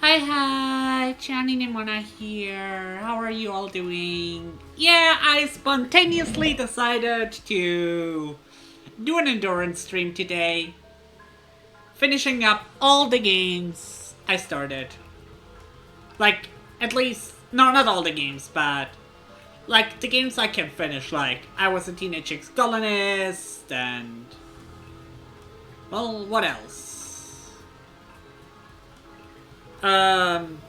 Hi, Johnny Nimona here. How are you all doing? Yeah, I spontaneously decided to do an endurance stream today. Finishing up all the games I started. Like, at least, no, not all the games, but like the games I can finish. Like, I was a Teenage Exocolonist and. Well, what else? Um.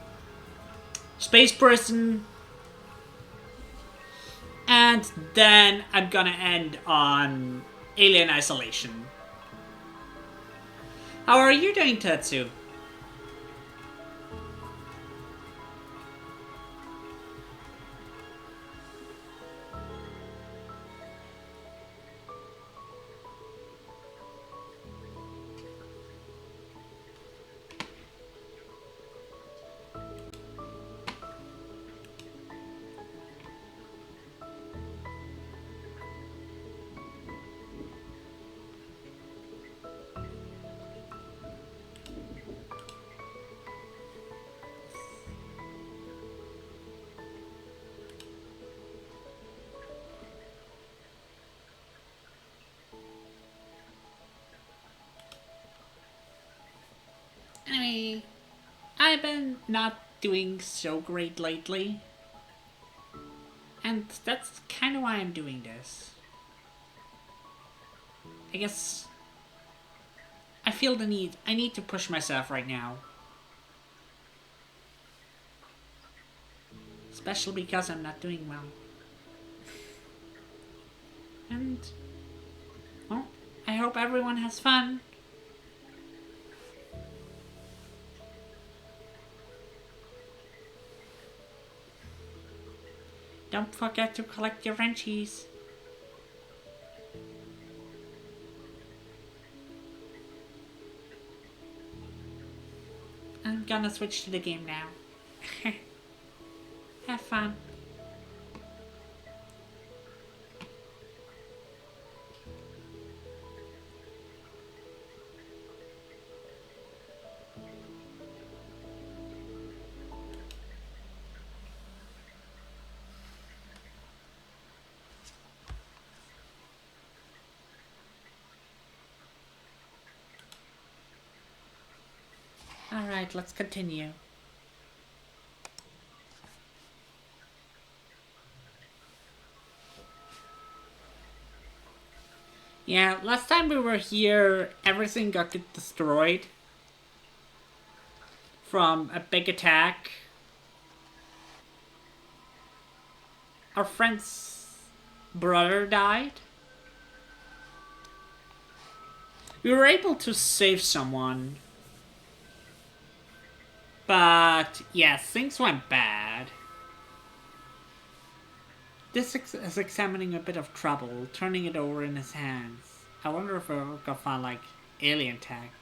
Space Person. And then I'm gonna end on Alien Isolation. How are you doing, Tetsu? Anyway, I've been not doing so great lately. And that's kind of why I'm doing this. I guess I feel the need. I need to push myself right now. Especially because I'm not doing well. And, well, I hope everyone has fun. Don't forget to collect your wrenchies. I'm gonna switch to the game now. Have fun. Alright, let's continue. Yeah, last time we were here, everything got destroyed from a big attack. Our friend's brother died. We were able to save someone. But, yeah, things went bad. This is examining a bit of trouble, turning it over in his hands. I wonder if we're gonna find, like, alien tech,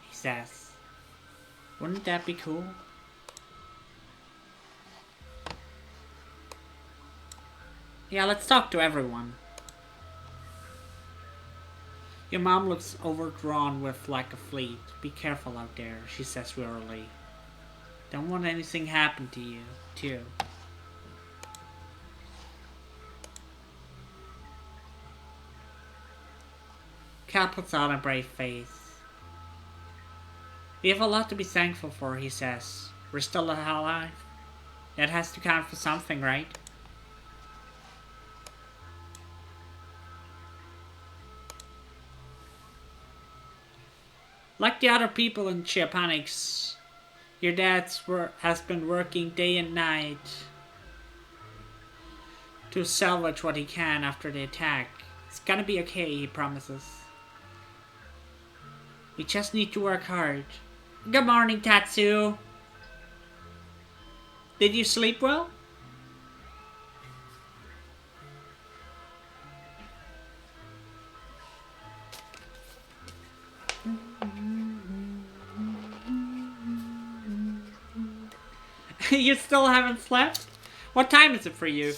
he says. Wouldn't that be cool? Yeah, let's talk to everyone. Your mom looks overdrawn with like a fleet. Be careful out there, she says wearily. Don't want anything happen to you, too. Cal puts on a brave face. We have a lot to be thankful for, he says. We're still alive. That has to count for something, right? Like the other people in Chiaponix, your dad has been working day and night to salvage what he can after the attack. It's gonna be okay, he promises. We just need to work hard. Good morning, Tatsu. Did you sleep well? You still haven't slept? What time is it for you?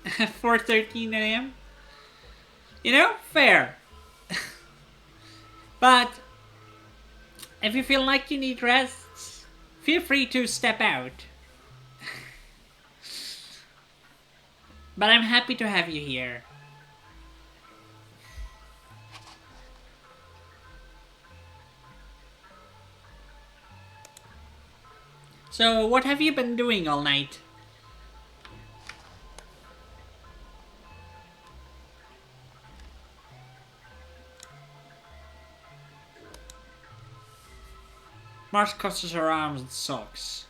4:13 a.m. You know, fair. But if you feel like you need rest, feel free to step out. But I'm happy to have you here. So, what have you been doing all night? Mars crosses her arms and sulks.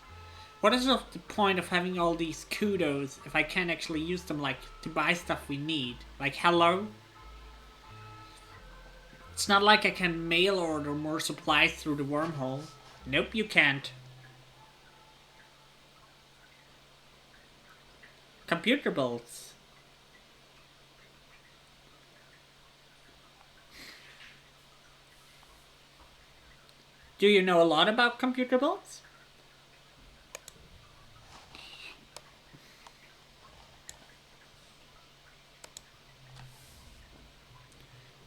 What is the point of having all these kudos if I can't actually use them, like, to buy stuff we need? Like, hello? It's not like I can mail order more supplies through the wormhole. Nope, you can't. Computer builds. Do you know a lot about computer builds?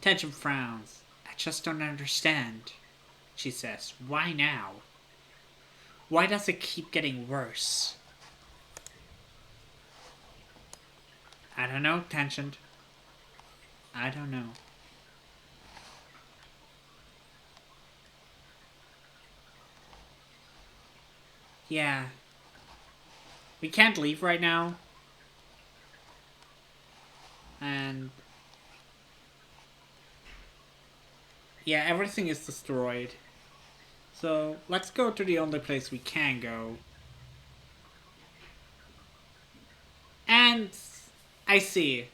Tension frowns. I just don't understand, she says. Why now? Why does it keep getting worse? I don't know, Tension. I don't know. Yeah. We can't leave right now. And yeah, everything is destroyed. So let's go to the only place we can go. And I see.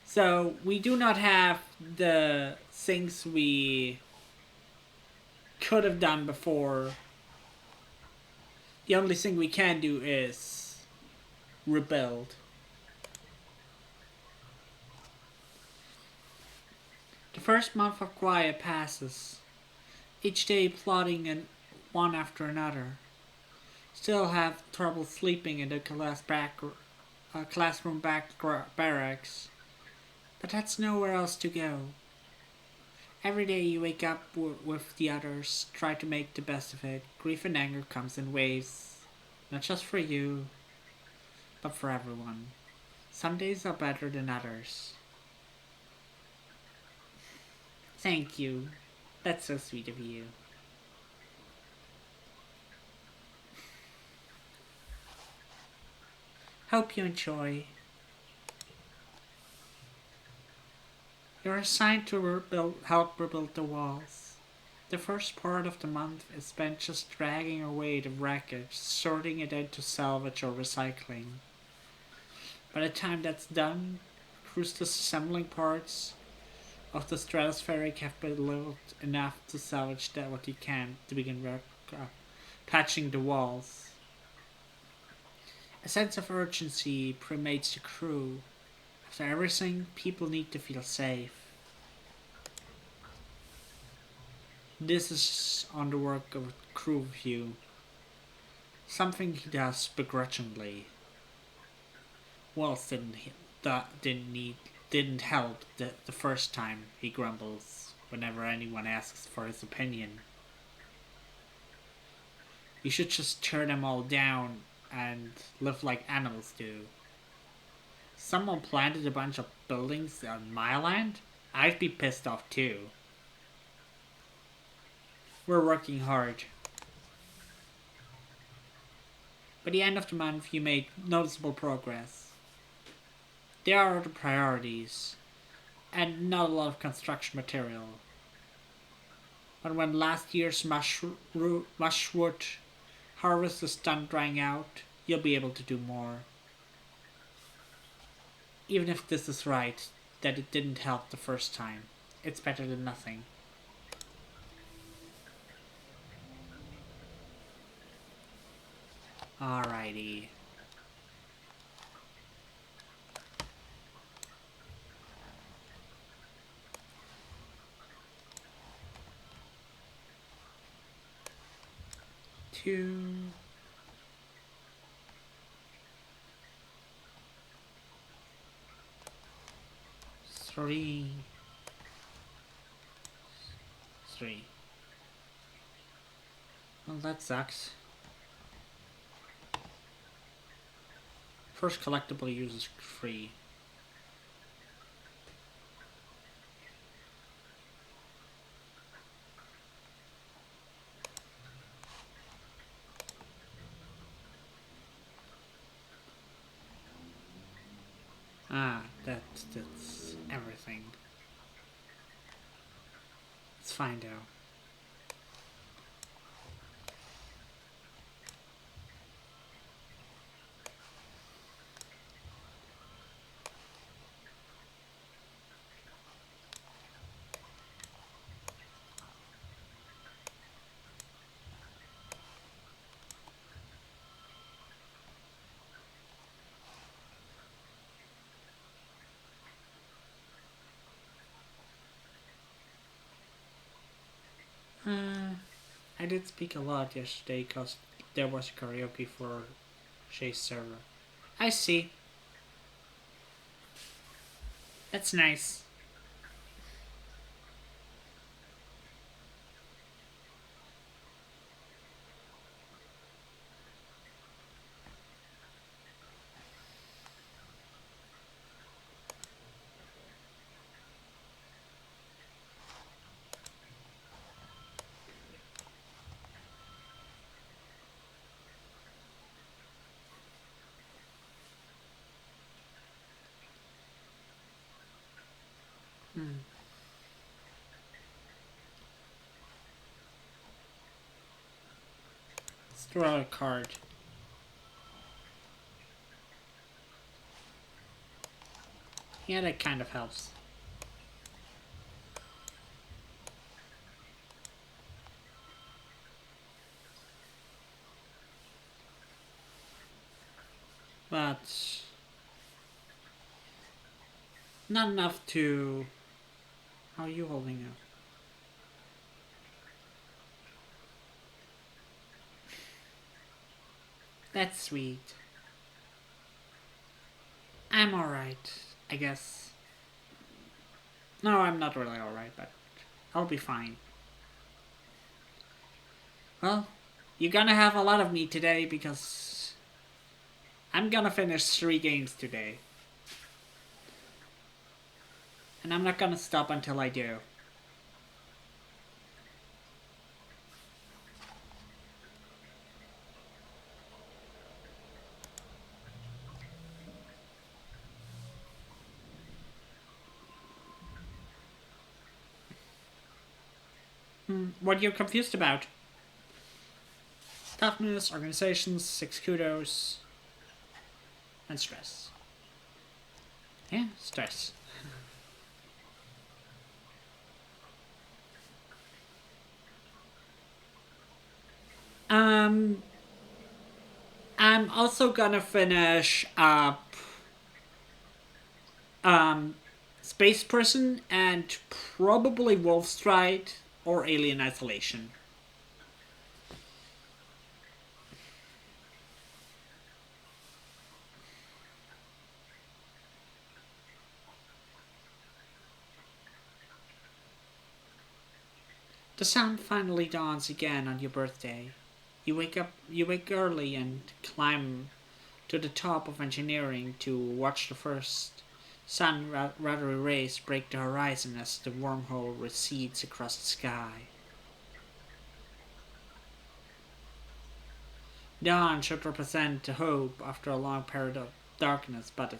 So we do not have the things we could have done before. The only thing we can do is rebuild. The first month of quiet passes, each day plodding in one after another. Still have trouble sleeping in the classroom barracks, but that's nowhere else to go. Every day you wake up with the others, try to make the best of it. Grief and anger comes in waves, not just for you, but for everyone. Some days are better than others. Thank you. That's so sweet of you. Hope you enjoy. You're assigned to help rebuild the walls. The first part of the month is spent just dragging away the wreckage, sorting it into salvage or recycling. By the time that's done, crews disassembling parts of the stratospheric have built enough to salvage that what you can to begin patching the walls. A sense of urgency permeates the crew. After everything, people need to feel safe. This is on the work of a crew review. Something he does begrudgingly. Wells didn't help the first time, he grumbles whenever anyone asks for his opinion. You should just tear them all down and live like animals do. Someone planted a bunch of buildings on my land? I'd be pissed off too. We're working hard. By the end of the month, you made noticeable progress. There are other priorities, and not a lot of construction material. But when last year's mushwood harvest is done drying out, you'll be able to do more. Even if this is right, that it didn't help the first time, it's better than nothing. Alrighty. Two. Three. Three. Well, that sucks. First collectible uses free. Ah, that's everything. Let's find out. I did speak a lot yesterday because there was karaoke for Shay's server. I see. That's nice. Let's throw out a card. Yeah, that kind of helps. But not enough to... How are you holding it? That's sweet. I'm alright, I guess. No, I'm not really alright, but I'll be fine. Well, you're gonna have a lot of me today because I'm gonna finish 3 games today. And I'm not gonna stop until I do. What are you confused about? Toughness, organizations, 6 kudos, and stress. Yeah, stress. Um, I'm also gonna finish up Space Person and probably Wolf Stride or Alien Isolation. The sun finally dawns again on your birthday. You wake early and climb to the top of engineering to watch the first sun rotary rays break the horizon as the wormhole recedes across the sky. Dawn should represent the hope after a long period of darkness, but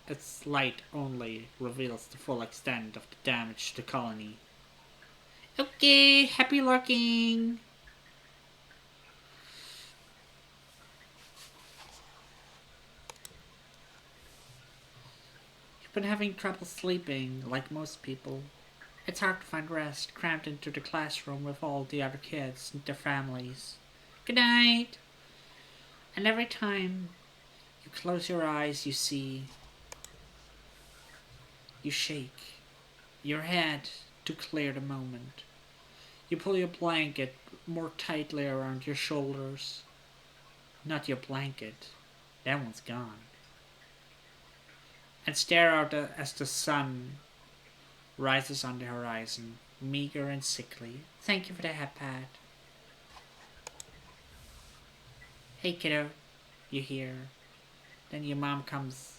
its light only reveals the full extent of the damage to the colony. Okay, happy lurking! You've been having trouble sleeping, like most people. It's hard to find rest, crammed into the classroom with all the other kids and their families. Good night! And every time you close your eyes, you see. You shake your head to clear the moment. You pull your blanket more tightly around your shoulders. Not your blanket, that one's gone. And stare out as the sun rises on the horizon, meager and sickly. Thank you for the hat, Pat. Hey, kiddo, you hear. Then your mom comes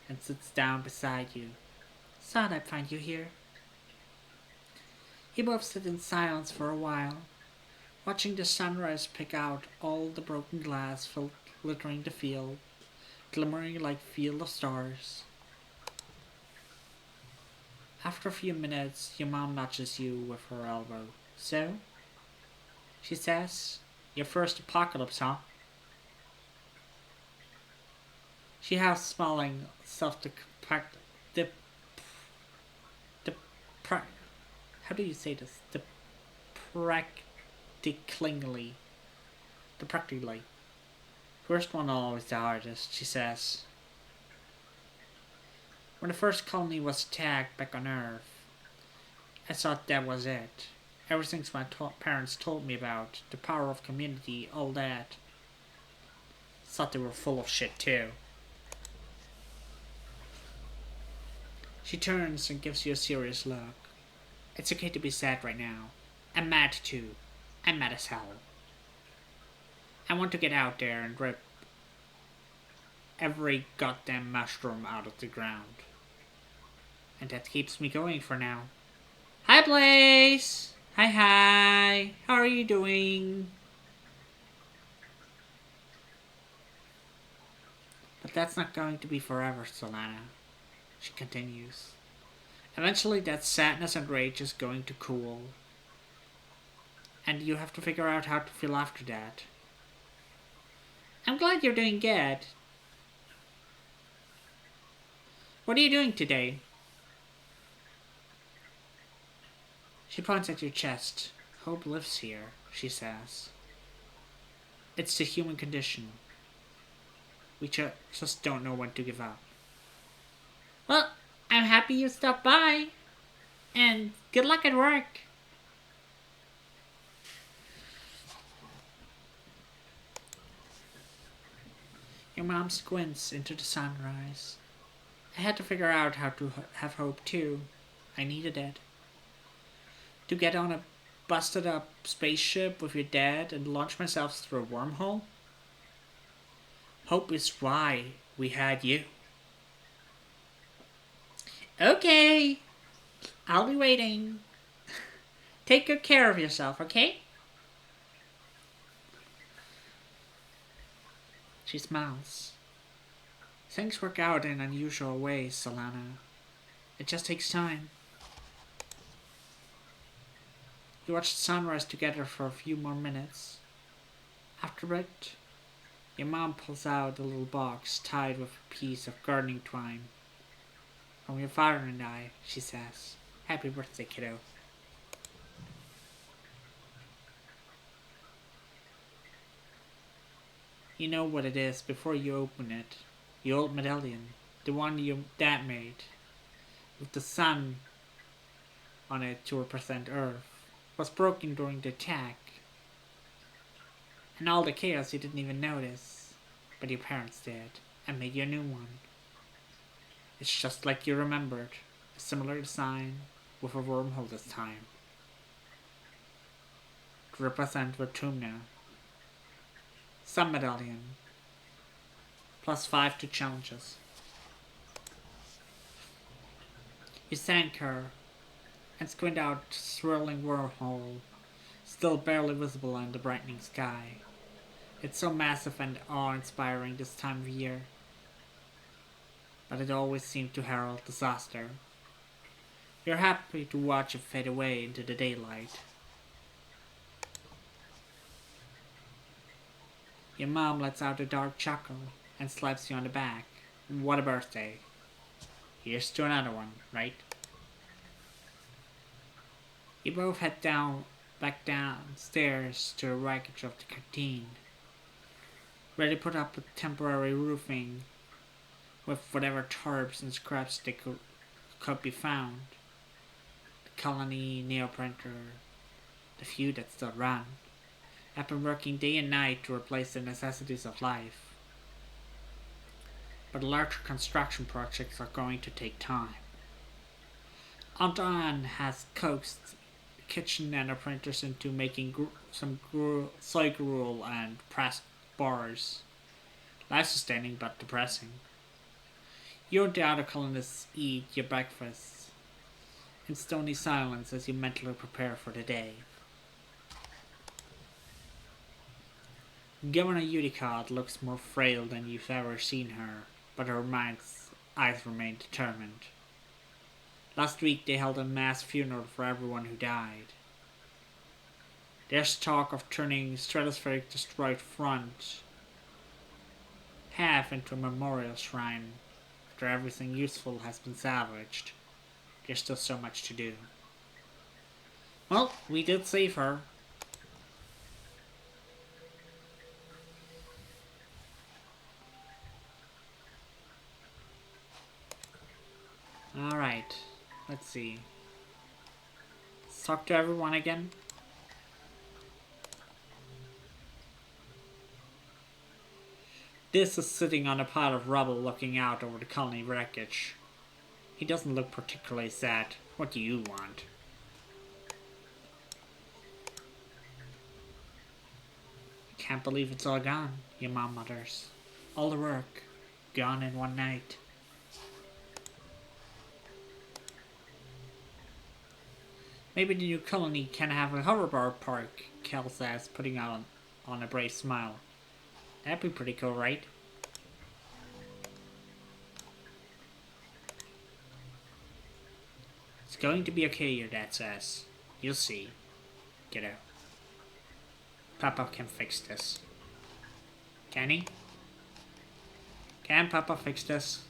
and sits down beside you. Thought I'd find you here. You both sit in silence for a while, watching the sunrise pick out all the broken glass glittering the field, glimmering like field of stars. After a few minutes, your mom nudges you with her elbow. So, she says, your first apocalypse, huh? She has smiling, how do you say this? Practically. First one always the hardest, she says. When the first colony was attacked back on Earth, I thought that was it. Everything my parents told me about, the power of community, all that. Thought they were full of shit too. She turns and gives you a serious look. It's okay to be sad right now. I'm mad too. I'm mad as hell. I want to get out there and rip every goddamn mushroom out of the ground. And that keeps me going for now. Hi, Blaze! Hi. How are you doing? But that's not going to be forever, Solana. She continues. Eventually that sadness and rage is going to cool. And you have to figure out how to feel after that. I'm glad you're doing good. What are you doing today? She points at your chest. Hope lives here, she says. It's the human condition. We just don't know when to give up. Well, I'm happy you stopped by. And good luck at work. Your mom squints into the sunrise. I had to figure out how to have hope too. I needed it. To get on a busted up spaceship with your dad and launch myself through a wormhole? Hope is why we had you. Okay, I'll be waiting. Take good care of yourself, okay? She smiles. Things work out in unusual ways, Solana. It just takes time. You watch the sunrise together for a few more minutes. After it, your mom pulls out a little box tied with a piece of gardening twine. From your father and I, she says. Happy birthday, kiddo. You know what it is before you open it. The old medallion. The one your dad made. With the sun on it to represent Earth. Was broken during the attack. And all the chaos you didn't even notice. But your parents did. And made you a new one. It's just like you remembered. A similar design. With a wormhole this time. To represent Vertumna. Sun medallion. +5 to challenges. You thank her and squint out swirling wormhole, still barely visible in the brightening sky. It's so massive and awe-inspiring this time of year, but it always seemed to herald disaster. You're happy to watch it fade away into the daylight. Your mom lets out a dark chuckle and slaps you on the back. What a birthday. Here's to another one, right? You both head back downstairs to the wreckage of the canteen. Ready to put up a temporary roofing with whatever tarps and scraps they could be found. The colony, neoprinter, the few that still run. I've been working day and night to replace the necessities of life. But larger construction projects are going to take time. Aunt Anne has coaxed the kitchen and apprentice into making soy gruel and pressed bars. Life-sustaining but depressing. You and the other colonists eat your breakfasts in stony silence as you mentally prepare for the day. Governor Uticott looks more frail than you've ever seen her, but her eyes remain determined. Last week they held a mass funeral for everyone who died. There's talk of turning stratospheric destroyed front half into a memorial shrine after everything useful has been salvaged. There's still so much to do. Well, we did save her. Alright, let's see. Let's talk to everyone again. This is sitting on a pile of rubble looking out over the colony wreckage. He doesn't look particularly sad. What do you want? I can't believe it's all gone, your mom mutters. All the work, gone in one night. Maybe the new colony can have a hoverboard park, Kel says, putting on a brave smile. That'd be pretty cool, right? It's going to be okay, your dad says. You'll see. Get out. Papa can fix this. Can he? Can Papa fix this?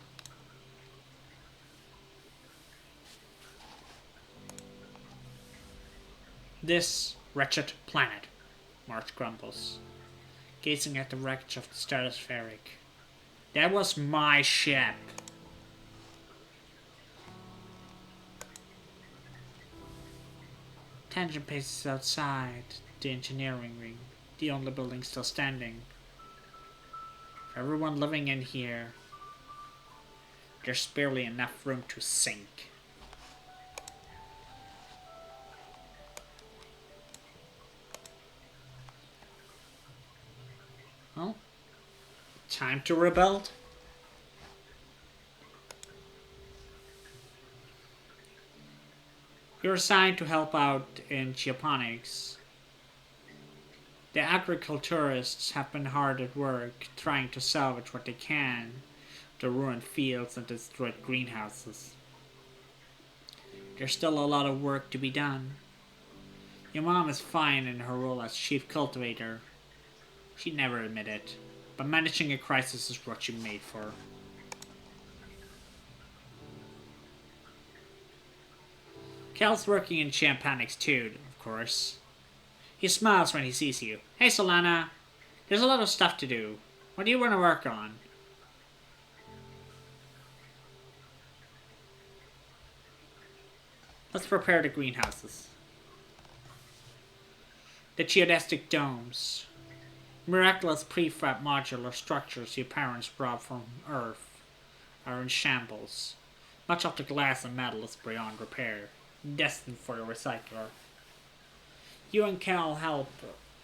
This wretched planet, March grumbles, gazing at the wreckage of the stratospheric. That was my ship. Tangent paces outside the engineering ring, the only building still standing. For everyone living in here, there's barely enough room to sink. Well, time to rebuild. You're assigned to help out in geoponics. The agriculturists have been hard at work trying to salvage what they can, the ruined fields and destroyed greenhouses. There's still a lot of work to be done. Your mom is fine in her role as chief cultivator. She'd never admit it, but managing a crisis is what you're made for. Cal's working in geoponics too, of course. He smiles when he sees you. Hey Solana, there's a lot of stuff to do. What do you want to work on? Let's prepare the greenhouses. The geodesic domes. Miraculous prefab modular structures your parents brought from Earth are in shambles. Much of the glass and metal is beyond repair, destined for the recycler. You and Cal help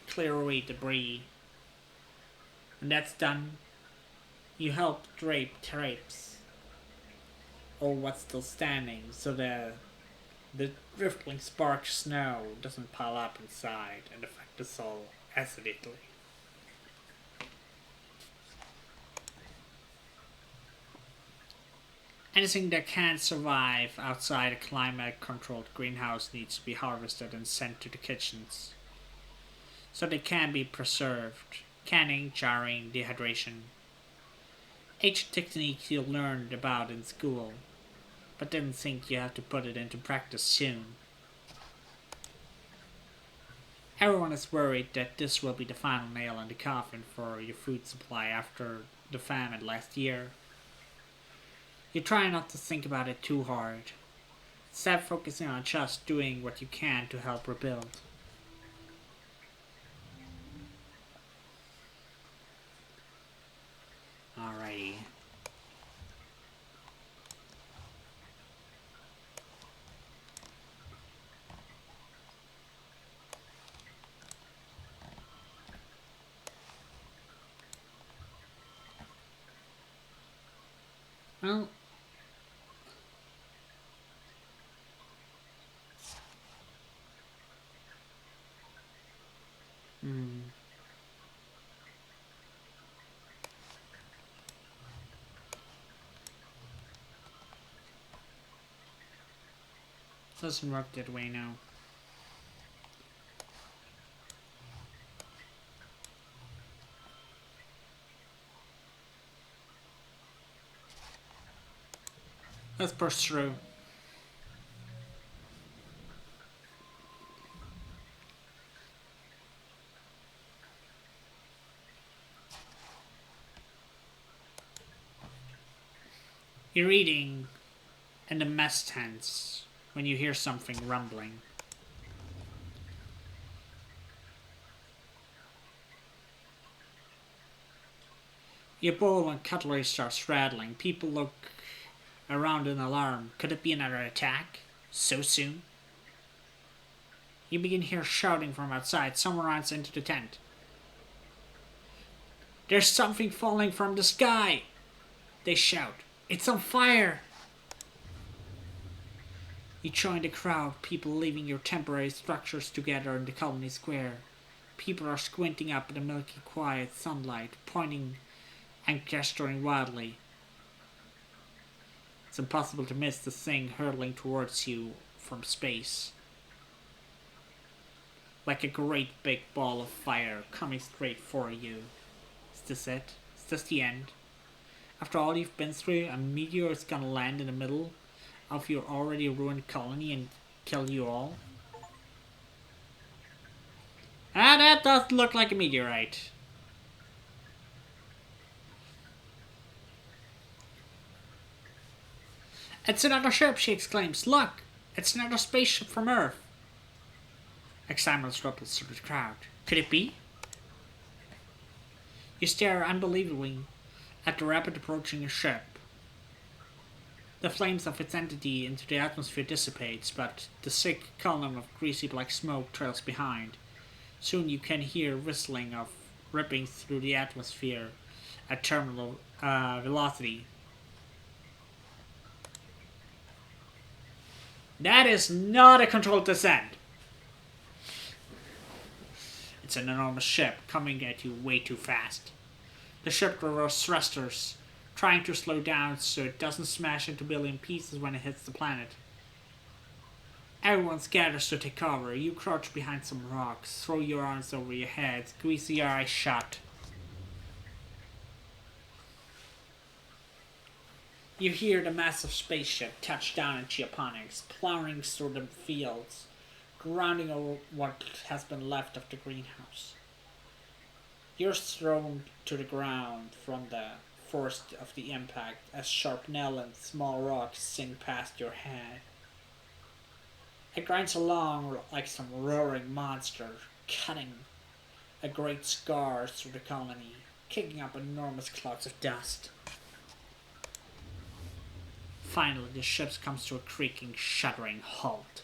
clear away debris. When that's done, you help drape drapes or what's still standing so the drifting spark snow doesn't pile up inside and affect us all acidly. Anything that can't survive outside a climate-controlled greenhouse needs to be harvested and sent to the kitchens, so they can be preserved. Canning, jarring, dehydration. Ancient techniques you learned about in school, but didn't think you have to put it into practice soon. Everyone is worried that this will be the final nail in the coffin for your food supply after the famine last year. You try not to think about it too hard. Instead, focusing on just doing what you can to help rebuild. Alrighty. Well, hmm, doesn't work that way now. Let's push through. You're eating in the mess tents when you hear something rumbling. Your bowl and cutlery starts rattling. People look around in alarm. Could it be another attack? So soon? You begin to hear shouting from outside. Someone runs into the tent. There's something falling from the sky! They shout. It's on fire! You join the crowd, people leaving your temporary structures together in the colony square. People are squinting up at the milky quiet sunlight, pointing and gesturing wildly. It's impossible to miss the thing hurtling towards you from space. Like a great big ball of fire coming straight for you. Is this it? Is this the end? After all you've been through, a meteor is gonna land in the middle of your already ruined colony and kill you all? Ah, that does look like a meteorite. It's another ship, she exclaims. Look! It's another spaceship from Earth. Excitement ripples through the crowd. Could it be? You stare unbelievingly at the rapid approaching ship. The flames of its entity into the atmosphere dissipates, but the thick column of greasy black smoke trails behind. Soon you can hear whistling of ripping through the atmosphere at terminal velocity. That is not a controlled descent. It's an enormous ship coming at you way too fast. The ship reverses thrusters, trying to slow down so it doesn't smash into a billion pieces when it hits the planet. Everyone scatters to take cover. You crouch behind some rocks, throw your arms over your head, squeeze your eyes shut. You hear the massive spaceship touch down in geoponics, plowing through the fields, grounding over what has been left of the greenhouse. You're thrown to the ground from the force of the impact as shrapnel and small rocks sing past your head. It grinds along like some roaring monster, cutting a great scar through the colony, kicking up enormous clouds of dust. Finally, the ship comes to a creaking, shuddering halt.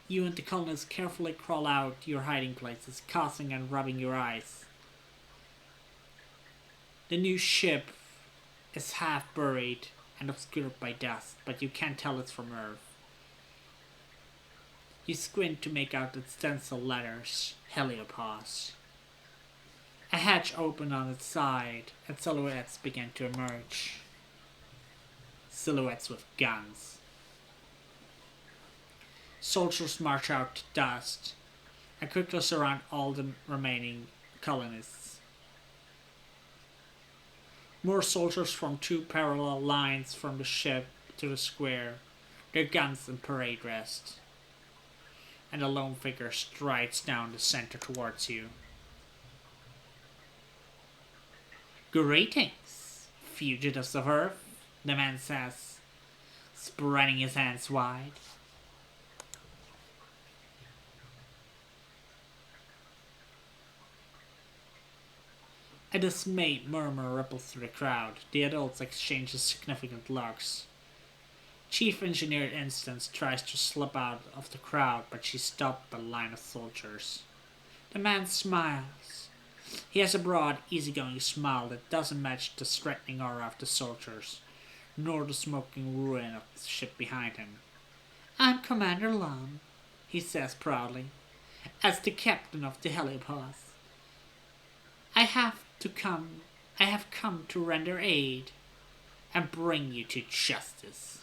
You and the colonists carefully crawl out your hiding places, coughing and rubbing your eyes. The new ship is half buried and obscured by dust, but you can't tell it's from Earth. You squint to make out its stencil letters, Helios. A hatch opened on its side, and silhouettes began to emerge. Silhouettes with guns. Soldiers march out to dust and quickly surround all the remaining colonists. More soldiers form two parallel lines from the ship to the square, their guns in parade rest. And a lone figure strides down the center towards you. Greetings, fugitives of Earth, the man says, spreading his hands wide. A dismayed murmur ripples through the crowd. The adults exchange significant looks. Chief Engineer Instance tries to slip out of the crowd, but she's stopped by a line of soldiers. The man smiles. He has a broad, easygoing smile that doesn't match the threatening aura of the soldiers, nor the smoking ruin of the ship behind him. "I'm Commander Lum," he says proudly, "as the captain of the Helios. I have to come. I have come to render aid and bring you to justice."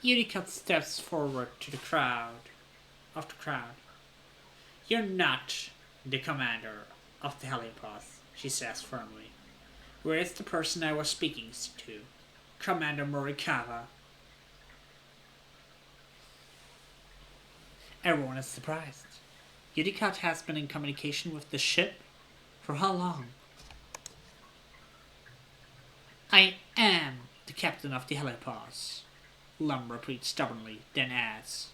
Unicott steps forward to the crowd. "You're not the commander of the Helios," she says firmly. "Where is the person I was speaking to? Commander Morikawa?" Everyone is surprised. Unicott has been in communication with the ship? For how long? "I am the captain of the Helios," Lum repeats stubbornly, then adds,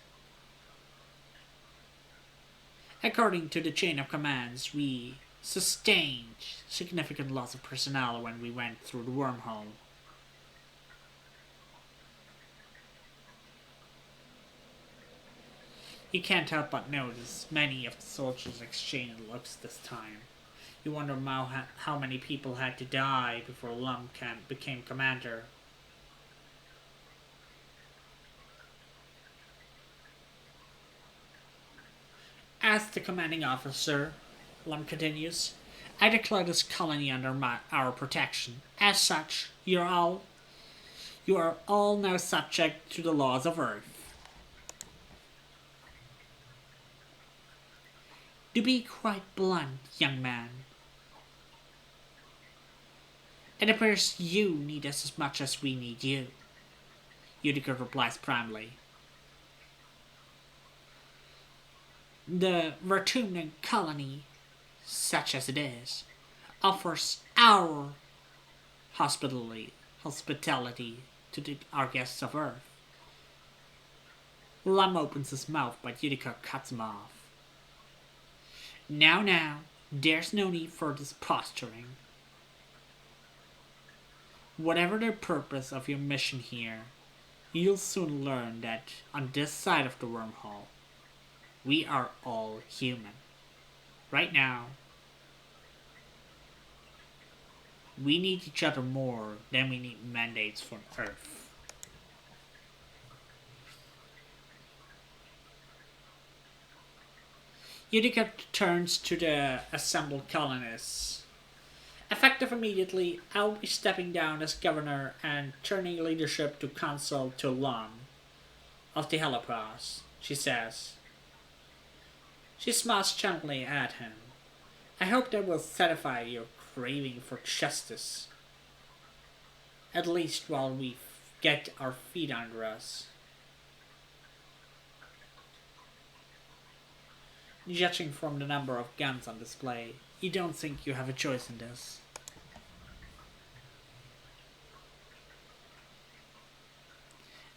"According to the chain of commands, we sustained significant loss of personnel when we went through the wormhole." You can't help but notice many of the soldiers exchange looks this time. You wonder how many people had to die before Lum became commander. "As the commanding officer," Lum continues, "I declare this colony under our protection. As such, you are all now subject to the laws of Earth. To be quite blunt, young man, it appears you need us as much as we need you," Utica replies promptly. "The Vertunan colony, such as it is, offers our hospitality to our guests of Earth." Lum opens his mouth, but Utica cuts him off. Now, there's no need for this posturing. Whatever the purpose of your mission here, you'll soon learn that on this side of the wormhole, we are all human. Right now, we need each other more than we need mandates from Earth. Utica turns to the assembled colonists. "Effective immediately, I'll be stepping down as governor and turning leadership to Consul to Lum of the Helios," she says. She smiles gently at him. "I hope that will satisfy your craving for justice. At least while we get our feet under us." Judging from the number of guns on display, you don't think you have a choice in this.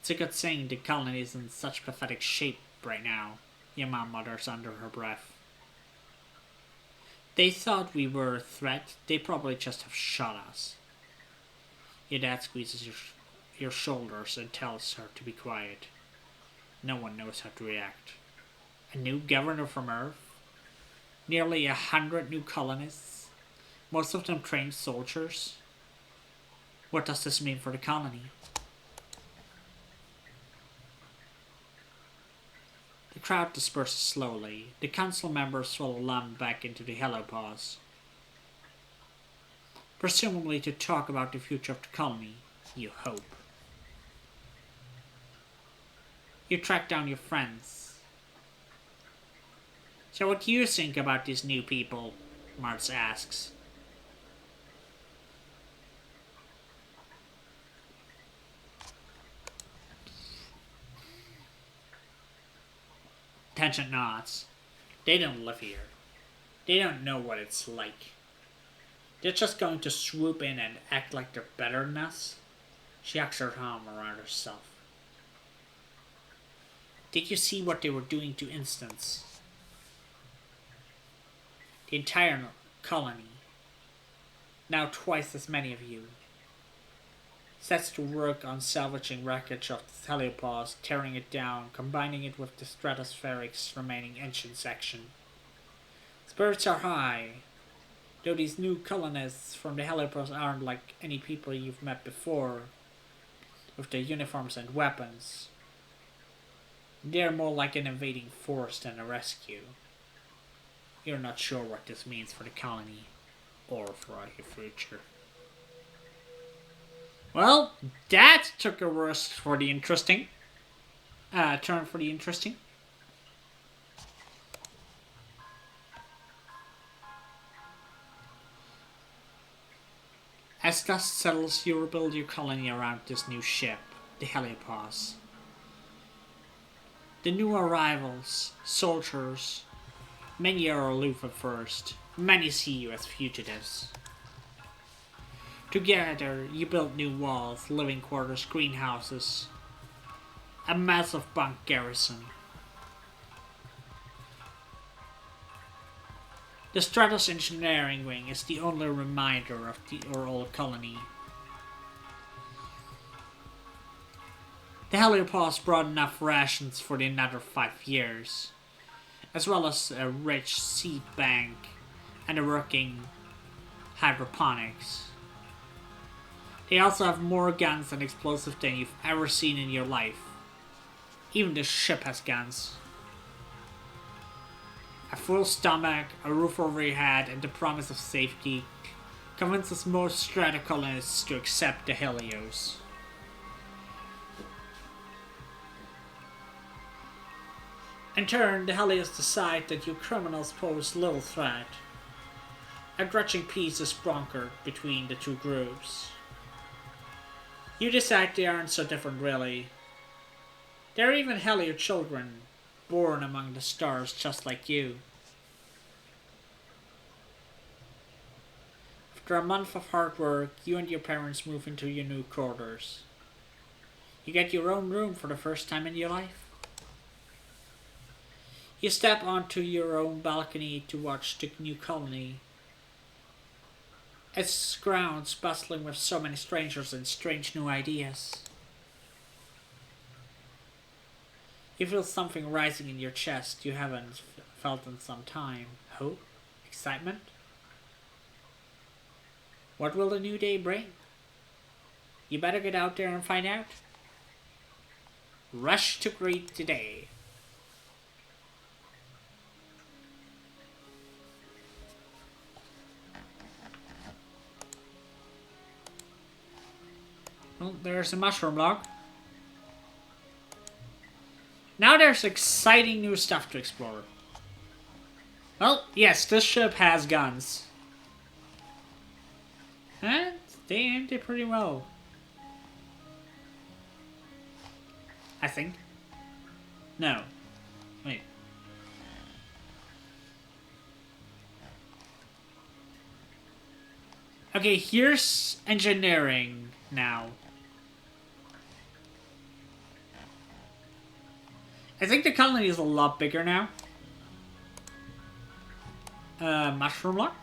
"It's a good thing the colony is in such pathetic shape right now," Yama mutters under her breath. "They thought we were a threat. They probably just have shot us." Your dad squeezes your shoulders and tells her to be quiet. No one knows how to react. A new governor from Earth? Nearly 100 new colonists? Most of them trained soldiers? What does this mean for the colony? The crowd disperses slowly. The council members follow Lum back into the Helios, presumably to talk about the future of the colony, you hope. You track down your friends. "So what do you think about these new people?" Martz asks. Tangent nods. "They don't live here. They don't know what it's like. They're just going to swoop in and act like they're better than us." She hugs her arm around herself. "Did you see what they were doing to Instance? The entire colony. Now twice as many of you. sets to work on salvaging wreckage of the Helios, tearing it down, combining it with the stratospheric's remaining engine section. Spirits are high, though these new colonists from the Helios aren't like any people you've met before, with their uniforms and weapons. They're more like an invading force than a rescue. You're not sure what this means for the colony, or for your future. Well, that took a worst for the interesting. Turn for the interesting. As dust settles, you rebuild your colony around this new ship, the Helios. The new arrivals, soldiers, many are aloof at first, many see you as fugitives. Together, you build new walls, living quarters, greenhouses, a massive bunk garrison. The Stratos Engineering Wing is the only reminder of your old colony. The Helios brought enough rations for another 5 years, as well as a rich seed bank and a working hydroponics. They also have more guns and explosives than you've ever seen in your life. Even the ship has guns. A full stomach, a roof over your head, and the promise of safety convinces most Exocolonists to accept the Helios. In turn, the Helios decide that you criminals pose little threat. A grudging peace is brokered between the two groups. You decide they aren't so different really. There are even Helio children, born among the stars just like you. After a month of hard work, you and your parents move into your new quarters. You get your own room for the first time in your life. You step onto your own balcony to watch the new colony. Its grounds bustling with so many strangers and strange new ideas. You feel something rising in your chest you haven't felt in some time. Hope? Excitement? What will the new day bring? You better get out there and find out. Rush to greet the day. Well, there's a mushroom log. Now there's exciting new stuff to explore. Well, yes, this ship has guns. And they aimed it pretty well. I think. No. Wait. Okay, here's engineering now. I think the colony is a lot bigger now. Mushroom lock?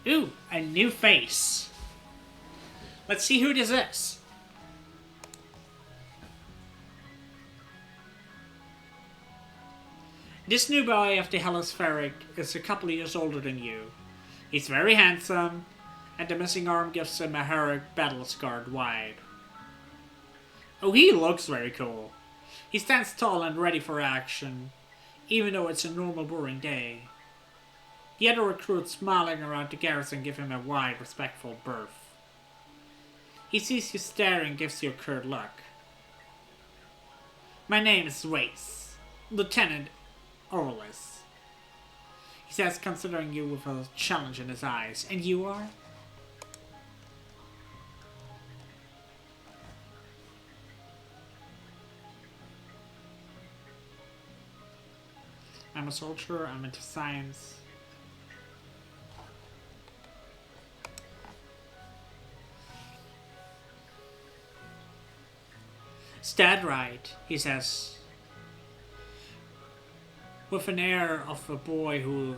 Ooh, a new face. Let's see who this is. This new boy of the Helispheric is a couple of years older than you. He's very handsome, and the missing arm gives him a heroic battle-scarred wide. Oh, he looks very cool. He stands tall and ready for action, even though it's a normal boring day. The other recruits smiling around the garrison give him a wide, respectful berth. He sees you staring and gives you a curt look. My name is Wace, Lieutenant Orlis. He says, considering you with a challenge in his eyes. And you are? I'm a soldier, I'm into science. Dead right, he says, with an air of a boy who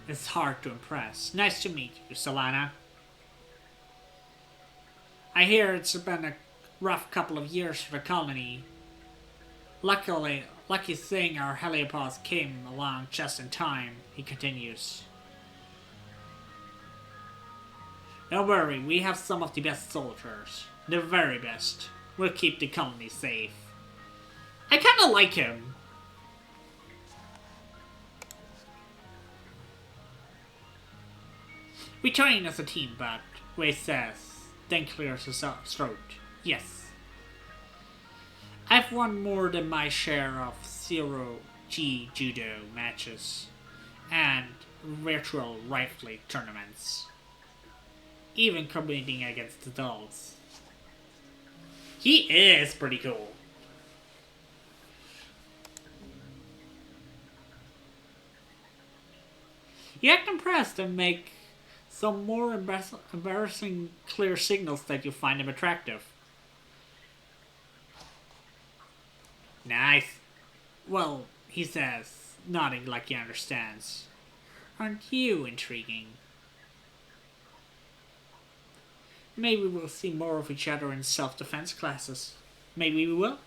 It's hard to impress. Nice to meet you, Solana. I hear it's been a rough couple of years for the colony. Lucky thing our Helios came along just in time, he continues. Don't worry, we have some of the best soldiers. The very best. We'll keep the colony safe. I kinda like him. We train as a team, but Wei says, then clears his throat. Yes. I've won more than my share of zero-G judo matches and virtual rifle tournaments. Even competing against adults. He is pretty cool. You act impressed and make some more embarrassing clear signals that you find him attractive. Nice. Well, he says, nodding like he understands. Aren't you intriguing? Maybe we'll see more of each other in self-defense classes. Maybe we will.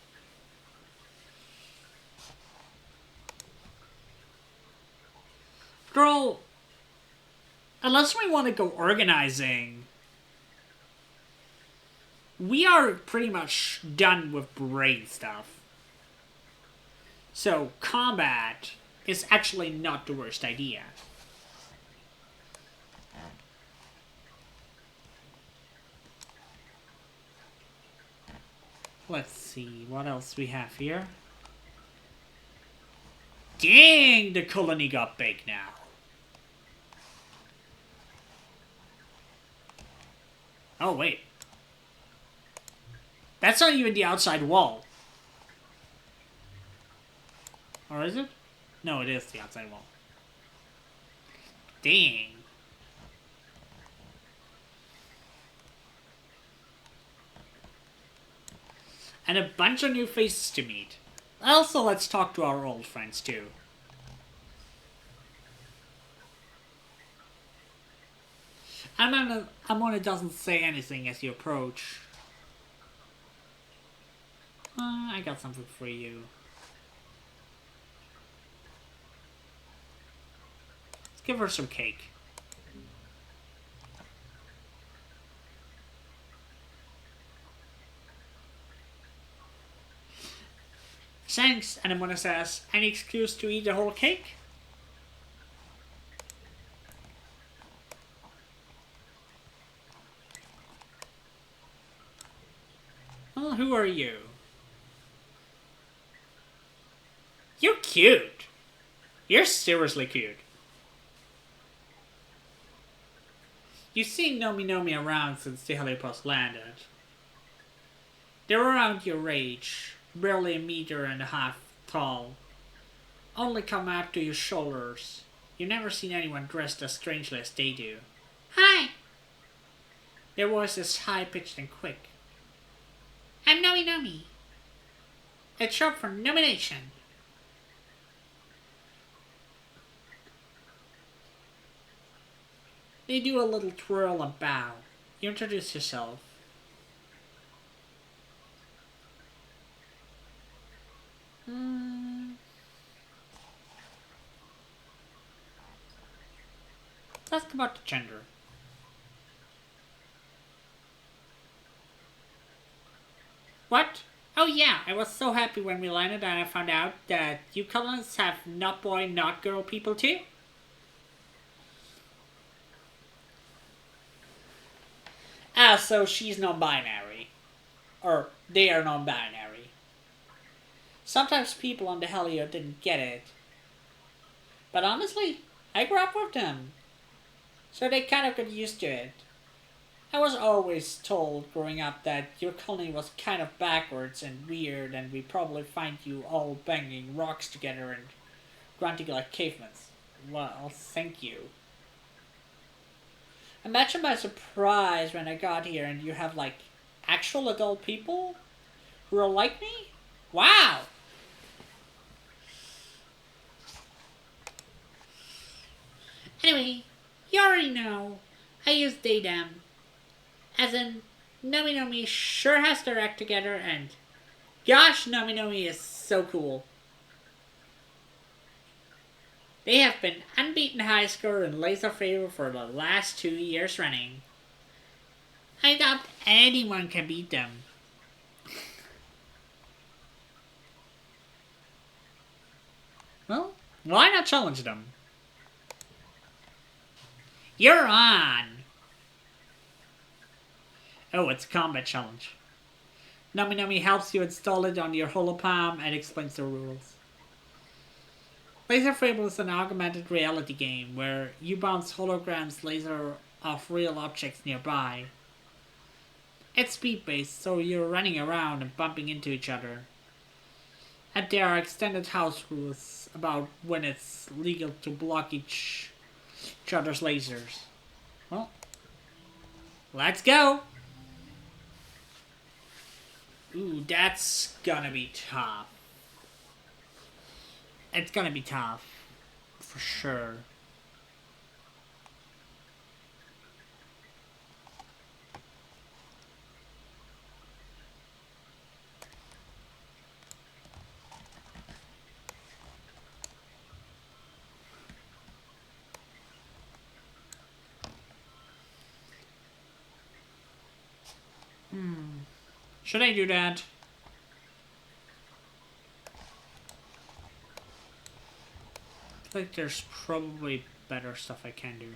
After all, unless we want to go organizing, we are pretty much done with brain stuff. So combat is actually not the worst idea. Let's see what else we have here. Dang, the colony got big now. Oh, wait. That's not even the outside wall. Or is it? No, it is the outside wall. Dang. And a bunch of new faces to meet. Also, let's talk to our old friends, too. Amona doesn't say anything as you approach. I got something for you. Let's give her some cake. Thanks, and Amona says, any excuse to eat the whole cake? Well, who are you? You're cute. You're seriously cute. You've seen Nomi around since the Helios landed. They're around your age, barely 1.5 meters tall. Only come up to your shoulders. You've never seen anyone dressed as strangely as they do. Hi! Their voice is high-pitched and quick. I'm Nomi. It's short for nomination. They do a little twirl and bow. You introduce yourself. Let's ask about the gender. What? Oh yeah, I was so happy when we landed and I found out that you colonists have not boy, not girl people too. Ah, so she's non-binary. Or they are non-binary. Sometimes people on the Helios didn't get it. But honestly, I grew up with them. So they kind of got used to it. I was always told growing up that your colony was kind of backwards and weird and we'd probably find you all banging rocks together and grunting like cavemen. Well, thank you. Imagine my surprise when I got here and you have like actual adult people who are like me? Wow! Anyway, you already know I use they them. As in, Nomi Nomi sure has their act together, and gosh, Nomi Nomi is so cool. They have been unbeaten high score in laser favor for the last 2 years running. I doubt anyone can beat them. Well, why not challenge them? You're on! Oh, it's a combat challenge. Nomi Nomi helps you install it on your holopalm and explains the rules. Laser Fable is an augmented reality game where you bounce holograms laser off real objects nearby. It's speed-based, so you're running around and bumping into each other. And there are extended house rules about when it's legal to block each other's lasers. Well, let's go! Ooh, that's gonna be tough. It's gonna be tough. For sure. Should I do that? I feel like there's probably better stuff I can do.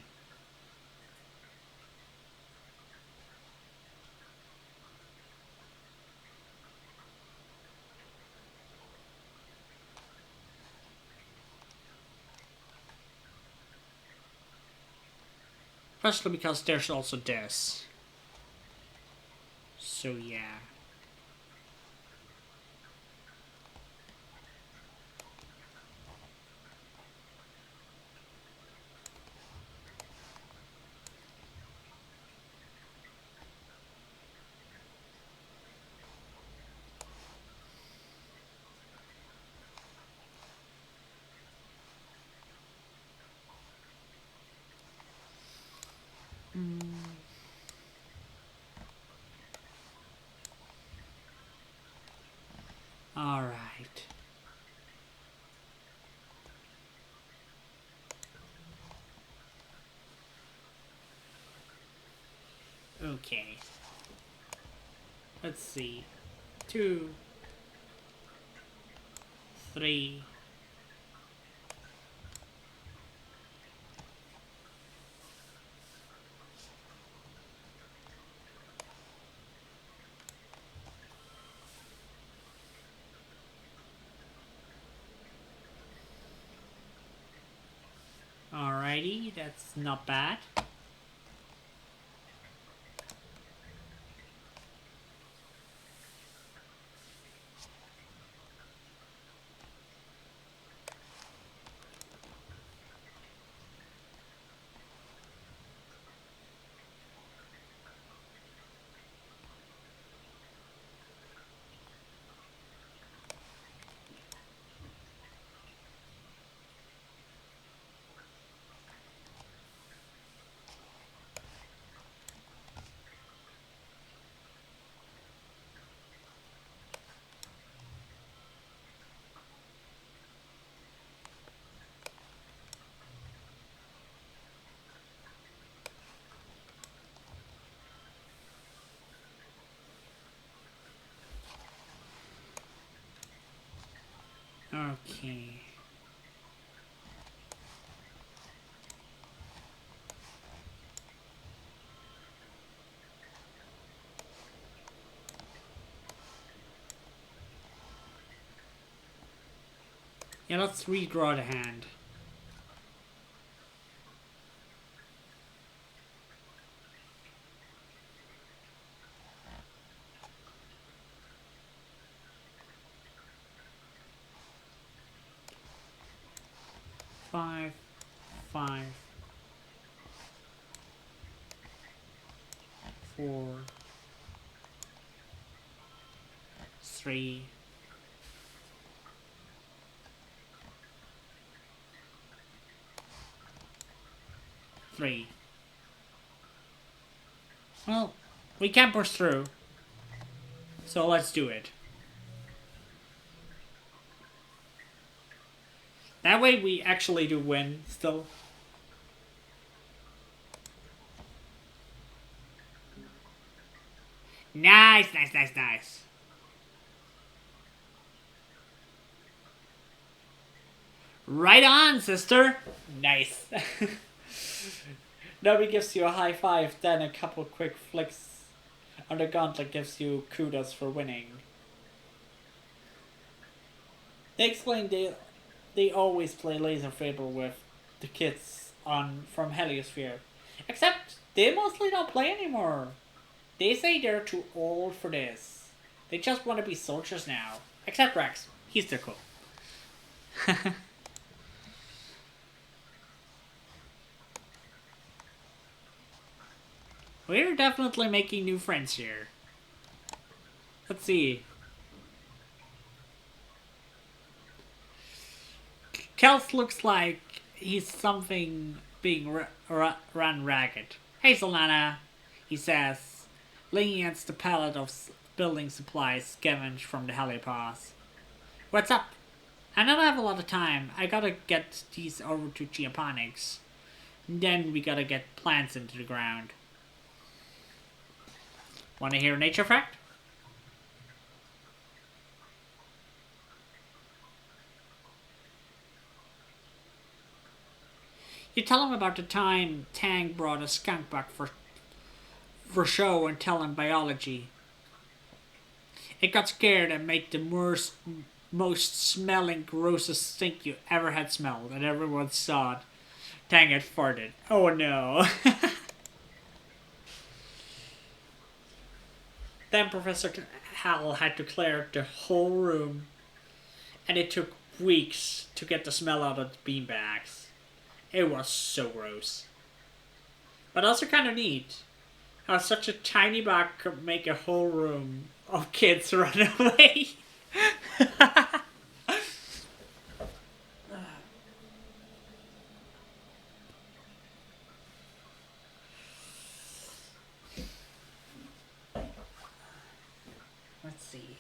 Especially because there's also this. So yeah. Alright. Okay. Let's see. 2, 3. Alrighty, that's not bad. Okay. Yeah, let's redraw the hand. Five, 5, 4, 3. 3. Well, we can push through. So let's do it. That way we actually do win still. Nice, nice, nice, nice. Right on, sister. Nice. Nobody gives you a high five, then a couple quick flicks on the gauntlet gives you kudos for winning. They explain they always play Laser Fable with the kids from Helios. Except they mostly don't play anymore. They say they're too old for this. They just want to be soldiers now. Except Rex. He's still cool. We're definitely making new friends here. Let's see. Kels looks like he's something being run ragged. Hey, Solana, he says, leaning against the pallet of building supplies scavenged from the helipads. What's up? I don't have a lot of time. I gotta get these over to geoponics. Then we gotta get plants into the ground. Wanna hear a nature fact? You tell him about the time Tang brought a skunk back for show and tell him biology. It got scared and made the most smelling, grossest stink you ever had smelled, and everyone saw it. Tang had farted. Oh no. Then Professor Hal had to clear the whole room, and it took weeks to get the smell out of the beanbags. It was so gross. But also kind of neat. How such a tiny bag could make a whole room of kids run away. Let's see.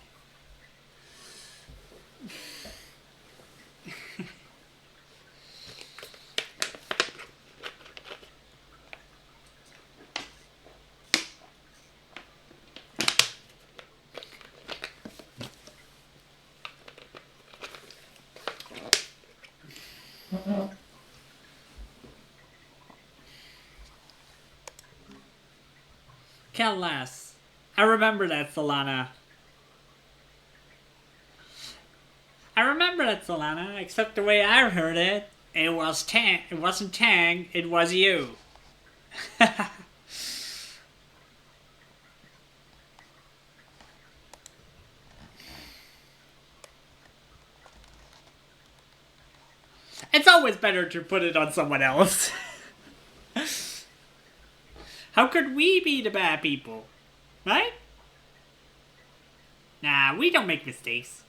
Kellas. I remember that, Solana. I remember that, Solana, except the way I heard it. It wasn't Tang, it was you. It's always better to put it on someone else. How could we be the bad people? Right? Nah, we don't make mistakes.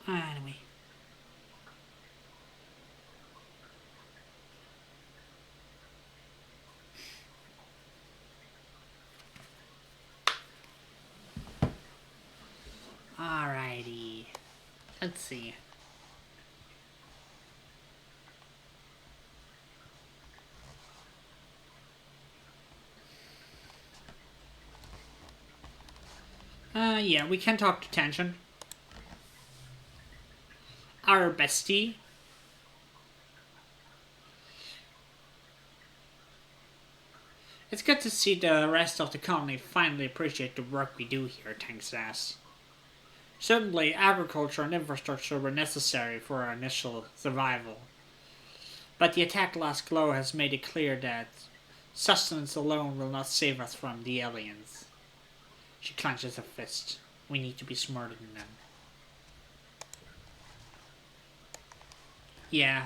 Anyway. Alrighty. Let's see. Yeah, we can talk to Tension. Our bestie. It's good to see the rest of the colony finally appreciate the work we do here, Tang says. Certainly, agriculture and infrastructure were necessary for our initial survival. But the attack last glow has made it clear that sustenance alone will not save us from the aliens. She clenches her fist. We need to be smarter than them. Yeah.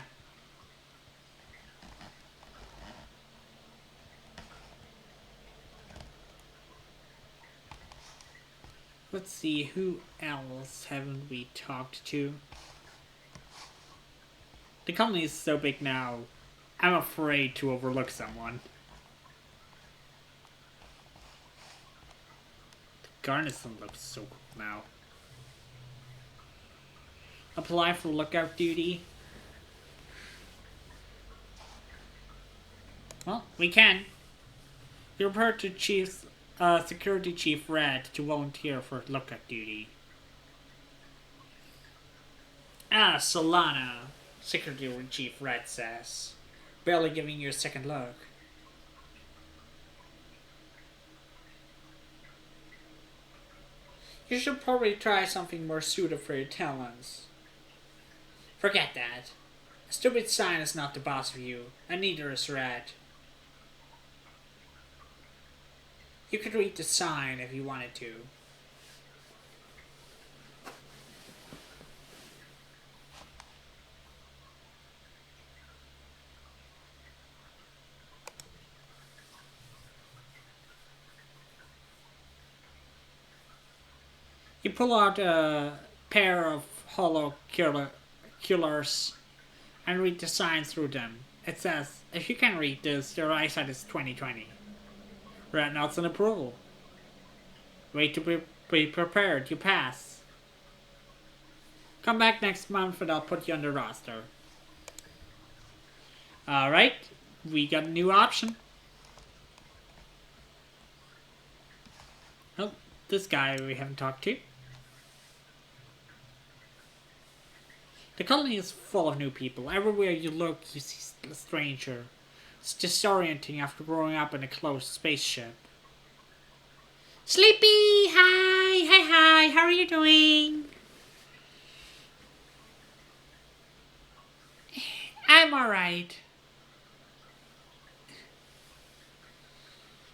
Let's see, who else haven't we talked to? The colony is so big now, I'm afraid to overlook someone. The garrison looks so cool now. Apply for lookout duty. Well, we can. You report to Security Chief Red to volunteer for lookout duty. Ah, Solana, Security Chief Red says. Barely giving you a second look. You should probably try something more suited for your talents. Forget that. A stupid sign is not the boss of you, and neither is Red. You could read the sign if you wanted to. You pull out a pair of hollow killers and read the signs through them. It says, if you can read this, your eyesight is 20/20. Red nods in approval. Wait to be prepared, you pass. Come back next month and I'll put you on the roster. Alright, we got a new option. Oh, this guy we haven't talked to. The colony is full of new people. Everywhere you look, you see a stranger. It's disorienting after growing up in a closed spaceship. Sleepy! Hi! Hi! How are you doing? I'm alright.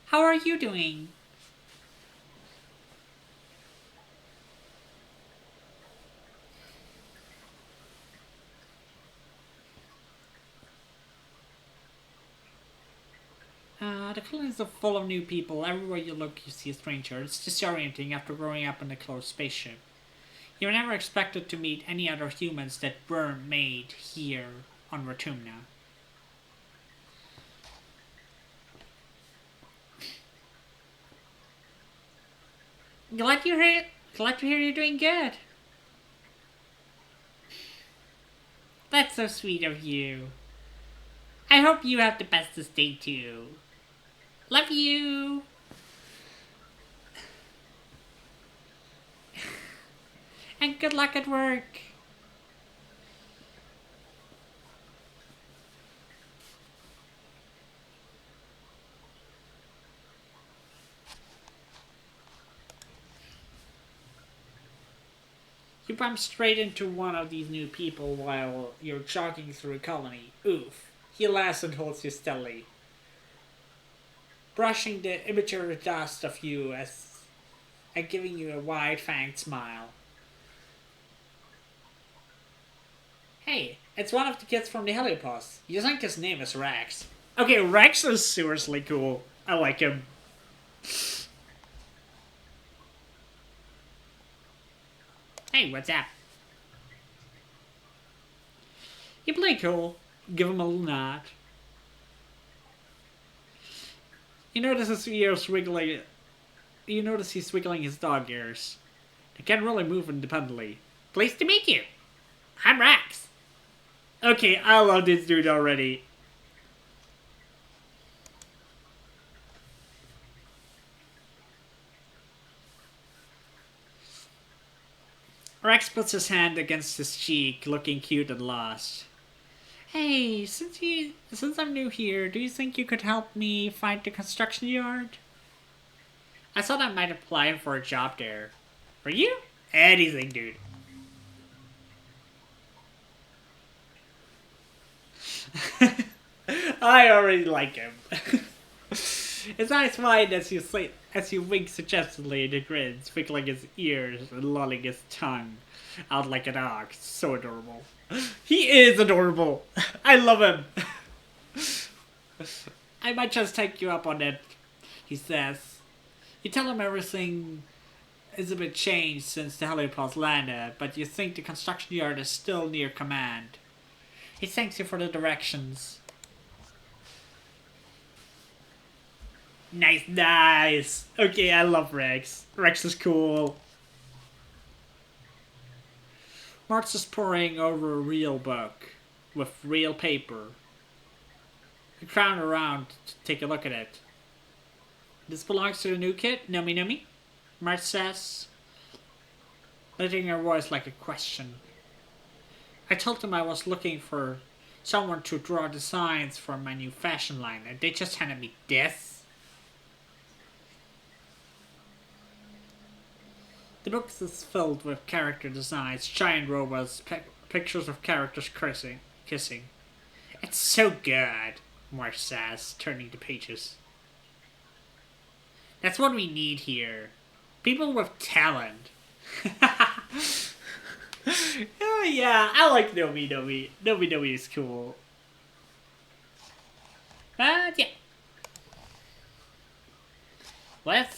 How are you doing? The colonies are full of new people. Everywhere you look, you see a stranger. It's disorienting after growing up in a closed spaceship. You were never expected to meet any other humans that weren't made here on Ratumna. Glad to hear you're doing good. That's so sweet of you. I hope you have the bestest day too. Love you! And good luck at work! You bump straight into one of these new people while you're jogging through a colony. Oof. He laughs and holds you steadily, brushing the immature dust of you and giving you a wide-fanged smile. Hey, it's one of the kids from the Helios. You think his name is Rex? Okay, Rex is seriously cool. I like him. Hey, what's up? You play cool. Give him a little nod. You notice his ears wiggling. You notice he's wiggling his dog ears. They can't really move independently. Pleased to meet you. I'm Rex. Okay, I love this dude already. Rex puts his hand against his cheek, looking cute and lost. Hey, since I'm new here, do you think you could help me find the construction yard? I thought I might apply for a job there. For you? Anything, dude. I already like him. His eyes wide as you wink suggestively and he grins, wiggling his ears and lolling his tongue out like a dog. So adorable. He is adorable. I love him. I might just take you up on it, he says. You tell him everything is a bit changed since the helipods landed, but you think the construction yard is still near command. He thanks you for the directions. Nice, nice. Okay, I love Rex. Rex is cool. Marx is poring over a real book with real paper. You crowd around to take a look at it. This belongs to the new kid, Numi Numi? Marx says, letting her voice like a question. I told them I was looking for someone to draw designs for my new fashion line, and they just handed me this. The book is filled with character designs, giant robots, pictures of characters kissing. It's so good, Marsh says, turning the pages. That's what we need here. People with talent. Oh yeah, I like Nomi Nomi. Nomi Nomi is cool. But yeah. Let's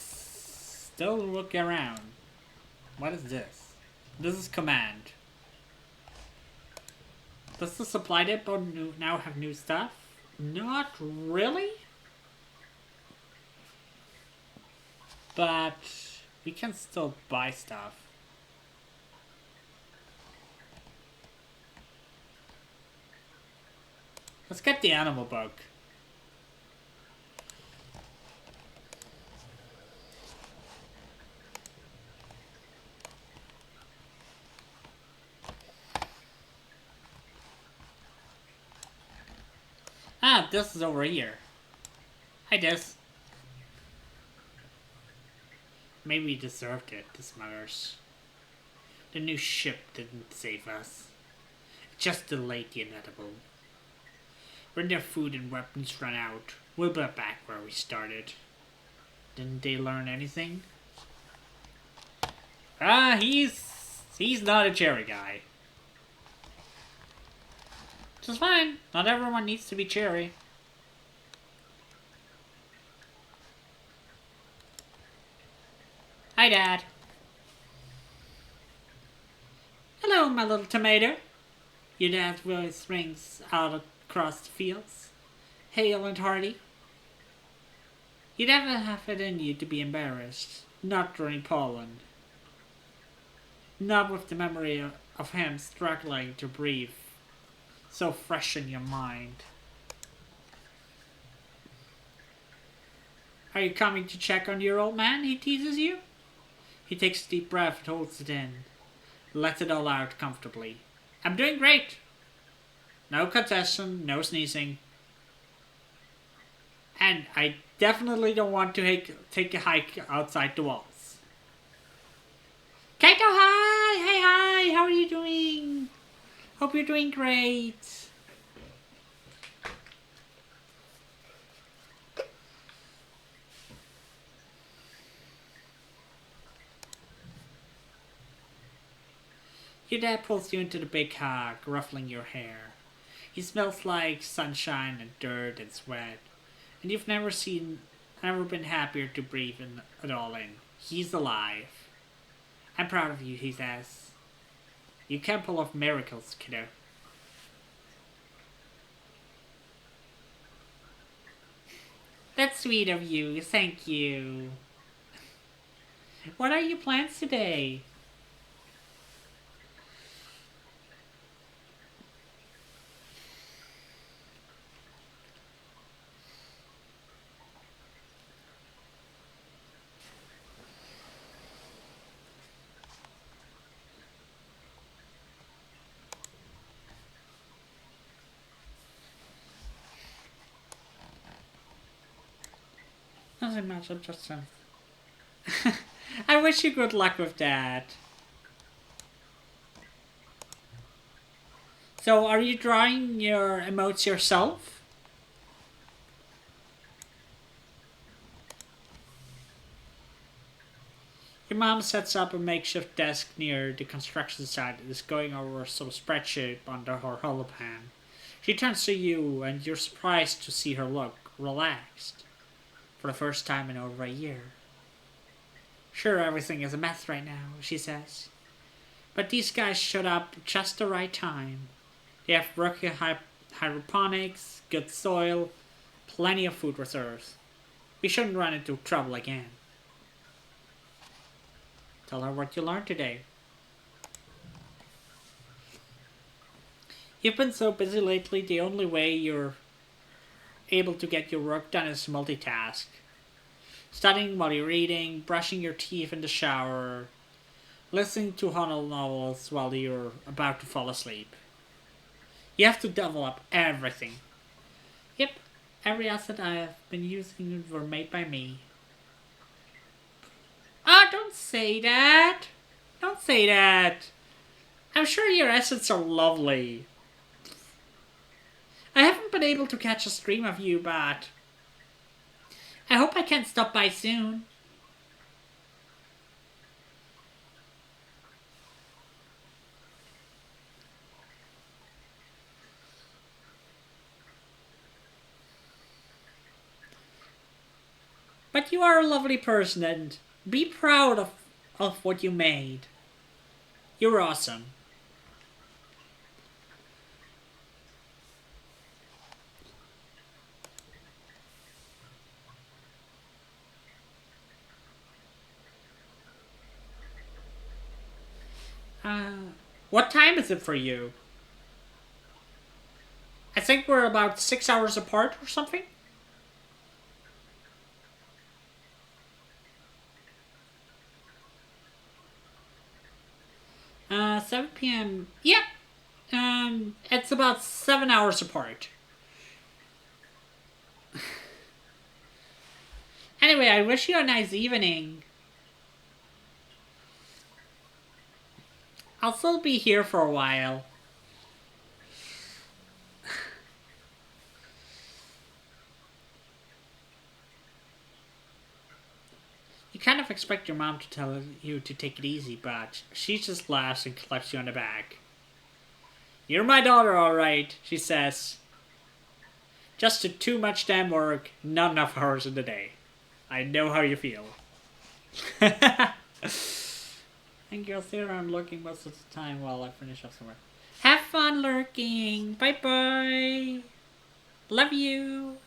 still look around. What is this? This is command. Does the supply depot now have new stuff? Not really. But we can still buy stuff. Let's get the animal book. Ah, this is over here. Hi, Des. Maybe we deserved it, the smugglers. The new ship didn't save us. It just delayed the inevitable. When their food and weapons run out, we'll be back where we started. Didn't they learn anything? Ah, he's not a cherry guy. Which is fine. Not everyone needs to be cherry. Hi, Dad. Hello, my little tomato. Your dad's voice rings out across the fields, hale and hearty. You never have it in you to be embarrassed, not during pollen. Not with the memory of him struggling to breathe, so fresh in your mind. Are you coming to check on your old man? He teases you. He takes a deep breath and holds it in. Lets it all out comfortably. I'm doing great. No congestion, no sneezing. And I definitely don't want to take a hike outside the walls. Kaito, hi! Hey, hi! How are you doing? Hope you're doing great. Your dad pulls you into the big hog, ruffling your hair. He smells like sunshine and dirt and sweat, and you've never been happier to breathe it all in. He's alive. I'm proud of you, he says. You can pull off miracles, kiddo. That's sweet of you, thank you. What are your plans today? Nothing much, I'm just I wish you good luck with that. So, are you drawing your emotes yourself? Your mom sets up a makeshift desk near the construction site and is going over some spreadsheet under her holopan. She turns to you and you're surprised to see her look relaxed. For the first time in over a year. Sure, everything is a mess right now, she says. But these guys showed up just the right time. They have working hydroponics, good soil, plenty of food reserves. We shouldn't run into trouble again. Tell her what you learned today. You've been so busy lately, the only way you're able to get your work done is multitask. Studying while you're eating, brushing your teeth in the shower, listening to horror novels while you're about to fall asleep. You have to develop everything. Yep, every asset I've been using were made by me. Ah, don't say that. Don't say that. I'm sure your assets are lovely. I haven't been able to catch a stream of you, but I hope I can stop by soon. But you are a lovely person and be proud of what you made. You're awesome. What time is it for you? I think we're about 6 hours apart or something. 7 p.m. Yep. It's about 7 hours apart. Anyway, I wish you a nice evening. I'll still be here for a while. You kind of expect your mom to tell you to take it easy, but she just laughs and claps you on the back. You're my daughter, alright, she says. Just too much damn work, not enough hours in the day. I know how you feel. And you'll sit around lurking most of the time while I finish up somewhere. Have fun lurking. Bye bye. Love you.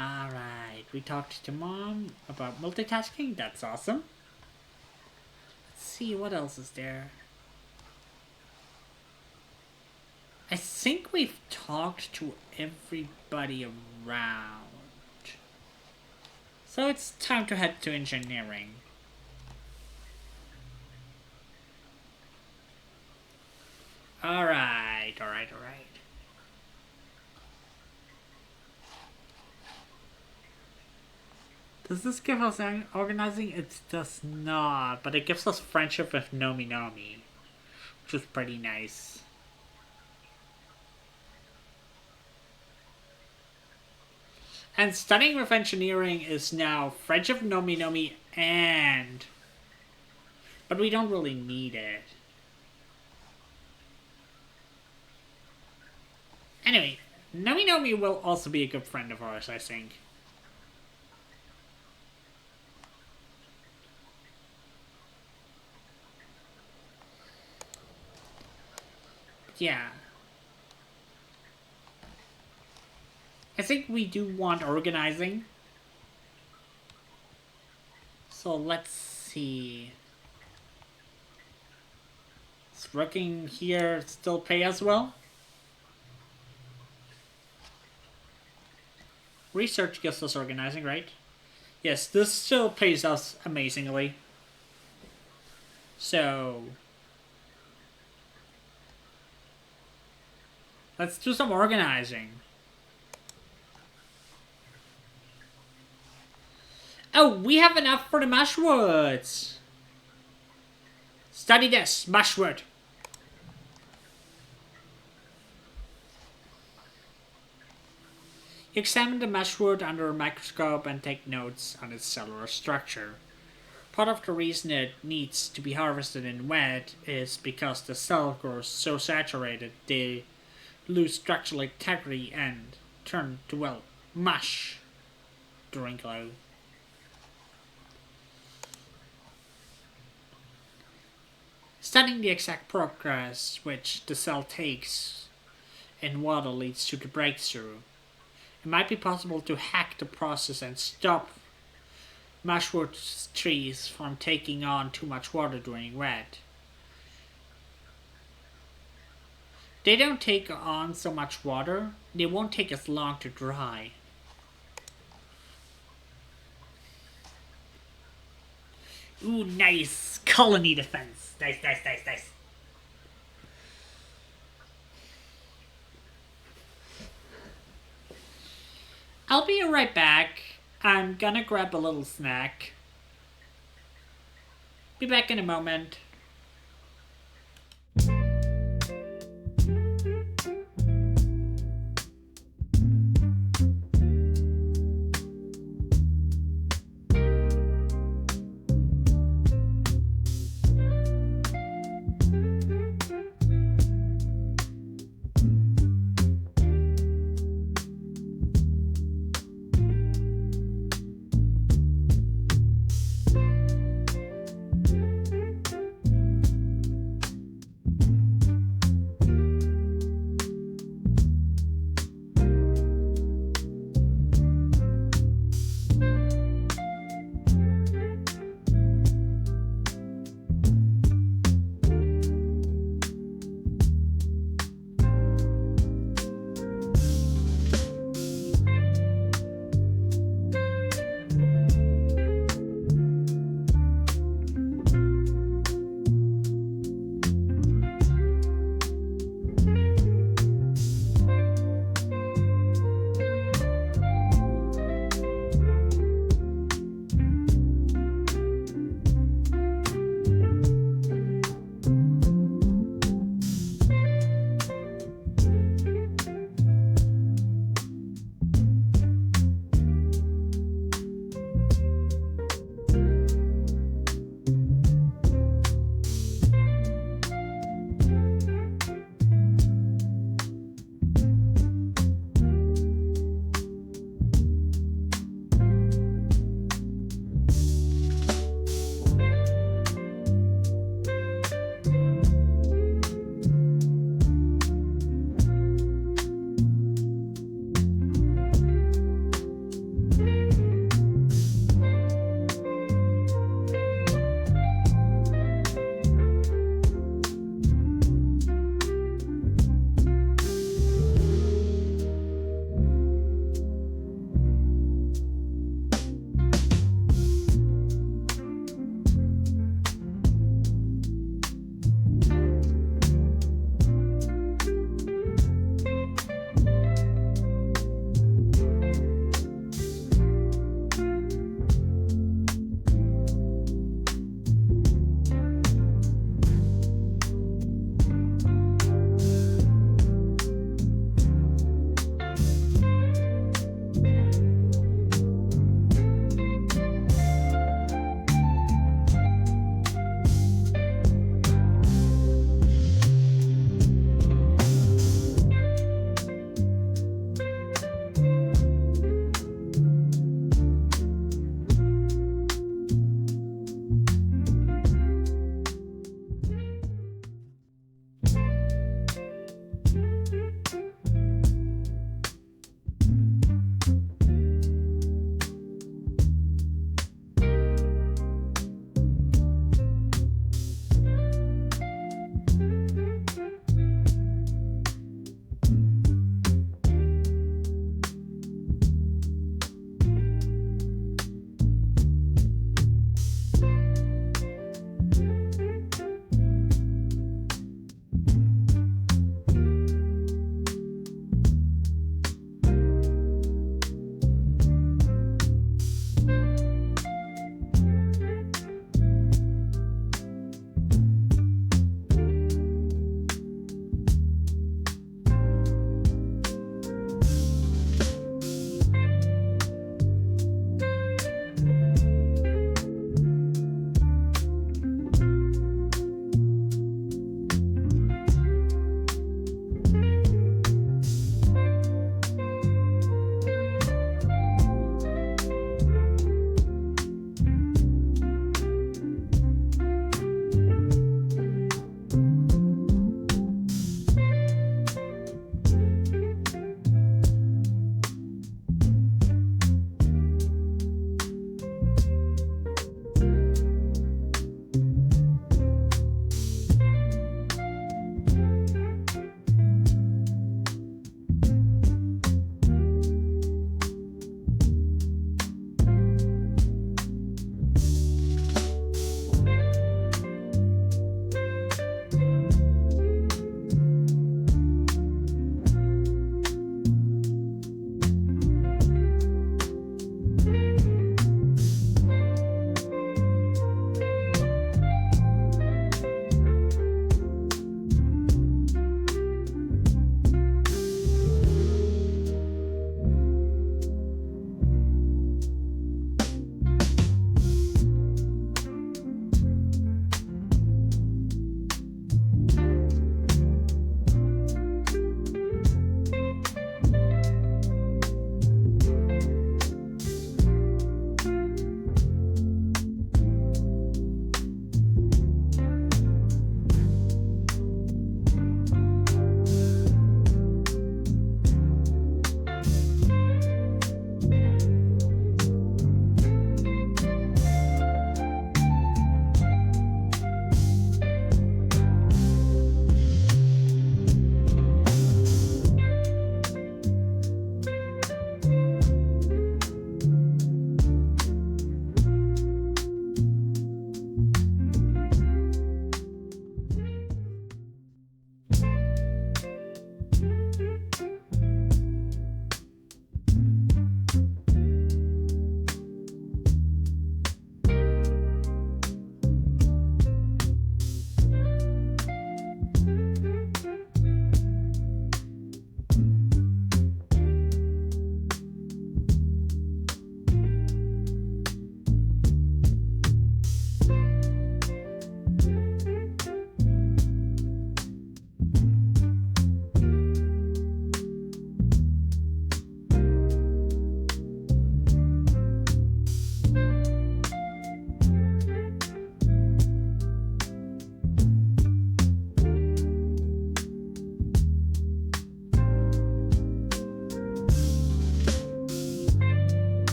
Alright, we talked to mom about multitasking. That's awesome. Let's see, what else is there? I think we've talked to everybody around. So it's time to head to engineering. Alright. Does this give us organizing? It does not, but it gives us friendship with Nomi Nomi, which is pretty nice. And studying with engineering is now friendship with Nomi Nomi and... But we don't really need it. Anyway, Nomi Nomi will also be a good friend of ours, I think. Yeah. I think we do want organizing. So let's see. Does working here still pay as well? Research gives us organizing, right? Yes, this still pays us amazingly. So... let's do some organizing. Oh, we have enough for the mushwoods. Study this, mushwood. Examine the mushwood under a microscope and take notes on its cellular structure. Part of the reason it needs to be harvested in wet is because the cell grows so saturated they lose structural integrity and turn to, well, mush during glow. Studying the exact progress which the cell takes in water leads to the breakthrough. It might be possible to hack the process and stop mushroot trees from taking on too much water during wet. They don't take on so much water, they won't take as long to dry. Ooh, nice! Colony defense! Nice, nice, nice, nice. I'll be right back. I'm gonna grab a little snack. Be back in a moment.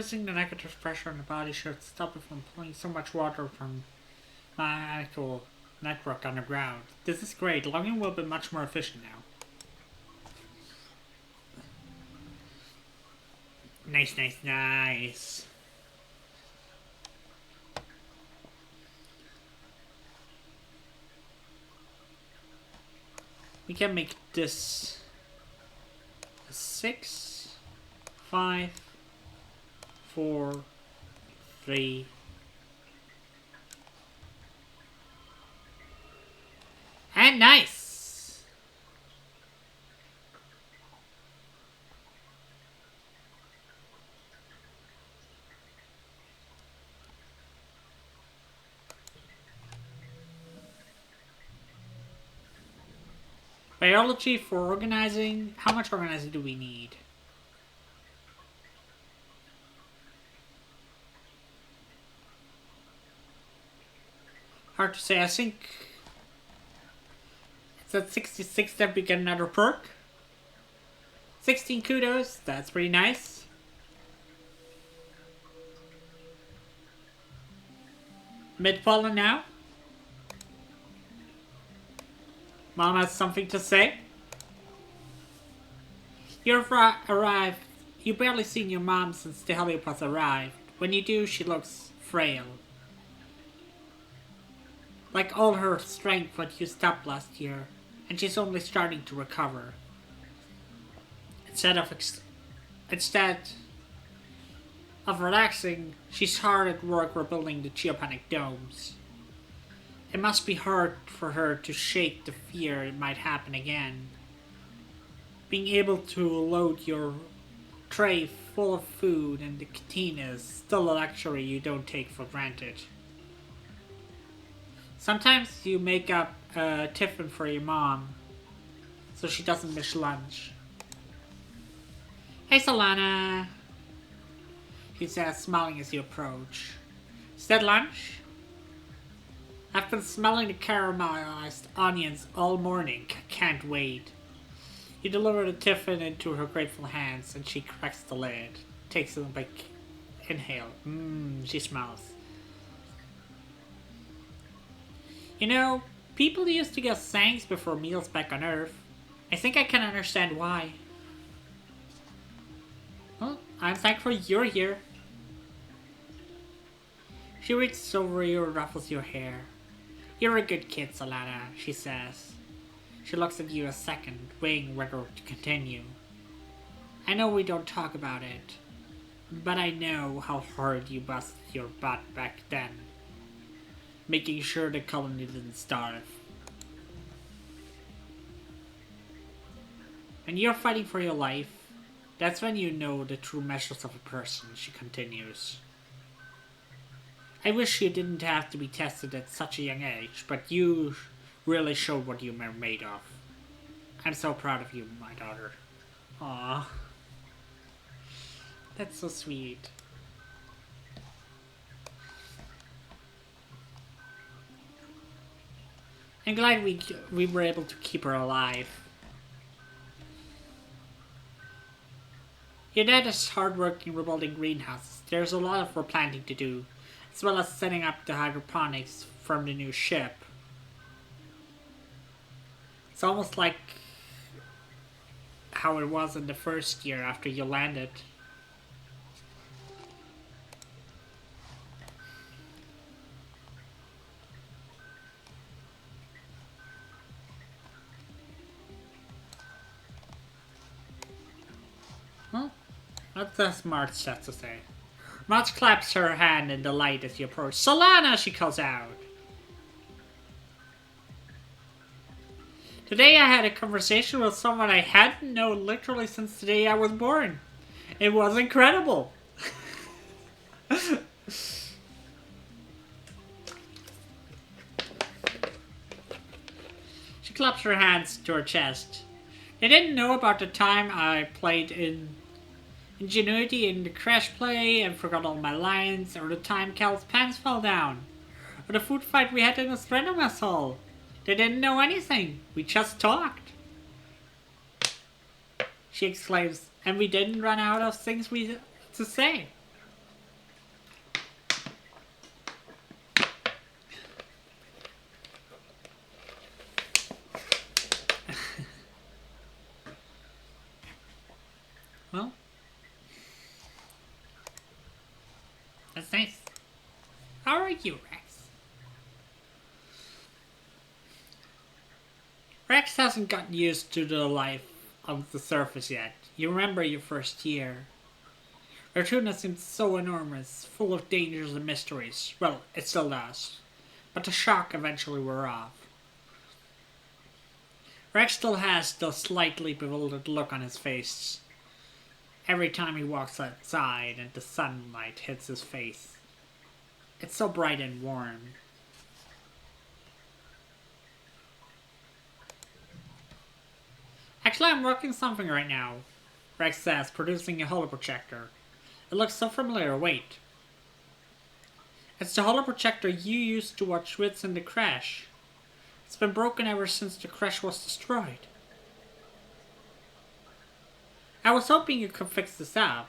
Increasing the negative pressure on the body should stop it from pulling so much water from my actual network underground. This is great. Logging will be much more efficient now. Nice, nice, nice. We can make this a 6, 5, 4, 3. And nice! Biology for organizing. How much organizing do we need? Hard to say. I think it's at 66 that we get another perk. 16 kudos. That's pretty nice. Mid-fallen now. Mom has something to say. You've arrived. You've barely seen your mom since the Helios arrived. When you do, she looks frail. Like all her strength was used up last year, and she's only starting to recover. Instead of relaxing, she's hard at work rebuilding the geopanic domes. It must be hard for her to shake the fear it might happen again. Being able to load your tray full of food and the canteen is still a luxury you don't take for granted. Sometimes you make up a tiffin for your mom so she doesn't miss lunch. Hey Solana, he says, smiling as you approach. Is that lunch? I've been smelling the caramelized onions all morning. Can't wait. You deliver the tiffin into her grateful hands and she cracks the lid. Takes a big inhale. She smells. You know, people used to get thanks before meals back on Earth. I think I can understand why. Well, I'm thankful you're here. She reaches over you and ruffles your hair. You're a good kid, Solana, she says. She looks at you a second, weighing whether to continue. I know we don't talk about it, but I know how hard you busted your butt back then, making sure the colony didn't starve. When you're fighting for your life, that's when you know the true measures of a person, she continues. I wish you didn't have to be tested at such a young age, but you really showed what you were made of. I'm so proud of you, my daughter. Aww. That's so sweet. I'm glad we were able to keep her alive. Your dad is hardworking rebuilding greenhouses. There's a lot of replanting to do, as well as setting up the hydroponics from the new ship. It's almost like how it was in the first year after you landed. Well, what's the smart set to say? March claps her hand in delight as you approach. Solana, she calls out. Today I had a conversation with someone I hadn't known literally since the day I was born. It was incredible. She claps her hands to her chest. They didn't know about the time I played in Ingenuity in the crash play and forgot all my lines, or the time Cal's pants fell down, or the food fight we had in the Stranded mess hall. They didn't know anything. We just talked. She exclaims, and we didn't run out of things to say. Rex hasn't gotten used to the life on the surface yet. You remember your first year. Fortuna seemed so enormous, full of dangers and mysteries. Well, it still does. But the shock eventually wore off. Rex still has the slightly bewildered look on his face every time he walks outside and the sunlight hits his face. It's so bright and warm. Actually, I'm working something right now, Rex says, producing a holoprojector. It looks so familiar. Wait. It's the holoprojector you used to watch Wits in the crash. It's been broken ever since the crash was destroyed. I was hoping you could fix this up.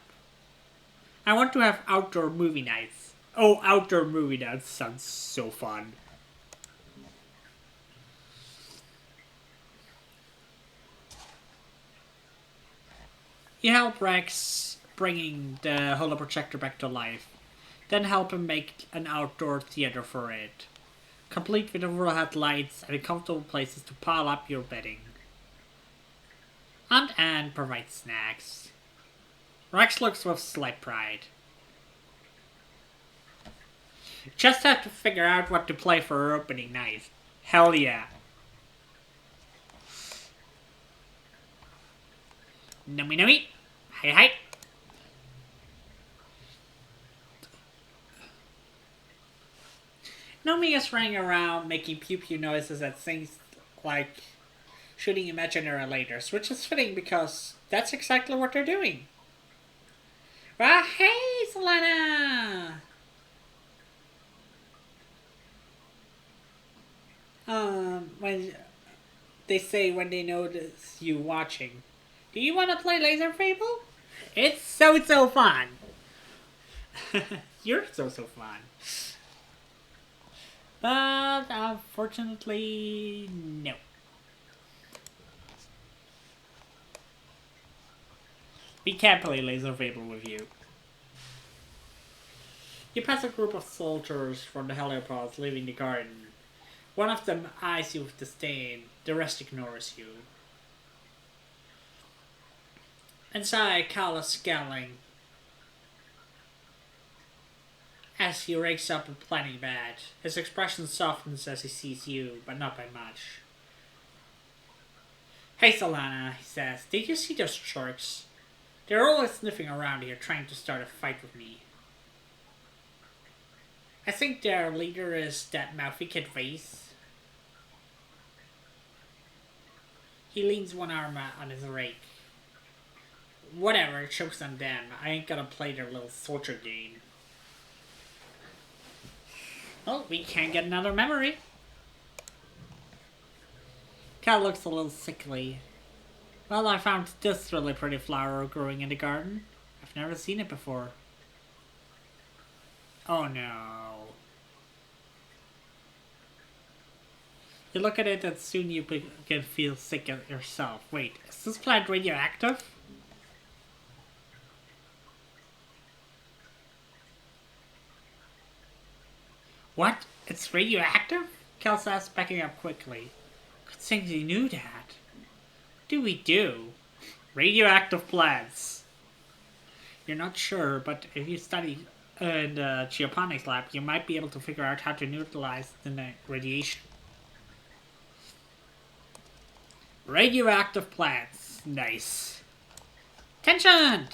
I want to have outdoor movie nights. Oh, outdoor movie nights sounds so fun. You help Rex bringing the holoprojector back to life. Then help him make an outdoor theater for it, complete with overhead lights and comfortable places to pile up your bedding. Aunt Anne provides snacks. Rex looks with slight pride. Just have to figure out what to play for our opening night. Hell yeah. Nummy nummy. Hi hi. Nomi is running around making pew pew noises that things like shooting imaginary lasers, which is fitting because that's exactly what they're doing. Ah, hey, Solana! When they say when they notice you watching, do you want to play Laser Fable? It's so fun. You're so fun. But unfortunately, no. We can't play Laser Fable with you. You pass a group of soldiers from the Helios leaving the garden. One of them eyes you with disdain, the rest ignores you. Inside, Cal is scowling as he rakes up a planning bed. His expression softens as he sees you, but not by much. Hey Solana, he says, did you see those sharks? They're always sniffing around here trying to start a fight with me. I think their leader is that mouthy kid Face. He leans one arm on his rake. Whatever, joke's on them. I ain't gonna play their little soldier game. Well, we can't get another memory. Cal looks a little sickly. Well, I found this really pretty flower growing in the garden. I've never seen it before. Oh no. You look at it and soon you can feel sick yourself. Wait, is this plant radioactive? What? It's radioactive? Cal says, backing up quickly. Good thing you knew that. What do we do? Radioactive plants. You're not sure, but if you study in the geoponics lab, you might be able to figure out how to neutralize the radiation. Radioactive plants. Nice. Tension!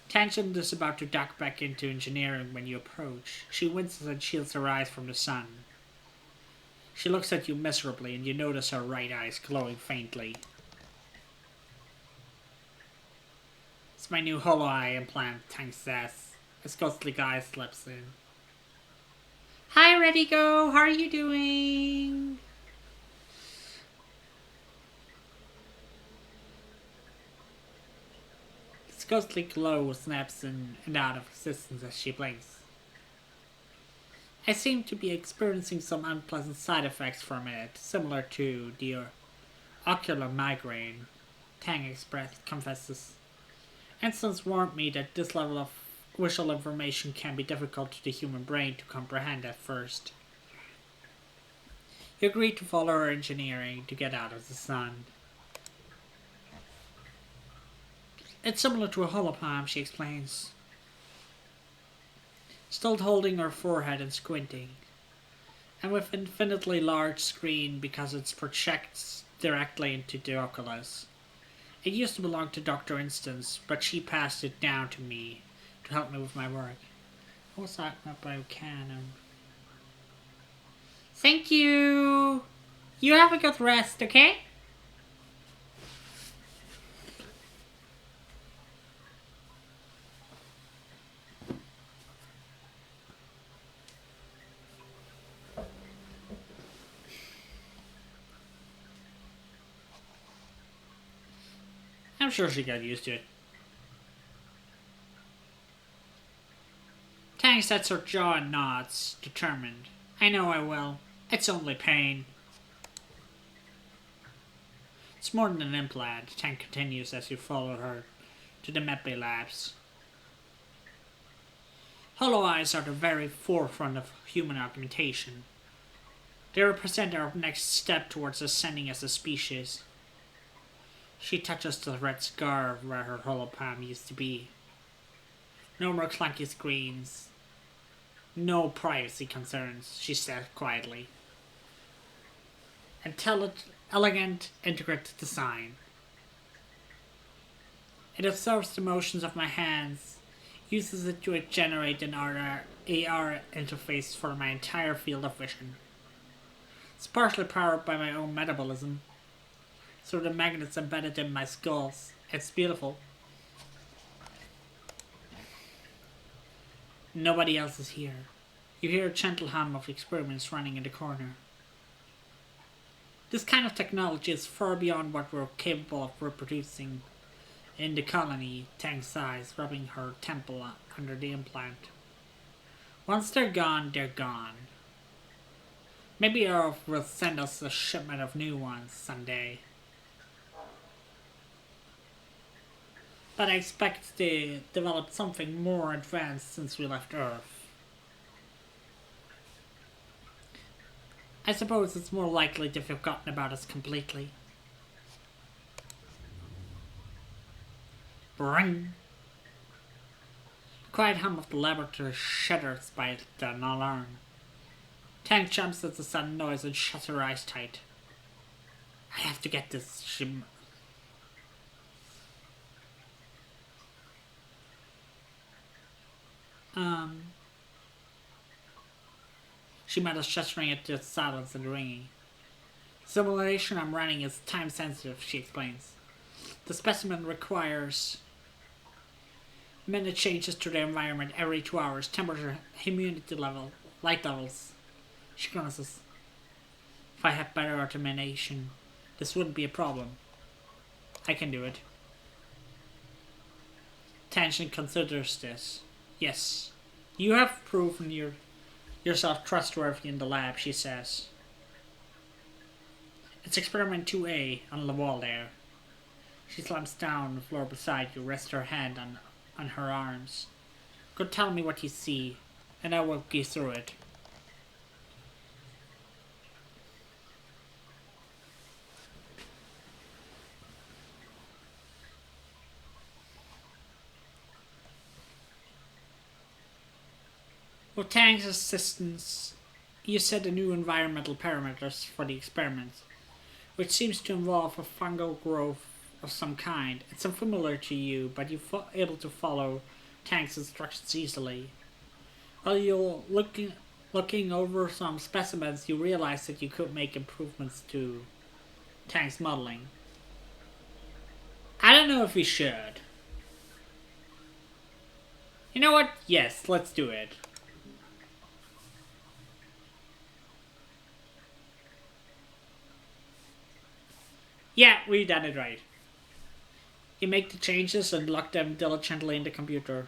Tangent is about to duck back into engineering when you approach. She winces and shields her eyes from the sun. She looks at you miserably and you notice her right eyes glowing faintly. It's my new hollow eye implant, Tank says. His ghostly guy slips in. Hi, Ready Go! How are you doing? His ghostly glow snaps in and out of existence as she blinks. I seem to be experiencing some unpleasant side effects from it, similar to the ocular migraine, Tang confesses. Instance warned me that this level of visual information can be difficult to the human brain to comprehend at first. He agreed to follow her engineering to get out of the sun. It's similar to a holopalm, she explains, still holding her forehead and squinting, and with infinitely large screen because it projects directly into the oculus. It used to belong to Dr. Instance, but she passed it down to me to help me with my work. What's that about canon? Thank you! You have a good rest, okay? I'm sure she got used to it. Tang sets her jaw and nods, determined. I know I will. It's only pain. It's more than an implant, Tang continues as you follow her to the Mepe labs. Hollow eyes are the very forefront of human augmentation. They represent our next step towards ascending as a species. She touches the red scar where her hollow palm used to be. No more clunky screens. No privacy concerns, she said quietly. Elegant, integrated design. It observes the motions of my hands, uses it to generate an AR interface for my entire field of vision. It's partially powered by my own metabolism, through the magnets embedded in my skulls. It's beautiful. Nobody else is here. You hear a gentle hum of experiments running in the corner. This kind of technology is far beyond what we're capable of reproducing in the colony, Tang sighs, rubbing her temple under the implant. Once they're gone, they're gone. Maybe Earth will send us a shipment of new ones someday. But I expect they developed something more advanced since we left Earth. I suppose it's more likely they've forgotten about us completely. Bring. The quiet hum of the laboratory shudders by an alarm. Tang jumps at the sudden noise and shuts her eyes tight. I have to get this, She mutters, gesturing at the silence and ringing. The simulation I'm running is time sensitive, she explains. The specimen requires minute changes to the environment every 2 hours, temperature, humidity level, light levels. She grimaces. If I had better automation, this wouldn't be a problem. I can do it. Tension considers this. Yes, you have proven yourself trustworthy in the lab, she says. It's experiment 2A on the wall there. She slumps down on the floor beside you, rests her hand on her arms. Go tell me what you see, and I'll walk you through it. With Tang's assistance, you set the new environmental parameters for the experiments, which seems to involve a fungal growth of some kind. It's unfamiliar to you, but you're able to follow Tang's instructions easily. While you're looking over some specimens, you realize that you could make improvements to Tang's modeling. I don't know if we should. You know what? Yes, let's do it. Yeah, we done it right. You make the changes and lock them diligently in the computer.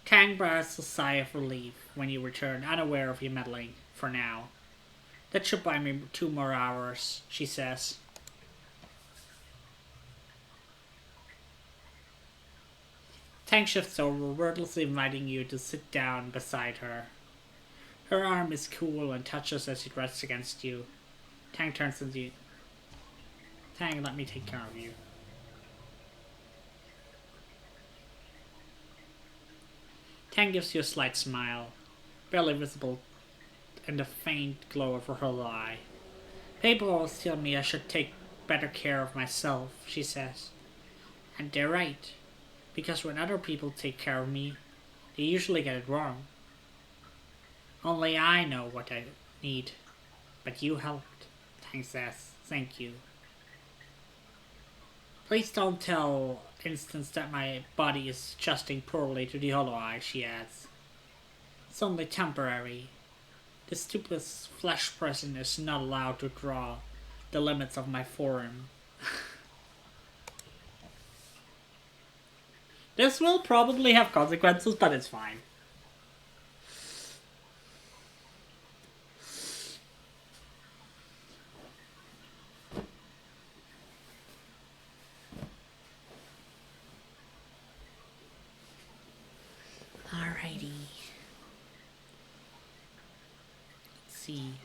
Tang breathes a sigh of relief when you return, unaware of your meddling, for now. That should buy me 2 more hours, she says. Tang shifts over, wordlessly inviting you to sit down beside her. Her arm is cool and touches as it rests against you. Tang turns to you. Tang, let me take care of you. Tang gives you a slight smile, barely visible in the faint glow of her whole eye. People always tell me I should take better care of myself, she says. And they're right, because when other people take care of me, they usually get it wrong. Only I know what I need, but you helped, Tang says. Thank you. Please don't tell Instance that my body is adjusting poorly to the hollow eye, she adds. It's only temporary. The stupid flesh present is not allowed to draw the limits of my form. This will probably have consequences, but it's fine. Alrighty. Let's see.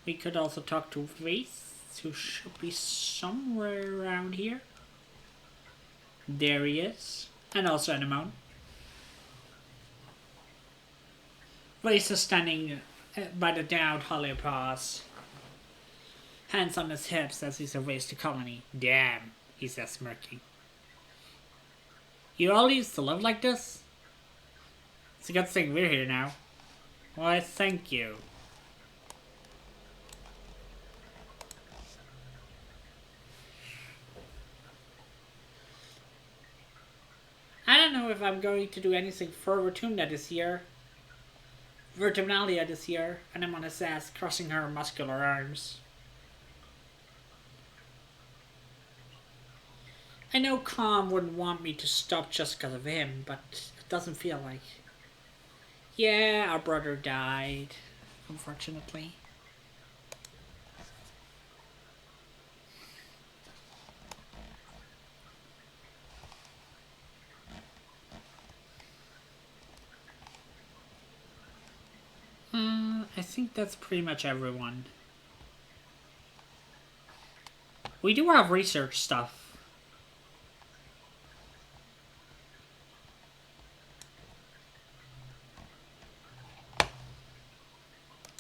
We could also talk to Vase, who should be somewhere around here. There he is. And also Anemone. Vase is standing by the downed Helios, hands on his hips as he surveys the colony. Damn, he says, smirking. You all used to live like this? It's a good thing we're here now. Why, thank you. I don't know if I'm going to do anything for Vertumna this year. Vertumnalia this year, and I'm on his ass, crossing her muscular arms. I know Calm wouldn't want me to stop just because of him, but it doesn't feel like. Yeah, our brother died, unfortunately. I think that's pretty much everyone. We do have research stuff.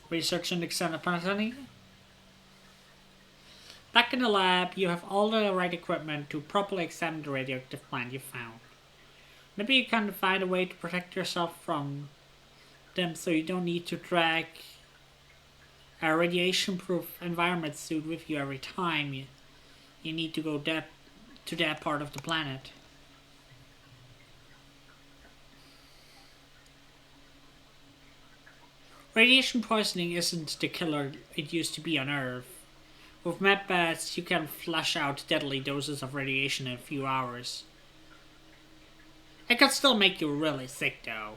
Research in Exocolonist. Back in the lab, you have all the right equipment to properly examine the radioactive plant you found. Maybe you can find a way to protect yourself from them so you don't need to drag a radiation-proof environment suit with you every time you need to go to that part of the planet. Radiation poisoning isn't the killer it used to be on Earth. With medbeds, you can flush out deadly doses of radiation in a few hours. It could still make you really sick though.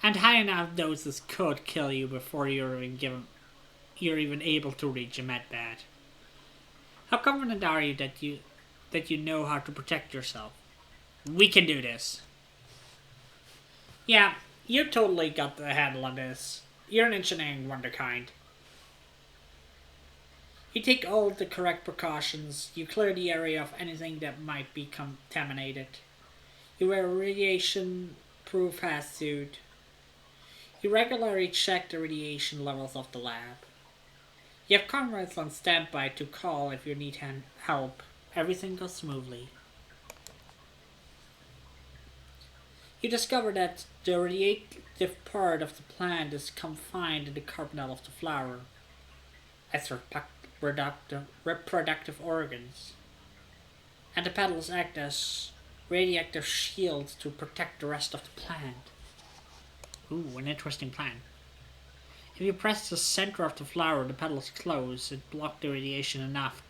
And high enough doses could kill you before you're even able to reach a medbed. How confident are you that you know how to protect yourself? We can do this. Yeah, you totally got the handle on this. You're an engineering wonderkind. You take all the correct precautions. You clear the area of anything that might be contaminated. You wear a radiation-proof hazmat. You regularly check the radiation levels of the lab. You have comrades on standby to call if you need help. Everything goes smoothly. You discover that the radioactive part of the plant is confined in the carbonel of the flower as reproductive organs, and the petals act as radioactive shields to protect the rest of the plant. Ooh, an interesting plan. If you press the center of the flower, the petals close and block the radiation enough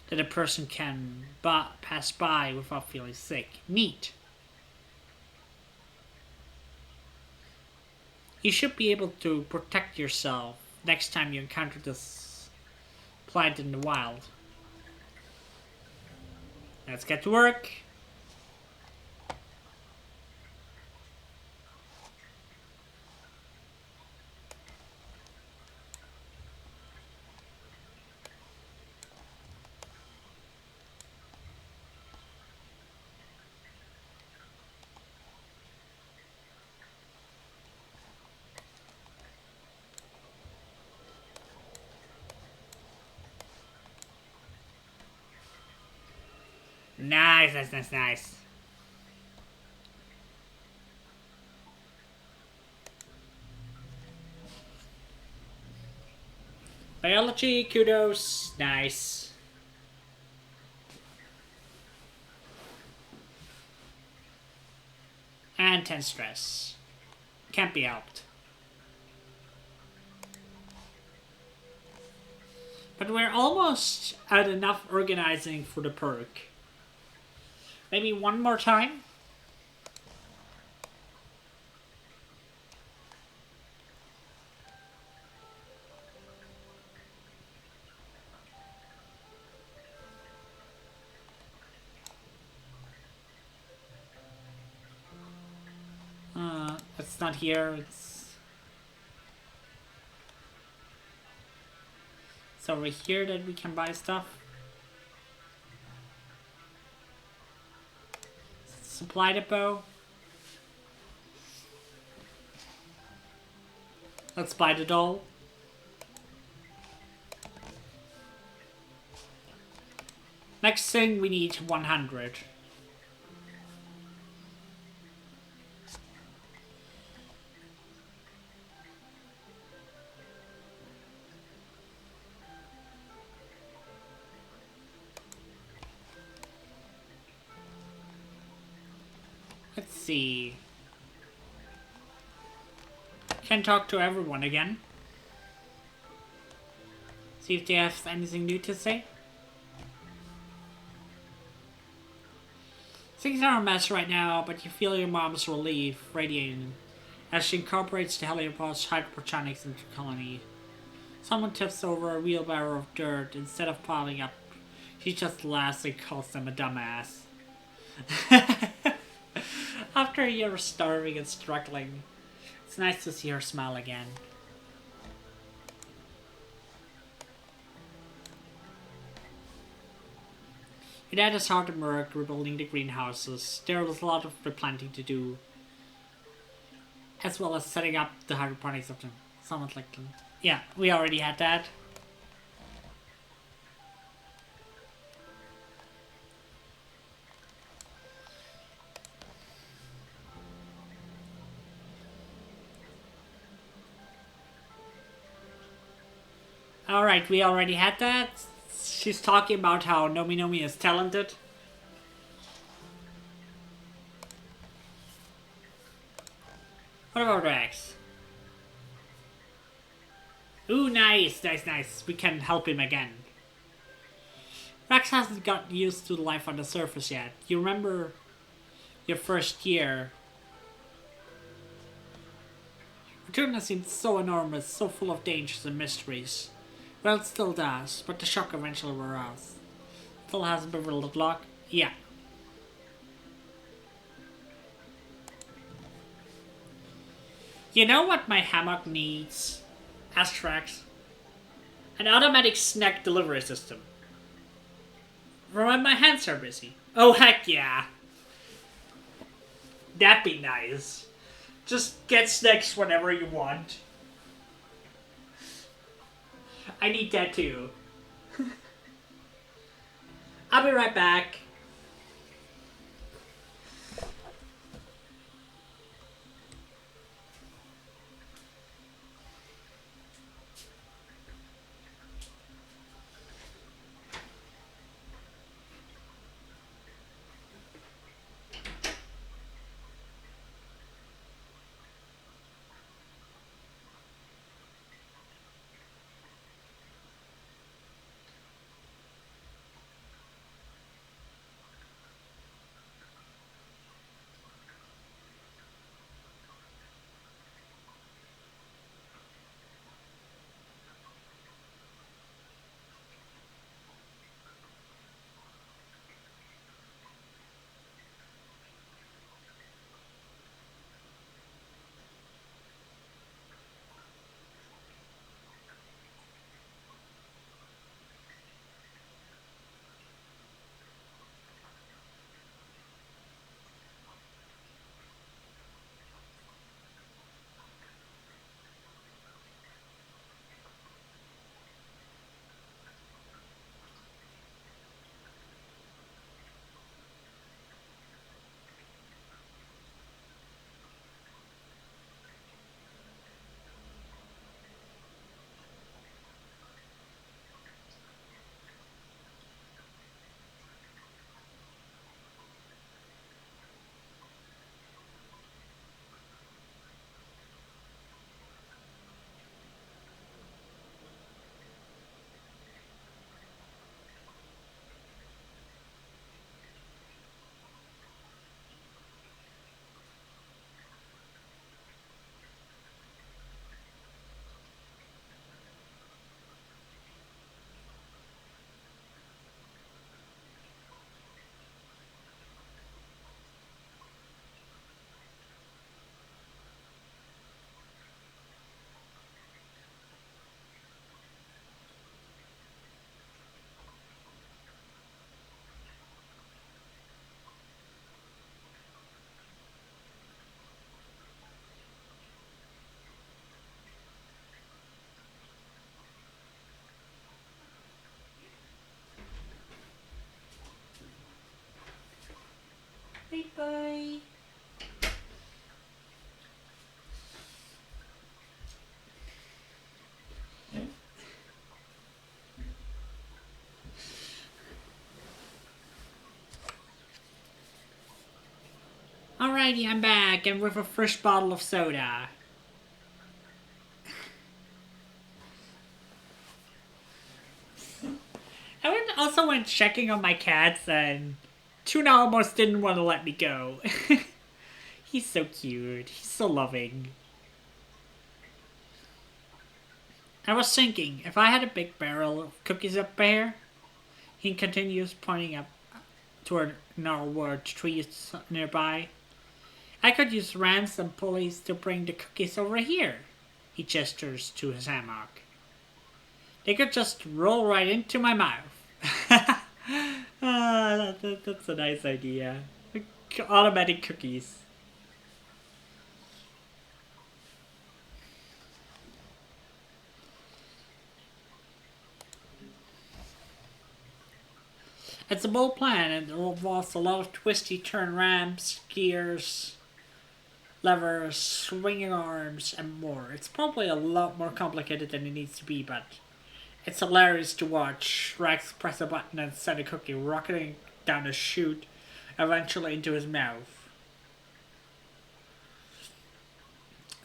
that a person can pass by without feeling sick. Neat. You should be able to protect yourself next time you encounter this plant in the wild. Let's get to work. Nice, nice, nice, nice. Biology, kudos, nice. And 10 stress. Can't be helped. But we're almost at enough organizing for the perk. Maybe one more time? It's not here, it's over here that we can buy stuff. Supply depot. Let's buy the doll. Next thing, we need 100. Let's see. Can talk to everyone again. See if they have anything new to say. Things are a mess right now, but you feel your mom's relief radiating as she incorporates the Helios hydroponics into the colony. Someone tips over a wheelbarrow of dirt. Instead of piling up, she just laughs and calls them a dumbass. After a year of starving and struggling, it's nice to see her smile again. Your dad is hard at work rebuilding the greenhouses. There was a lot of replanting to do, as well as setting up the hydroponics of them. Someone's like, yeah, we already had that. Alright, we already had that. She's talking about how Nomi Nomi is talented. What about Rex? Ooh, nice, nice, nice. We can help him again. Rex hasn't got used to life on the surface yet. You remember your first year? Returna seemed so enormous, so full of dangers and mysteries. Well, it still does, but the shock eventually wore off. Phil has a bewildered look. Yeah. You know what my hammock needs? Asked Rex. An automatic snack delivery system. For when my hands are busy. Oh, heck yeah. That'd be nice. Just get snacks whenever you want. I need that too. I'll be right back. Alrighty, I'm back, and with a fresh bottle of soda. Also went checking on my cats, and Tuna almost didn't want to let me go. He's so cute. He's so loving. I was thinking, if I had a big barrel of cookies up there, he continues, pointing up toward narwhal trees nearby. I could use ramps and pulleys to bring the cookies over here. He gestures to his hammock. They could just roll right into my mouth. That's a nice idea. Automatic cookies. It's a bold plan, and it involves a lot of twisty turn ramps, gears, levers, swinging arms, and more. It's probably a lot more complicated than it needs to be, but it's hilarious to watch. Rex press a button and send a cookie rocketing down a chute, eventually into his mouth.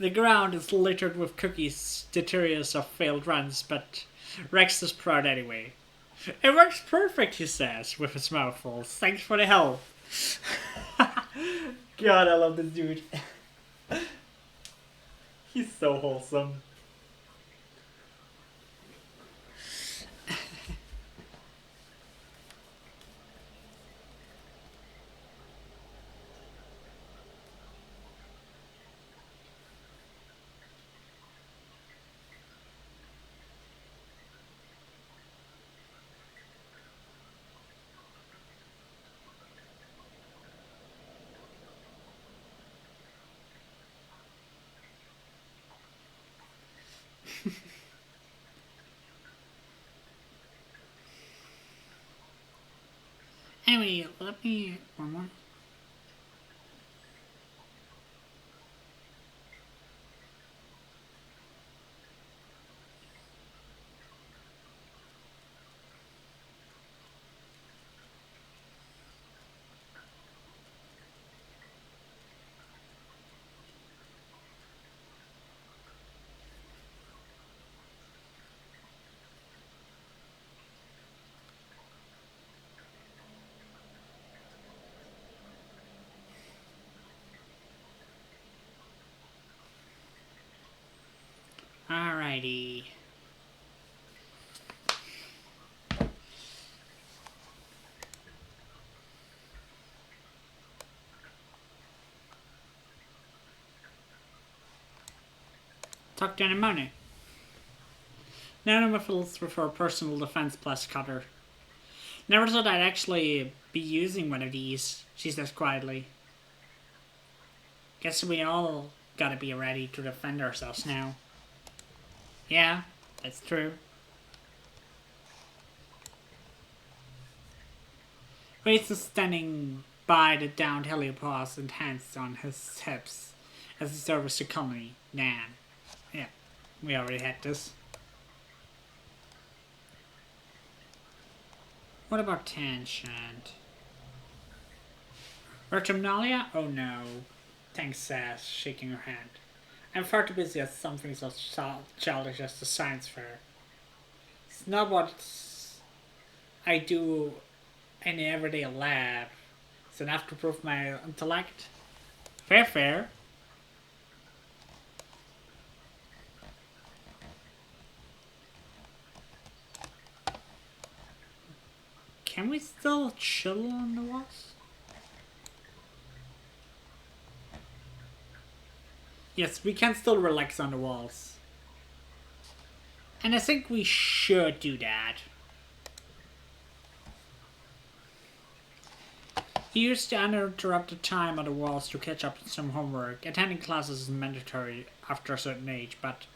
The ground is littered with cookies, detritus of failed runs, but Rex is proud anyway. It works perfect, he says, with his mouth full. Thanks for the help. God, I love this dude. He's so wholesome. Anyway, let me... one more. Alrighty. Talk down in money. Nanomiphils prefer personal defense plus cutter. Never thought I'd actually be using one of these, she says quietly. Guess we all gotta be ready to defend ourselves now. Yeah, that's true. Waits is standing by the downed Helios and hands on his hips as he serves the colony. Nan. Yeah, we already had this. What about Tangent? Vertumnalia? Oh no. Thanks, Sass, shaking her hand. I'm far too busy at something so childish as the science fair. It's not what I do in the everyday lab. It's enough to prove my intellect. Fair. Can we still chill on the walls? Yes, we can still relax on the walls. And I think we should do that. He used the uninterrupted time on the walls to catch up on some homework. Attending classes is mandatory after a certain age, but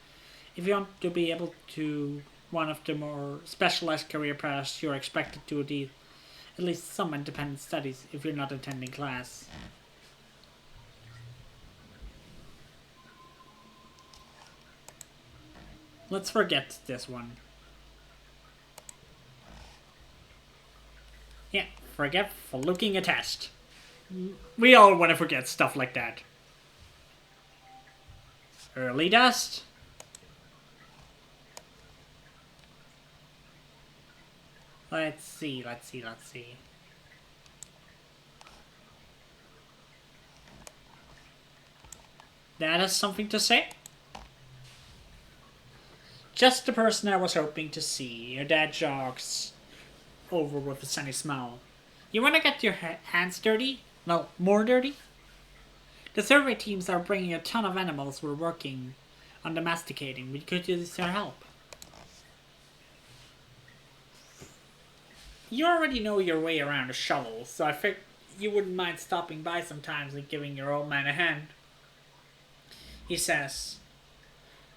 if you want to be able to one of the more specialized career paths, you're expected to do at least some independent studies if you're not attending class. Let's forget this one. Yeah, forget for looking a test. We all want to forget stuff like that. Early dust. Let's see. That has something to say? Just the person I was hoping to see. Your dad jogs over with a sunny smile. You want to get your hands dirty? Well, more dirty? The survey teams are bringing a ton of animals we're working on domesticating. We could use your help. You already know your way around a shovel, so I figured you wouldn't mind stopping by sometimes and giving your old man a hand. He says,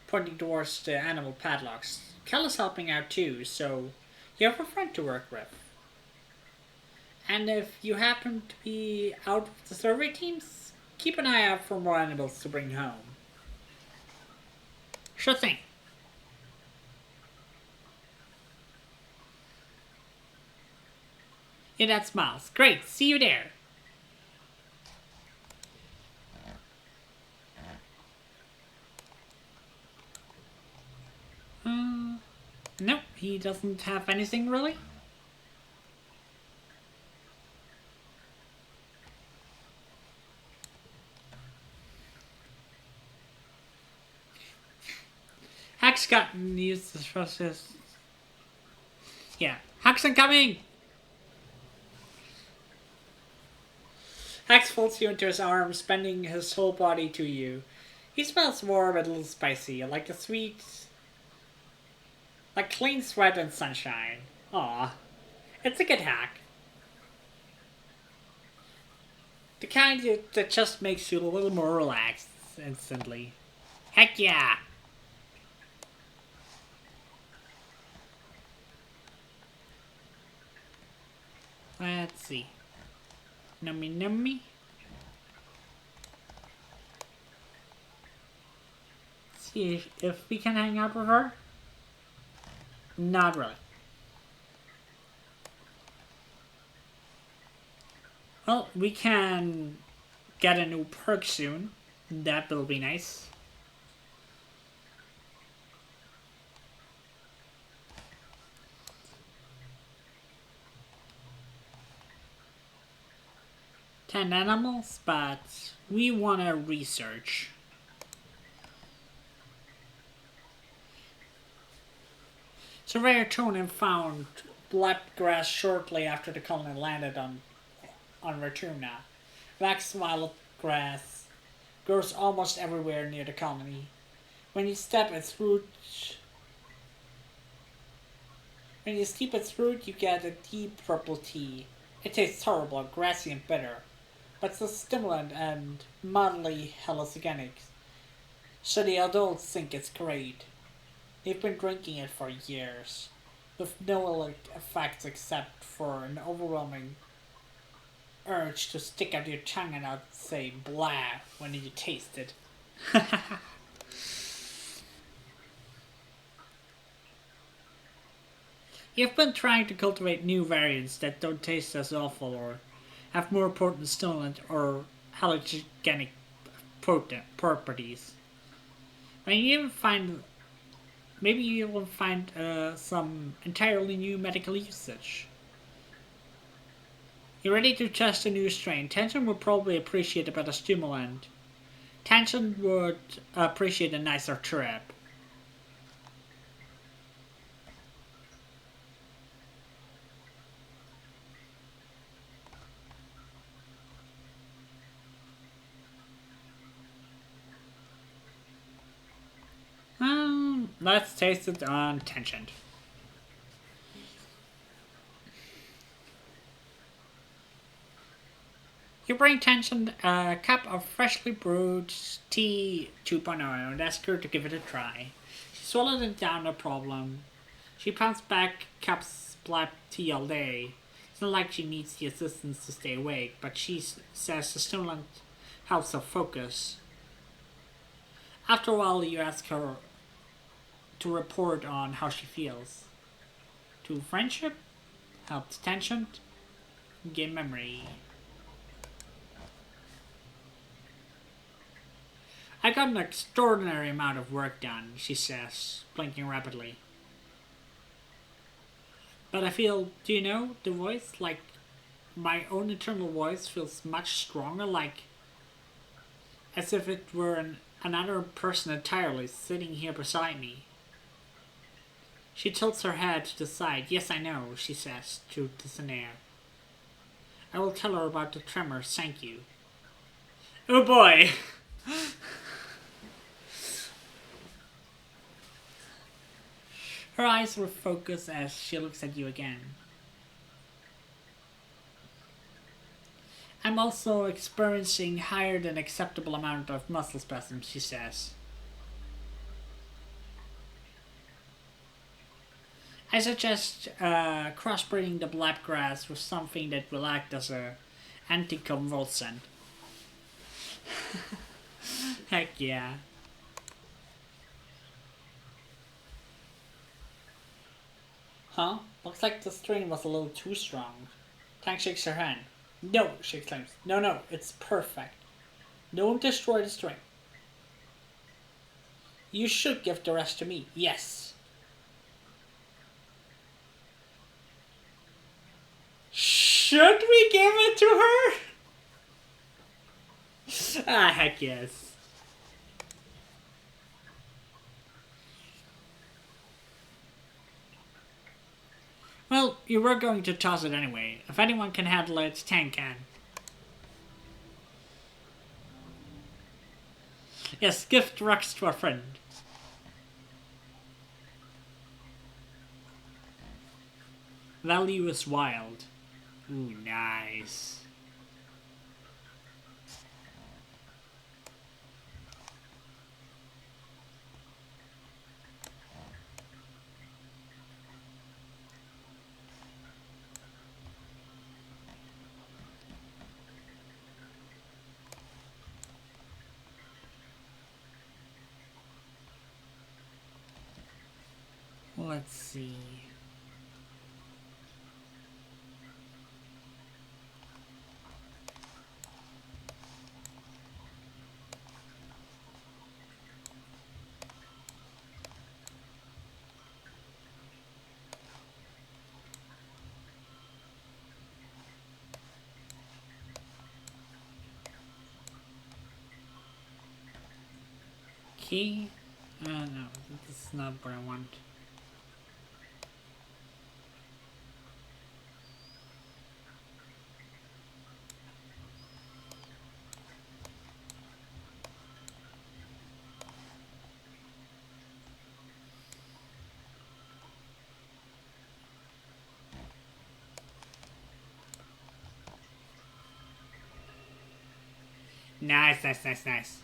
pointing towards the animal padlocks. Kel is helping out too, so you have a friend to work with. And if you happen to be out with the survey teams, keep an eye out for more animals to bring home. Sure thing. Your dad smiles. Great, see you there. Nope, he doesn't have anything really. Hack's gotten used to this process. Yeah, Hack's incoming! Hax folds you into his arms, bending his whole body to you. He smells warm and a little spicy, like a sweet... like clean sweat and sunshine. Aw. It's a good hack. The kind that just makes you a little more relaxed instantly. Heck yeah! Let's see. Nummy nummy. See if we can hang out with her. Not really. Well, we can get a new perk soon. That will be nice. Ten animals, but we want to research. Surveyor Tonin found black grass shortly after the colony landed on Ratuna. Wax violet grass grows almost everywhere near the colony. When you steep its root, you get a deep purple tea. It tastes horrible, grassy and bitter, but it's a stimulant and mildly hallucinogenic, so the adults think it's great. They've been drinking it for years, with no effects except for an overwhelming urge to stick out your tongue and out say blah when you taste it. You've been trying to cultivate new variants that don't taste as awful or have more potent stimulant or hallucinogenic properties. Maybe you will find some entirely new medical usage. You're ready to test a new strain. Tension would probably appreciate a better stimulant. Tension would appreciate a nicer trip. Let's taste it on Tension. You bring Tension a cup of freshly brewed tea 2.0 and ask her to give it a try. She swallowed it down, no problem. She pounds back cups black tea all day. It's not like she needs the assistance to stay awake, but she says the stimulant helps her focus. After a while, you ask her to report on how she feels. To friendship, help tension, gain memory. I got an extraordinary amount of work done, she says, blinking rapidly. But I feel, do you know, the voice, like my own internal voice feels much stronger, like as if it were another person entirely sitting here beside me. She tilts her head to the side. Yes, I know, she says, to thin air. I will tell her about the tremors, thank you. Oh boy! Her eyes will focus as she looks at you again. I'm also experiencing higher than acceptable amount of muscle spasms, she says. I suggest crossbreeding the blackgrass with something that will act as a anticonvulsant. Heck yeah. Huh? Looks like the strain was a little too strong. Tank shakes her hand. No, she exclaims. No, no, it's perfect. Don't destroy the string. You should give the rest to me. Yes. Should we give it to her? Ah, heck yes. Well, you were going to toss it anyway. If anyone can handle it, Tank can. Yes, gift rocks to a friend. Value is wild. Ooh, nice. Let's see. Key? No, this is not what I want. Nice, nice, nice, nice.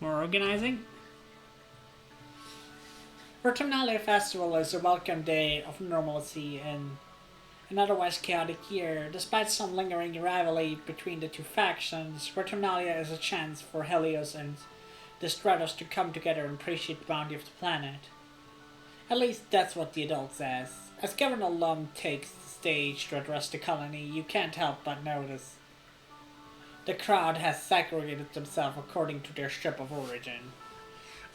More organizing? Vertumnalia Festival is a welcome day of normalcy in an otherwise chaotic year. Despite some lingering rivalry between the two factions, Vertumnalia is a chance for Helios and the Stratos to come together and appreciate the bounty of the planet. At least that's what the adult says. As Governor Lum takes the stage to address the colony, you can't help but notice the crowd has segregated themselves according to their ship of origin.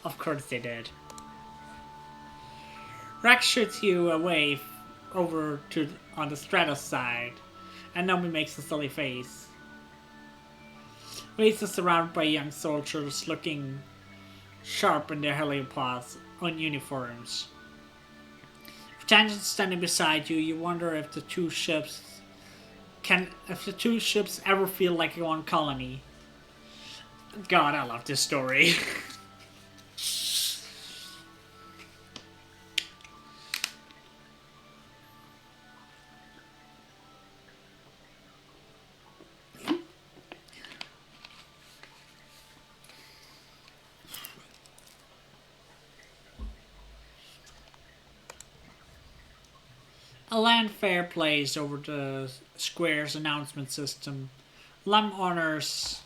Of course they did. Rex shoots you away over to on the Stratos side, and Nomi makes a silly face. Reese is surrounded by young soldiers looking sharp in their heliopods on uniforms. With Tangent standing beside you, you wonder if the two ships ever feel like one colony. God, I love this story. A land fair plays over the square's announcement system. Lum honors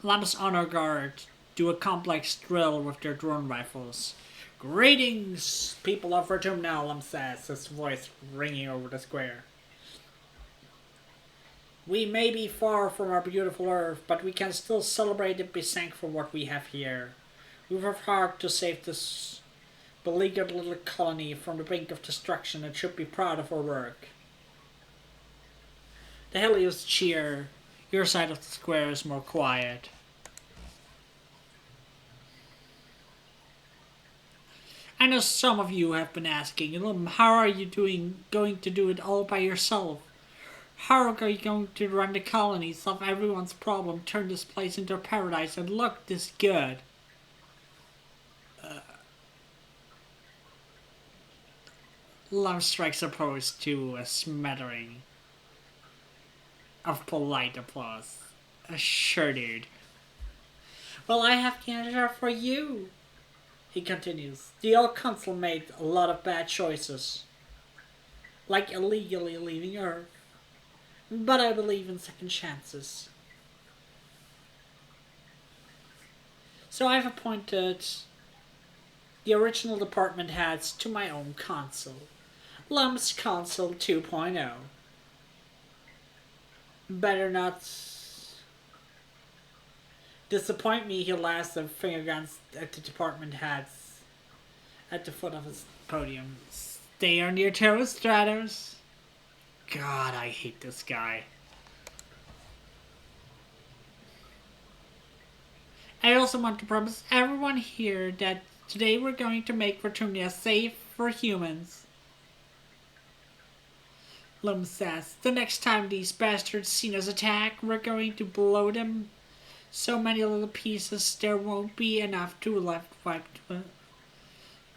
Lamb's honor guard do a complex drill with their drone rifles. Greetings, people of Vertum now, Lam says, his voice ringing over the square. We may be far from our beautiful Earth, but we can still celebrate and be thankful for what we have here. We've worked hard to save this beleaguered little colony from the brink of destruction and should be proud of our work. The Helios cheer. Your side of the square is more quiet. I know some of you have been asking, how are you going to do it all by yourself? How are you going to run the colony, solve everyone's problem, turn this place into a paradise, and look this good? Love strikes a pose to a smattering of polite applause. Sure, dude. Well, I have the answer for you, he continues. The old council made a lot of bad choices, like illegally leaving Earth. But I believe in second chances. So I've appointed the original department heads to my own council. Lump's Council 2.0. Better not disappoint me, he laughs a finger guns at the department heads at the foot of his podium. Stay on your toes, Stratos. God, I hate this guy. I also want to promise everyone here that today we're going to make Vertumnia safe for humans. Lum says, the next time these bastards see us attack, we're going to blow them so many little pieces there won't be enough to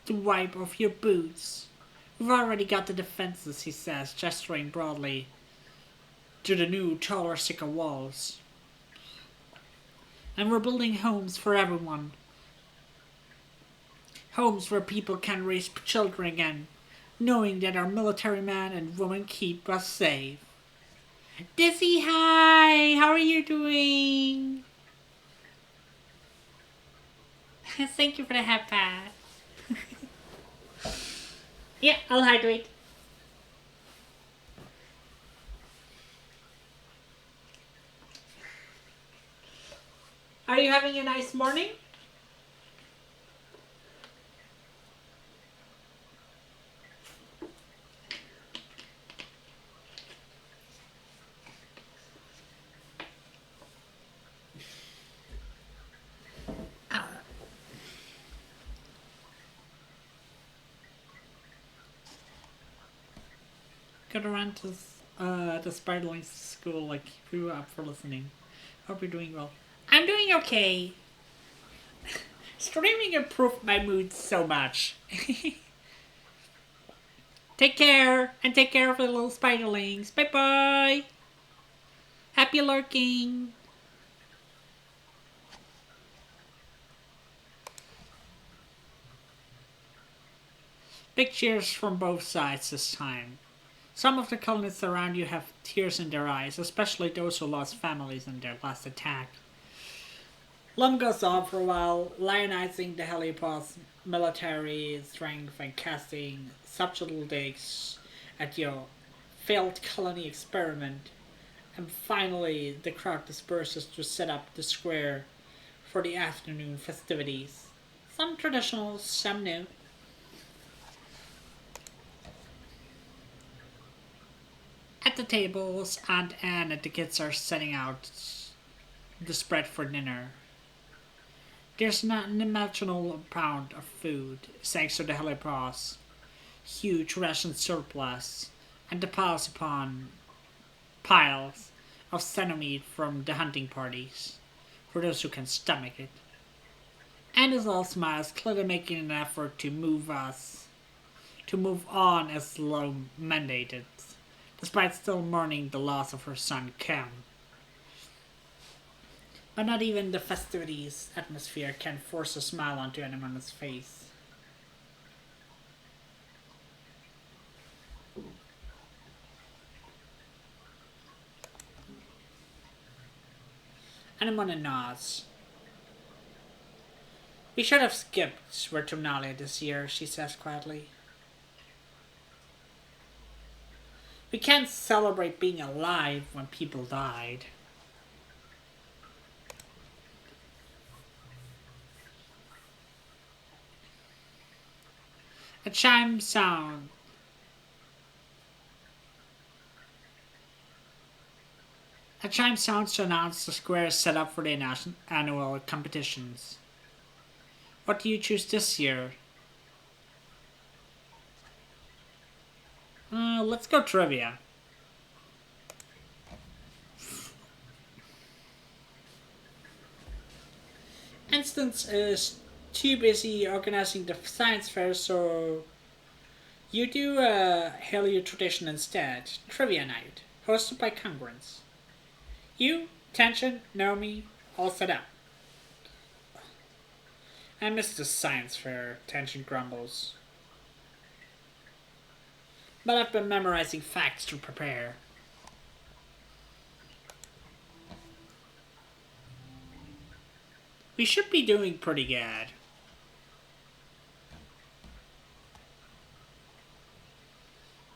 wipe off your boots. We've already got the defenses, he says, gesturing broadly to the new, taller, thicker walls. And we're building homes for everyone. Homes where people can raise children again, knowing that our military men and women keep us safe. Dizzy, hi! How are you doing? Thank you for the hat pat. Yeah, I'll hydrate. Are you having a nice morning? Got around to the Spiderling school, like, grew up for listening. Hope you're doing well. I'm doing okay. Streaming improved my mood so much. Take care, and take care of the little spiderlings. Bye bye. Happy lurking. Big cheers from both sides this time. Some of the colonists around you have tears in their eyes, especially those who lost families in their last attack. Lum goes on for a while, lionizing the Helios military strength and casting subtle digs at your failed colony experiment. And finally, the crowd disperses to set up the square for the afternoon festivities. Some traditional, some new. At the tables, Aunt Anne and the kids are setting out the spread for dinner. There's an unimaginable amount of food, thanks to the Helios, huge ration surplus, and the piles upon piles of centipede from the hunting parties, for those who can stomach it. Anne is all smiles, clearly making an effort to move on as law mandated, despite still mourning the loss of her son Cam. But not even the festivities atmosphere can force a smile onto anyone's face. Anyone in Oz? We should have skipped Virtunalia this year, she says quietly. We can't celebrate being alive when people died. A chime sound. A chime sounds to announce the square is set up for the annual competitions. What do you choose this year? Let's go trivia. Instance is too busy organizing the science fair, so you do a Helios tradition instead. Trivia night, hosted by congruence. You, Tension, Naomi, all set up. I miss the science fair, Tension grumbles. But I've been memorizing facts to prepare. We should be doing pretty good.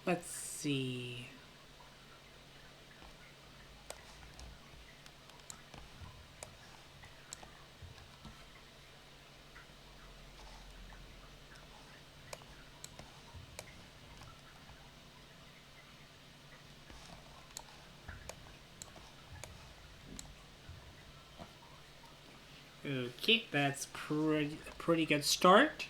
Let's see. Okay, that's pretty good start.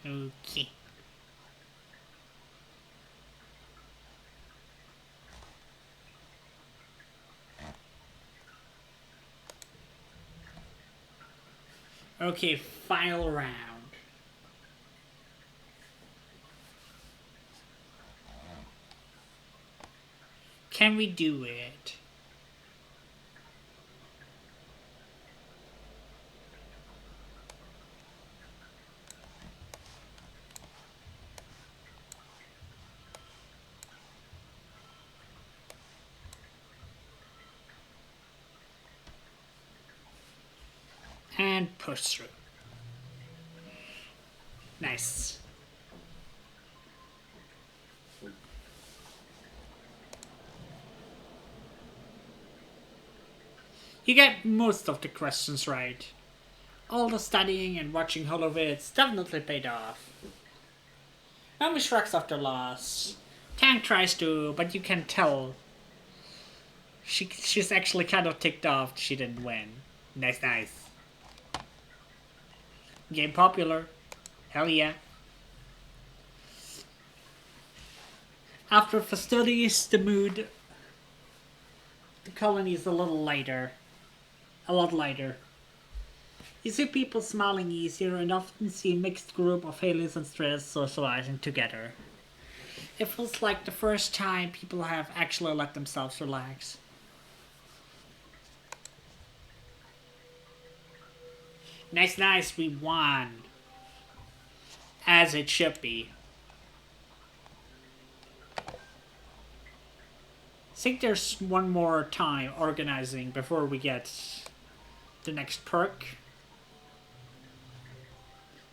Okay. Okay, final round. Can we do it? And push through. Nice. You get most of the questions right. All the studying and watching holovids definitely paid off. Naomi shrugs off the loss. Tank tries to, but you can tell she's actually kind of ticked off she didn't win. Nice. Game popular. Hell yeah. After festivities, the mood, the colony is a little lighter. A lot lighter. You see people smiling easier and often see a mixed group of Helios and Stress socializing together. It feels like the first time people have actually let themselves relax. Nice, we won. As it should be. I think there's one more time organizing before we get the next perk.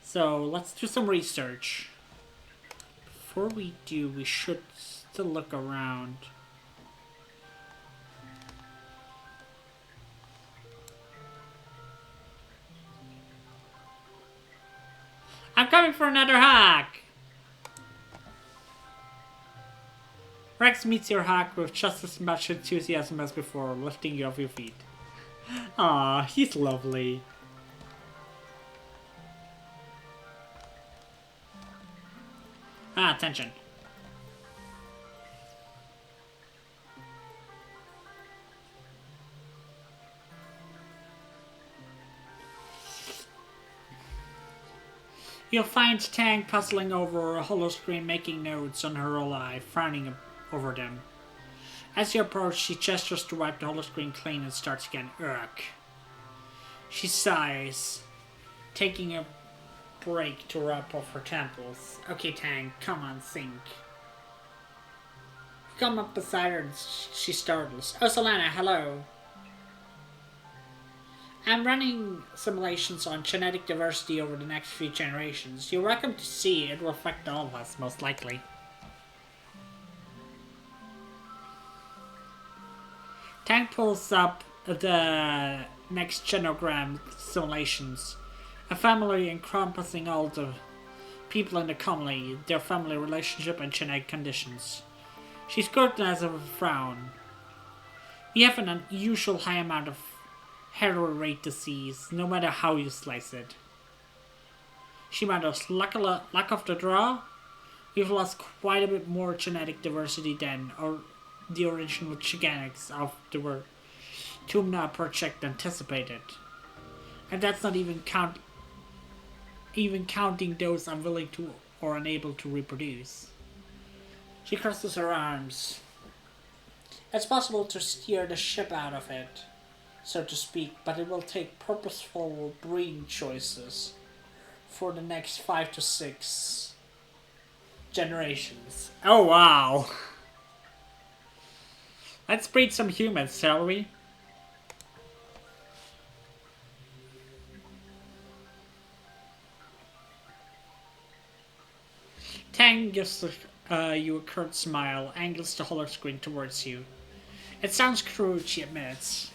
So let's do some research. Before we do, we should still look around. I'm coming for another hack! Rex meets your hack with just as much enthusiasm as before, lifting you off your feet. Ah, he's lovely. Attention. You'll find Tang puzzling over a holoscreen, making notes on her eye, frowning over them. As you approach, she gestures to wipe the holoscreen clean and starts again. Ugh. She sighs, taking a break to rub off her temples. Okay, Tang, come on, think. You come up beside her and she startles. Oh, Solana, hello. I'm running simulations on genetic diversity over the next few generations. You're welcome to see. It will affect all of us, most likely. Tang pulls up the next genogram simulations. A family encompassing all the people in the commonly, their family relationship and genetic conditions. She scrutinizes with a frown. We have an unusual high amount of error rate disease, no matter how you slice it. She mutters, luck of the draw? We've lost quite a bit more genetic diversity than the original genetics of the Tumna project anticipated. And that's not even counting those unwilling to or unable to reproduce. She crosses her arms. It's possible to steer the ship out of it, so to speak, but it will take purposeful breeding choices for the next 5 to 6 generations. Oh wow! Let's breed some humans, shall we? Tang gives you a curt smile, angles the holoscreen towards you. It sounds crude, she admits.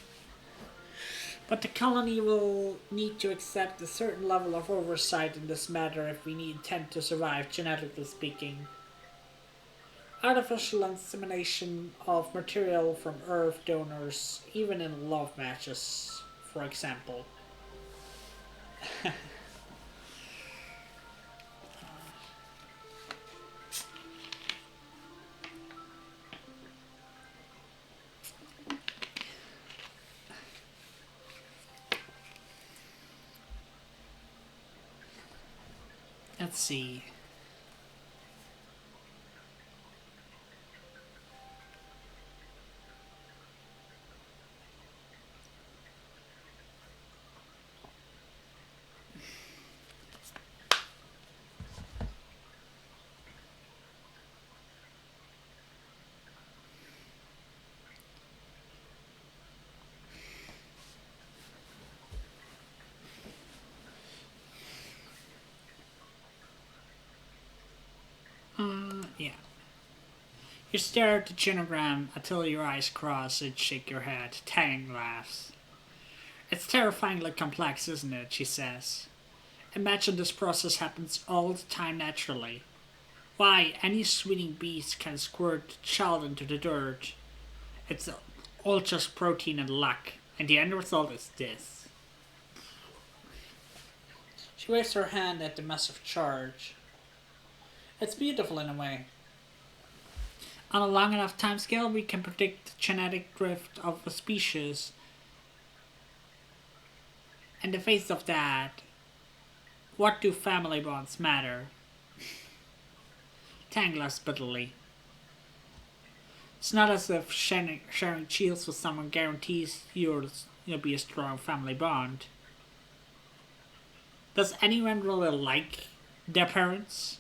But the colony will need to accept a certain level of oversight in this matter if we intend to survive, genetically speaking. Artificial insemination of material from Earth donors, even in love matches, for example. Let's see. Yeah. You stare at the genogram until your eyes cross and shake your head. Tang laughs. It's terrifyingly complex, isn't it? She says. Imagine this process happens all the time naturally. Why, any sweeting beast can squirt the child into the dirt. It's all just protein and luck, and the end result is this. She waves her hand at the massive charge. It's beautiful in a way. On a long enough timescale, we can predict the genetic drift of a species. In the face of that, what do family bonds matter? Tang laughs bitterly. It's not as if sharing cheers with someone guarantees you'll be a strong family bond. Does anyone really like their parents?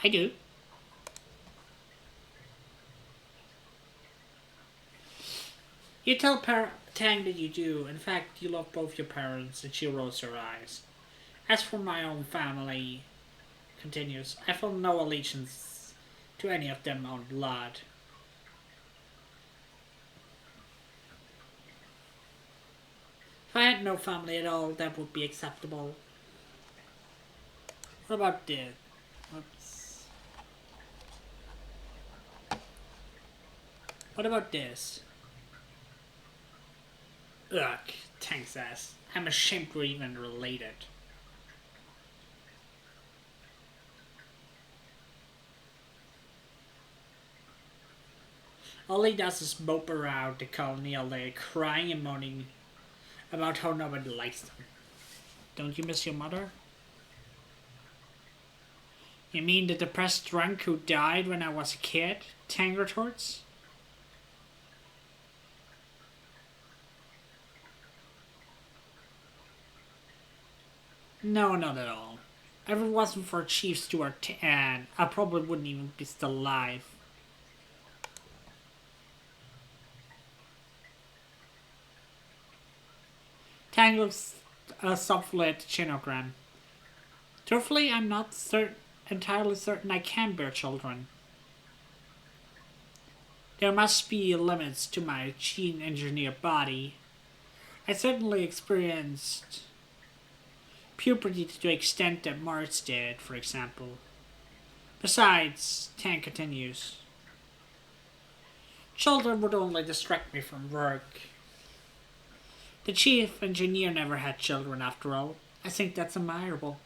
I do. You tell Tang that you do. In fact, you love both your parents, and she rolls her eyes. As for my own family, continues, I feel no allegiance to any of them on blood. If I had no family at all, that would be acceptable. What about this? Oops. What about this? Ugh, Tang says. I'm ashamed we're even related. All he does is mope around the colony all day, crying and moaning about how nobody likes them. Don't you miss your mother? You mean the depressed drunk who died when I was a kid? Tang retorts. No, not at all. If it wasn't for Chief Stewart Tan, I probably wouldn't even be still alive. Tang looks softly at the chinogram. Truthfully, I'm not entirely certain I can bear children. There must be limits to my gene engineer body. I certainly experienced puberty to the extent that Mars did, for example. Besides, Tan continues, children would only distract me from work. The chief engineer never had children, after all. I think that's admirable.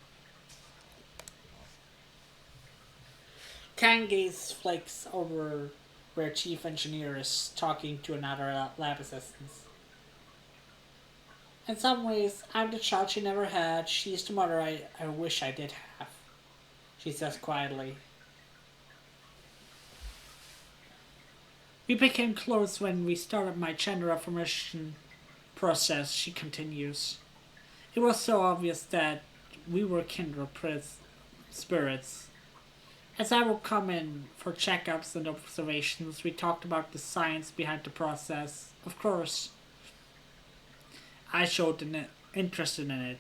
Tan gaze flakes over where chief engineer is talking to another lab assistant. In some ways, I'm the child she never had. She's the mother I wish I did have, she says quietly. We became close when we started my gender affirmation process, she continues. It was so obvious that we were kindred spirits. As I would come in for checkups and observations, we talked about the science behind the process. Of course, I showed an interest in it,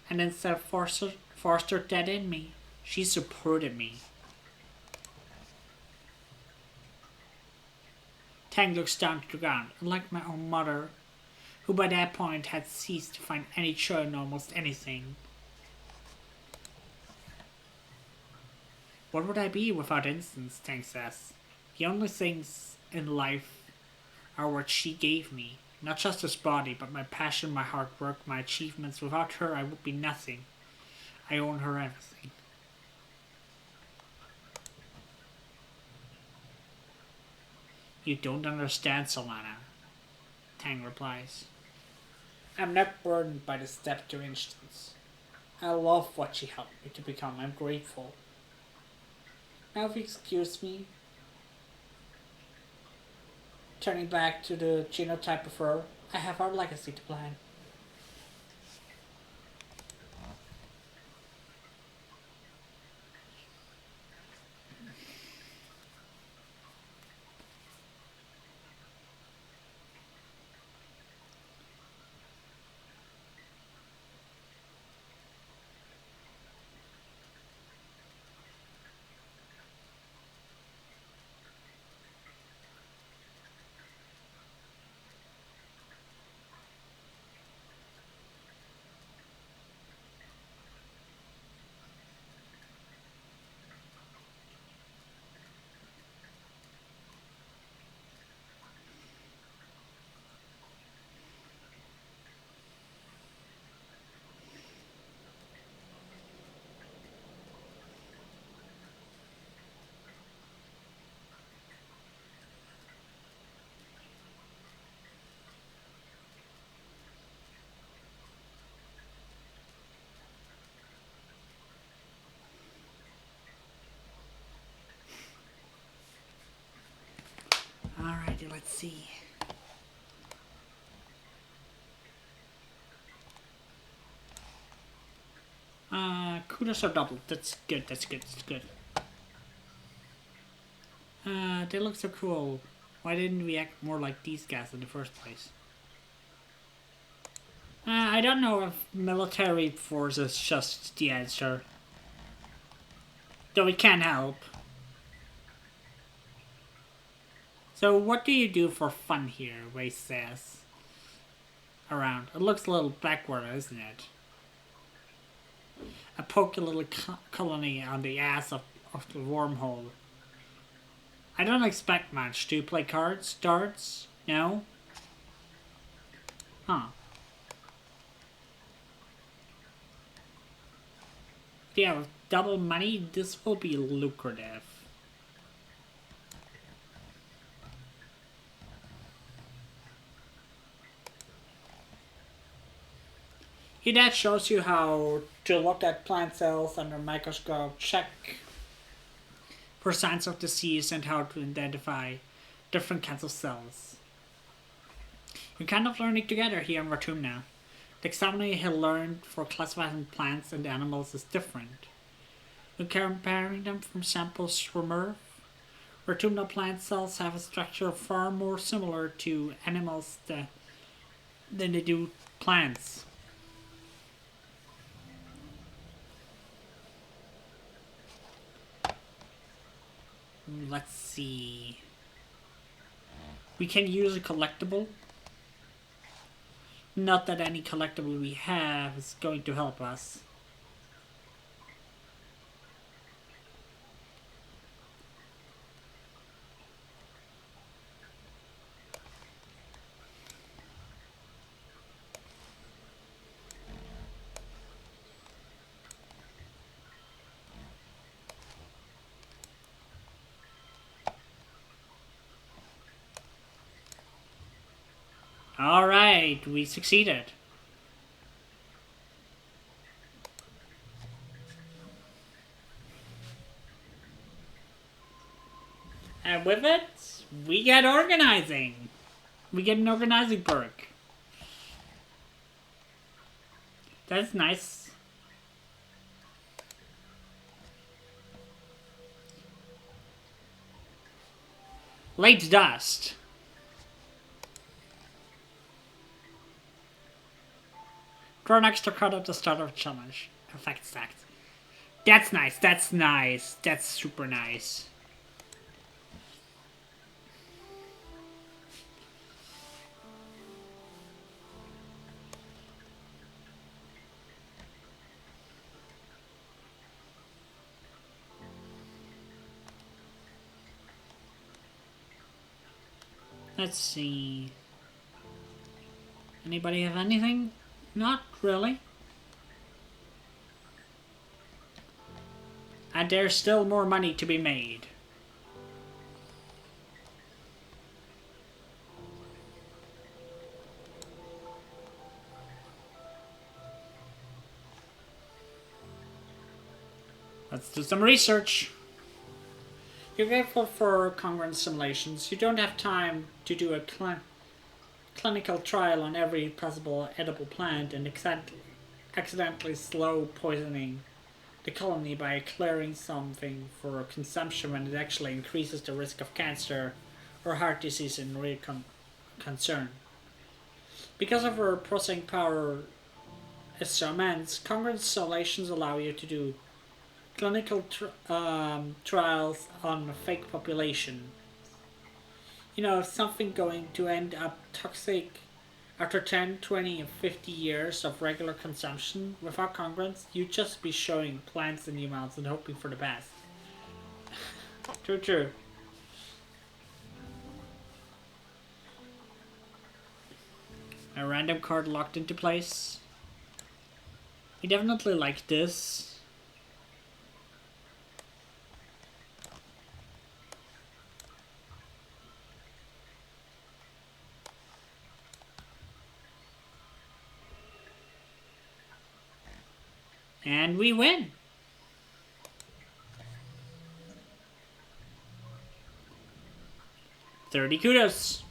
and instead of fostered that in me, she supported me. Tang looks down to the ground, unlike my own mother, who by that point had ceased to find any joy in almost anything. What would I be without instance, Tang says. The only things in life are what she gave me. Not just this body, but my passion, my hard work, my achievements. Without her, I would be nothing. I owe her everything. You don't understand, Solana, Tang replies. I'm not burdened by the step to instance. I love what she helped me to become. I'm grateful. Now if you excuse me, turning back to the genotype of her, I have our legacy to plan. Alrighty, let's see. Kudos are doubled. That's good, that's good, that's good. They look so cool. Why didn't we act more like these guys in the first place? I don't know if military force is just the answer. Though it can help. So what do you do for fun here, Ray says. Around. It looks a little backward, isn't it? I poke a little colony on the ass of the wormhole. I don't expect much. Do you play cards? Darts? No? Huh. Yeah, with double money, this will be lucrative. That shows you how to look at plant cells under a microscope, check for signs of disease, and how to identify different kinds of cells. We're kind of learning together here in Ratum now. The taxonomy he learned for classifying plants and animals is different. When comparing them from samples from Earth, Ratumna plant cells have a structure far more similar to animals than they do plants. Let's see. We can use a collectible. Not that any collectible we have is going to help us. Alright, we succeeded. And with it, we get organizing. We get an organizing perk. That's nice. Late dust. Draw an extra card at the start of a challenge. Effect stacked. That's nice. That's nice. That's super nice. Let's see. Anybody have anything? Not really. And there's still more money to be made. Let's do some research. You're grateful for congruence simulations. You don't have time to do a clinical trial on every possible edible plant and accidentally slow poisoning the colony by clearing something for consumption when it actually increases the risk of cancer or heart disease in real concern. Because of our processing power is so immense, congruence simulations allow you to do clinical trials on a fake population. You know, if something going to end up toxic after 10, 20, and 50 years of regular consumption without congruence, you'd just be showing plants in your mouths and hoping for the best. True, true. A random card locked into place. We definitely like this. And we win. $30 kudos.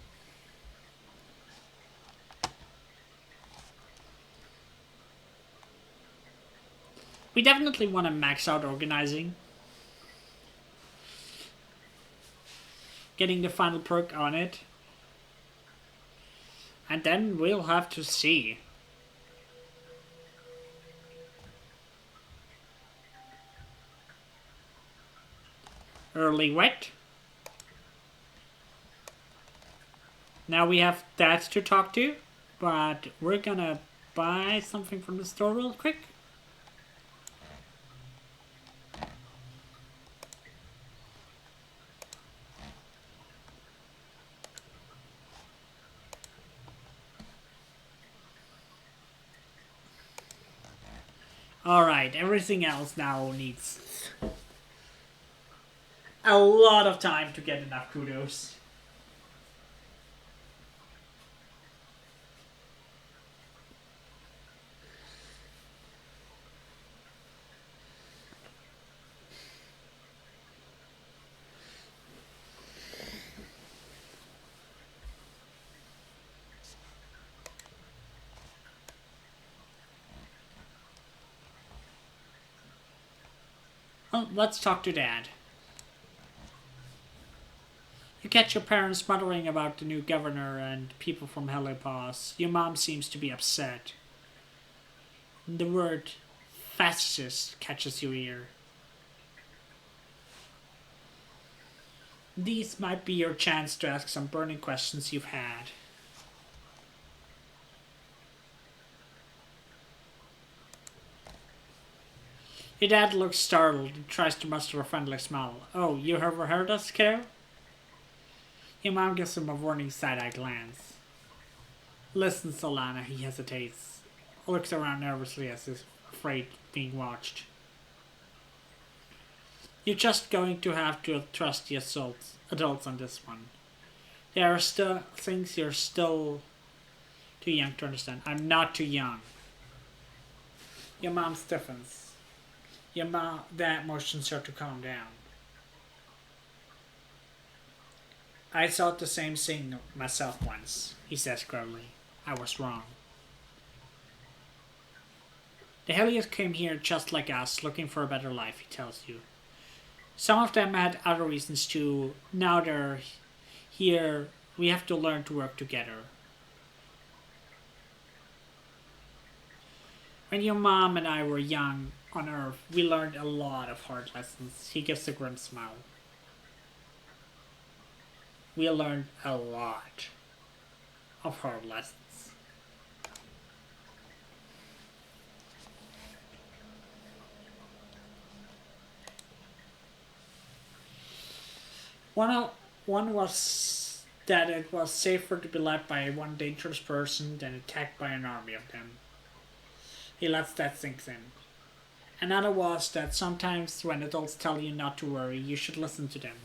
We definitely want to max out organizing. Getting the final perk on it. And then we'll have to see. Early wet. Now we have that to talk to, but we're gonna buy something from the store real quick. Alright, everything else now needs a lot of time to get enough kudos. Let's talk to Dad. You catch your parents muttering about the new governor and people from Helios. Your mom seems to be upset. The word fascist catches your ear. These might be your chance to ask some burning questions you've had. Your dad looks startled and tries to muster a friendly smile. Oh, you ever heard us, kiddo? Your mom gives him a warning side-eye glance. Listen, Solana, he hesitates. Looks around nervously as if afraid of being watched. You're just going to have to trust the adults on this one. There are still things you're still too young to understand. I'm not too young. Your mom stiffens. Dad motions her to calm down. I thought the same thing myself once, he says gravely. I was wrong. The Helios came here just like us, looking for a better life, he tells you. Some of them had other reasons too. Now they're here. We have to learn to work together. When your mom and I were young on Earth, we learned a lot of hard lessons. He gives a grim smile. We learned a lot of hard lessons. One was that it was safer to be led by one dangerous person than attacked by an army of them. He lets that sink in. Another was that sometimes when adults tell you not to worry, you should listen to them.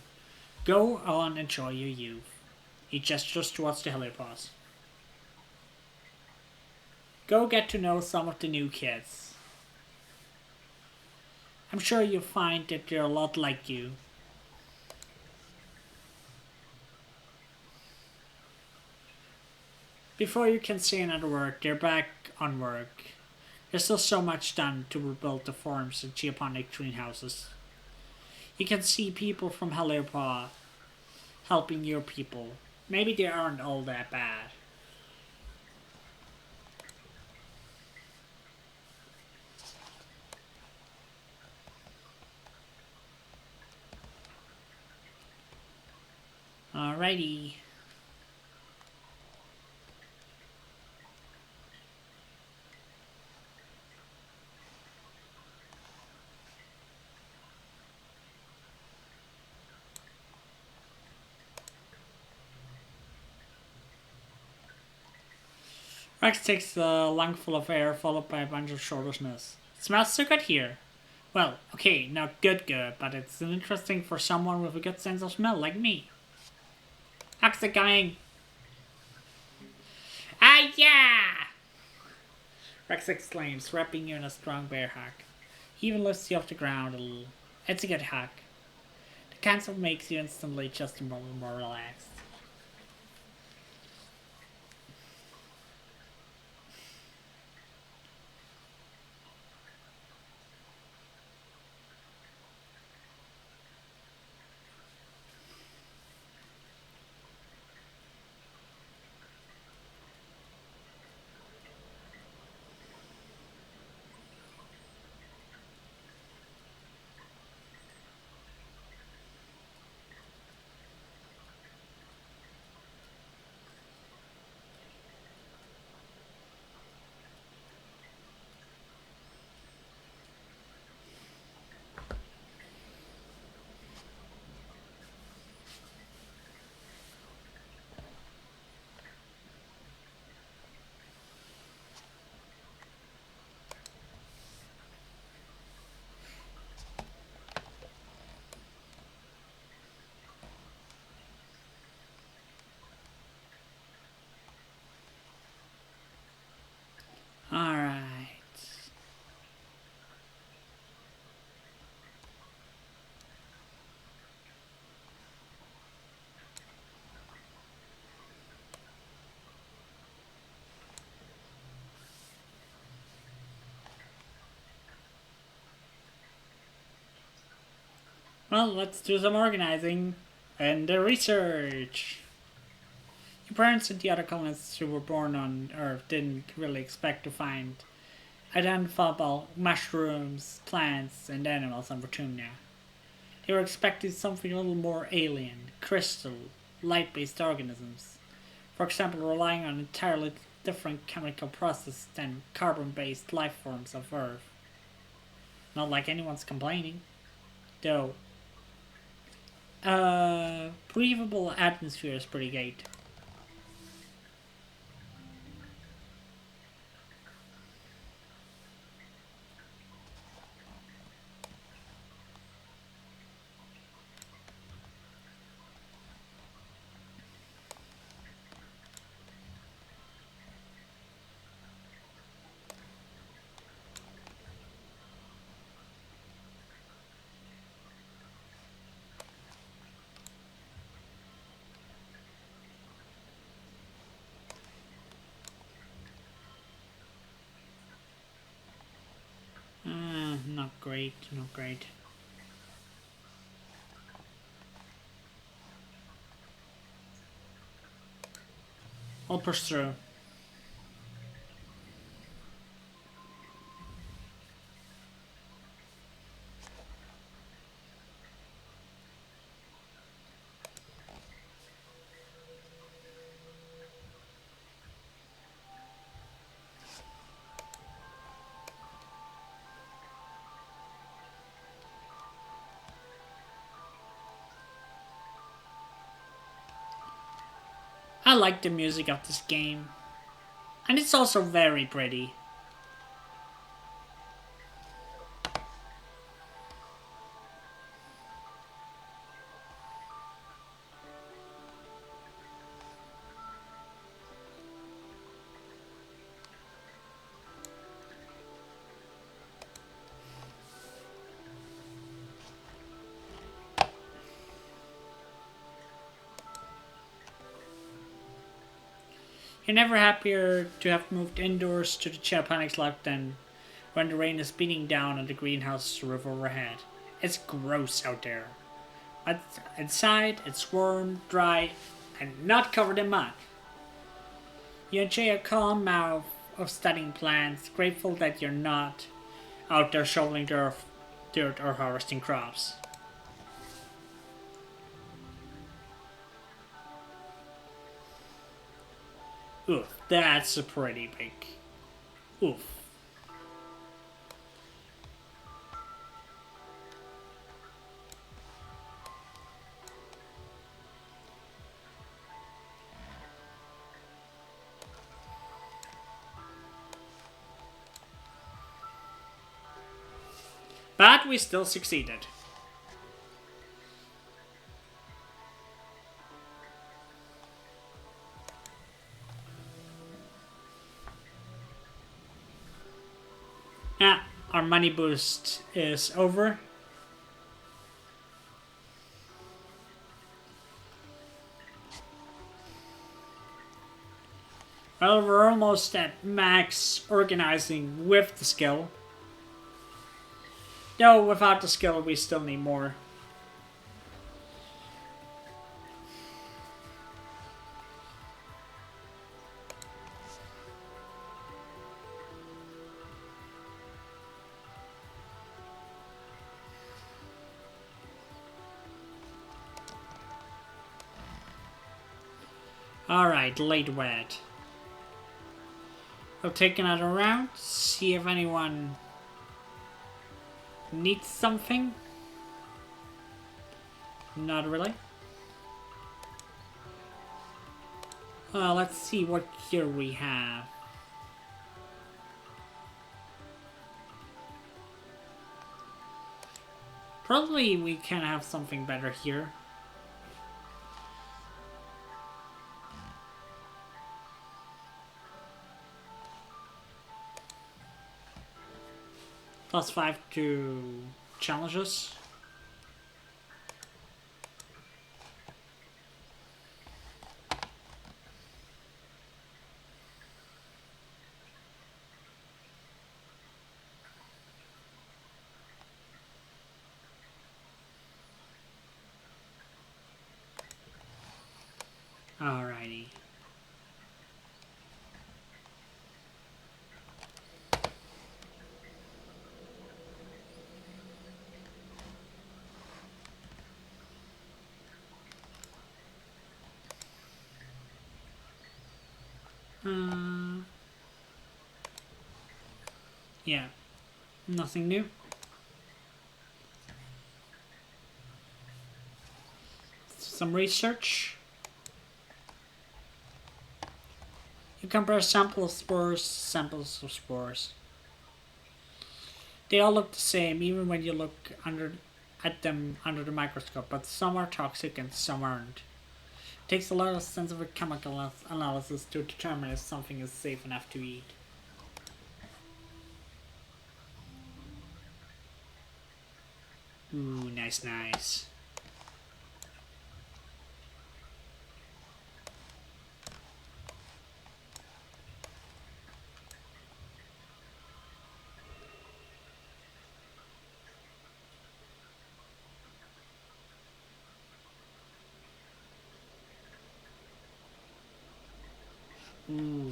Go on, enjoy your youth. He gestures towards the helipads. Go get to know some of the new kids. I'm sure you'll find that they're a lot like you. Before you can say another word, they're back on work. There's still so much done to rebuild the farms and geoponic greenhouses. You can see people from Helios helping your people. Maybe they aren't all that bad. Alrighty. Rex takes a lungful of air followed by a bunch of shortness. It smells so good here. Well, okay, not good, but it's interesting for someone with a good sense of smell like me. How's it going? Ah, yeah! Rex exclaims, wrapping you in a strong bear hug. He even lifts you off the ground a little. It's a good hug. The kind that makes you instantly just a little more relaxed. Well, let's do some organizing and the research. Your parents and the other colonists who were born on Earth didn't really expect to find identifiable mushrooms, plants, and animals on Fortuna. They were expecting something a little more alien, crystal, light based organisms. For example, relying on entirely different chemical processes than carbon based life forms of Earth. Not like anyone's complaining. Though, breathable atmosphere is pretty great. Not great, not great. I'll push through. I like the music of this game, and it's also very pretty. You're never happier to have moved indoors to the Japanese life than when the rain is beating down on the greenhouse roof overhead. It's gross out there. But inside, it's warm, dry, and not covered in mud. You enjoy a calm mouth of studying plants, grateful that you're not out there shoveling dirt or harvesting crops. Oof, that's a pretty big. Oof. But we still succeeded. Yeah, our money boost is over. Well, we're almost at max organizing with the skill. Though without the skill, we still need more. Alright, late wed. We'll take another round, see if anyone needs something. Not really. Let's see what gear we have. Probably we can have something better here. +5 to challenges. Uh, yeah, nothing new. Some research. You compare samples of spores. They all look the same, even when you look at them under the microscope, but some are toxic and some aren't. It takes a lot of sensitive chemical analysis to determine if something is safe enough to eat. Ooh, nice, nice. Ooh,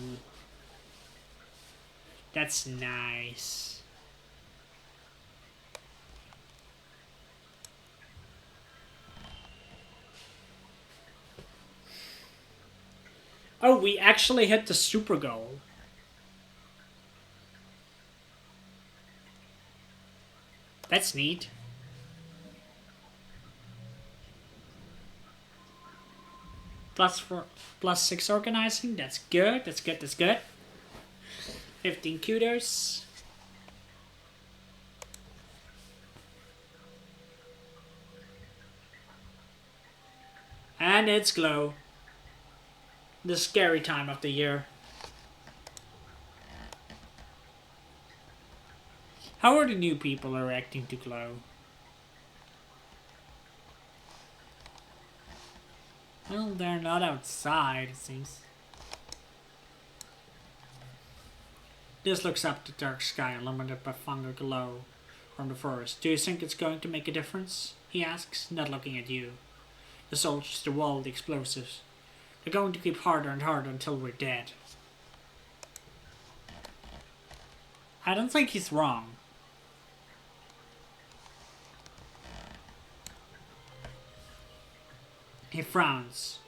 that's nice. Oh, we actually hit the super goal. That's neat. Plus 6 organizing. That's good. That's good. That's good. 15 kudos. And it's glow. The scary time of the year. How are the new people reacting to glow? Well, they're not outside, it seems. This looks up the dark sky illuminated by fungal glow from the forest. Do you think it's going to make a difference? He asks, not looking at you. The soldiers, the wall, the explosives. They're going to keep harder and harder until we're dead. I don't think he's wrong. He frowns.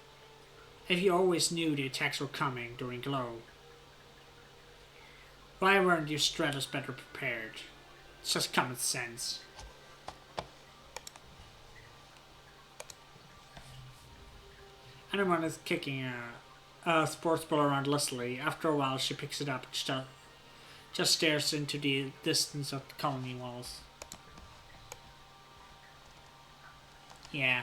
If you always knew the attacks were coming during glow, why weren't you Stratos better prepared? It's just common sense. Anyone is kicking a sports ball around lustily. After a while, she picks it up and just stares into the distance of the colony walls. Yeah.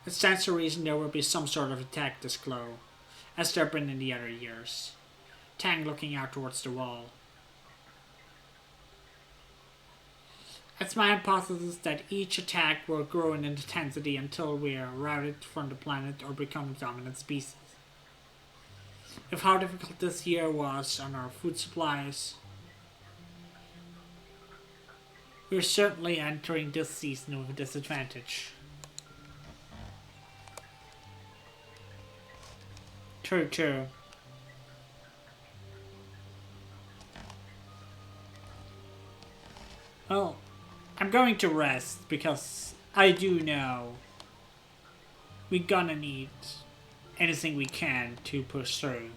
It stands to reason there will be some sort of attack this glow, as there have been in the other years. Tang looking out towards the wall. It's my hypothesis that each attack will grow in intensity until we are routed from the planet or become a dominant species. If how difficult this year was on our food supplies, we're certainly entering this season with a disadvantage. True, true. Well, I'm going to rest because I do know we're gonna need anything we can to push through.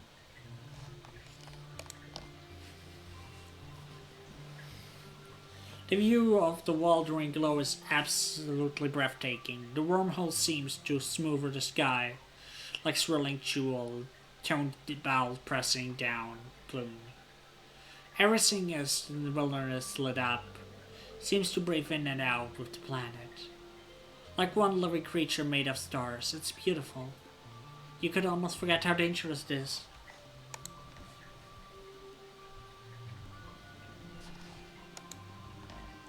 The view of the wall during glow is absolutely breathtaking. The wormhole seems to smoother the sky, like swirling jewel, toned bowl pressing down gloom. Everything is in the wilderness lit up, seems to breathe in and out with the planet. Like one living creature made of stars, it's beautiful. You could almost forget how dangerous it is.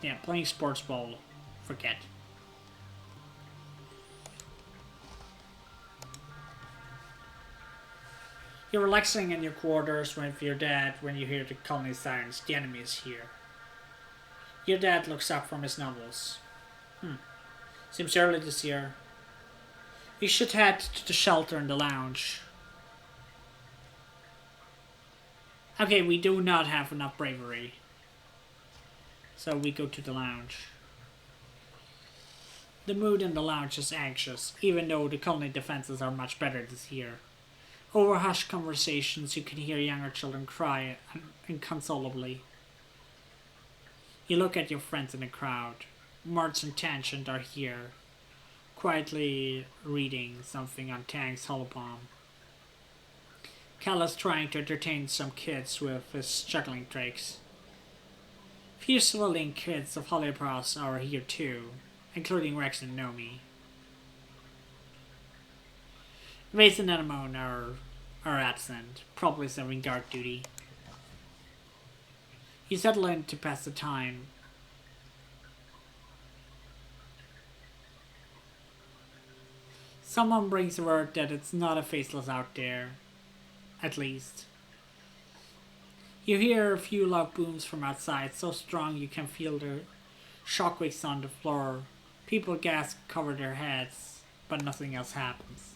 Yeah, playing sports ball, forget. You're relaxing in your quarters with your dad when you hear the colony sirens. The enemy is here. Your dad looks up from his novels. Seems early this year. We should head to the shelter in the lounge. Okay, we do not have enough bravery. So we go to the lounge. The mood in the lounge is anxious, even though the colony defenses are much better this year. Over hushed conversations, you can hear younger children cry inconsolably. You look at your friends in the crowd. Marts and Tangent are here, quietly reading something on Tang's holopalm. Cal is trying to entertain some kids with his juggling tricks. Few civilian kids of Helios are here too, including Rex and Nomi. Vase and Anemone are absent, probably serving guard duty. You settle in to pass the time. Someone brings word that it's not a faceless out there. At least. You hear a few loud booms from outside, so strong you can feel the shockwaves on the floor. People gasp, cover their heads, but nothing else happens.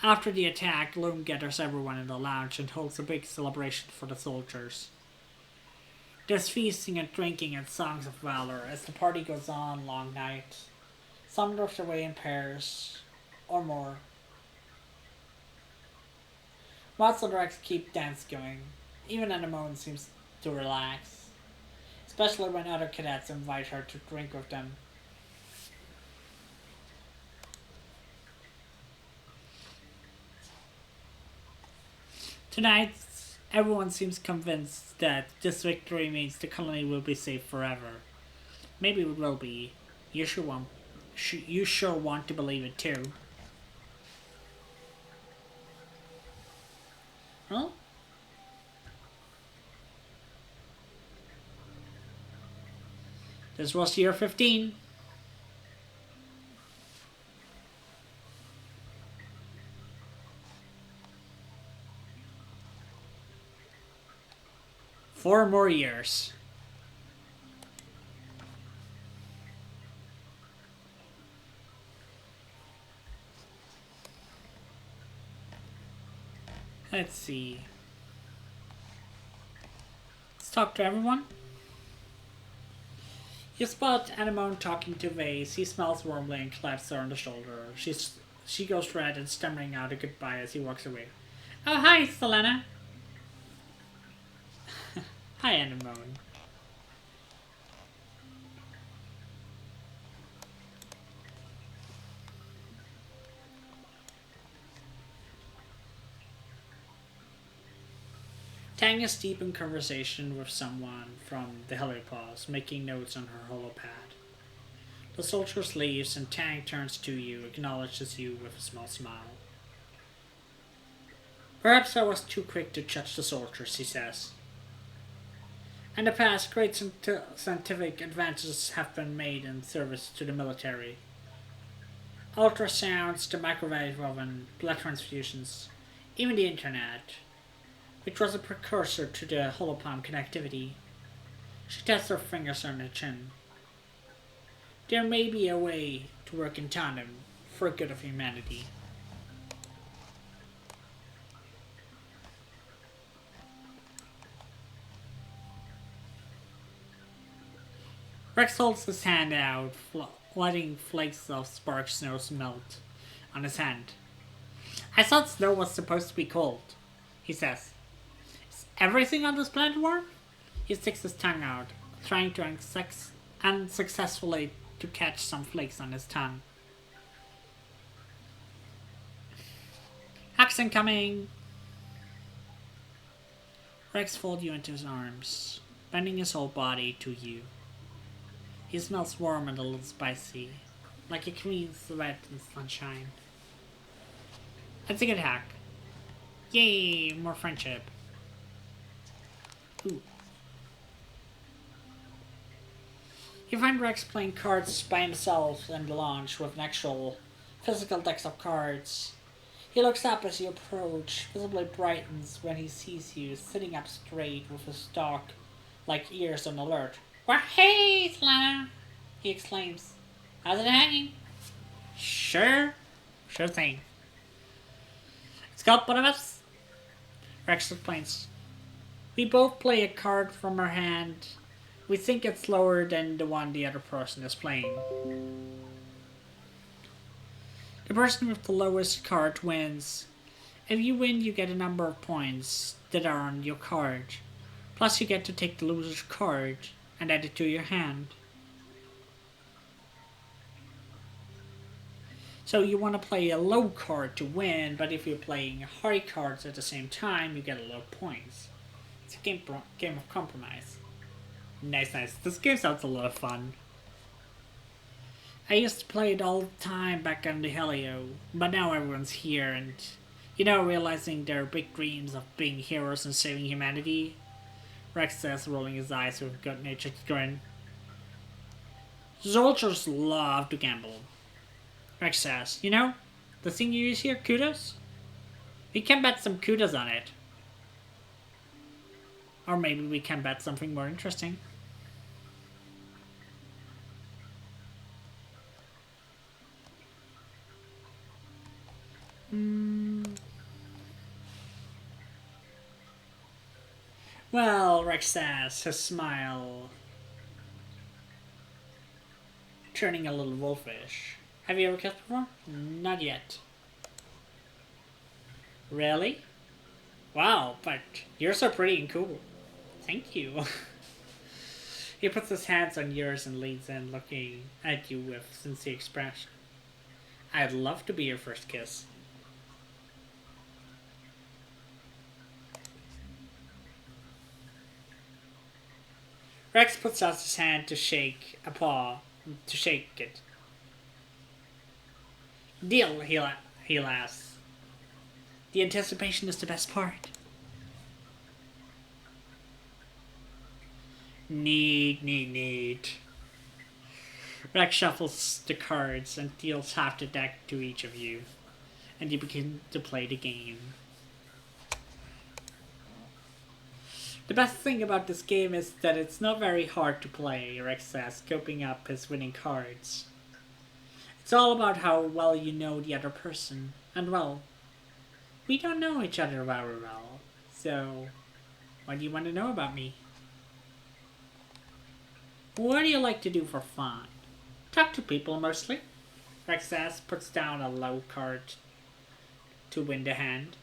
After the attack, Loom gathers everyone in the lounge and holds a big celebration for the soldiers. There's feasting and drinking and songs of valor as the party goes on long night. Some drift away in pairs, or more. Lots of Rex keep dance going. Even Anemone seems to relax, especially when other cadets invite her to drink with them. Tonight, everyone seems convinced that this victory means the colony will be safe forever. Maybe it will be. You sure want to believe it too. Well, this was year 15. Four more years. Let's see. Let's talk to everyone. You spot Anemone talking to Vase. He smells warmly and claps her on the shoulder. She goes red and stammering out a goodbye as he walks away. Oh, hi, Selena. Hi, Anemone. Tang is deep in conversation with someone from the Helios, making notes on her holopad. The soldier leaves and Tang turns to you, acknowledges you with a small smile. Perhaps I was too quick to judge the soldiers, he says. In the past, great scientific advances have been made in service to the military. Ultrasounds, the microwave oven, blood transfusions, even the internet, which was a precursor to the holopalm connectivity. She tests her fingers on her chin. There may be a way to work in tandem for the good of humanity. Rex holds his hand out, letting flakes of spark snow melt on his hand. I thought snow was supposed to be cold, he says. Is everything on this planet warm? He sticks his tongue out, trying to unsuccessfully to catch some flakes on his tongue. Accent coming! Rex folds you into his arms, bending his whole body to you. He smells warm and a little spicy, like a clean sweat in sunshine. That's a good hack. Yay, more friendship. Ooh. You find Rex playing cards by himself in the lounge with an actual physical decks of cards. He looks up as you approach, visibly brightens when he sees you sitting up straight with his stalk-like ears on alert. Well, hey, Selena! He exclaims. How's it hanging? Sure thing. It's got one of us. Rex explains. We both play a card from our hand We think it's lower than the one the other person is playing. The person with the lowest card wins. If you win, you get a number of points that are on your card. Plus you get to take the loser's card and add it to your hand. So you want to play a low card to win, but if you're playing high cards at the same time, you get a lot of points. It's a game of compromise. Nice. This game sounds a lot of fun. I used to play it all the time back on the Helios, but now everyone's here and, realizing their big dreams of being heroes and saving humanity. Rex says, rolling his eyes with a good-natured grin. Soldiers love to gamble. Rex says, the thing you use here, kudos? We can bet some kudos on it. Or maybe we can bet something more interesting. Well, Rex says, his smile turning a little wolfish. Have you ever kissed before? Not yet. Really? Wow, but you're so pretty and cool. Thank you. He puts his hands on yours and leans in, looking at you with sincere expression. I'd love to be your first kiss. Rex puts out his hand to shake it. Deal, he laughs. The anticipation is the best part. Neat. Rex shuffles the cards and deals half the deck to each of you, and you begin to play the game. The best thing about this game is that it's not very hard to play, Rex says, scoping up his winning cards. It's all about how well you know the other person, and well, we don't know each other very well, so what do you want to know about me? What do you like to do for fun? Talk to people mostly, Rex says, puts down a low card to win the hand.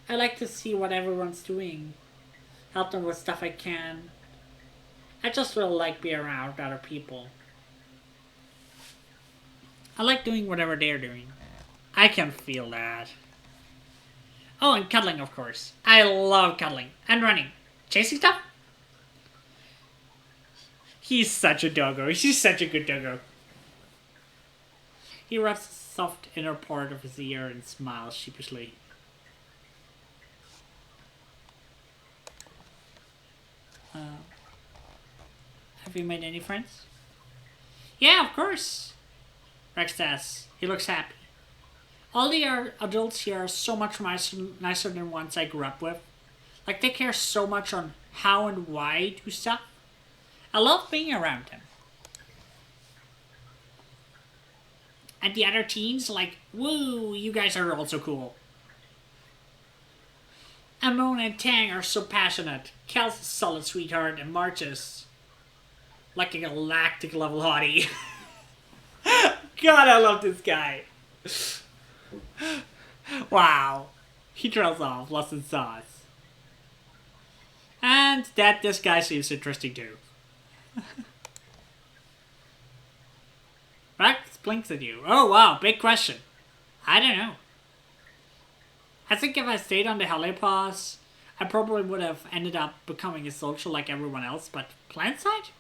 I like to see what everyone's doing. Help them with stuff I can. I just really like being around other people. I like doing whatever they're doing. I can feel that. Oh, and cuddling, of course. I love cuddling. And running. Chasing stuff? He's such a doggo. He's such a good doggo. He rubs the soft inner part of his ear and smiles sheepishly. Have you made any friends? Yeah, of course. Rex says. He looks happy. All the adults here are so much nicer than ones I grew up with. Like, they care so much on how and why I do stuff. I love being around them. And the other teens, like, woo, you guys are also cool. Amon and Tang are so passionate. Kel's a solid sweetheart and marches like a galactic level hottie. God, I love this guy. Wow. He trails off, lost in sauce. And this guy seems interesting too. Rex blinks at you. Oh wow, big question. I don't know. I think if I stayed on the Helios, I probably would have ended up becoming a soldier like everyone else, but plan side?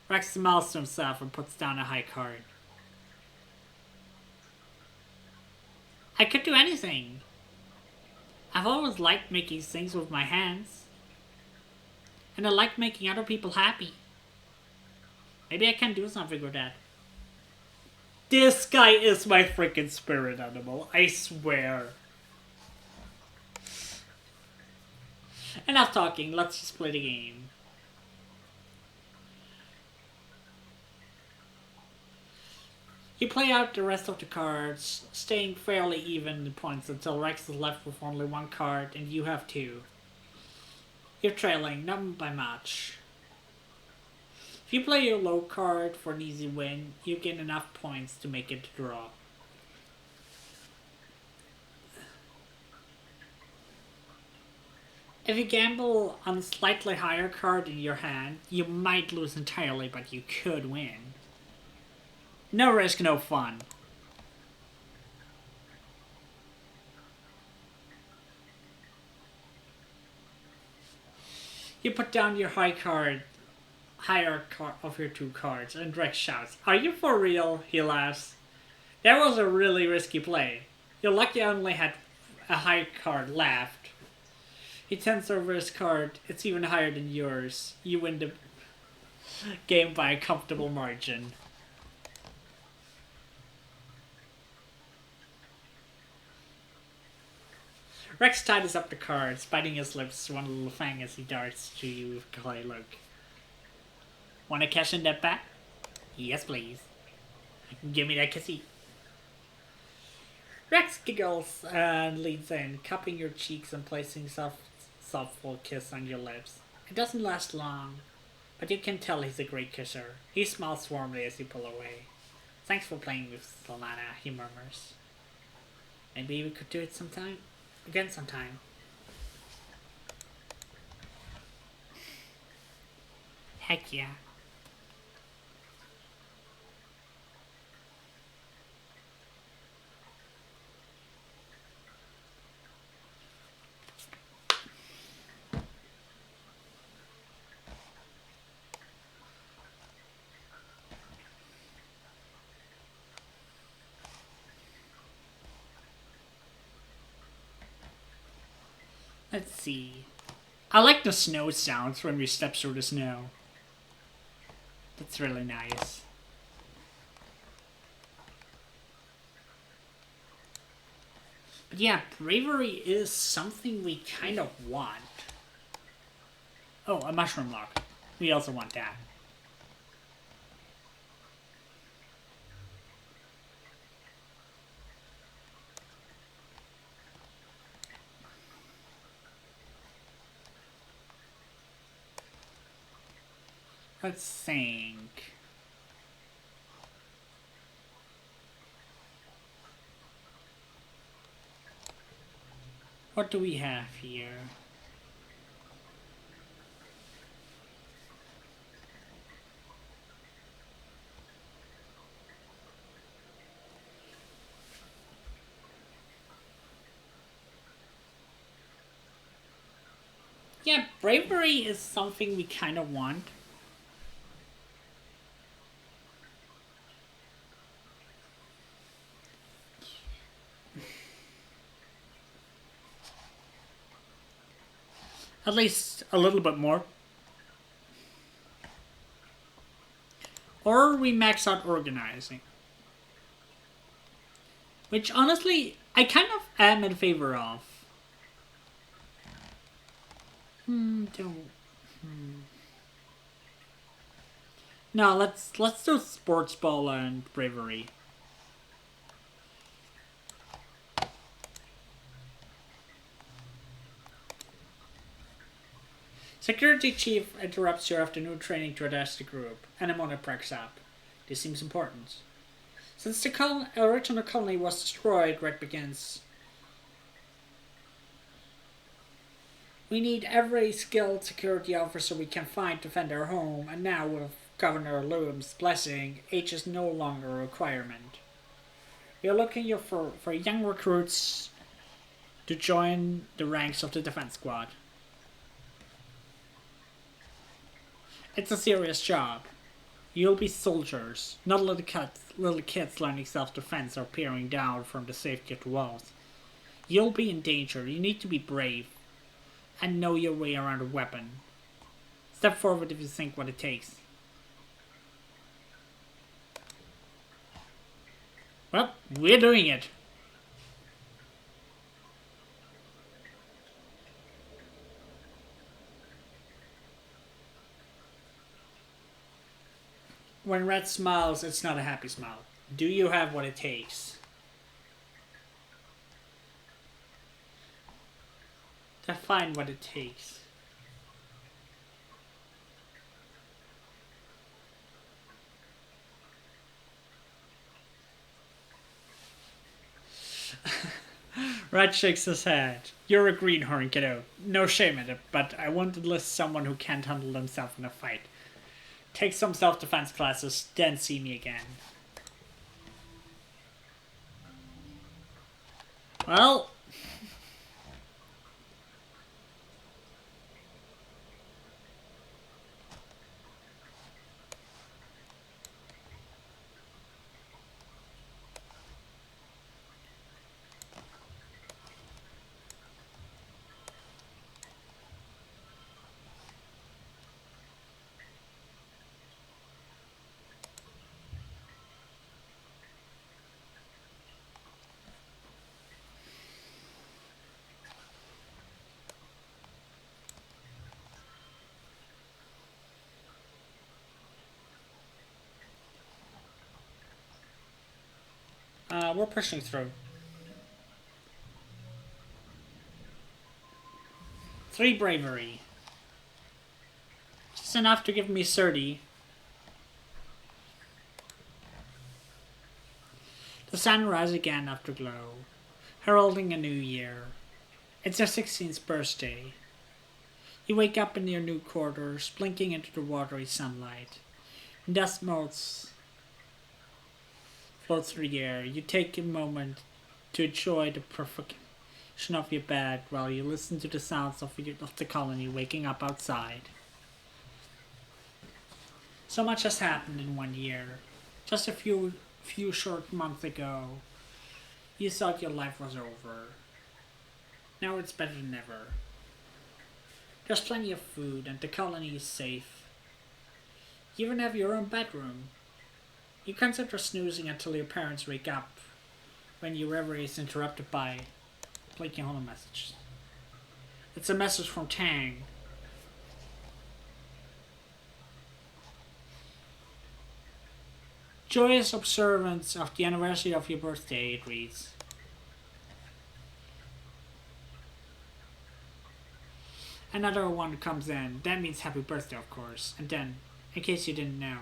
Rex smiles to himself and puts down a high card. I could do anything. I've always liked making things with my hands. And I like making other people happy. Maybe I can do something with that. This guy is my freaking spirit animal, I swear. Enough talking, let's just play the game. You play out the rest of the cards, staying fairly even in points until Rex is left with only one card and you have two. You're trailing, not by much. If you play your low card for an easy win, you gain enough points to make it a draw. If you gamble on a slightly higher card in your hand, you might lose entirely, but you could win. No risk, no fun. You put down your higher card of your two cards, and Rex shouts, "Are you for real?" He laughs. That was a really risky play. You're lucky I only had a high card left. He turns over his card. It's even higher than yours. You win the game by a comfortable margin. Rex tightens up the cards, biting his lips, one little fang as he darts to you with a coy look. Wanna cash in that bet? Yes, please. Give me that kissy. Rex giggles and leans in, cupping your cheeks and placing softful kiss on your lips. It doesn't last long, but you can tell he's a great kisser. He smiles warmly as you pull away. Thanks for playing with Solana, he murmurs. Maybe we could do it sometime? Again sometime. Heck yeah. Let's see. I like the snow sounds when we step through the snow. That's really nice. But yeah, bravery is something we kind of want. Oh, a mushroom lock. We also want that. Let's think. What do we have here? Yeah, bravery is something we kind of want. At least a little bit more. Or we max out organizing. Which honestly, I kind of am in favor of. No, let's do sports ball and bravery. Security chief interrupts your afternoon training to address the group. Anemone perks up. This seems important. Since the original colony was destroyed, Red begins. We need every skilled security officer we can find to defend our home, and now with Governor Loom's blessing, age is no longer a requirement. We are looking for young recruits to join the ranks of the defense squad. It's a serious job. You'll be soldiers, not little kids learning self-defense or peering down from the safety of the walls. You'll be in danger. You need to be brave and know your way around a weapon. Step forward if you think what it takes. Well, we're doing it. When Red smiles, it's not a happy smile. Do you have what it takes? Define what it takes. Red shakes his head. You're a greenhorn, kiddo. No shame in it, but I won't enlist someone who can't handle himself in a fight. Take some self-defense classes, then see me again. Well... we're pushing through. 3 bravery. Just enough to give me 30. The sun rises again afterglow, heralding a new year. It's your 16th birthday. You wake up in your new quarters, blinking into the watery sunlight. Dust motes float through the air. You take a moment to enjoy the perfection of your bed while you listen to the sounds of the colony waking up outside. So much has happened in 1 year. Just a few short months ago, you thought your life was over. Now it's better than ever. There's plenty of food and the colony is safe. You even have your own bedroom. You consider snoozing until your parents wake up when your reverie is interrupted by blinking home message. It's a message from Tang. Joyous observance of the anniversary of your birthday, it reads. Another one comes in. That means happy birthday, of course. And then, in case you didn't know.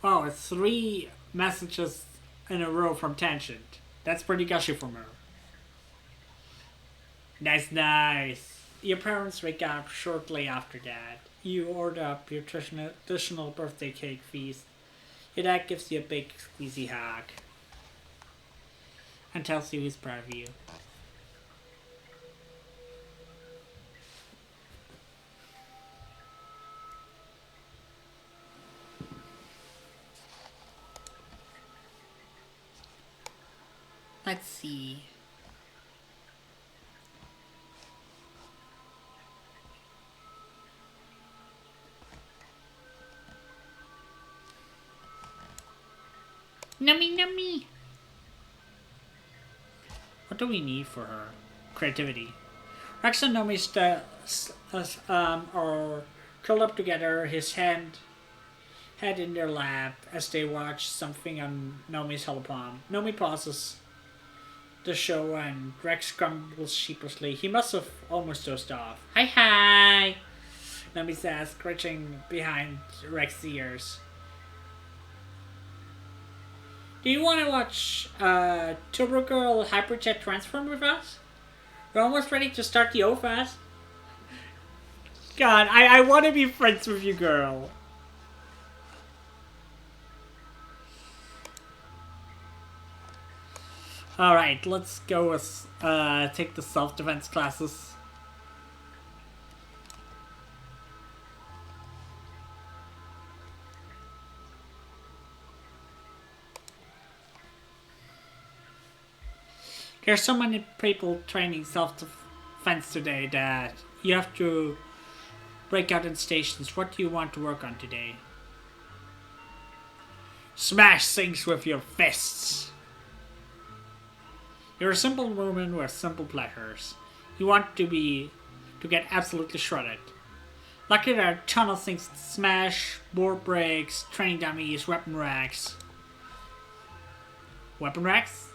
Wow, it's 3 messages in a row from Tangent. That's pretty gushy from her. Nice. Your parents wake up shortly after that. You order up your traditional birthday cake feast. Your dad gives you a big squeezy hug and tells you he's proud of you. Let's see. Nummy. What do we need for her? Creativity. Rex and Nomi are curled up together, his head in their lap as they watch something on Nomi's holopalm. Nomi pauses the show and Rex grumbles sheepishly. He must have almost dozed off. Hi! Nomi says, scratching behind Rex's ears. Do you want to watch Turbo Girl Hyperjet Transform with us? We're almost ready to start the OFAS. God, I want to be friends with you, girl. Alright, let's go with, take the self-defense classes. There's so many people training self-defense today that you have to break out in stations. What do you want to work on today? Smash things with your fists. You're a simple woman with simple pleasures. You want to get absolutely shredded. Luckily there are a ton of things to smash: board breaks, training dummies, weapon racks. Weapon racks?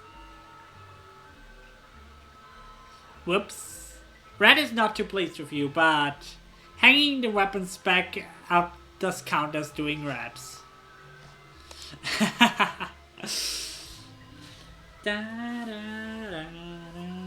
Whoops. Red is not too pleased with you, but hanging the weapons back up does count as doing reps. Da, da, da, da.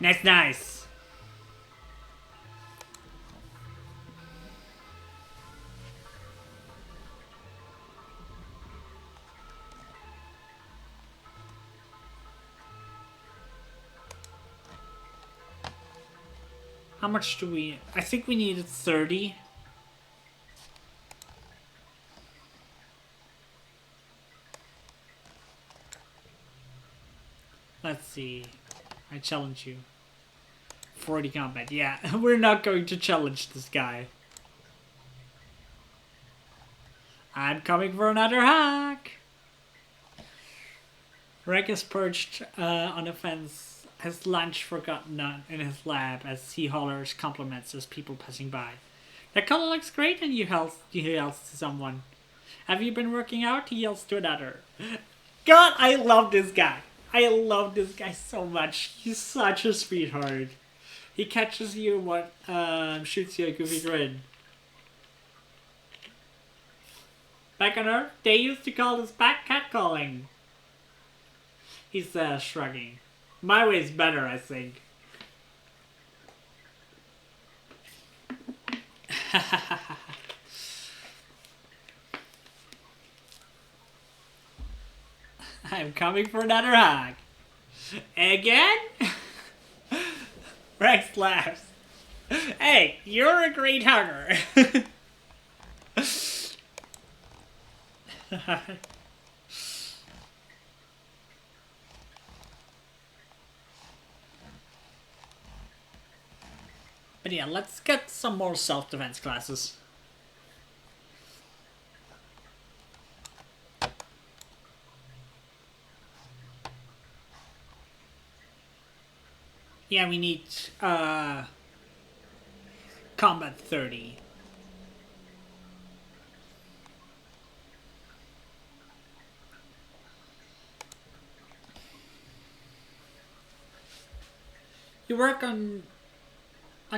Nice, nice. How much do we... I think we needed 30. Let's see. I challenge you. 40 combat. Yeah, we're not going to challenge this guy. I'm coming for another hack. Reg is perched on a fence, his lunch forgotten in his lap as he hollers compliments as people passing by. That color looks great, and he yells to someone. Have you been working out? He yells to another. God, I love this guy. I love this guy so much. He's such a sweetheart. He catches you and shoots you a goofy grin. Back on Earth, they used to call this back catcalling. He says, shrugging. My way's better, I think. I'm coming for another hug. Again? Rex laughs. Hey, you're a great hugger. But yeah, let's get some more self-defense classes. Yeah, we need combat 30. You work on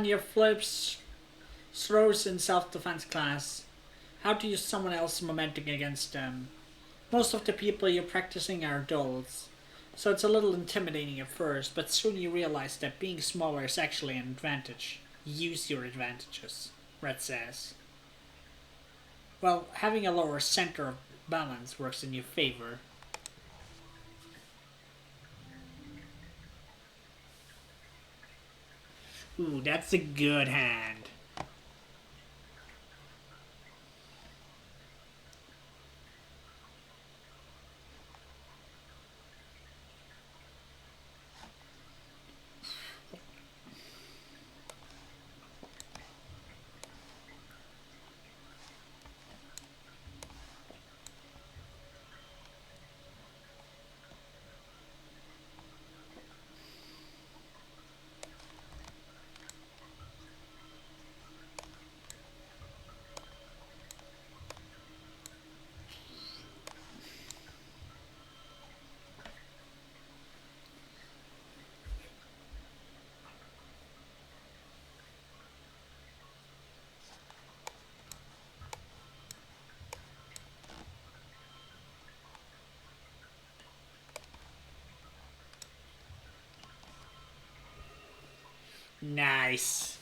your flips, throws in self-defense class. How to use someone else's momentum against them. Most of the people you're practicing are adults, so it's a little intimidating at first, but soon you realize that being smaller is actually an advantage. Use your advantages, Red says. Well, having a lower center of balance works in your favor. Ooh, that's a good hand. Nice.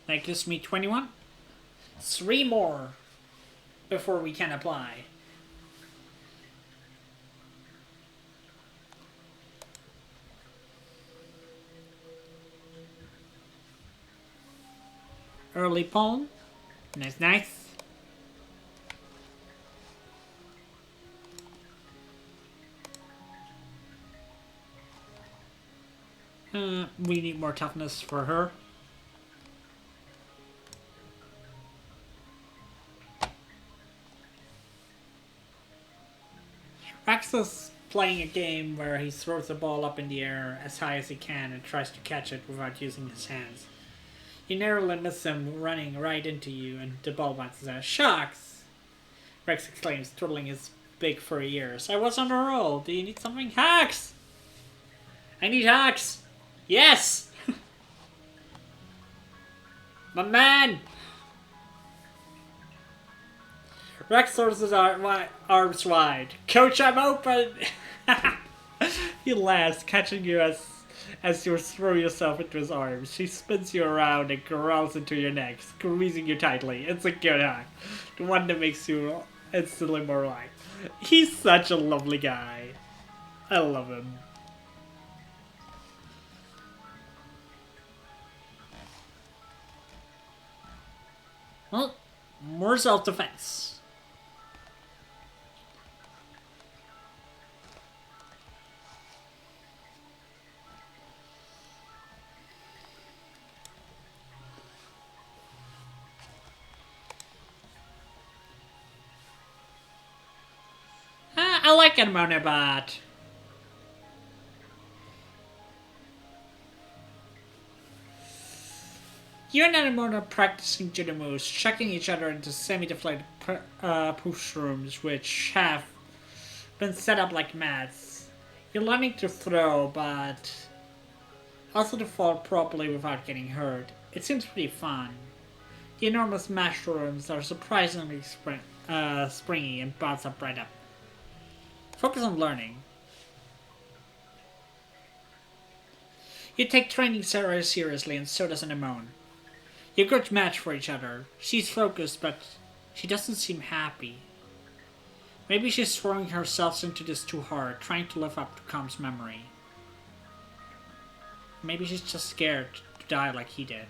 That gives me 21. 3 more before we can apply. Early palm. Nice, nice. We need more toughness for her. Rex is playing a game where he throws the ball up in the air as high as he can and tries to catch it without using his hands. You narrowly miss him running right into you, and the ball bounces out. Shucks! Rex exclaims, twiddling his big furry ears. I was on a roll. Do you need something? Hacks! I need hugs. Yes, my man. Rex throws his arms wide. Coach, I'm open. He laughs, catching you as you throw yourself into his arms. She spins you around and growls into your neck, squeezing you tightly. It's a good hug. The one that makes you instantly more alive. He's such a lovely guy. I love him. Well, more self-defense. I like Anemone, but you and Anemone are practicing judo moves, chucking each other into semi-deflated push rooms, which have been set up like mats. You're learning to throw, but also to fall properly without getting hurt. It seems pretty fun. The enormous mushrooms are surprisingly springy and bounce up right up. Focus on learning. You take training very seriously, and so does Anemone. You're a good match for each other. She's focused, but she doesn't seem happy. Maybe she's throwing herself into this too hard, trying to live up to Com's memory. Maybe she's just scared to die like he did.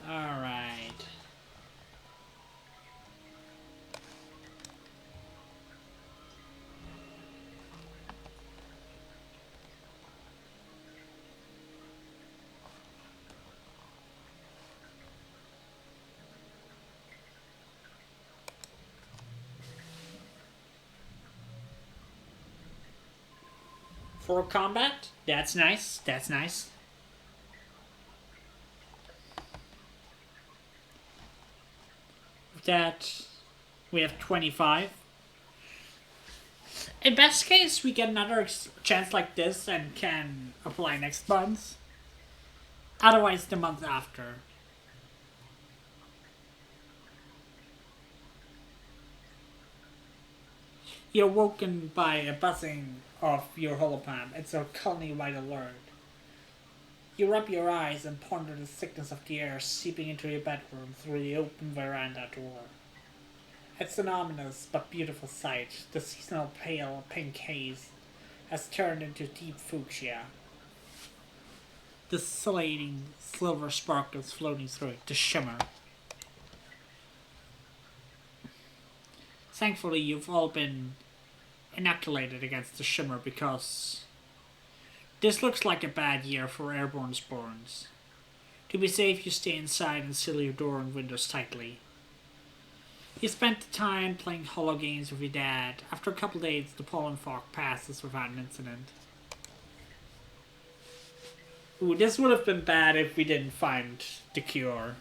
Alright. For combat? That's nice. That's nice. With that, we have 25. In best case, we get another chance like this and can apply next month. Otherwise, the month after. You're woken by a buzzing of your holopalm. It's a colony-wide alert. You rub your eyes and ponder the thickness of the air seeping into your bedroom through the open veranda door. It's an ominous but beautiful sight. The seasonal pale pink haze has turned into deep fuchsia. The scintillating silver sparkles floating through it, the shimmer. Thankfully, you've all been inoculated against the shimmer because this looks like a bad year for airborne spawns. To be safe, you stay inside and seal your door and windows tightly. You spent the time playing holo games with your dad. After a couple days, the pollen fog passes without an incident. Ooh, this would have been bad if we didn't find the cure.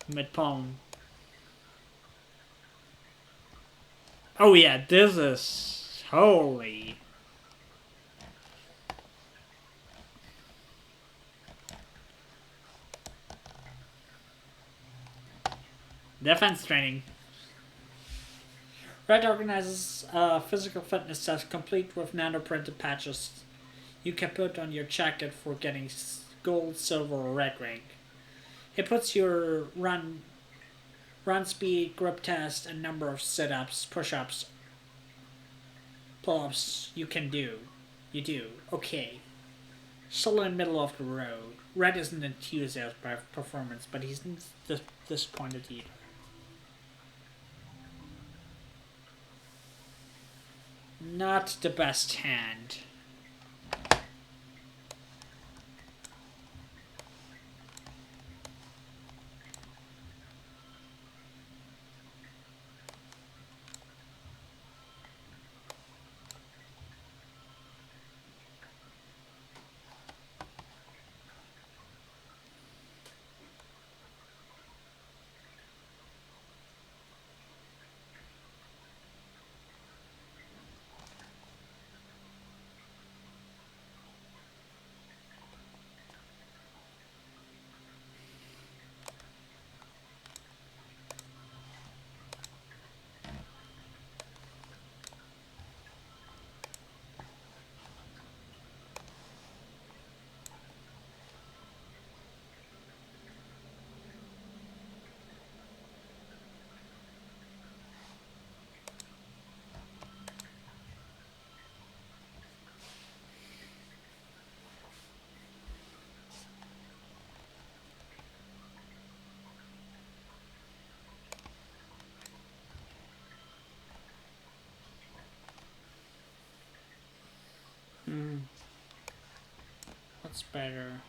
Mid pollen. Oh yeah, this is... holy... Defense training. Red organizes a physical fitness test complete with nano-printed patches you can put on your jacket for getting gold, silver, or red rank. It puts your run speed, grip test, and number of sit-ups, push-ups, pull-ups you can do. You do. Okay. Still in the middle of the road. Red isn't enthusiastic by performance, but he's disappointed either. Not the best hand. That's better.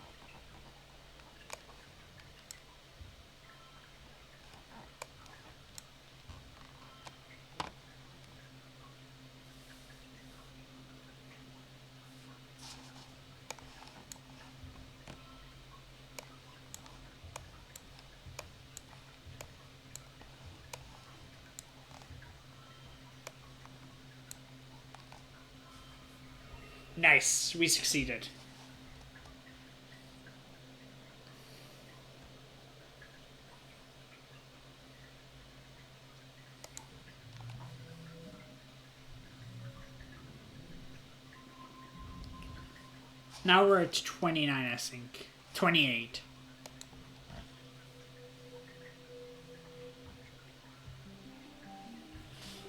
Nice, we succeeded. Now we're at 29, I think. 28.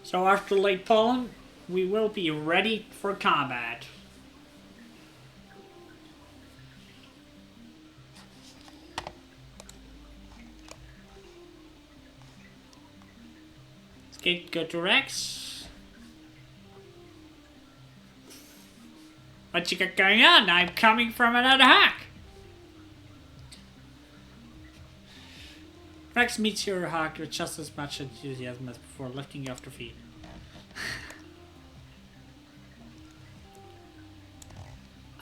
So after late pollen, we will be ready for combat. Let's go to Rex. What you got going on? I'm coming from another hack. Rex meets your hack with just as much enthusiasm as before, lifting you off your feet.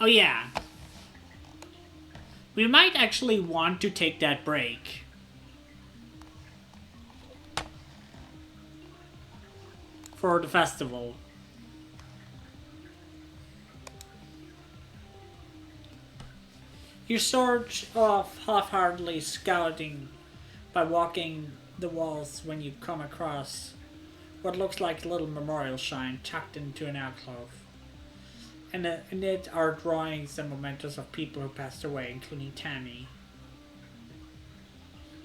Oh yeah. We might actually want to take that break. For the festival. You sort of half-heartedly scouting by walking the walls when you come across what looks like a little memorial shrine tucked into an alcove. And in it are drawings and mementos of people who passed away, including Tammy.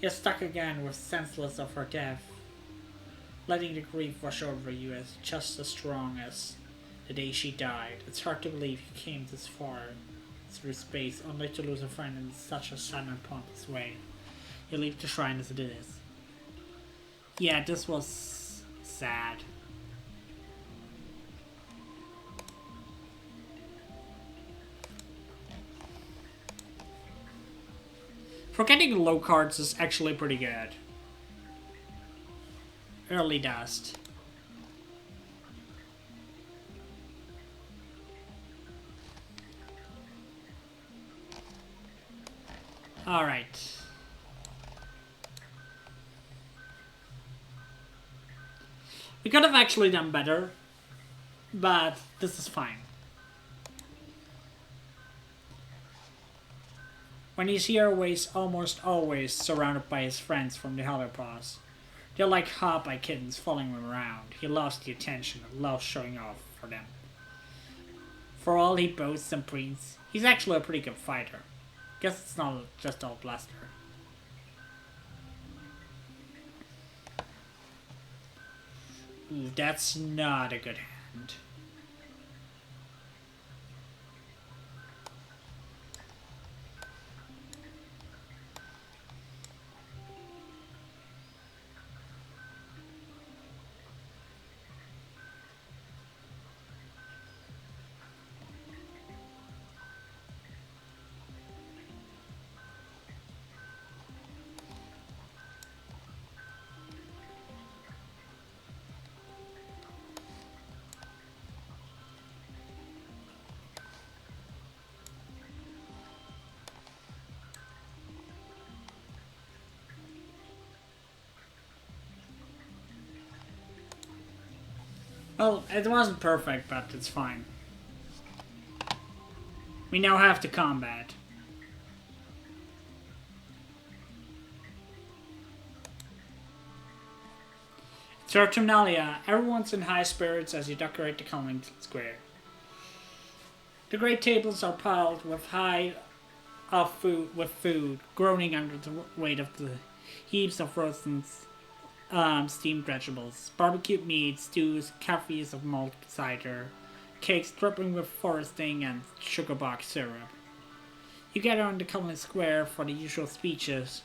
You're stuck again with senseless of her death, letting the grief wash over you as just as strong as the day she died. It's hard to believe you came this far through space only to lose a friend in such a sudden and pointless way. You leave the shrine as it is. Yeah, this was sad. For getting low cards is actually pretty good. Early dust. Alright. We could have actually done better, but this is fine. When he's here, he's almost always surrounded by his friends from the Helios. They're like hot-by kittens following him around. He loves the attention and loves showing off for them. For all he boasts and preens, he's actually a pretty good fighter. Guess it's not just all bluster. Ooh, that's not a good hand. Well, it wasn't perfect, but it's fine. We now have to combat. Saturnalia, everyone's in high spirits as you decorate the Culling Square. The great tables are piled with food, groaning under the weight of the heaps of roasted steamed vegetables, barbecued meat, stews, cafes of malt cider, cakes dripping with foresting and sugar box syrup. You gather on the Culling Square for the usual speeches.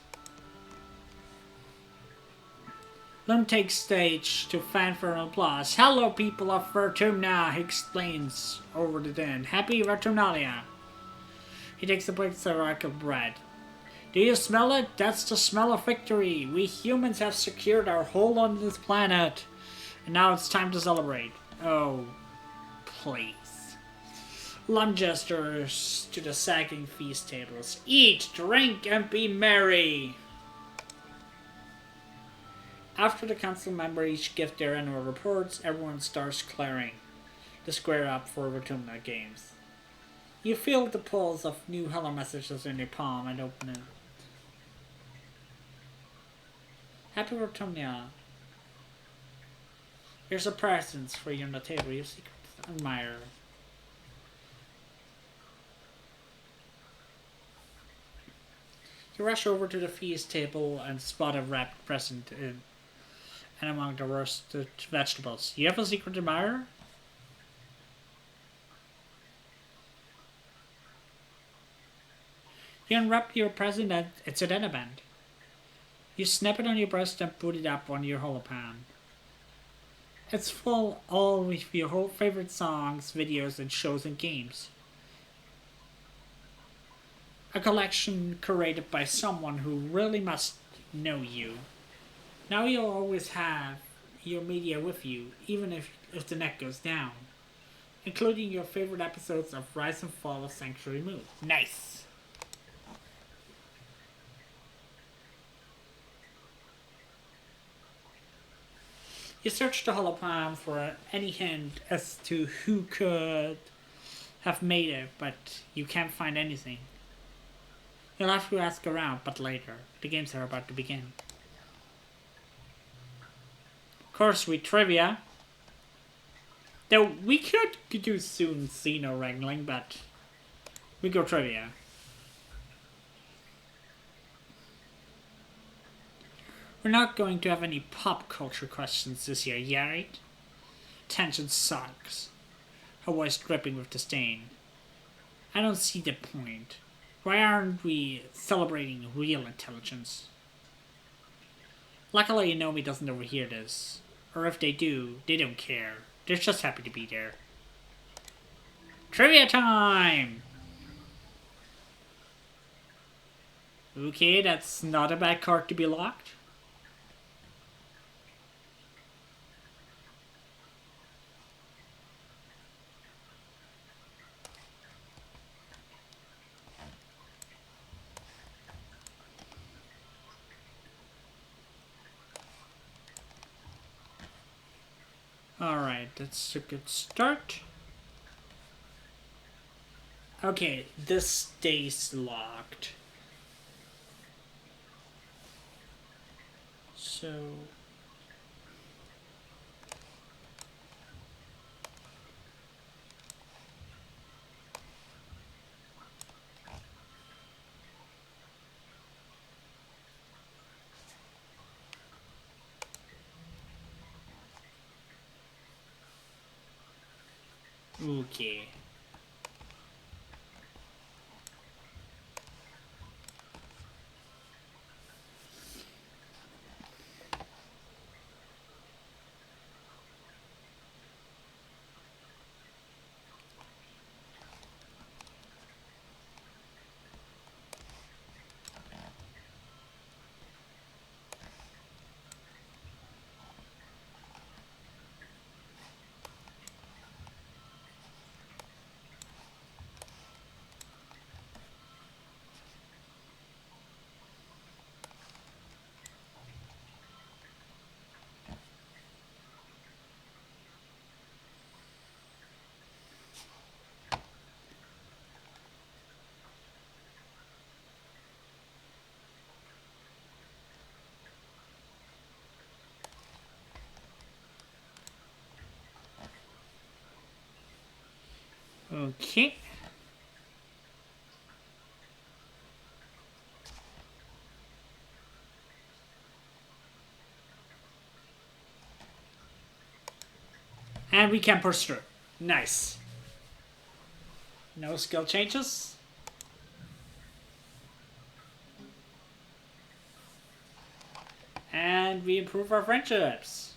Lum takes stage to fanfare and applause. "Hello, people of Vertumna," he explains over the din. "Happy Vertumnalia." He takes a bite of rack of bread. Do you smell it? That's the smell of victory. We humans have secured our hold on this planet. And now it's time to celebrate. Oh, please. Lum gestures to the sagging feast tables. Eat, drink, and be merry. After the council members each give their annual reports, everyone starts clearing the square up for Rotumna games. You feel the pulse of new hello messages in your palm and open it. Happy Rotumna. Here's a present for you on the table. Your secret admirer. You rush over to the feast table and spot a wrapped present in and among the roasted vegetables. You have a secret admirer? You unwrap your present and it's a dinner band. You snap it on your breast and put it up on your holopan. It's full all with your whole favorite songs, videos, and shows and games. A collection curated by someone who really must know you. Now you'll always have your media with you, even if the net goes down. Including your favorite episodes of Rise and Fall of Sanctuary Moon. Nice! You search the hologram for any hint as to who could have made it, but you can't find anything. You'll have to ask around, but later. The games are about to begin. Of course, we trivia. Though we could do soon Xeno wrangling, but we go trivia. We're not going to have any pop culture questions this year, yeah, right? Tension sucks. Her voice dripping with disdain. I don't see the point. Why aren't we celebrating real intelligence? Luckily, Nomi doesn't overhear this. Or if they do, they don't care. They're just happy to be there. Trivia time! Okay, that's not a bad card to be locked. Alright, that's a good start. Okay, this stays locked. So... okay. Okay. And we can push through. Nice. No skill changes. And we improve our friendships.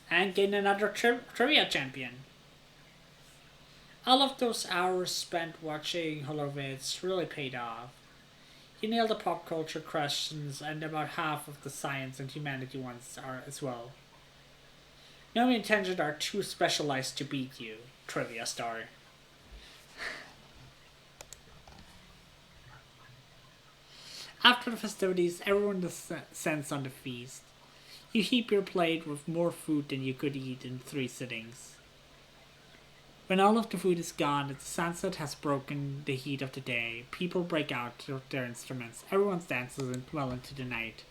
And gain another trivia champion. All of those hours spent watching holovids really paid off. You nailed the pop culture questions and about half of the science and humanity ones are as well. No intentions are too specialized to beat you. Trivia star. After the festivities, everyone descends on the feast. You heap your plate with more food than you could eat in 3 sittings. When all of the food is gone and the sunset has broken the heat of the day, people break out with their instruments. Everyone dances well into the night.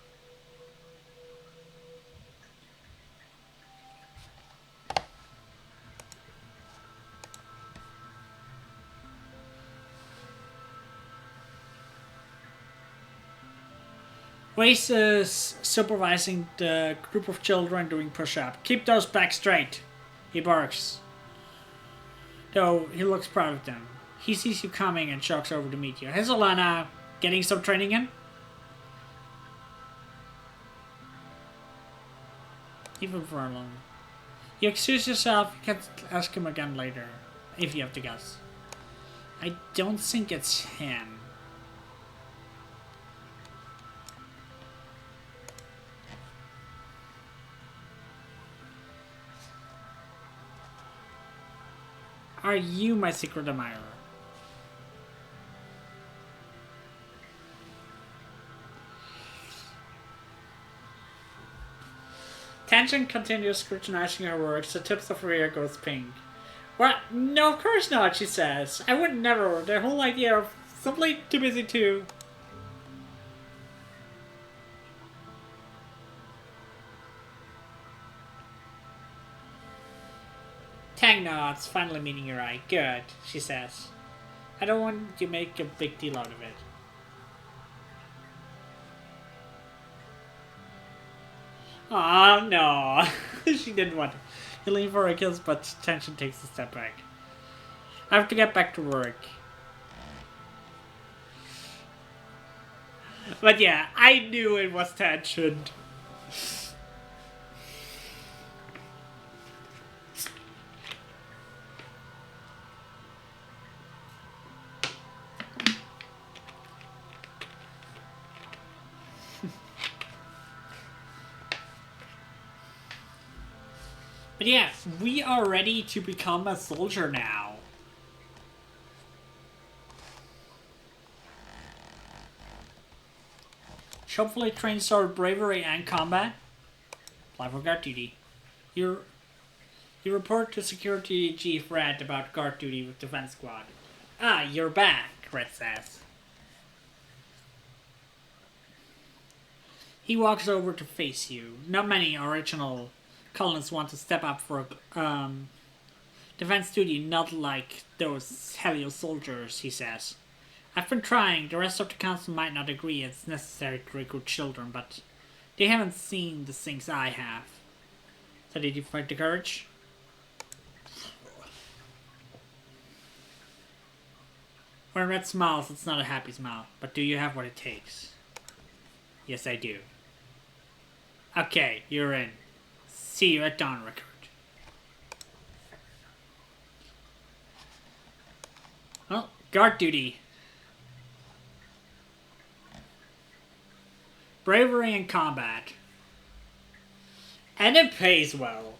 Wace is supervising the group of children doing push-up. Keep those backs straight, he barks. Though he looks proud of them. He sees you coming and jogs over to meet you. Hey Solana, getting some training in? Even for a long. You excuse yourself, you can ask him again later, if you have to guess. I don't think it's him. Are you my secret admirer? Tension continues scrutinizing her works. The tips of her ear goes pink. What? No, of course not, she says. I would never. The whole idea of simply too busy to... Tang nods, finally meeting your eye. Good, she says. I don't want you to make a big deal out of it. Aw, no. She didn't want to. You lean for a kiss, but Tension takes a step back. I have to get back to work. But yeah, I knew it was Tension. But yeah, we are ready to become a soldier now. Hopefully trains our bravery and combat. Apply for guard duty. You report to Security Chief Red about guard duty with Defense Squad. Ah, you're back, Red says. He walks over to face you. Not many original colonists want to step up for defense duty, not like those Helios soldiers, he says. I've been trying. The rest of the council might not agree it's necessary to recruit children, but they haven't seen the things I have. So did you find the courage? When Red smiles, it's not a happy smile, but do you have what it takes? Yes, I do. Okay, you're in. See you at dawn, Rickard. Well, guard duty. Bravery in combat. And it pays well.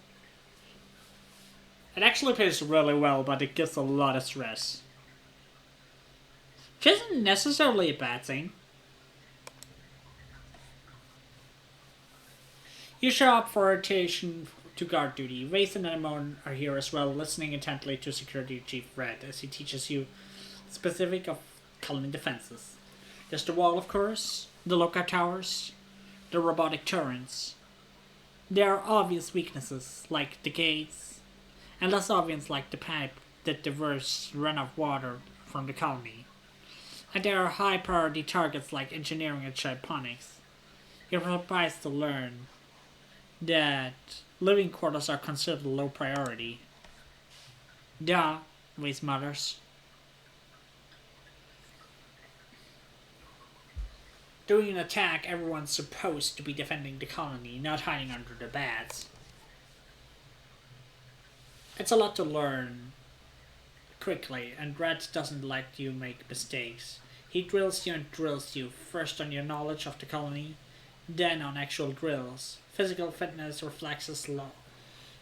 It actually pays really well, but it gives a lot of stress. Which isn't necessarily a bad thing. You show up for rotation to guard duty. Wraith and Anemone are here as well, listening intently to Security Chief Red as he teaches you specific of colony defenses. There's the wall, of course, the lookout towers, the robotic turrets. There are obvious weaknesses, like the gates, and less obvious like the pipe that diverts runoff water from the colony. And there are high priority targets like engineering and hydroponics. You're surprised to learn that living quarters are considered low priority. Duh, waste mothers. During an attack, everyone's supposed to be defending the colony, not hiding under the beds. It's a lot to learn quickly, and Red doesn't let you make mistakes. He drills you and drills you, first on your knowledge of the colony, then on actual drills. Physical fitness, reflexes,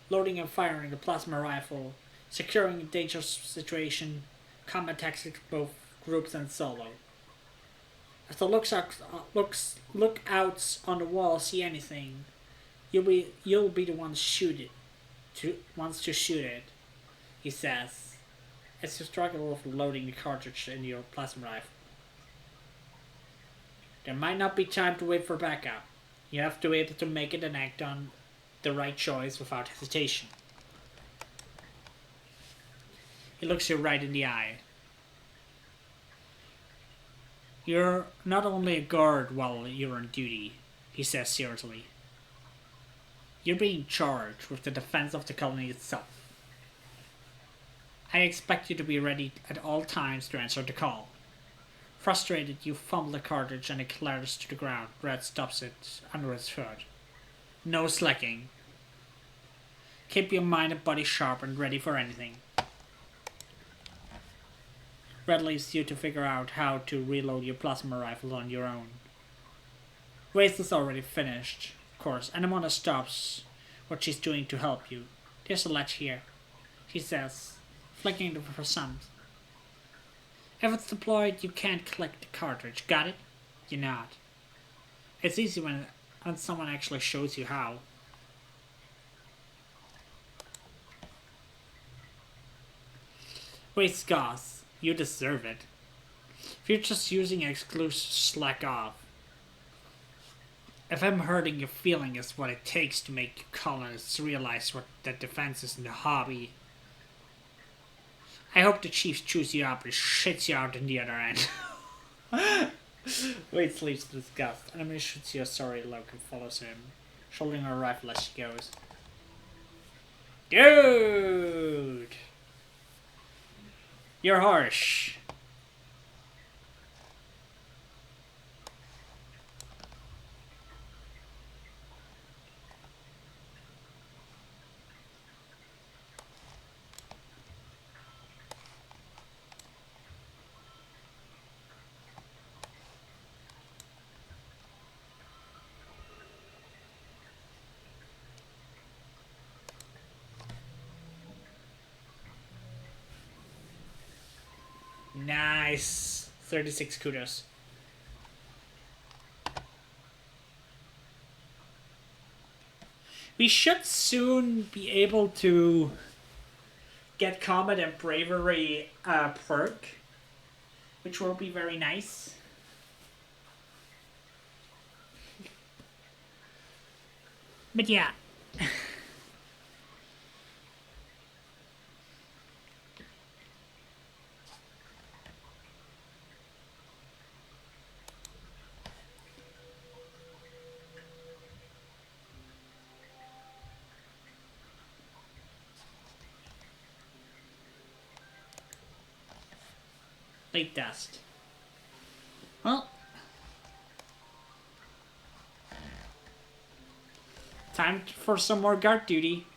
loading and firing the plasma rifle, securing a dangerous situation, combat tactics both groups and solo. If the lookouts on the wall see anything, you'll be the one to shoot it. He says, as you struggle with loading the cartridge in your plasma rifle. There might not be time to wait for backup. You have to be able to make it and act on the right choice without hesitation. He looks you right in the eye. You're not only a guard while you're on duty, he says seriously. You're being charged with the defense of the colony itself. I expect you to be ready at all times to answer the call. Frustrated, you fumble the cartridge and it clatters to the ground. Red stops it under his foot. No slacking. Keep your mind and body sharp and ready for anything. Red leaves you to figure out how to reload your plasma rifle on your own. Waste is already finished, of course, and Amanda stops what she's doing to help you. There's a latch here, she says, flicking the percent. If it's deployed, you can't click the cartridge. Got it? You're not. It's easy when someone actually shows you how. Waste gas. You deserve it. If you're just using exclusive, slack off. If I'm hurting your feeling is what it takes to make you colonists realize what that defense is in the hobby. I hope the Chiefs chews you up and shits you out in the other end. Wade sleeps with disgust. Enemy shoots you a sorry look and follows him, shouldering her rifle as she goes. Dude! You're harsh. Nice. 36 kudos. We should soon be able to get combat and bravery perk, which will be very nice. But yeah. Late dust. Well, time for some more guard duty.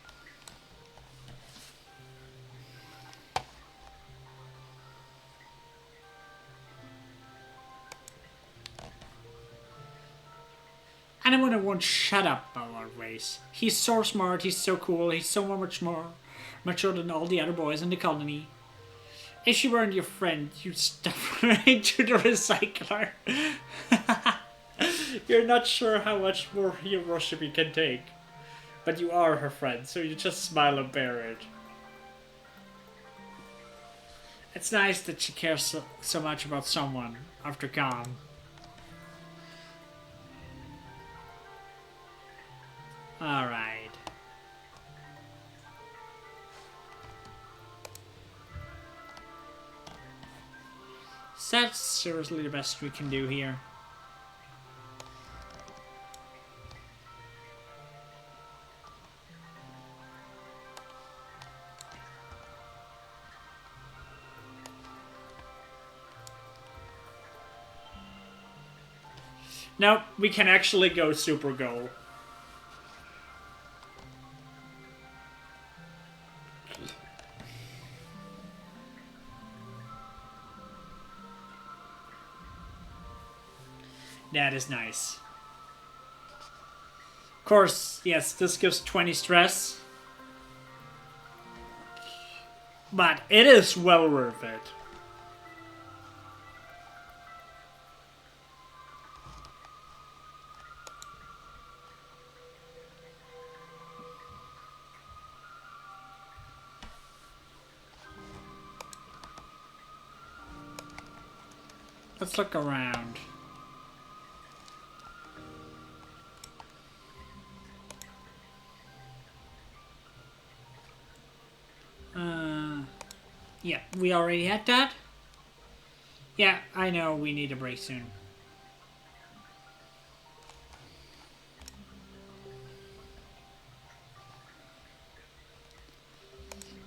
Anyone won't shut up about our race. He's so smart, he's so cool, he's so much more mature than all the other boys in the colony. If she weren't your friend, you'd stuff her into the recycler. You're not sure how much more your worship you can take. But you are her friend, so you just smile and bear it. It's nice that she cares so much about someone after gone. Alright. So that's seriously the best we can do here. Now we can actually go super goal. That is nice. Of course, yes, this gives 20 stress. But it is well worth it. Let's look around. Yeah, we already had that. Yeah, I know we need a break soon.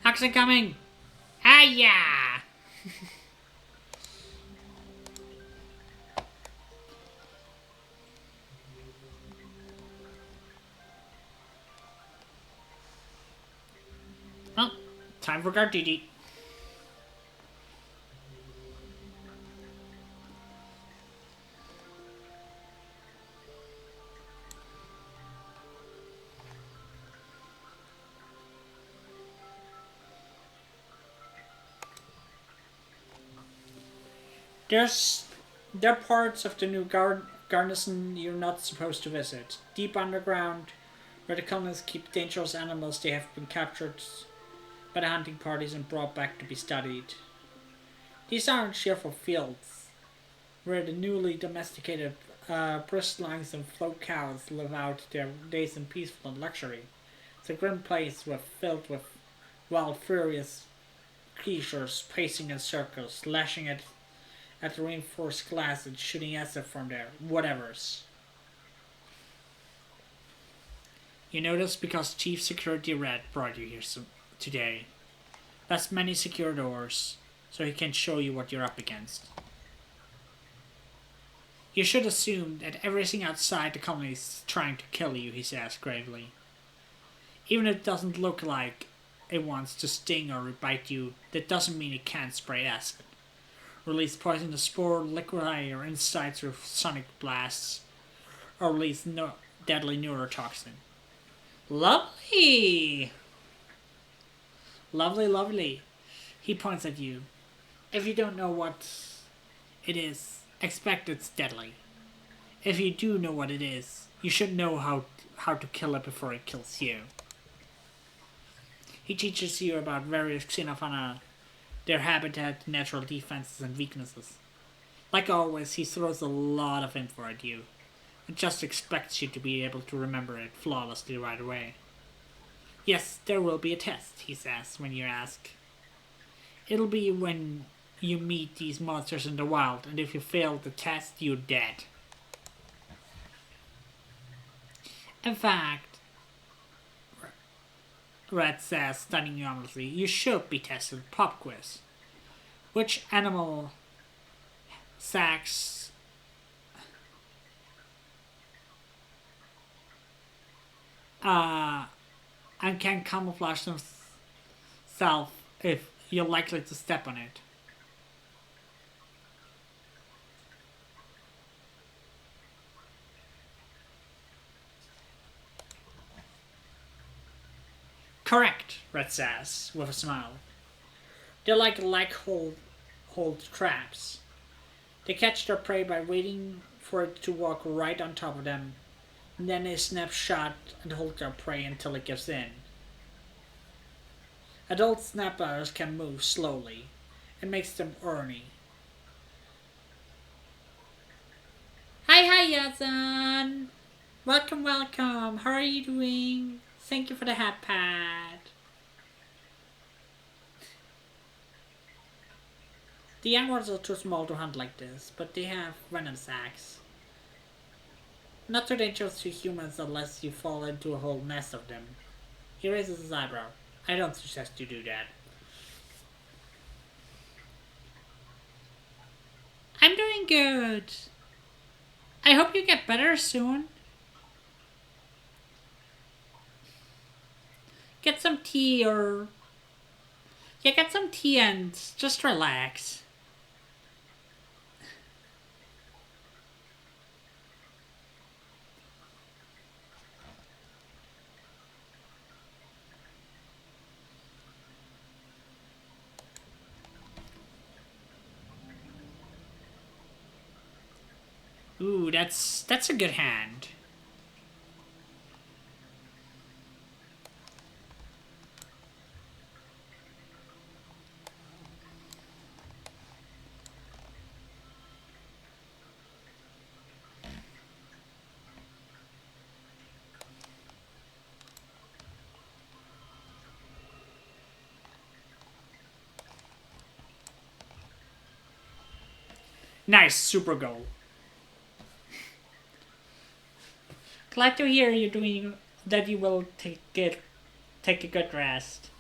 Action coming! Ah, yeah! Well, time for guard duty. There are parts of the new garrison you're not supposed to visit. Deep underground, where the colonists keep dangerous animals they have been captured by the hunting parties and brought back to be studied. These aren't cheerful fields, where the newly domesticated bristlings and float cows live out their days in peaceful and luxury. It's a grim place filled with wild, furious creatures pacing in circles, lashing at the reinforced glass and shooting acid from their whatevers. You know this because Chief Security Red brought you here today. That's many secure doors, so he can show you what you're up against. You should assume that everything outside the colony is trying to kill you, he says gravely. Even if it doesn't look like it wants to sting or bite you, that doesn't mean it can't spray acid, release poisonous spore, liquefy your insides with sonic blasts, or release deadly neurotoxin. Lovely! Lovely, lovely. He points at you. If you don't know what it is, expect it's deadly. If you do know what it is, you should know how to kill it before it kills you. He teaches you about various xenofauna, their habitat, natural defenses, and weaknesses. Like always, he throws a lot of info at you, and just expects you to be able to remember it flawlessly right away. Yes, there will be a test, he says, when you ask. It'll be when you meet these monsters in the wild, and if you fail the test, you're dead. In fact, Red says, studying you honestly, you should be tested pop quiz. Which animal sacks and can camouflage themselves if you're likely to step on it? Correct, Red says, with a smile. They're like hold traps. They catch their prey by waiting for it to walk right on top of them, and then they snap shut and hold their prey until it gives in. Adult snappers can move slowly. It makes them orny. Hi, Yazan! Welcome, welcome. How are you doing? Thank you for the hat pad. The young ones are too small to hunt like this, but they have venom sacs. Not too dangerous to humans unless you fall into a whole nest of them. He raises his eyebrow. I don't suggest you do that. I'm doing good. I hope you get better soon. Get some tea or... Yeah, get some tea and just relax. Ooh, that's a good hand. Nice, super goal. Glad to hear you're doing that. You will take a good rest.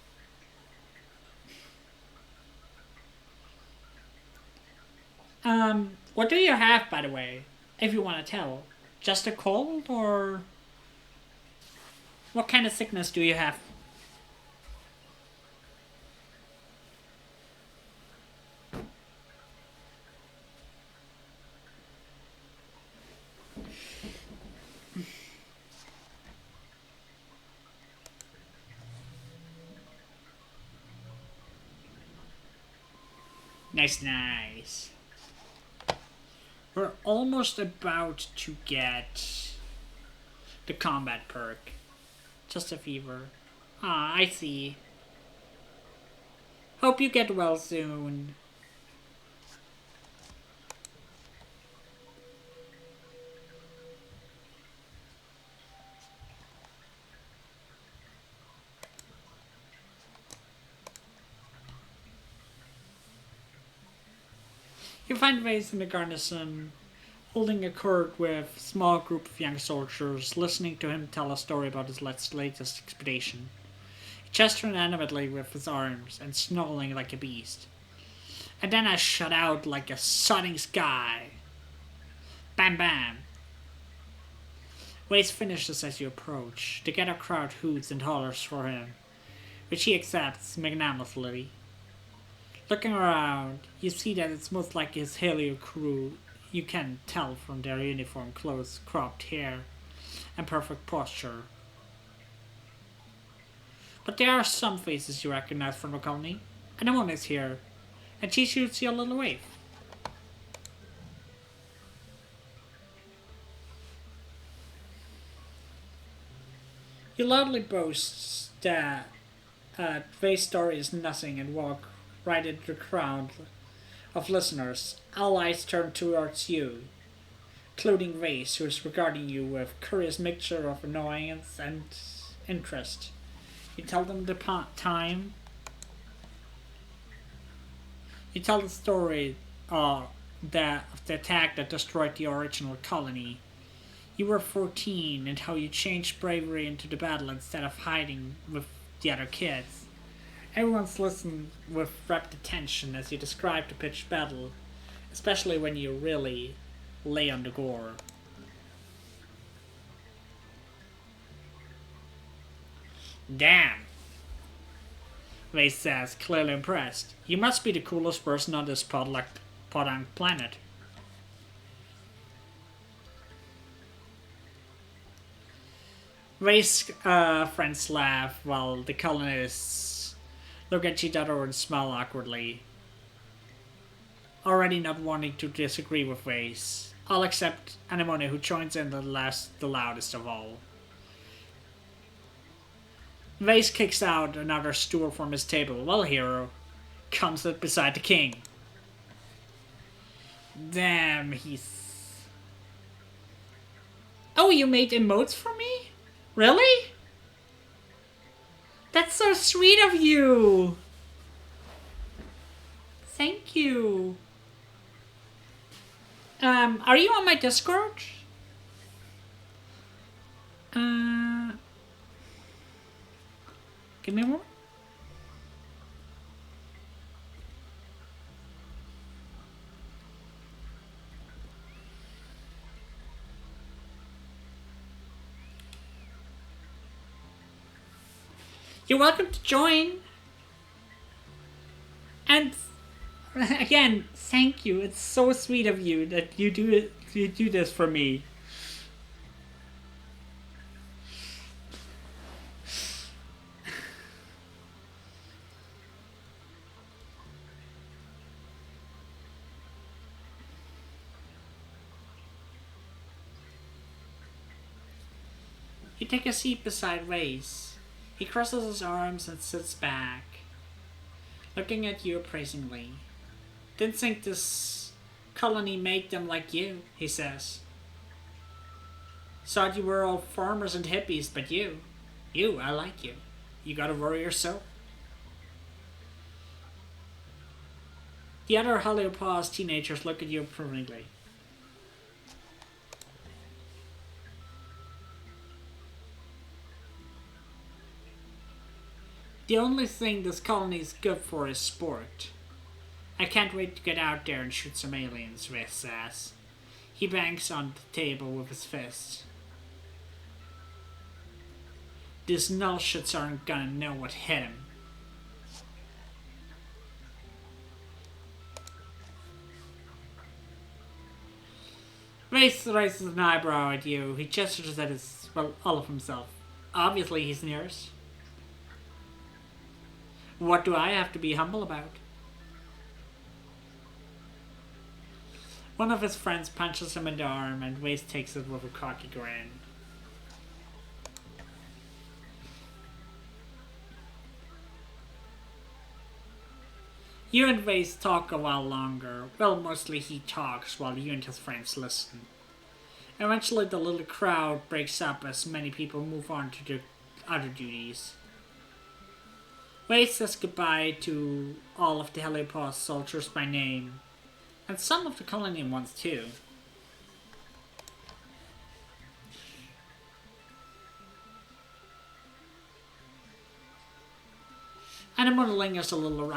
What do you have, by the way? If you want to tell, just a cold or what kind of sickness do you have? Nice, nice. We're almost about to get the combat perk. Just a fever. Ah, I see. Hope you get well soon. You find Vase in the garrison, holding a court with a small group of young soldiers, listening to him tell a story about his latest expedition. He gestured animatedly with his arms and snarling like a beast. And then I shut out like a sodding sky. Bam bam. Waze finishes as you approach. The gathered crowd hoots and hollers for him, which he accepts magnanimously. Looking around, you see that it's most like his Helios crew. You can tell from their uniform, clothes, cropped hair, and perfect posture. But there are some faces you recognize from the colony, and the one is here, and she shoots you a little wave. You loudly boast that Vay's story is nothing and walk right into the crowd of listeners. All eyes turn towards you, including Vase, who is regarding you with a curious mixture of annoyance and interest. You tell them the time. You tell the story of the attack that destroyed the original colony. You were 14 and how you changed bravery into the battle instead of hiding with the other kids. Everyone's listened with rapt attention as you describe the pitched battle, especially when you really lay on the gore. Damn, Vase says, clearly impressed. You must be the coolest person on this podunk planet. Vase friends laugh while the colonists look at each other and smile awkwardly, already not wanting to disagree with Vase. All except Anemone, who joins in the loudest of all. Vase kicks out another stool from his table. Well, hero, comes up beside the king. Damn, he's... Oh, you made emotes for me? Really? That's so sweet of you. Thank you. Are you on my Discord? Give me more. You're welcome to join. And again, thank you. It's so sweet of you that you do it. You do this for me. You take a seat beside Waze. He crosses his arms and sits back, looking at you appraisingly. Didn't think this colony made them like you, he says. Thought you were all farmers and hippies, but I like you. You got a warrior soul. The other Helios teenagers look at you approvingly. The only thing this colony is good for is sport. I can't wait to get out there and shoot some aliens, Rick says. He bangs on the table with his fist. These nullshits aren't gonna know what hit him. Race raises an eyebrow at you. He gestures at all of himself. Obviously he's nearest. What do I have to be humble about? One of his friends punches him in the arm and Waze takes it with a cocky grin. You and Waze talk a while longer. Well, mostly he talks while you and his friends listen. Eventually the little crowd breaks up as many people move on to their other duties. Waze says goodbye to all of the Helios soldiers by name, and some of the colony ones too. Anemone lingers a little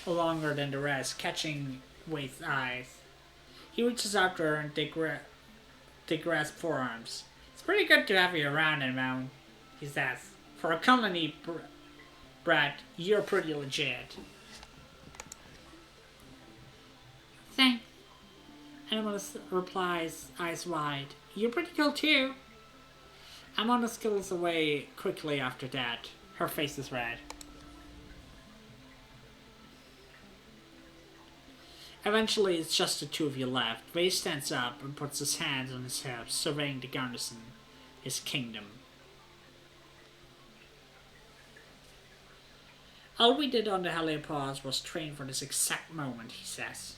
longer than the rest, catching Wade's eyes. He reaches out to her and they grasp forearms. It's pretty good to have you around, Anemone, he says. For a colony brat, you're pretty legit. Thanks. Anemone replies, eyes wide. You're pretty cool too. Anemone skittles away quickly after that. Her face is red. Eventually, it's just the two of you left. Ray stands up and puts his hands on his hips, surveying the garrison, his kingdom. All we did on the Helios was train for this exact moment, he says.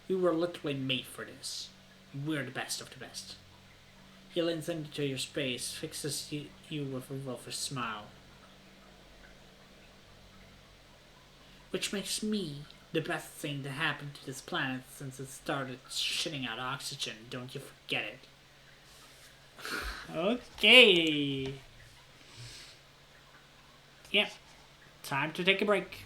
We were literally made for this. We're the best of the best. He leans into your space, fixes you with a wolfish smile. Which makes me the best thing that happened to this planet since it started shitting out oxygen. Don't you forget it. Okay. Yep. Time to take a break.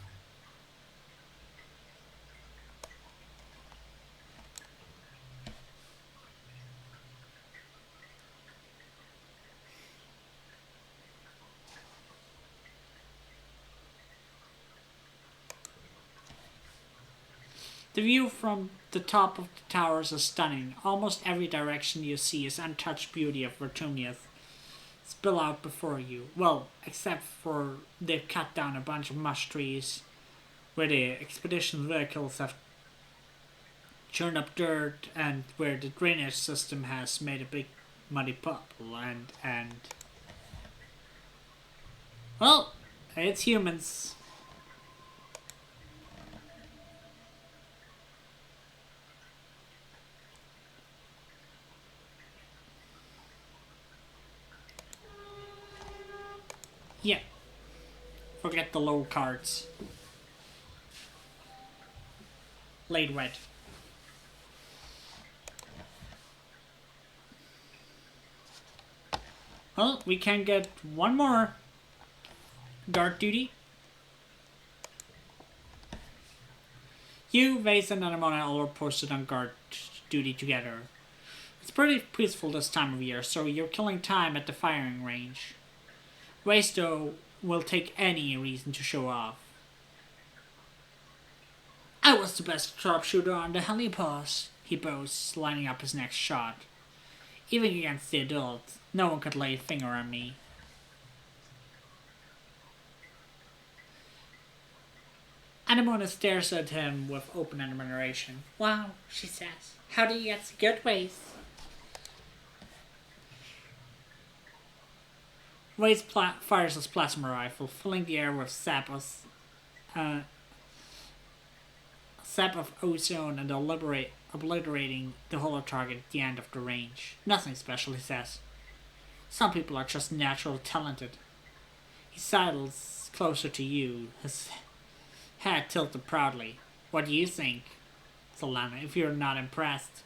The view from the top of the towers is stunning. Almost every direction you see is untouched beauty of Vertumnus spill out before you. Well, except for they've cut down a bunch of mush trees where the expedition vehicles have churned up dirt and where the drainage system has made a big muddy puddle and well, it's humans. Yeah. Forget the low cards. Laid wet. Well, we can get one more guard duty. You, Vase, and Anemone all are posted on guard duty together. It's pretty peaceful this time of year, so you're killing time at the firing range. Waisto will take any reason to show off. I was the best sharpshooter on the Helios, he boasts, lining up his next shot. Even against the adults, no one could lay a finger on me. Anemone stares at him with open admiration. Wow, she says. How do you get good ways? Fires his plasma rifle, filling the air with uh, sap of ozone and obliterating the hollow target at the end of the range. Nothing special, he says. Some people are just naturally talented. He sidles closer to you, his head tilted proudly. What do you think, Solana? If you're not impressed,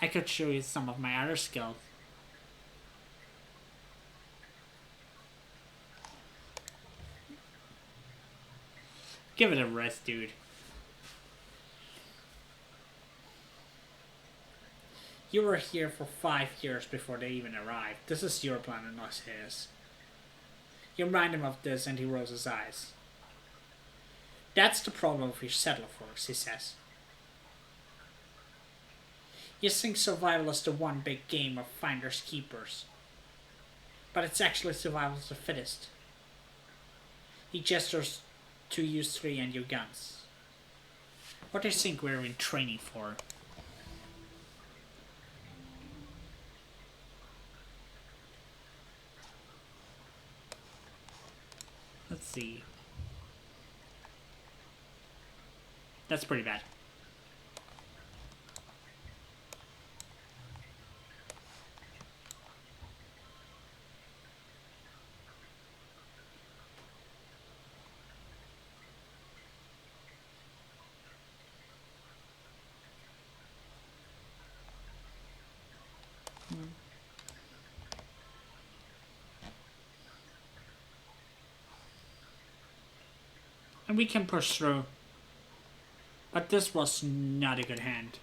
I could show you some of my other skills. Give it a rest, dude. You were here for 5 years before they even arrived. This is your planet, not his. You remind him of this and he rolls his eyes. That's the problem with your settler force, he says. You think survival is the one big game of finders keepers. But it's actually survival of the fittest. He gestures to you three and your guns. What do you think we're in training for? Let's see. That's pretty bad. And we can push through. But this was not a good hand.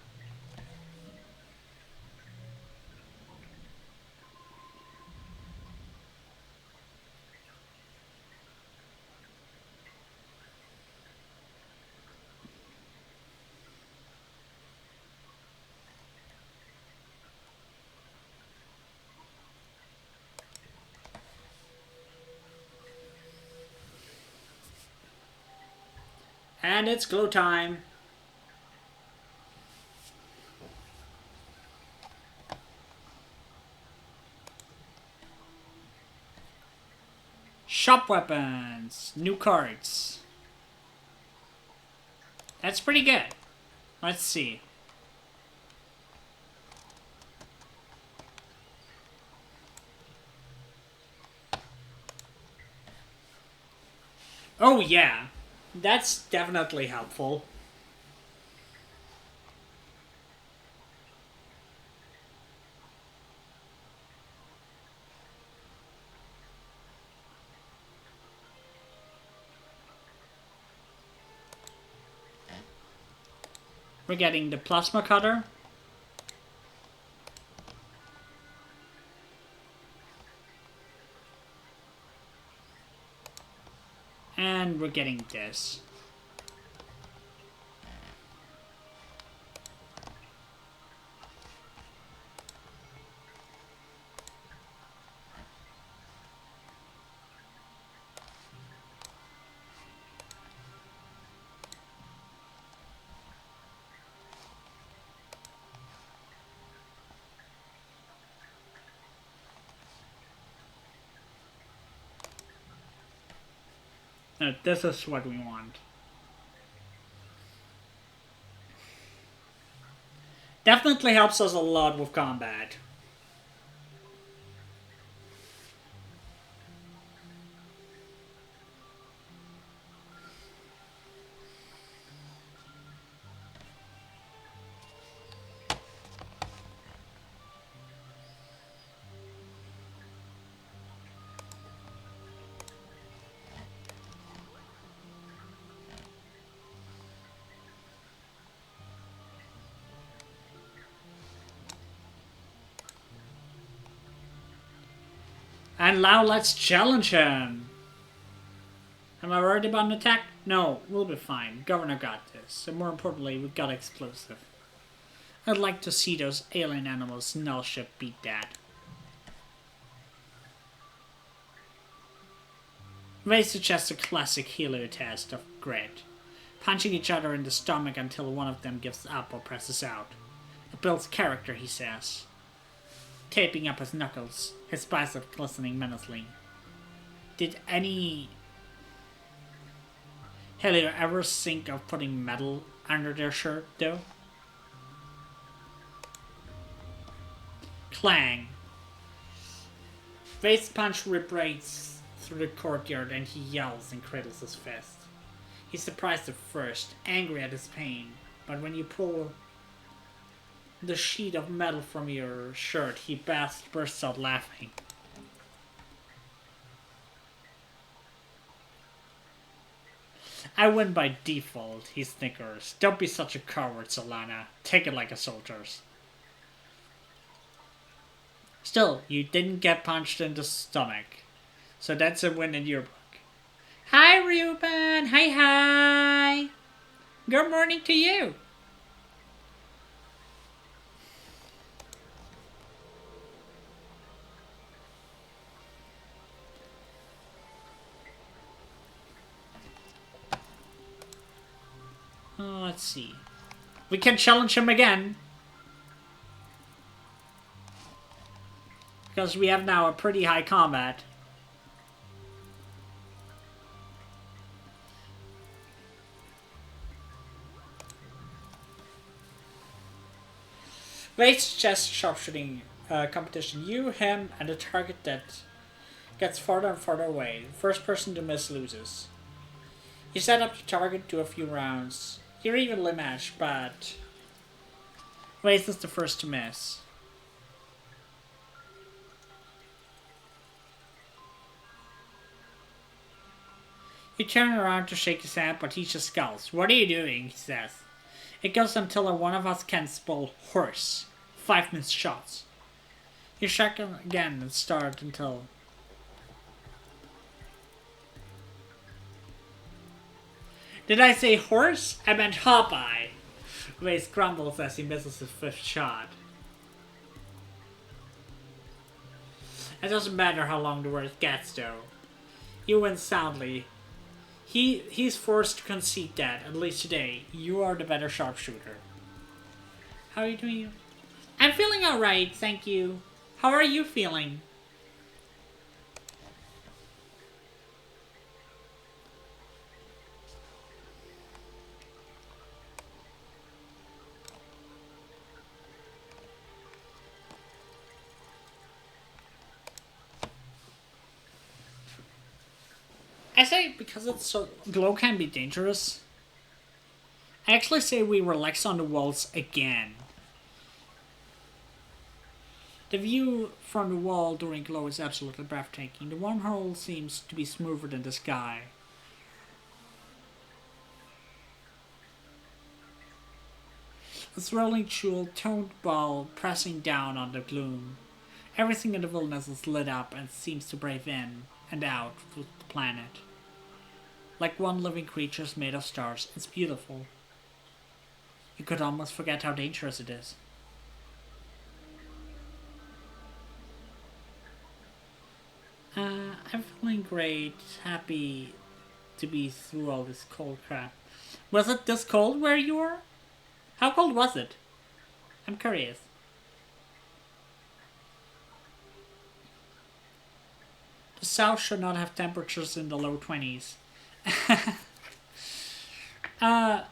And it's glow time. Shop weapons. New cards. That's pretty good. Let's see. Oh yeah. That's definitely helpful. We're getting the plasma cutter. And we're getting this. This is what we want. Definitely helps us a lot with combat. And now let's challenge him. Am I worried about an attack? No, we'll be fine. Governor got this. And more importantly, we've got explosive. I'd like to see those alien animals null ship beat that. They suggest a classic Helios test of grit. Punching each other in the stomach until one of them gives up or presses out. It builds character, he says. Taping up his knuckles, his biceps glistening menacingly. Did any Helio ever think of putting metal under their shirt, though? Clang. Face punch vibrates through the courtyard and he yells and cradles his fist. He's surprised at first, angry at his pain, but when you pull the sheet of metal from your shirt, he bursts out laughing. I win by default, he snickers. Don't be such a coward, Solana. Take it like a soldier's. Still, you didn't get punched in the stomach. So that's a win in your book. Hi, Ruben! Hi! Good morning to you! Let's see. We can challenge him again. Because we have now a pretty high combat. Race chess sharpshooting competition. You, him, and a target that gets farther and farther away. The first person to miss loses. You set up your target to a few rounds. You're evenly matched, but Race is the first to miss. You turn around to shake his hand, but he just scowls. What are you doing? He says. It goes until one of us can spell horse. 5 missed shots. You check him again and start until... Did I say horse? I meant Hawkeye. Race grumbles as he misses his 5th shot. It doesn't matter how long the word gets, though. You win soundly. He's forced to concede that, at least today, you are the better sharpshooter. How are you doing? I'm feeling alright, thank you. How are you feeling? I say because it's so glow can be dangerous. I actually say we relax on the walls again. The view from the wall during glow is absolutely breathtaking. The wormhole seems to be smoother than the sky. A swirling jewel toned ball pressing down on the gloom. Everything in the wilderness is lit up and seems to breathe in and out with the planet. Like one living creature made of stars, it's beautiful. You could almost forget how dangerous it is. I'm feeling great, happy to be through all this cold crap. Was it this cold where you were? How cold was it? I'm curious. The south should not have temperatures in the low 20s. I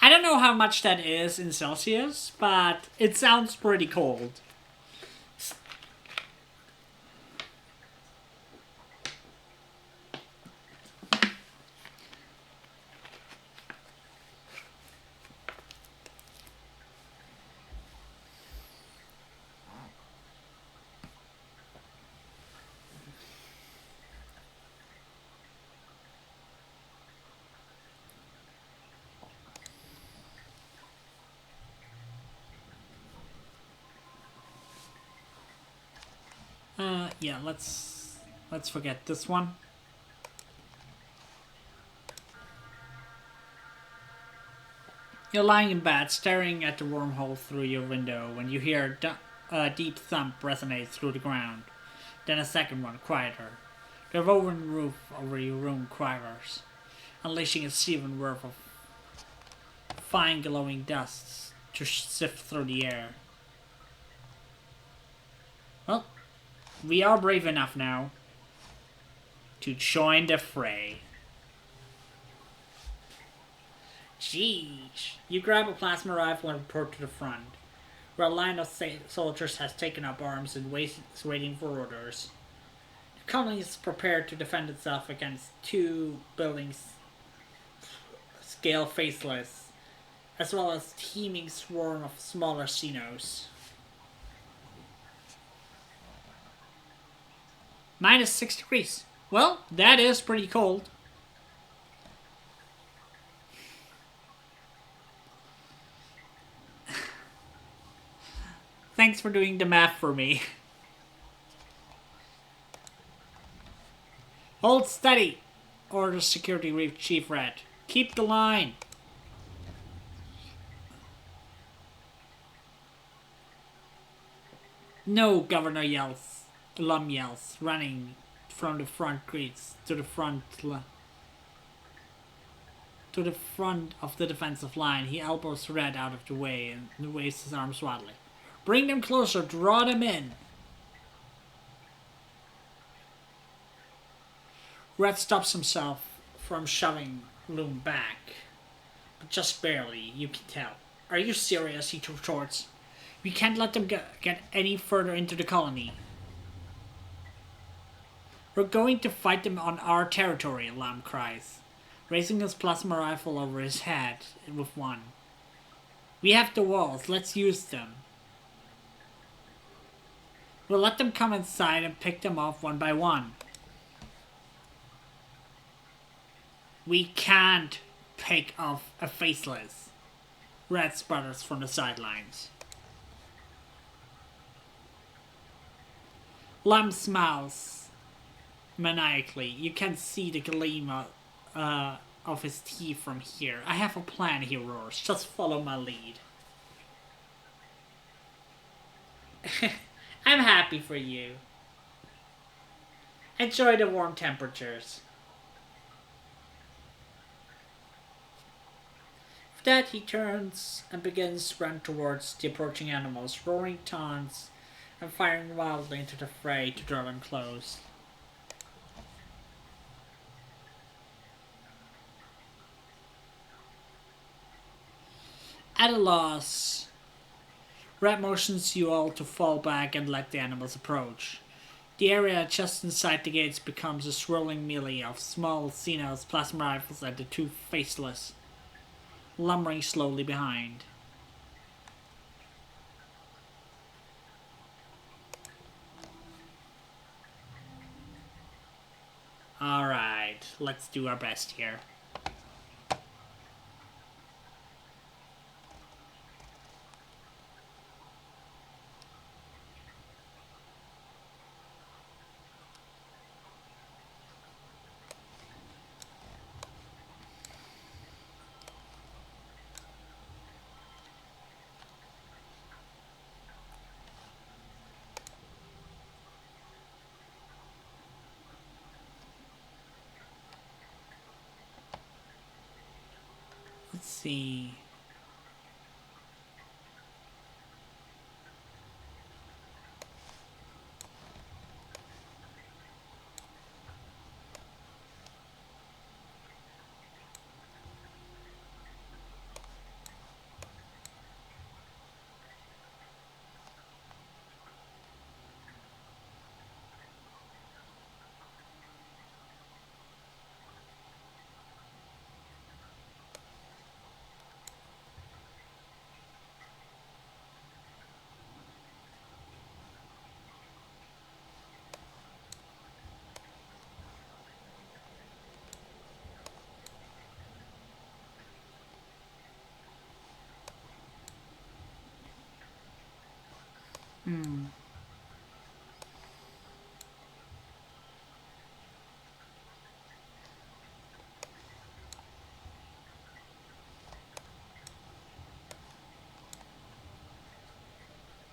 don't know how much that is in Celsius, but it sounds pretty cold. Yeah, let's forget this one. You're lying in bed, staring at the wormhole through your window when you hear a deep thump resonate through the ground. Then a second one, quieter. The woven roof over your room quivers, unleashing a sieving whirl of fine glowing dusts to sift through the air. Well, we are brave enough now. to join the fray. Jeez. You grab a plasma rifle and report to the front, where a line of soldiers has taken up arms and is waiting for orders. The colony is prepared to defend itself against two buildings scale faceless, as well as teeming swarm of smaller Xenos. -6 degrees. Well, that is pretty cold. Thanks for doing the math for me. Hold steady, orders Security Chief Red. Keep the line. No, Governor yells. Lum yells, running from the front greets to the front of the defensive line. He elbows Red out of the way and waves his arms wildly. Bring them closer, draw them in. Red stops himself from shoving Loom back, but just barely, you can tell. Are you serious? He retorts. We can't let them get any further into the colony. We're going to fight them on our territory, Lam cries, raising his plasma rifle over his head with one. We have the walls, let's use them. We'll let them come inside and pick them off one by one. We can't pick off a faceless. Red sputters from the sidelines. Lam smiles maniacally. You can see the gleam of his teeth from here. I have a plan, he roars. Just follow my lead. I'm happy for you. Enjoy the warm temperatures. With that, he turns and begins to run towards the approaching animals, roaring taunts and firing wildly into the fray to draw them close. At a loss, Red motions you all to fall back and let the animals approach. The area just inside the gates becomes a swirling melee of small Xenos, plasma rifles, and the two faceless, lumbering slowly behind. Alright, let's do our best here. Let's see.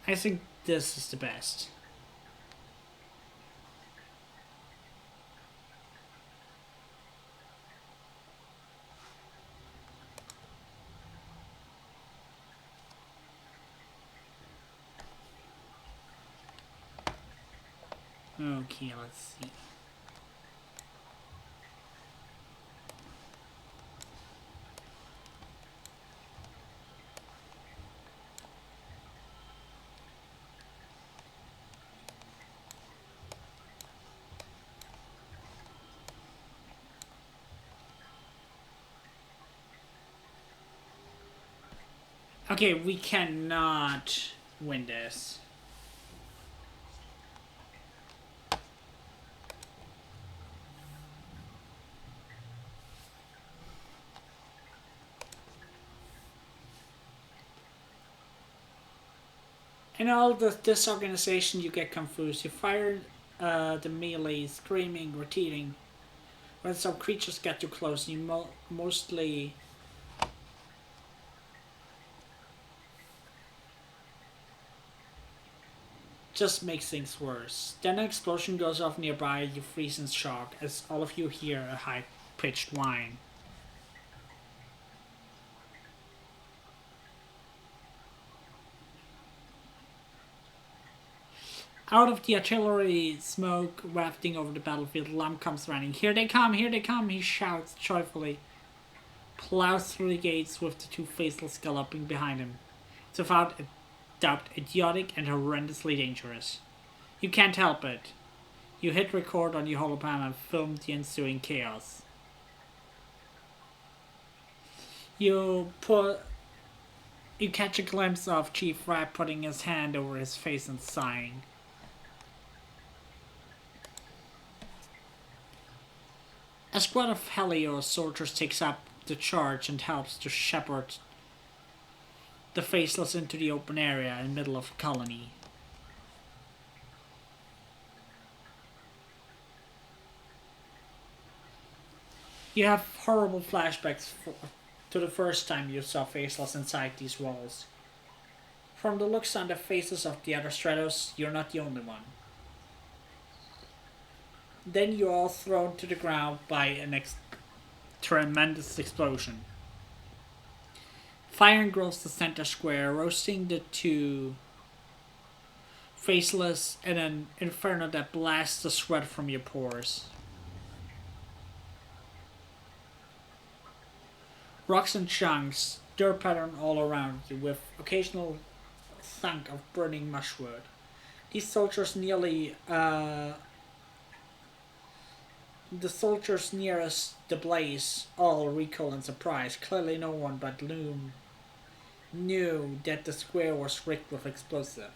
I think this is the best. Okay, let's see. Okay, we cannot win this. In all this organization, you get confused. You fire the melee, screaming, rotating. When some creatures get too close, you mostly just makes things worse. Then an explosion goes off nearby, you freeze in shock as all of you hear a high-pitched whine. Out of the artillery smoke wafting over the battlefield, Lum comes running. Here they come, here they come, he shouts joyfully. Plows through the gates with the two faceless galloping behind him. It's without a doubt idiotic and horrendously dangerous. You can't help it. You hit record on your hologram and film the ensuing chaos. You catch a glimpse of Chief Rat putting his hand over his face and sighing. A squad of Helios soldiers takes up the charge and helps to shepherd the Faceless into the open area in the middle of the colony. You have horrible flashbacks to the first time you saw Faceless inside these walls. From the looks on the faces of the other Stratos, you're not the only one. Then you're all thrown to the ground by a tremendous explosion. Fire engulfs the center square, roasting the two Faceless in an inferno that blasts the sweat from your pores. Rocks and chunks, dirt pattern all around you, with occasional thunk of burning mushwood. These soldiers the soldiers nearest the blaze all recoil in surprise. Clearly no one but Loom knew that the square was rigged with explosive.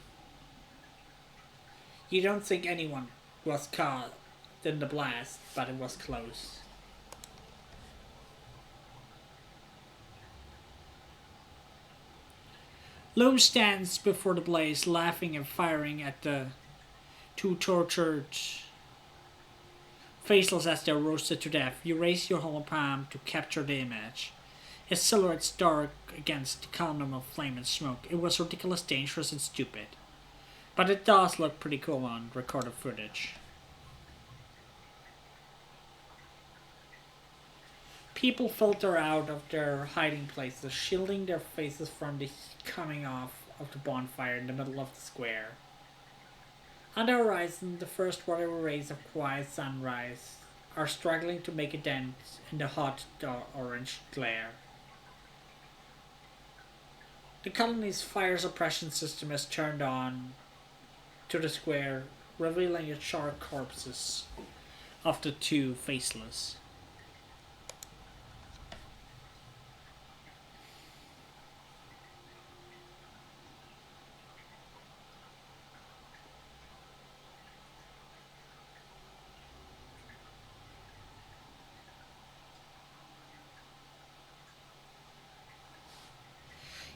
You don't think anyone was caught in the blast, but it was close. Loom stands before the blaze, laughing and firing at the two tortured Faceless as they're roasted to death. You raise your hologram to capture the image. His silhouette's dark against the column of flame and smoke. It was ridiculous, dangerous, and stupid. But it does look pretty cool on recorded footage. People filter out of their hiding places, shielding their faces from the heat coming off of the bonfire in the middle of the square. On the horizon, the first watery rays of quiet sunrise are struggling to make a dent in the hot, dark orange glare. The colony's fire suppression system is turned on to the square, revealing the charred corpses of the two Faceless.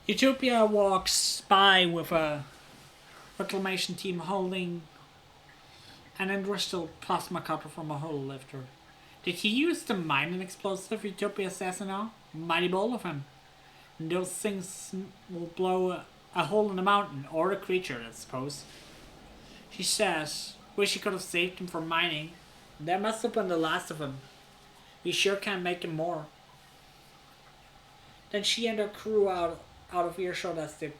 Utopia walks by with a reclamation team holding an industrial plasma cutter from a hole lifter. Did he use the mining explosive Utopia says and all? Mighty bold of him. And those things will blow a hole in the mountain, or a creature, I suppose. She says, wish he could have saved him from mining. That must have been the last of him. We sure can't make him more. Then she and her crew out of earshot as they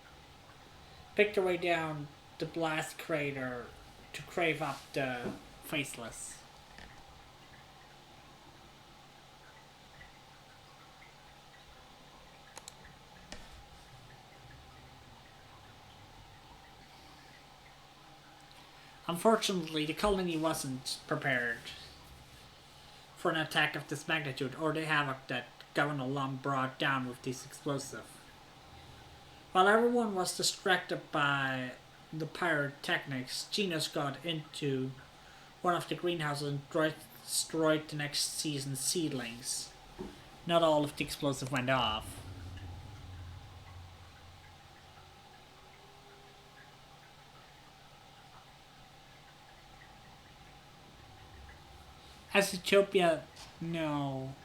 picked their way down the blast crater to crave up the Faceless. Unfortunately, the colony wasn't prepared for an attack of this magnitude or the havoc that Governor Lum brought down with this explosive. While everyone was distracted by the pyrotechnics, Genos got into one of the greenhouses and destroyed the next season's seedlings. Not all of the explosive went off. As Utopia, no,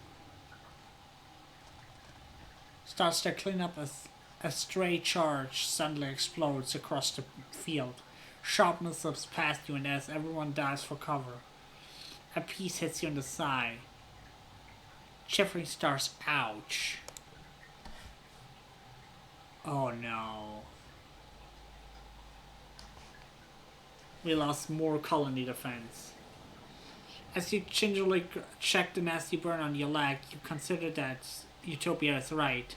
starts to clean up as a stray charge suddenly explodes across the field. Sharp missiles past you, and as everyone dives for cover, a piece hits you on the side. Shivering stars, ouch. Oh no. We lost more colony defense. As you gingerly check the nasty burn on your leg, you consider that Utopia is right.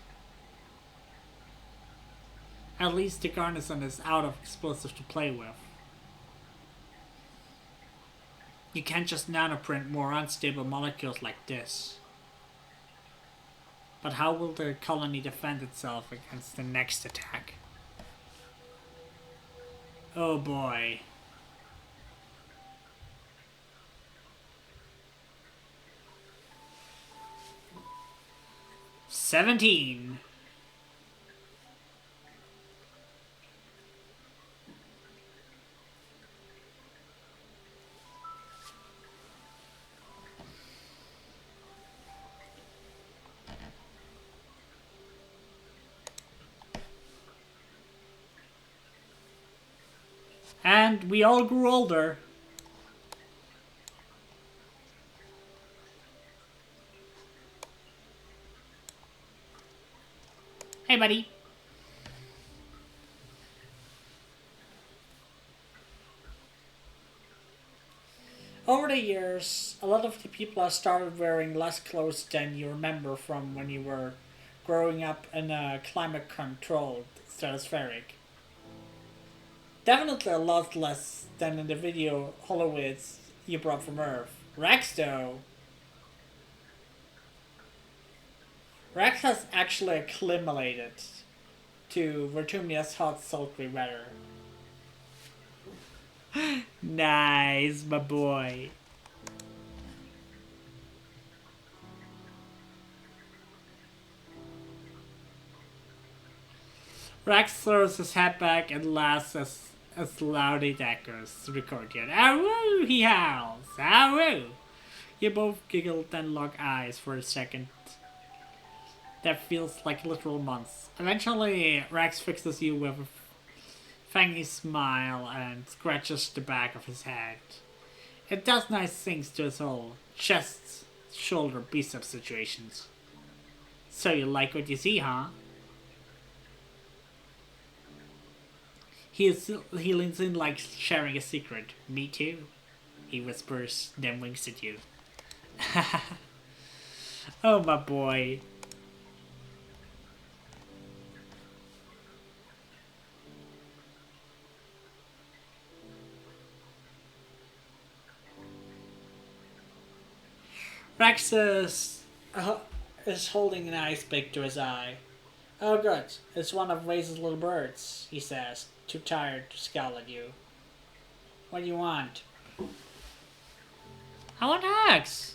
At least the garrison is out of explosives to play with. You can't just nanoprint more unstable molecules like this. But how will the colony defend itself against the next attack? Oh boy. $17. And we all grew older. Hey, buddy. Over the years, a lot of the people have started wearing less clothes than you remember from when you were growing up in a climate-controlled stratospheric. Definitely a lot less than in the video holoids you brought from Earth. Rex, though. Rex has actually acclimated to Vertumia's hot, sultry weather. Nice, my boy. Rex throws his head back and laughs as loud as echoes record yet. Awoo, he howls. Awoo. You both giggle then lock eyes for a second. That feels like literal months. Eventually, Rex fixes you with a fangy smile and scratches the back of his head. It does nice things to us all. Chest, shoulder, bicep situations. So you like what you see, huh? He leans in like sharing a secret. Me too, he whispers, then winks at you. Oh, my boy. Rex is holding an ice pick to his eye. Oh, good. It's one of Waze's little birds, he says, too tired to scowl at you. What do you want? I want hugs.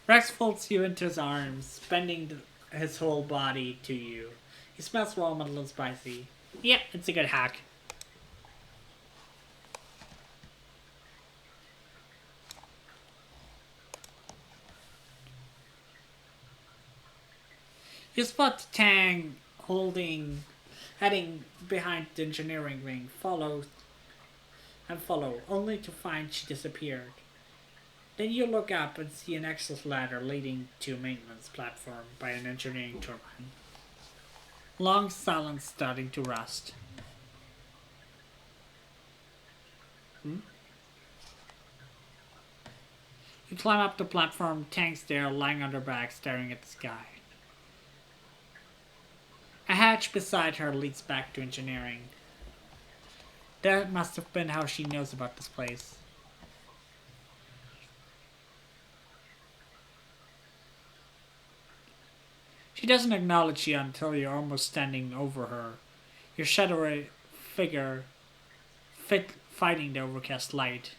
Rex folds you into his arms, bending his whole body to you. He smells warm and a little spicy. Yep, it's a good hack. You spot Tang heading behind the engineering wing, follow, only to find she disappeared. Then you look up and see an access ladder leading to a maintenance platform by an engineering turbine. Long silence starting to rust. You climb up the platform, Tang's there, lying on her back, staring at the sky. A hatch beside her leads back to engineering. That must have been how she knows about this place. She doesn't acknowledge you until you're almost standing over her, your shadowy figure fighting the overcast light.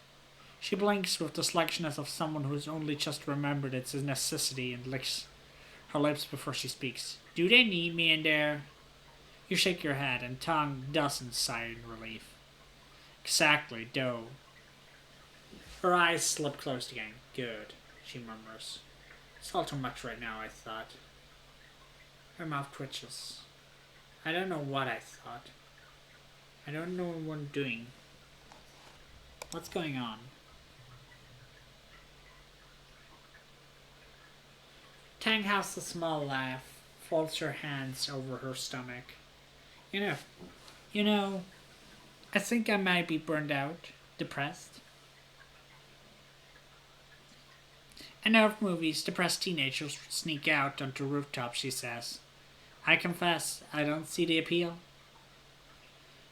She blinks with the sluggishness of someone who's only just remembered its necessity and licks her lips before she speaks. Do they need me in there? You shake your head, and Tong doesn't sigh in relief. Exactly, though. Her eyes slip closed again. Good, she murmurs. It's all too much right now, I thought. Her mouth twitches. I don't know what I thought. I don't know what I'm doing. What's going on? Tang has a small laugh, folds her hands over her stomach. You know, you know, I think I might be burned out, depressed. In enough movies, depressed teenagers sneak out onto rooftops, she says. I confess, I don't see the appeal.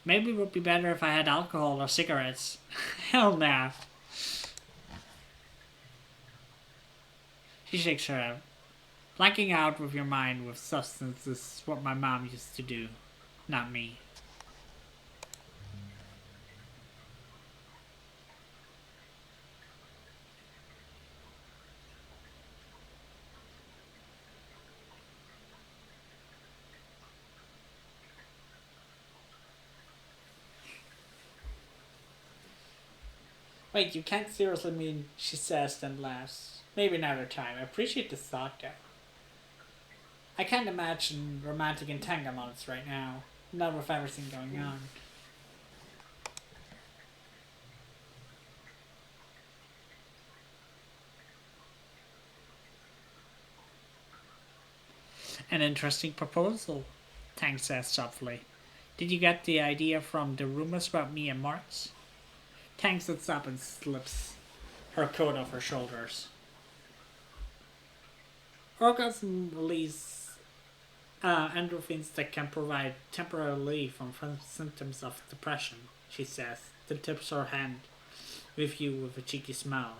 Maybe it would be better if I had alcohol or cigarettes. Hell nah. She shakes her head. Blanking out with your mind with substance is what my mom used to do, not me. Wait, you can't seriously mean, she says, then laughs. Maybe another time. I appreciate the thought, though. I can't imagine romantic entanglements right now, not with everything going on. An interesting proposal, Tang says softly. Did you get the idea from the rumors about me and Marks? Tang sits up and slips her coat off her shoulders. Orgasm release endorphins that can provide temporary relief from symptoms of depression, she says, then tips her hand with you with a cheeky smile.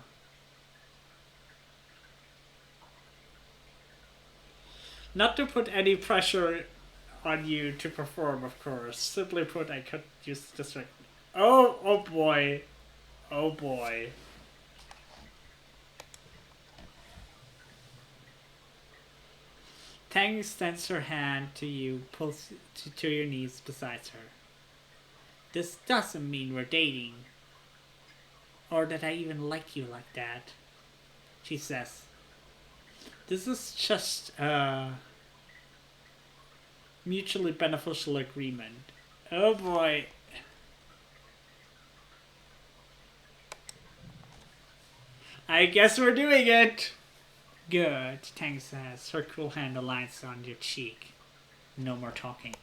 Not to put any pressure on you to perform, of course. Simply put, I could use this right. Oh boy. Oh boy. Tang extends her hand to you, pulls to your knees beside her. This doesn't mean we're dating. Or that I even like you like that. She says. This is just a mutually beneficial agreement. Oh boy. I guess we're doing it. Good, Tang says. Her cool hand aligns on your cheek. No more talking.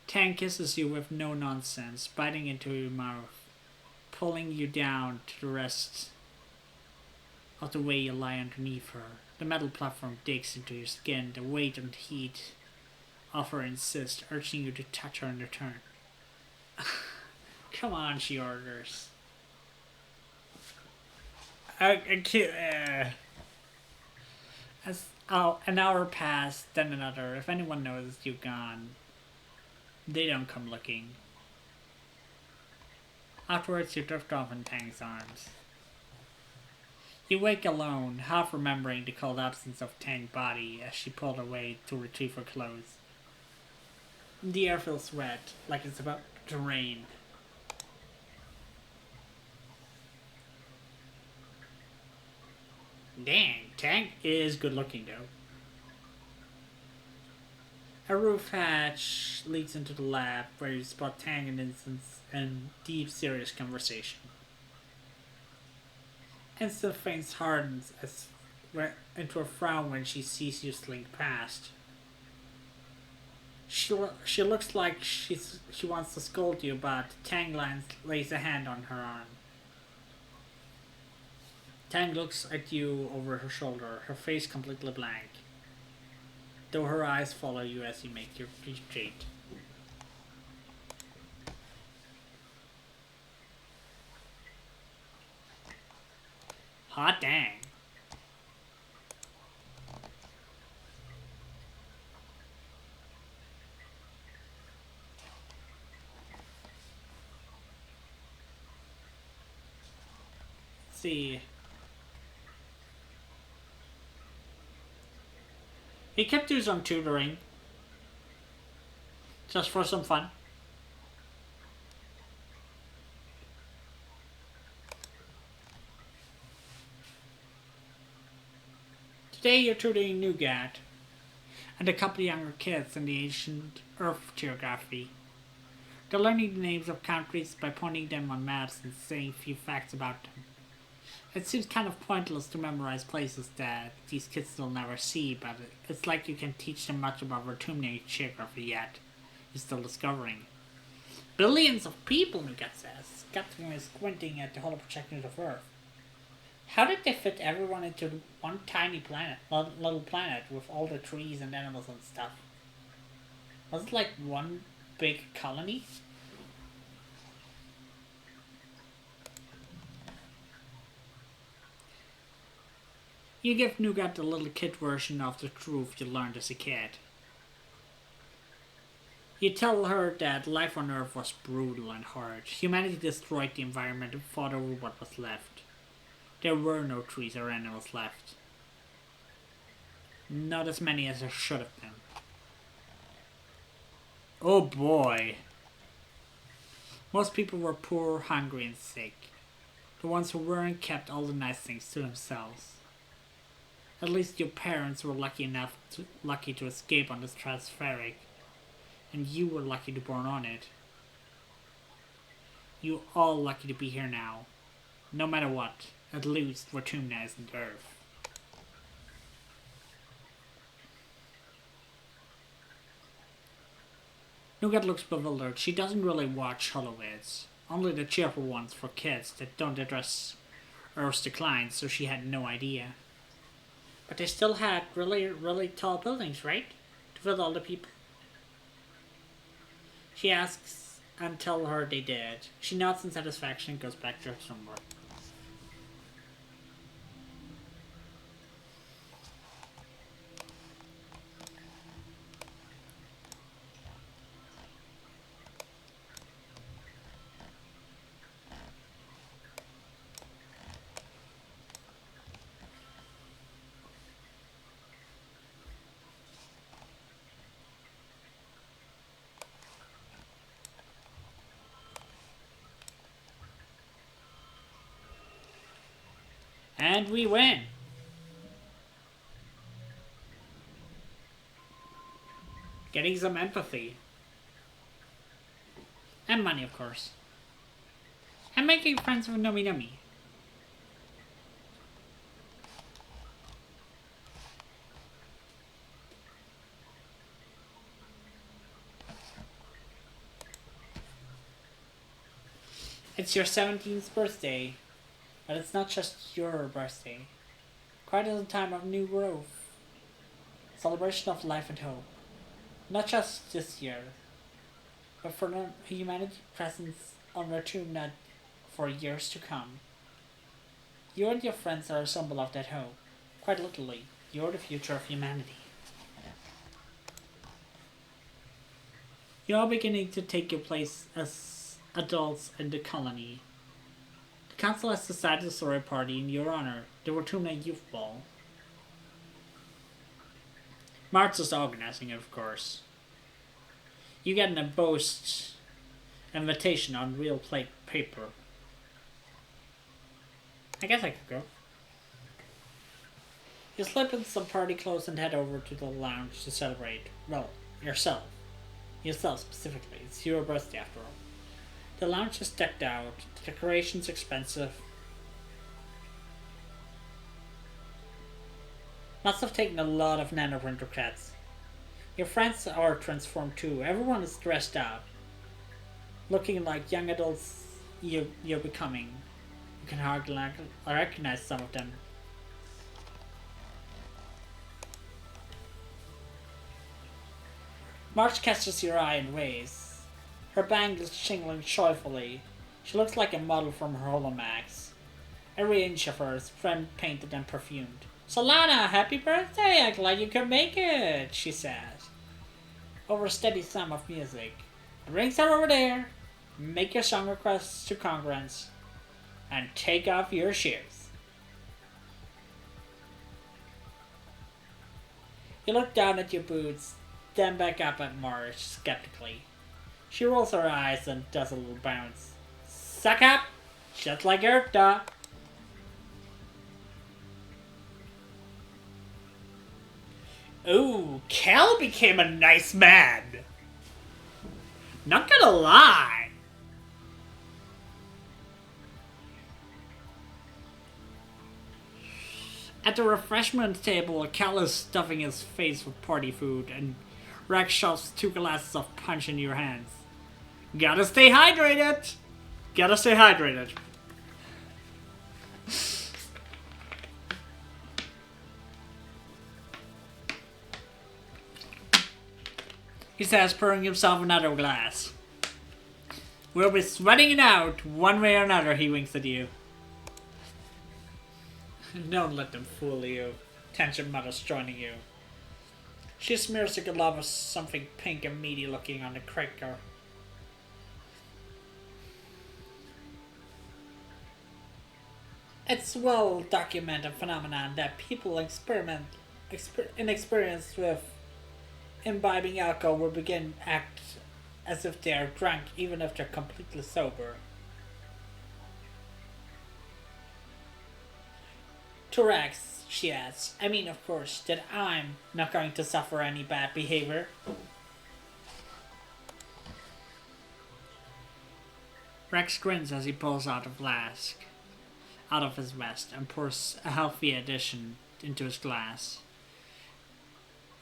Tang kisses you with no nonsense, biting into your mouth, pulling you down to the rest of the way you lie underneath her. The metal platform digs into your skin, the weight and heat of her insist, urging you to touch her in return. Come on, she orders. As an hour passed, then another. If anyone knows you've gone, they don't come looking. Afterwards, you drift off in Tang's arms. You wake alone, half remembering the cold absence of Tang's body as she pulled away to retrieve her clothes. The air feels wet, like it's about to rain. Dang, Tang is good looking though. A roof hatch leads into the lab where you spot Tang and Instance in deep, serious conversation. Instant face hardens into a frown when she sees you slink past. She looks like she wants to scold you, but Tang lays a hand on her arm. Tang looks at you over her shoulder, her face completely blank, though her eyes follow you as you make your retreat. Hot dang. see. He kept doing some tutoring. Just for some fun. Today you're tutoring Nougat and a couple of younger kids in the ancient Earth geography. They're learning the names of countries by pointing them on maps and saying a few facts about them. It seems kind of pointless to memorize places that these kids will never see, but it's like you can teach them much about Vertumnian geography yet. You're still discovering. Billions of people, Nougat says, scattering and squinting at the hollow projection of Earth. How did they fit everyone into one tiny planet, little planet, with all the trees and animals and stuff? Was it like one big colony? You give Nougat the little kid version of the truth you learned as a kid. You tell her that life on Earth was brutal and hard. Humanity destroyed the environment and fought over what was left. There were no trees or animals left. Not as many as there should have been. Oh boy. Most people were poor, hungry, and sick. The ones who weren't kept all the nice things to themselves. At least your parents were lucky to escape on the stratospheric, and you were lucky to born on it. You all lucky to be here now. No matter what, at least Vertumna isn't Earth. Nougat looks bewildered. She doesn't really watch holovids. Only the cheerful ones for kids that don't address Earth's decline, so she had no idea. But they still had really, really tall buildings, right? To fit all the people. She asks and tell her they did. She nods in satisfaction and goes back to her homework. And we win! Getting some empathy. And money, of course. And making friends with Nomi Nomi. It's your 17th birthday. But it's not just your birthday. Quite a time of new growth. Celebration of life and hope. Not just this year, but for humanity presence on Vertumna for years to come. You and your friends are a symbol of that hope. Quite literally, you're the future of humanity. You're all beginning to take your place as adults in the colony. The council has decided to throw a party in your honor, the Vertumna Youth Ball. Martz is organizing it, of course. You get an embossed invitation on real plate paper. I guess I could go. You slip in some party clothes and head over to the lounge to celebrate. Well, yourself. Yourself specifically. It's your birthday after all. The lounge is decked out, the decorations expensive. Must have taken a lot of nano-wintercats. Your friends are transformed too. Everyone is dressed up. Looking like young adults you're becoming. You can hardly recognize some of them. March catches your eye and waves. Her bangles jingling joyfully. She looks like a model from her Holomax. Every inch of her is framed, painted, and perfumed. "Solana, happy birthday! I'm glad you could make it," she says. Over a steady thumb of music. "The rings are over there. Make your song requests to congruence. And take off your shoes." You look down at your boots, then back up at Marge skeptically. She rolls her eyes and does a little bounce. Suck up! Just like Erta. Ooh, Cal became a nice man. Not gonna lie. At the refreshment table, Cal is stuffing his face with party food, and Rex shoves 2 glasses of punch in your hands. Gotta stay hydrated! Gotta stay hydrated. He says, pouring himself another glass. We'll be sweating it out, one way or another, he winks at you. Don't let them fool you. Tension Mother's joining you. She smears a glove of something pink and meaty looking on the cracker. It's well documented phenomenon that people inexperienced with imbibing alcohol will begin act as if they are drunk even if they're completely sober. To Rex, she adds, I mean, of course, that I'm not going to suffer any bad behavior. Rex grins as he pulls out a flask out of his vest and pours a healthy addition into his glass.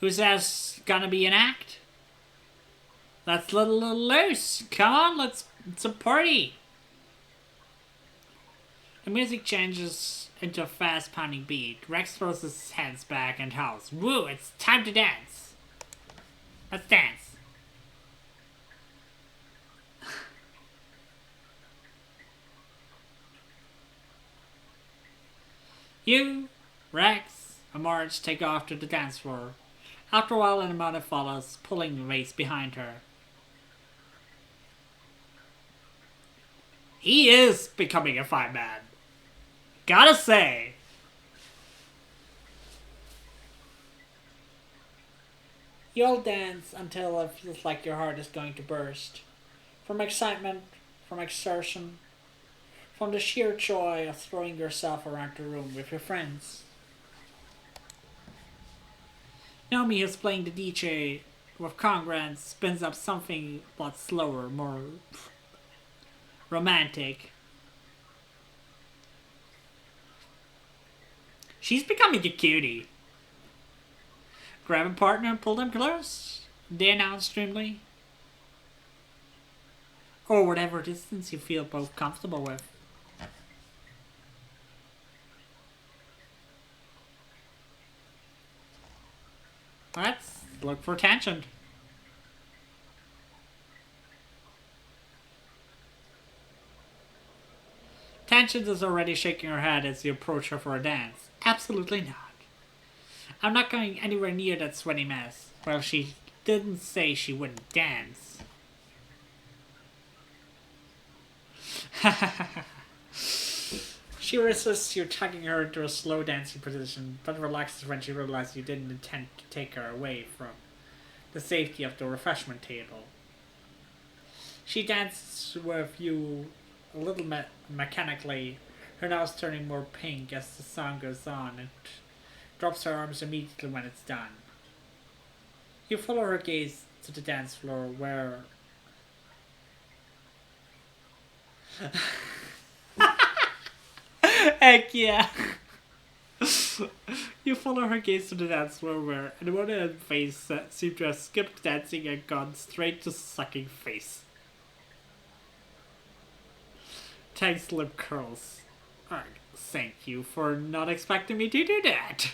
Who says gonna be an act? Let's let a little loose. Come on, it's a party. The music changes into a fast pounding beat. Rex throws his hands back and howls, woo, it's time to dance. Let's dance. You, Rex, and Marge take off to the dance floor. After a while, an amount follows, pulling the race behind her. He is becoming a fine man. Gotta say. You all dance until it feels like your heart is going to burst. From excitement, from exertion, from the sheer joy of throwing yourself around the room with your friends. Naomi is playing the DJ with Congress, spins up something but slower, more romantic. She's becoming a cutie. Grab a partner and pull them close, they announce dreamily. Or whatever distance you feel both comfortable with. Let's look for tension. Tension is already shaking her head as you approach her for a dance. Absolutely not. I'm not going anywhere near that sweaty mess. Well, she didn't say she wouldn't dance. She resists you tugging her into a slow dancing position, but relaxes when she realizes you didn't intend to take her away from the safety of the refreshment table. She dances with you a little mechanically, her nose turning more pink as the song goes on, and drops her arms immediately when it's done. You follow her gaze to the dance floor where... Heck yeah! You follow her gaze to the dance floor where anyone in her face seemed to have skipped dancing and gone straight to sucking face. Tag's lip curls. Thank you for not expecting me to do that.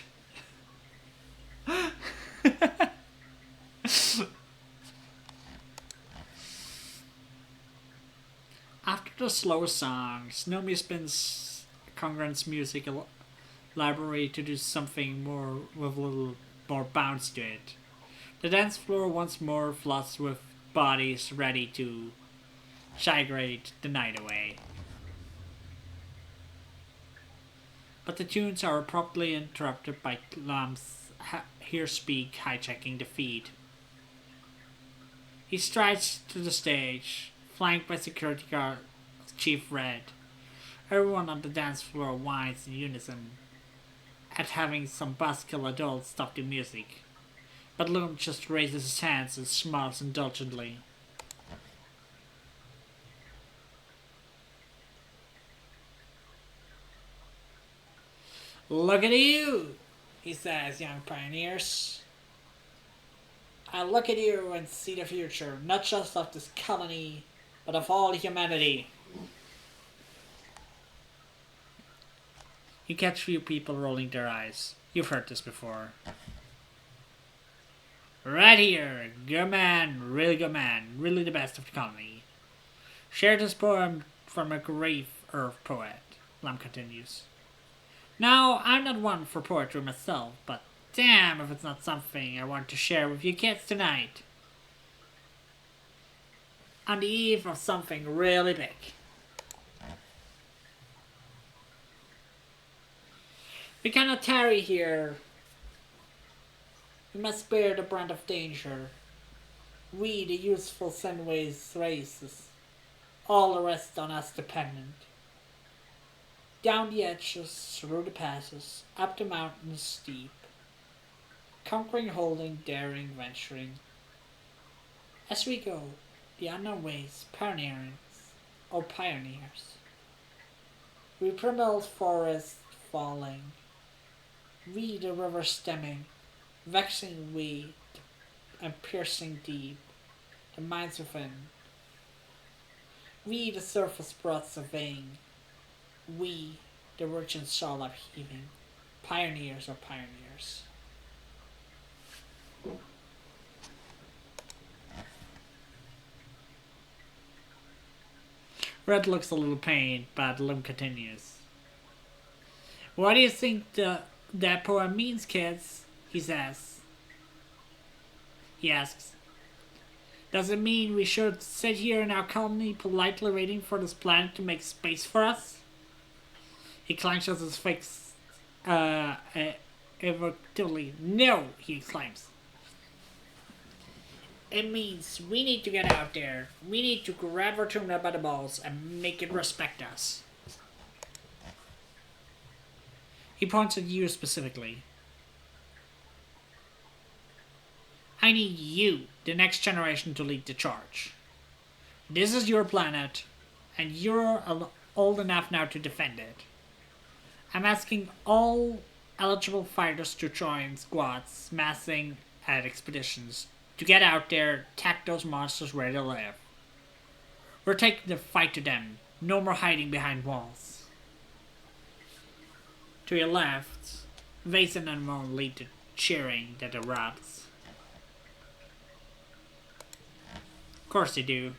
After the slow song, Naomi spins Congruent's music library to do something more with a little more bounce to it. The dance floor once more floods with bodies ready to gyrate the night away. But the tunes are abruptly interrupted by lamps hear speak, hijacking the feed. He strides to the stage, flanked by security guard Chief Red. Everyone on the dance floor whines in unison at having some buzzkill adults stop the music. But Loom just raises his hands and smiles indulgently. Look at you, he says, young pioneers. I look at you and see the future, not just of this colony, but of all humanity. You catch few people rolling their eyes. You've heard this before. Right here, good man, really the best of the colony. Share this poem from a grave earth poet, Lam continues. Now, I'm not one for poetry myself, but damn if it's not something I want to share with you kids tonight. On the eve of something really big. We cannot tarry here. We must bear the brunt of danger. We, the useful Senways races, all the rest on us dependent. Down the edges, through the passes, up the mountains steep. Conquering, holding, daring, venturing. As we go, the unknown ways, pioneering, or pioneers. We primal forest falling. We the river stemming, vexing we, and piercing deep, the minds within. We the surface broad surveying. We, the virgin soul upheaving, pioneers or pioneers. Red looks a little pained, but Lim continues. What do you think that poem means, kids? He says. He asks. Does it mean we should sit here in our colony politely waiting for this planet to make space for us? He clenches his fist evoctively. No, he exclaims. It means we need to get out there. We need to grab our tuna by the balls and make it respect us. He points at you specifically. I need you, the next generation, to lead the charge. This is your planet, and you're old enough now to defend it. I'm asking all eligible fighters to join squads massing at expeditions to get out there, attack those monsters where they live. We're taking the fight to them. No more hiding behind walls. To your left, Vason and Mon lead the cheering that erupts. Of course they do.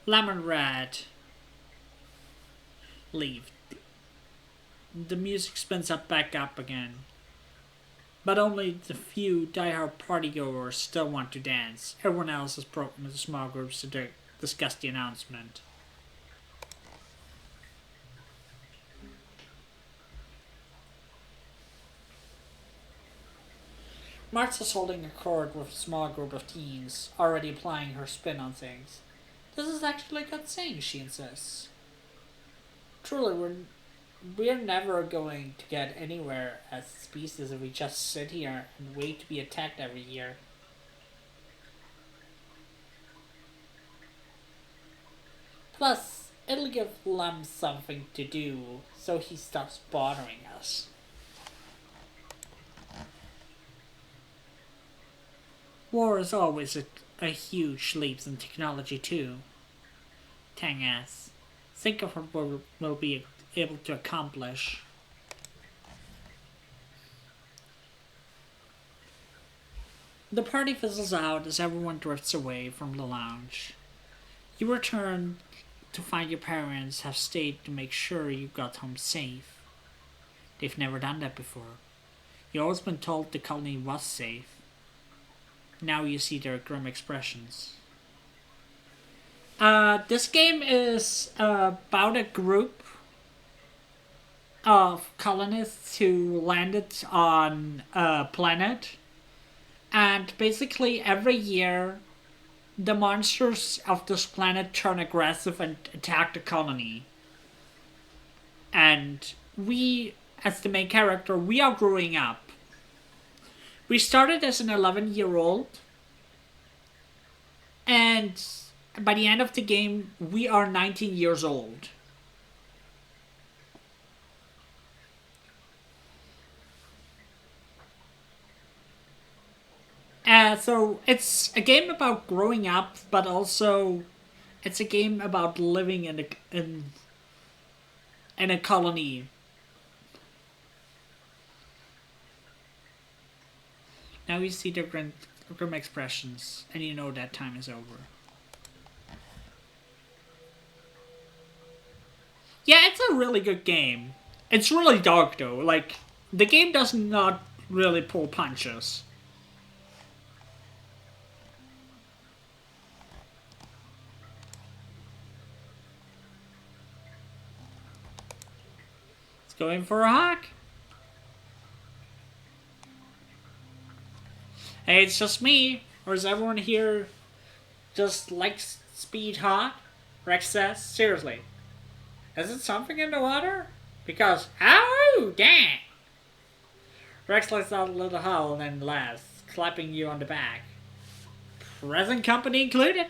Lemon Red leave. The music spins up back up again. But only the few diehard partygoers still want to dance. Everyone else is broken into small groups to discuss the announcement. Martha's holding a court with a small group of teens, already applying her spin on things. This is actually a good thing, she insists. Truly, we're never going to get anywhere as a species if we just sit here and wait to be attacked every year. Plus, it'll give Lum something to do, so he stops bothering us. War is always a huge leap in technology too. Tang asks. Think of what we'll be able to accomplish. The party fizzles out as everyone drifts away from the lounge. You return to find your parents have stayed to make sure you got home safe. They've never done that before. You've always been told the colony was safe. Now you see their grim expressions. This game is about a group of colonists who landed on a planet, and basically every year the monsters of this planet turn aggressive and attack the colony. And we, as the main character, we are growing up. We started as an 11-year-old, and by the end of the game, we are 19 years old. So it's a game about growing up, but also it's a game about living in a colony. Now you see the grim expressions, and you know that time is over. Yeah, it's a really good game. It's really dark though. Like, the game does not really pull punches. It's going for a hawk. Hey, it's just me. Or is everyone here just likes speed hot? Rex says, seriously. Is it something in the water? Because, oh, dang! Rex lets out a little howl and then laughs, clapping you on the back. Present company included.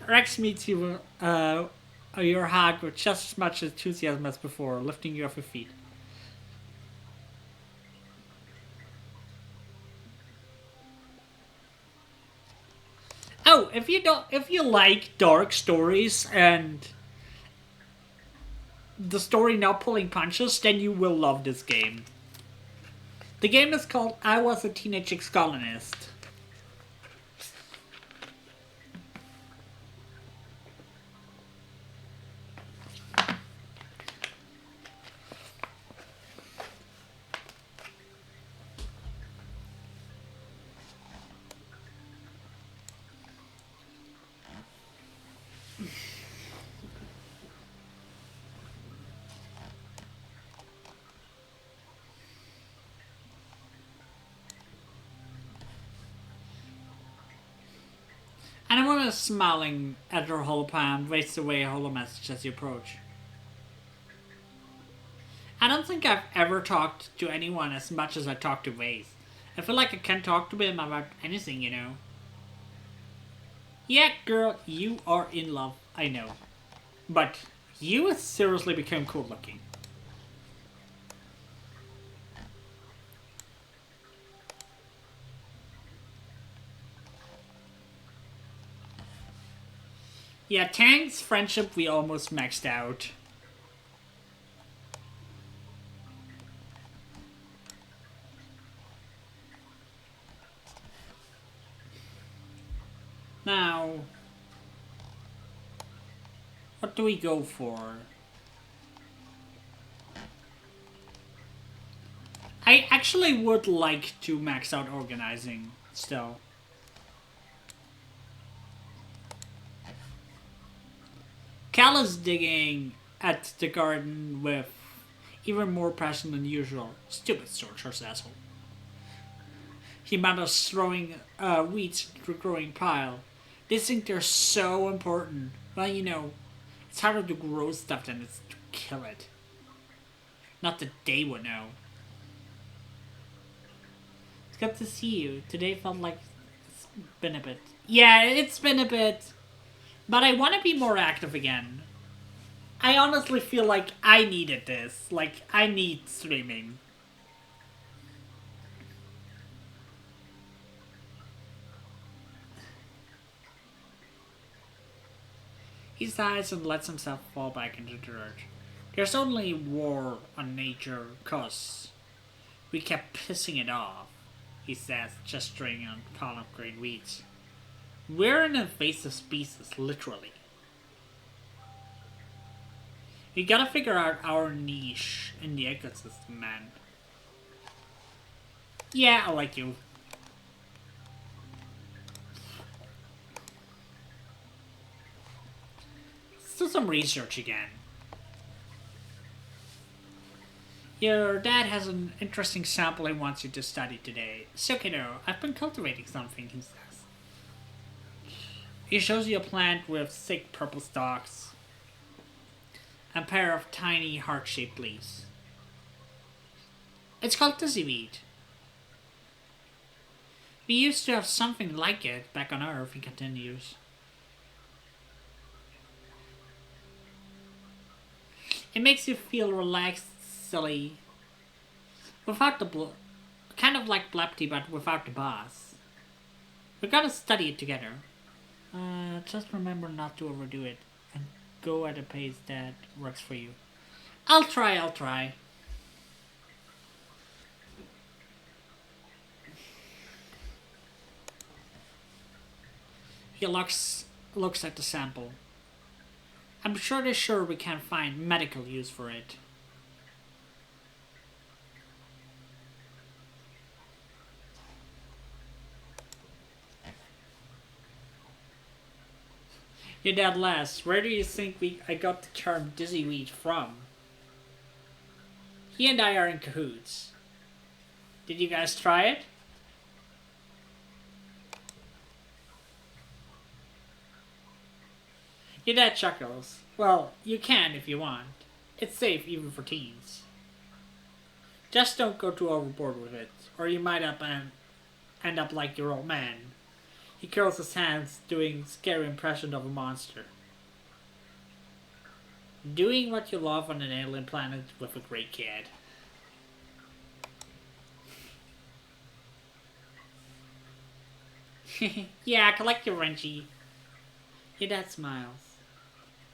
Rex meets you, your hog with just as much enthusiasm as before, lifting you off your feet. Oh, if you like dark stories and the story not pulling punches, then you will love this game. The game is called I Was a Teenage Exocolonist. And everyone is smiling at her holopalm, waves away a holo message as you approach. I don't think I've ever talked to anyone as much as I talk to Vase. I feel like I can't talk to him about anything, you know. Yeah, girl, you are in love, I know. But you have seriously become cool looking. Yeah, Tang's friendship we almost maxed out. Now, what do we go for? I actually would like to max out organizing still. Cal is digging at the garden with even more passion than usual. Stupid sorcerer's asshole. He mutters, throwing weeds into a growing pile. They think they're so important. Well, you know, it's harder to grow stuff than it's to kill it. Not that they would know. It's good to see you. Today felt like it's been a bit. Yeah, it's been a bit. But I want to be more active again. I honestly feel like I needed this. Like, I need streaming. He sighs and lets himself fall back into the dirt. There's only war on nature, 'cause we kept pissing it off, he says, gesturing on a pile of green weeds. We're an invasive species, literally. We gotta figure out our niche in the ecosystem, man. Yeah, I like you. some research again. Your dad has an interesting sample he wants you to study today. So, kiddo, I've been cultivating something, he says. He shows you a plant with thick purple stalks and a pair of tiny heart-shaped leaves. It's called dizzyweed. We used to have something like it back on Earth, he continues. It makes you feel relaxed, silly, without the kind of like Blepty, but without the boss. We gotta study it together. Just remember not to overdo it, and go at a pace that works for you. I'll try. He looks at the sample. I'm sure we can find medical use for it. Your dad laughs. Where do you think I got the term dizzyweed from? He and I are in cahoots. Did you guys try it? Your dad chuckles. Well, you can if you want. It's safe even for teens. Just don't go too overboard with it, or you might end up like your old man. He curls his hands, doing scary impression of a monster. Doing what you love on an alien planet with a great kid. Yeah, collect your wrenchy. Your dad smiles.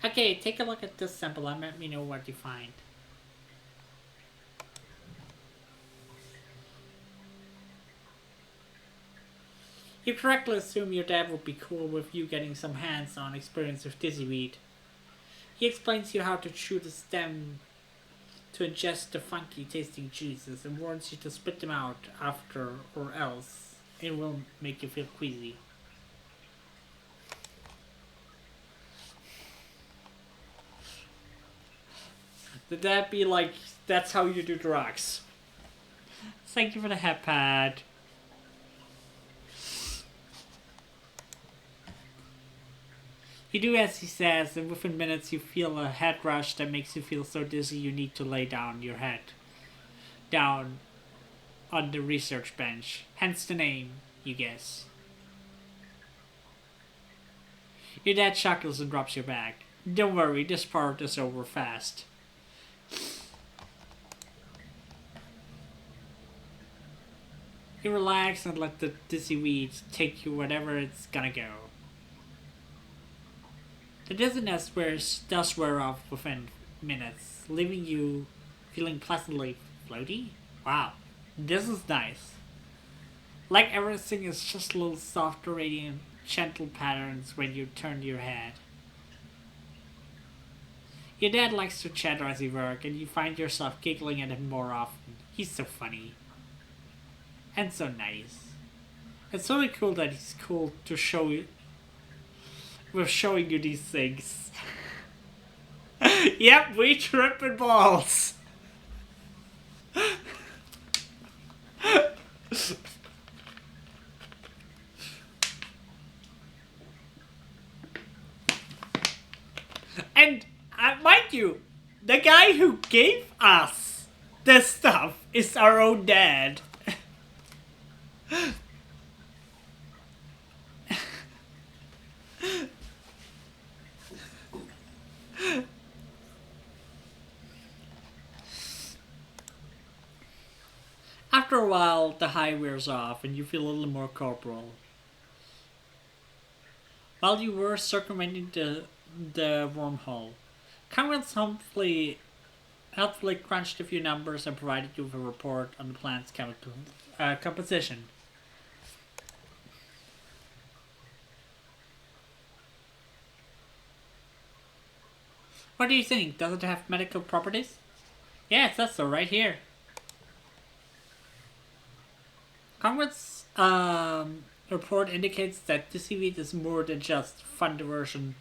Okay, take a look at this sample and let me know what you find. You correctly assume your dad would be cool with you getting some hands-on experience with dizzyweed. He explains to you how to chew the stem to ingest the funky tasting juices and warns you to spit them out after or else it will make you feel queasy. Did that be like, that's how you do drugs? Thank you for the head pad. You do as he says, and within minutes you feel a head rush that makes you feel so dizzy you need to lay down your head. Down on the research bench. Hence the name, you guess. Your dad chuckles and drops your bag. Don't worry, this part is over fast. You relax and let the dizzyweed take you wherever it's gonna go. The dizziness does wear off within minutes, leaving you feeling pleasantly floaty. Wow, this is nice. Like everything is just little softer, radiant, gentle patterns when you turn your head. Your dad likes to chatter as he works, and you find yourself giggling at him more often. He's so funny. And so nice. It's really cool that he's cool to show you. With showing you these things. Yep, we tripping balls. And mind you, the guy who gave us this stuff is our own dad. After a while, the high wears off and you feel a little more corporal. While you were circumventing the wormhole, Conrad's helpfully crunched a few numbers and provided you with a report on the plant's chemical composition. What do you think? Does it have medical properties? Yeah, it says so right here. Conrad's report indicates that dizzyweed is more than just fun diversion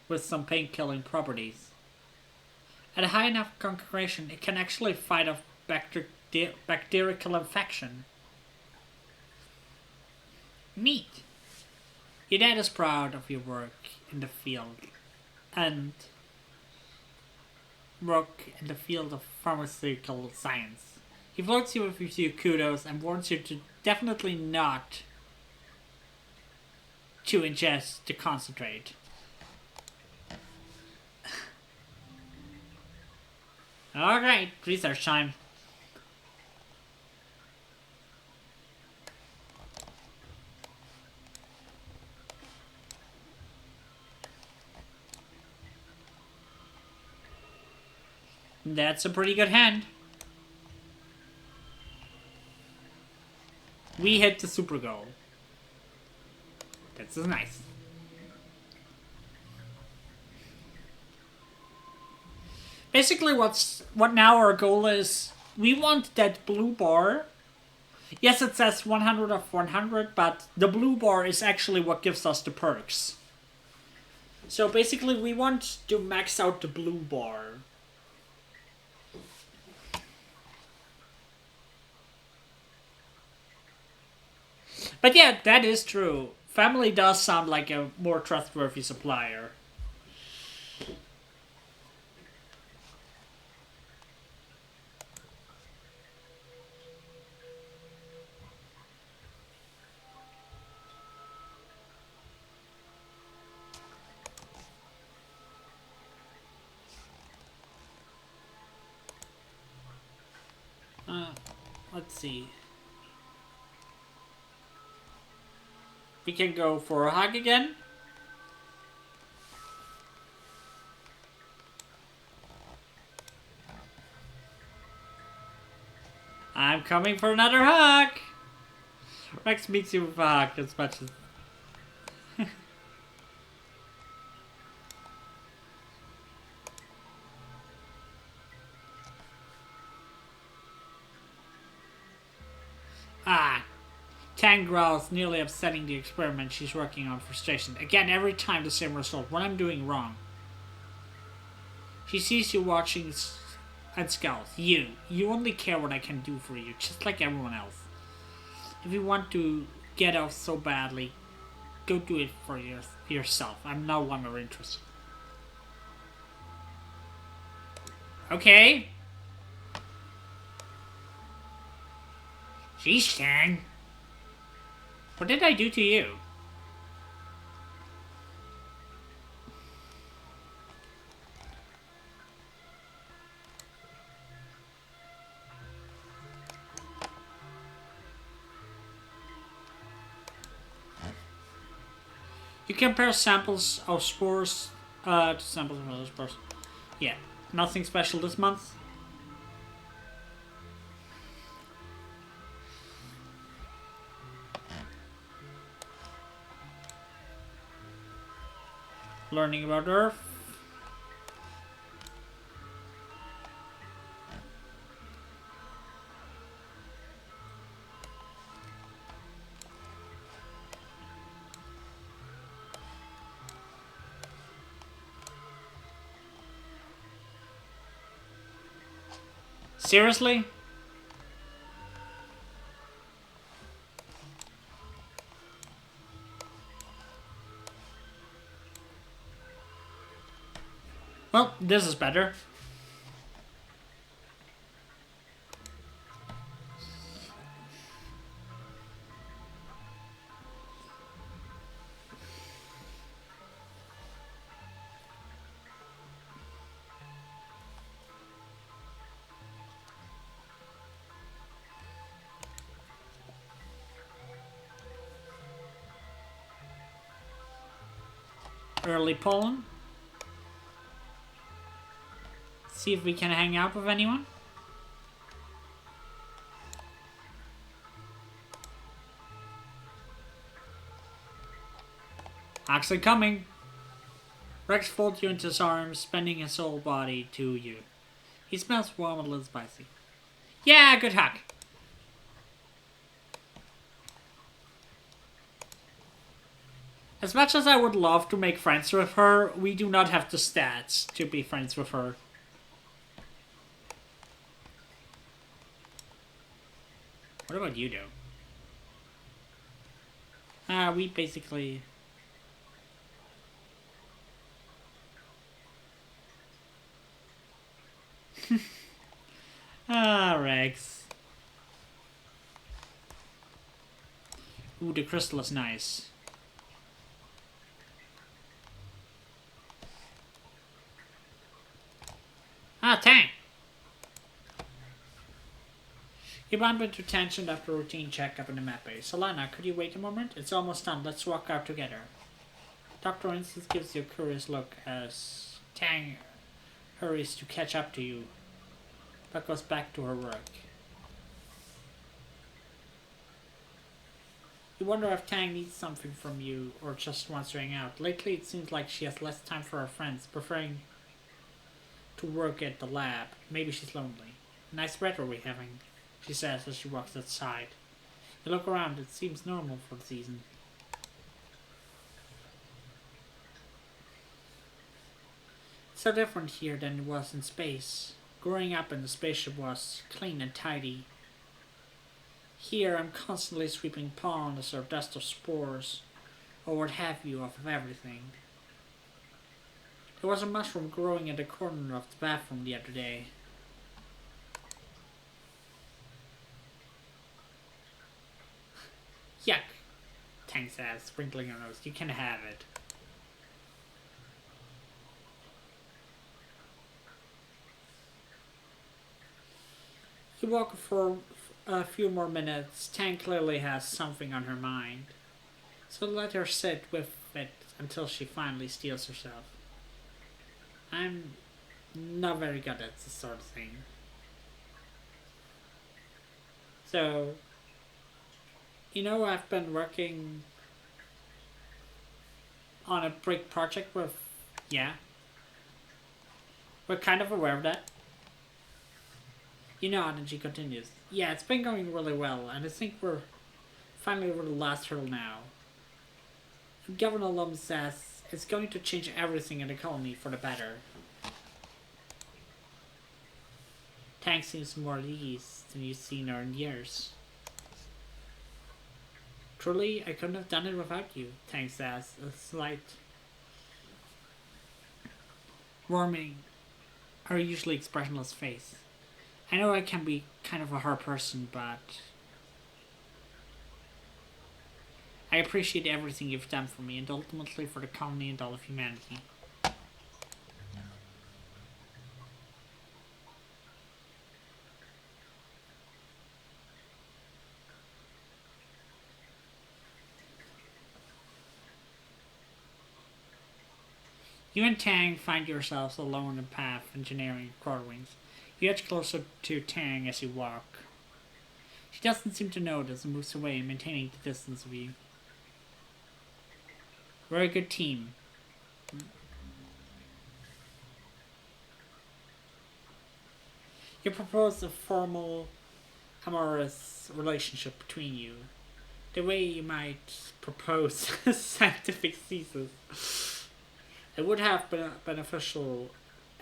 with some pain-killing properties. At a high enough concentration, it can actually fight off bacterial infection. Neat. Your dad is proud of your work in the field and work in the field of pharmaceutical science. He floats you with a few kudos and warns you to definitely not to ingest to concentrate. Alright, research time. That's a pretty good hand. We hit the super goal. That's nice. Basically, what now our goal is, we want that blue bar. Yes, it says 100 of 100, but the blue bar is actually what gives us the perks. So basically, we want to max out the blue bar. But yeah, that is true. Family does sound like a more trustworthy supplier. Let's see. We can go for a hug again. I'm coming for another hug. Rex meets you with a hug as much as... Tang growls, nearly upsetting the experiment she's working on frustration. Again, every time the same result. What I'm doing wrong. She sees you watching and scowls. You only care what I can do for you, just like everyone else. If you want to get off so badly, go do it for yourself. I'm no longer interested. Okay. Sheesh, Tang. What did I do to you? You compare samples of spores to samples of other spores. Yeah, nothing special this month. Learning about Earth. Seriously? Well, this is better. Early pollen. See if we can hang out with anyone. Actually coming. Rex folds you into his arms, bending his whole body to you. He smells warm and a little spicy. Yeah, good hack. As much as I would love to make friends with her, we do not have the stats to be friends with her. What about you, though? We basically... Rex. Ooh, the crystal is nice. Tang! He bumped into tension after a routine checkup in the map base. Solana, could you wait a moment? It's almost done. Let's walk out together. Dr. Instance gives you a curious look as Tang hurries to catch up to you, but goes back to her work. You wonder if Tang needs something from you or just wants to hang out. Lately it seems like she has less time for her friends, preferring to work at the lab. Maybe she's lonely. Nice weather we're having, she says as she walks outside. You look around, it seems normal for the season. So different here than it was in space. Growing up in the spaceship was clean and tidy. Here I'm constantly sweeping ponds or dust or spores or what have you off of everything. There was a mushroom growing in the corner of the bathroom the other day. Yuck, Tang says, sprinkling her nose. You can have it. You walk for a few more minutes. Tang clearly has something on her mind. So let her sit with it until she finally steels herself. I'm not very good at this sort of thing. So, you know, I've been working on a big project with, yeah. We're kind of aware of that. You know, and she continues. Yeah, it's been going really well, and I think we're finally over the last hurdle now. Governor Lum says it's going to change everything in the colony for the better. Tang seems more at ease than you've seen her in years. Truly, I couldn't have done it without you, Tang says, a slight warming her usually expressionless face. I know I can be kind of a hard person, but I appreciate everything you've done for me and ultimately for the colony and all of humanity. You and Tang find yourselves alone in the path engineering quarterwings. You edge closer to Tang as you walk. She doesn't seem to notice and moves away, maintaining the distance of you. We're a good team. You propose a formal, amorous relationship between you. The way you might propose a scientific thesis. It would have beneficial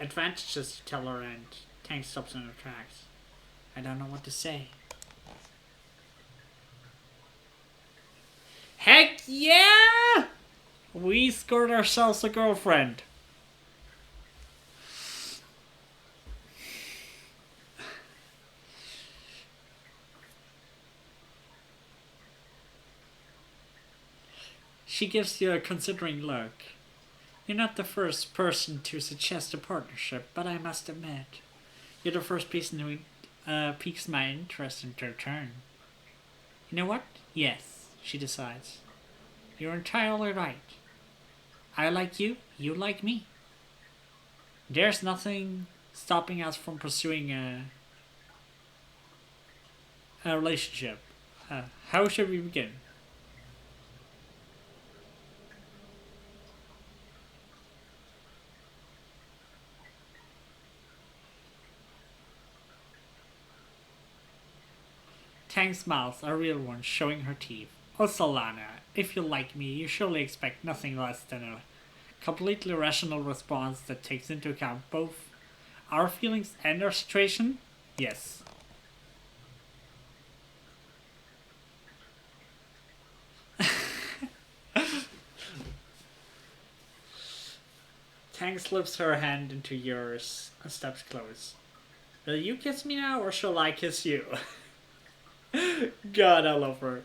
advantages to tell her, and Tang stops in her tracks. I don't know what to say. Heck yeah! We scored ourselves a girlfriend. She gives you a considering look. You're not the first person to suggest a partnership, but I must admit, you're the first person who piques my interest in her turn. You know what? Yes, she decides. You're entirely right. I like you, you like me. There's nothing stopping us from pursuing a relationship. How should we begin? Tang smiles, a real one, showing her teeth. Oh, Solana, if you like me, you surely expect nothing less than a completely rational response that takes into account both our feelings and our situation? Yes. Tang slips her hand into yours and steps close. Will you kiss me now, or shall I kiss you? God, I love her.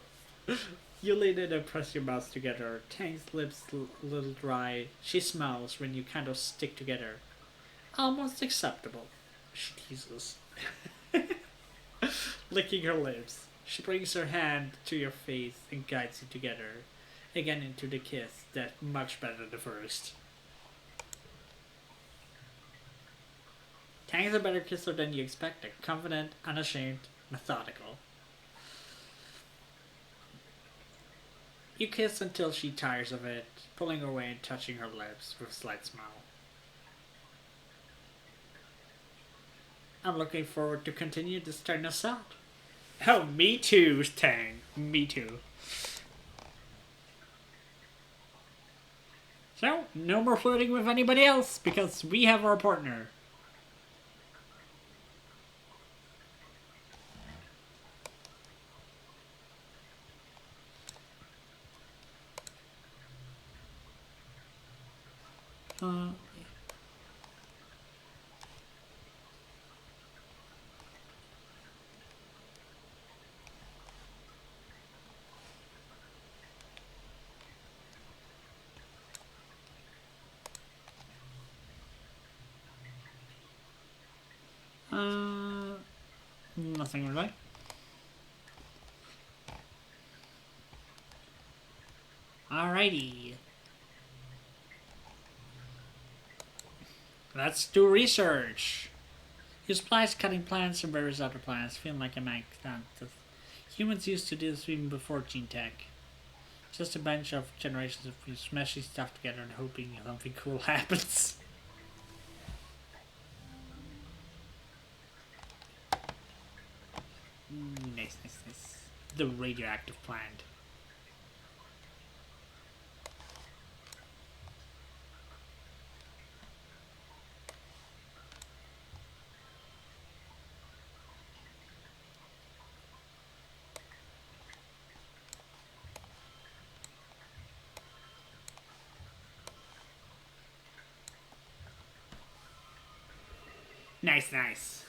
You lean in and press your mouths together. Tang's lips a little dry. She smiles when you kind of stick together. Almost acceptable, she teases, licking her lips. She brings her hand to your face and guides you together, again into the kiss that's much better than the first. Tang is a better kisser than you expected. Confident, unashamed, methodical. You kiss until she tires of it, pulling away and touching her lips with a slight smile. I'm looking forward to continue this turn us out. Oh, me too, Tang. Me too. So, no more flirting with anybody else because we have our partner. Uh, uh, nothing really. Alrighty. Let's do research. Use pliers cutting plants and various other plants, feeling like a mag that humans used to do this even before gene tech. Just a bunch of generations of smashing stuff together and hoping something cool happens. Nice, nice, nice. The radioactive plant. Nice, nice.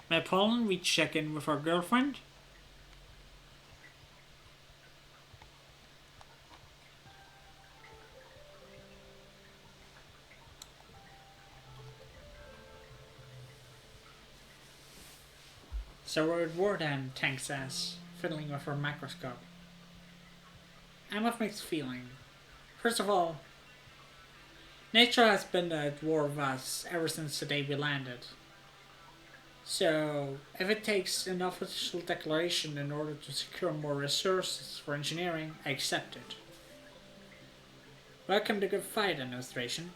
May Pauline we check in with our girlfriend? So we're at war then, Tank says, fiddling with her microscope. I'm of mixed feeling. First of all, nature has been at war with us ever since the day we landed. So, if it takes an official declaration in order to secure more resources for engineering, I accept it. Welcome to good fight, administration.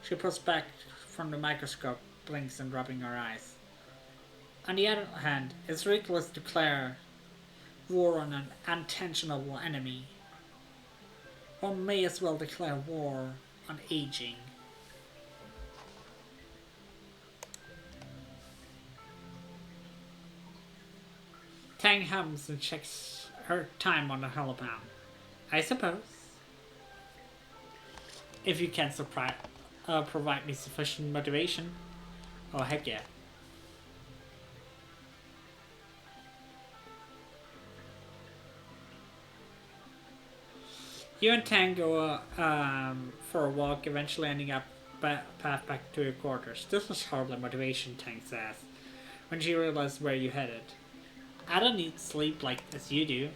She pulls back from the microscope, blinks and rubbing her eyes. On the other hand, it's ridiculous to declare war on an unintentional enemy. One may as well declare war on aging. Tang hums and checks her time on the hologram. I suppose. If you can provide me sufficient motivation. Oh, heck yeah. You and Tang go for a walk, eventually ending up path back to your quarters. This was hardly motivation, Tang says, when she realized where you headed. I don't need sleep like as you do.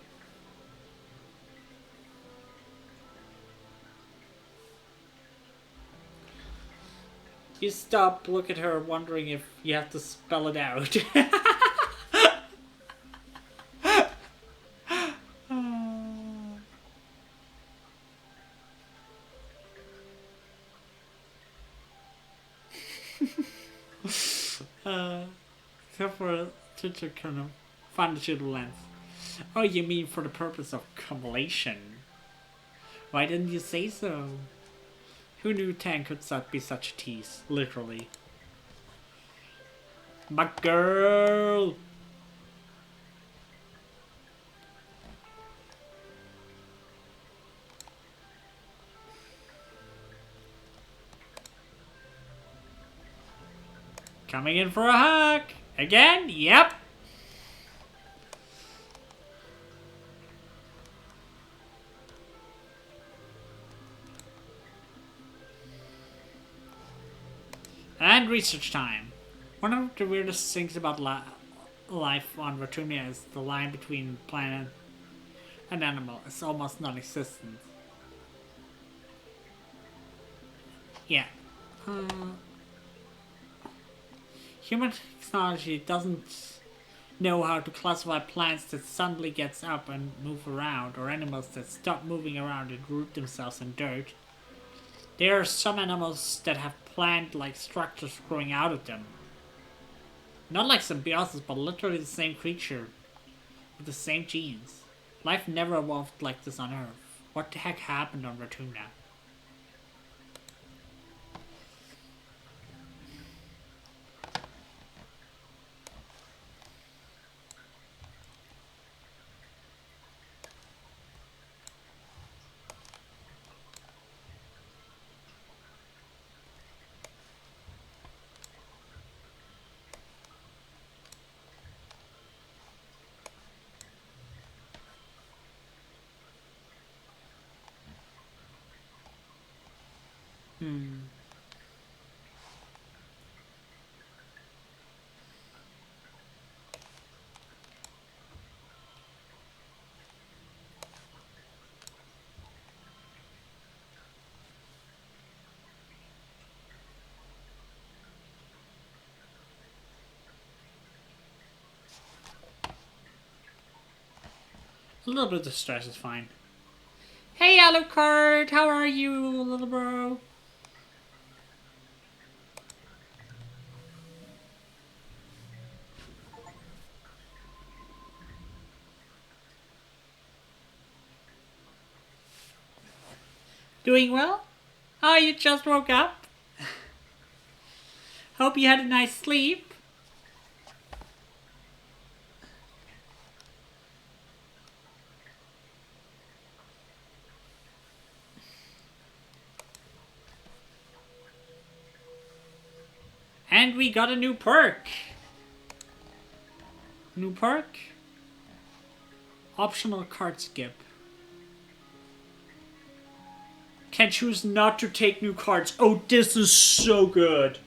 You stop, look at her, wondering if you have to spell it out. Except for a teacher kind of find the shooter lens. Oh, you mean for the purpose of compilation? Why didn't you say so? Who knew Tang could be such a tease? Literally. My girl! Coming in for a hug! Again? Yep! And research time. One of the weirdest things about life on Rotunia is the line between planet and animal is almost non-existent. Yeah. Human technology doesn't know how to classify plants that suddenly gets up and move around, or animals that stop moving around and root themselves in dirt. There are some animals that have plant-like structures growing out of them. Not like symbiosis, but literally the same creature with the same genes. Life never evolved like this on Earth. What the heck happened on Ratuna? A little bit of stress is fine. Hey, Alucard, how are you, little bro? Doing well? Oh, you just woke up? Hope you had a nice sleep. And we got a new perk. New perk? Optional card skip. Can choose not to take new cards. Oh, this is so good.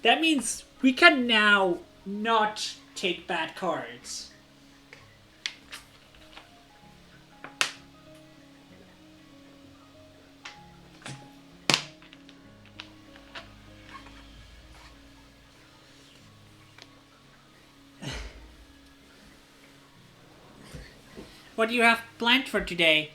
That means we can now not take bad cards. What do you have planned for today?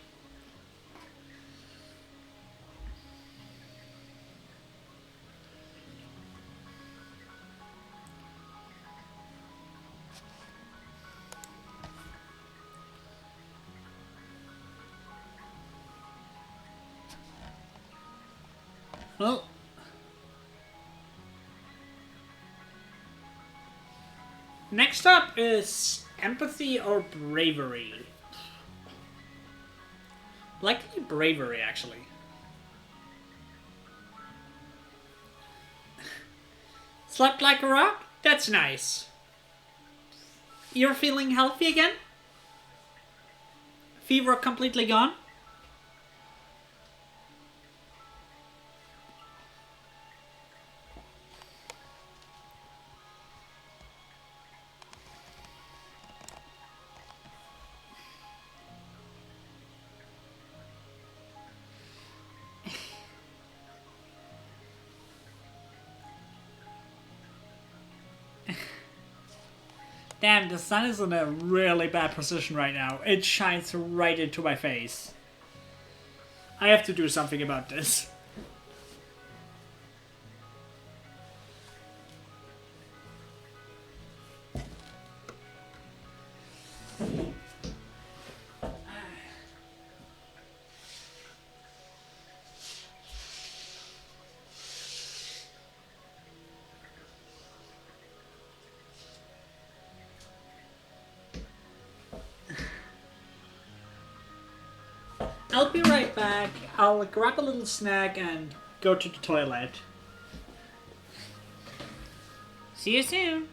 Well, next up is empathy or bravery. Likely bravery, actually. Slept like a rock? That's nice. You're feeling healthy again? Fever completely gone? Damn, the sun is in a really bad position right now. It shines right into my face. I have to do something about this. I'll be right back. I'll grab a little snack and go to the toilet. See you soon.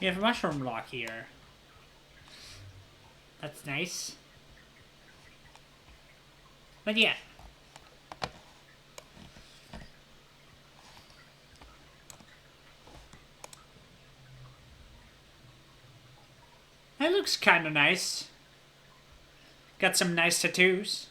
We have a mushroom block here. That's nice. But yeah. That looks kind of nice. Got some nice tattoos.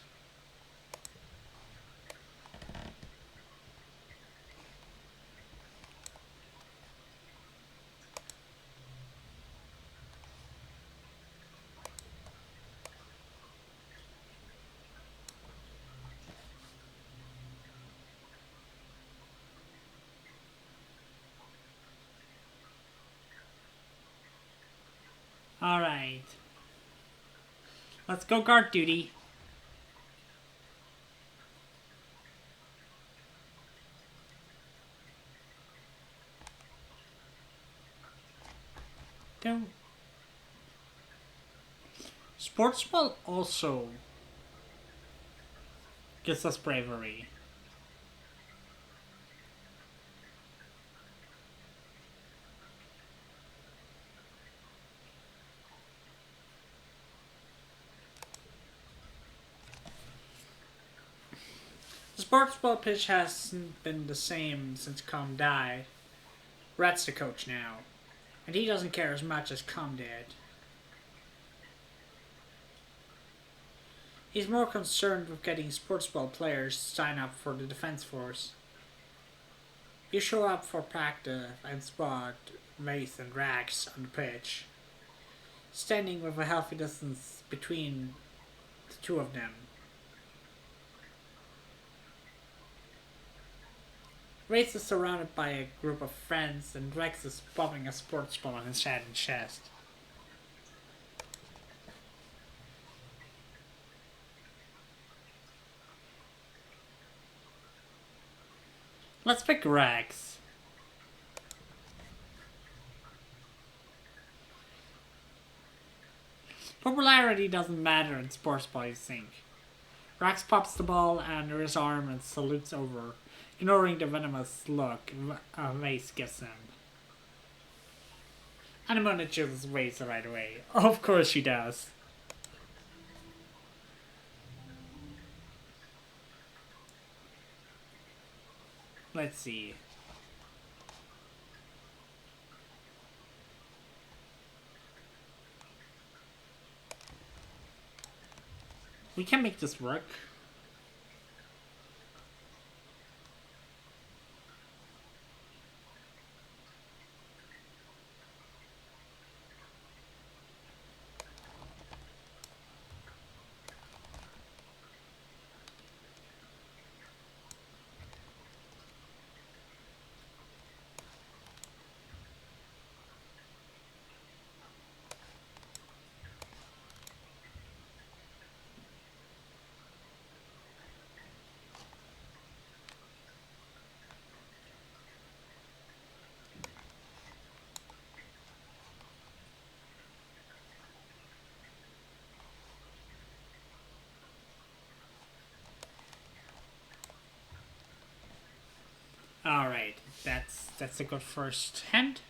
Alright. Let's go guard duty. Don't. Sports ball also gives us bravery. The sports ball pitch hasn't been the same since Com died. Rat's the coach now, and he doesn't care as much as Com did. He's more concerned with getting sports ball players to sign up for the defense force. You show up for practice and spot Mace and Rax on the pitch, standing with a healthy distance between the two of them. Race is surrounded by a group of friends and Rex is popping a sports ball on his head and chest. Let's pick Rex. Popularity doesn't matter in sports ball, you think. Rex pops the ball under his arm and salutes over, ignoring the venomous look Mace gives him. Anemona chooses Mace right away. Of course she does. Let's see. We can make this work. Alright, that's a good first hand.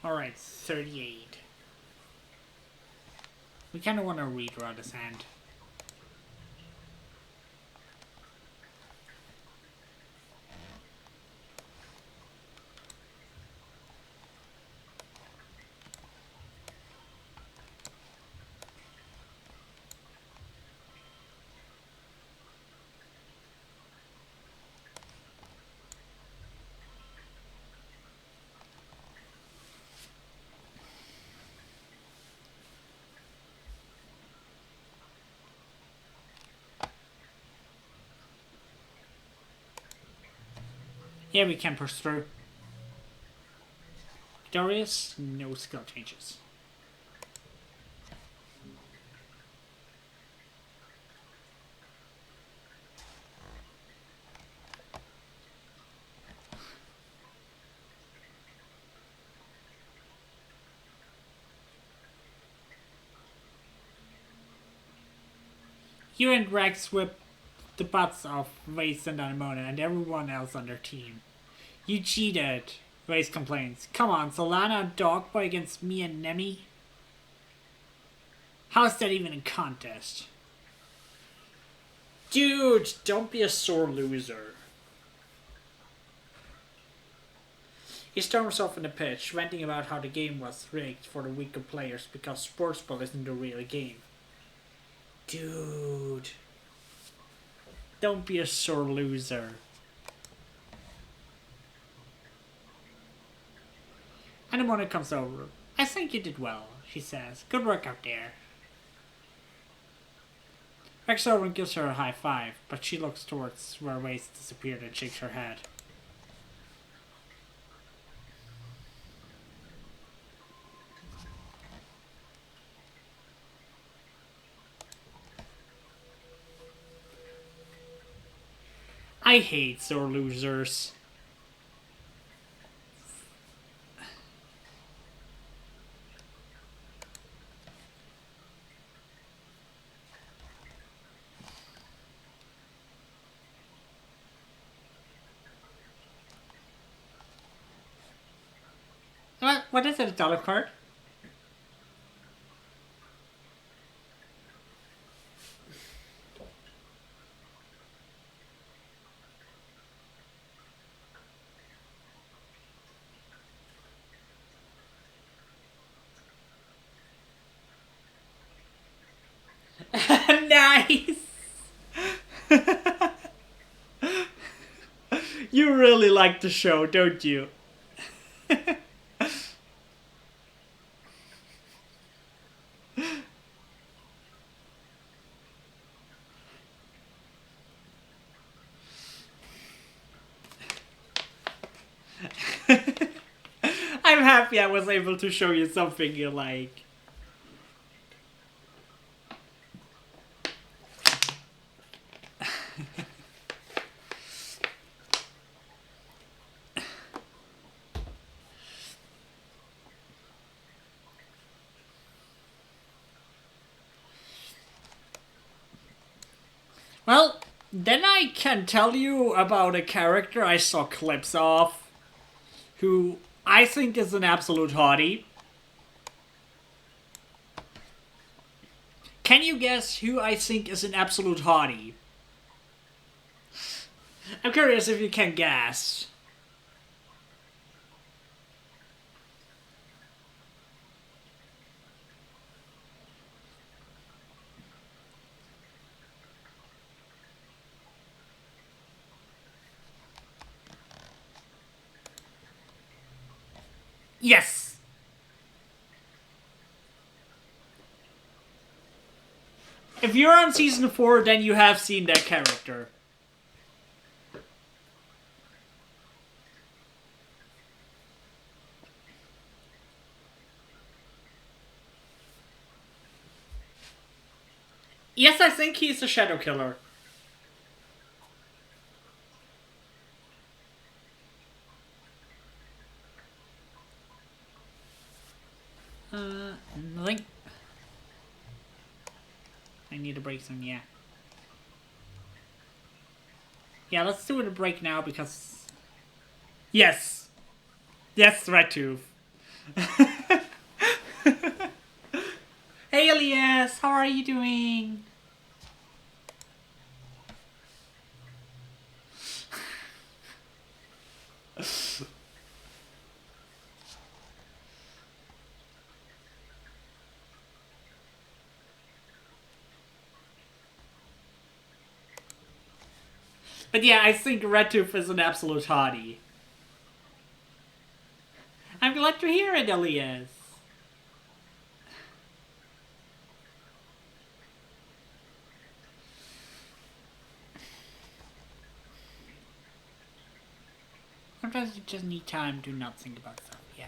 Alright, 38. We kind of want to redraw this hand. Yeah, we can push through. Victorious, no skill changes. You and Rex whipped the butts of Race and Anemona and everyone else on their team. You cheated, Race complains. Come on, Solana and Dogboy against me and Nemi? How's that even a contest? Dude, don't be a sore loser. He storms off in the pitch, ranting about how the game was rigged for the weaker players because sports ball isn't the real game. Dude. Don't be a sore loser. Anemona comes over. I think you did well, she says. Good work out there. Rex over and gives her a high five, but she looks towards where Waste disappeared and shakes her head. I hate sore losers. What is it, a dollar card? Nice! You really like the show, don't you? I'm happy I was able to show you something you like. Well, then I can tell you about a character I saw clips of, who I think is an absolute hottie. Can you guess who I think is an absolute hottie? I'm curious if you can guess. Yes! If you're on season 4, then you have seen that character. Yes, I think he's a shadow killer. Nothing. I need to break some, yeah. Yeah, let's do it a break now because... Yes! Yes, Red Tooth. Hey, Helios! How are you doing? But yeah, I think Red Tooth is an absolute hottie. I'm glad to hear it, Helios. Sometimes you just need time to not think about stuff, yeah.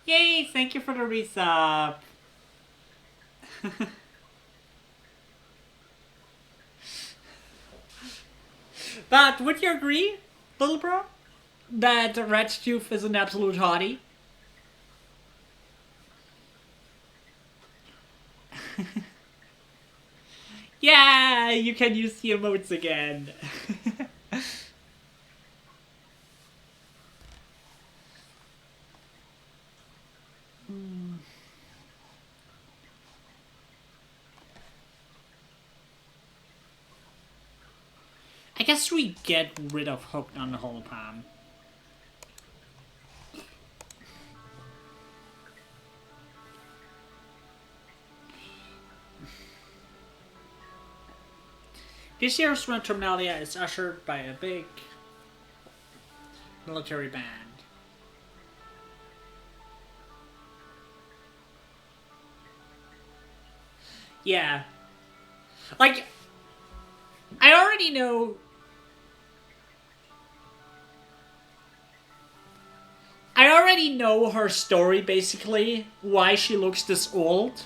Yay, thank you for the resub. But would you agree, little bro, that Red Tooth is an absolute hottie? Yeah, you can use the emotes again. I guess we get rid of Hooked on the Holopalm. This year's Terminalia is ushered by a big military band. Yeah. Like, I already know... I already know her story, basically, why she looks this old.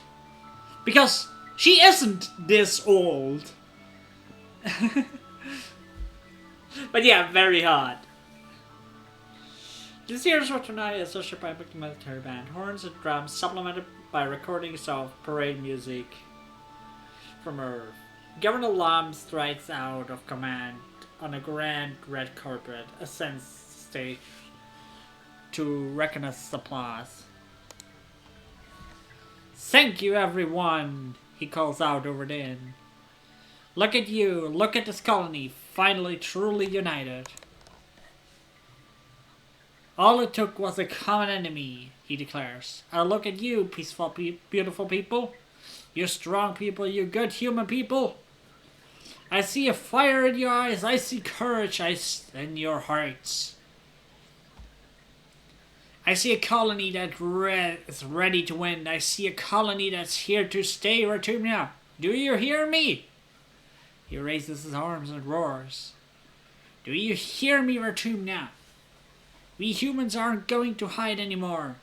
Because she isn't this old. But yeah, very hot. This year's Terminalia is ushered by a big military band. Horns and drums supplemented by recordings of parade music from Earth. Governor Lam strides out of command on a grand red carpet, ascends the stage to recognize applause. Thank you, everyone, he calls out over the inn. Look at you, look at this colony, finally truly united. All it took was a common enemy, he declares. And look at you, peaceful, beautiful people. You strong people, you good human people. I see a fire in your eyes, I see courage in your hearts. I see a colony that is ready to win. I see a colony that's here to stay. Ratumia, do you hear me? He raises his arms and roars. Do you hear me, Ratumia? We humans aren't going to hide anymore.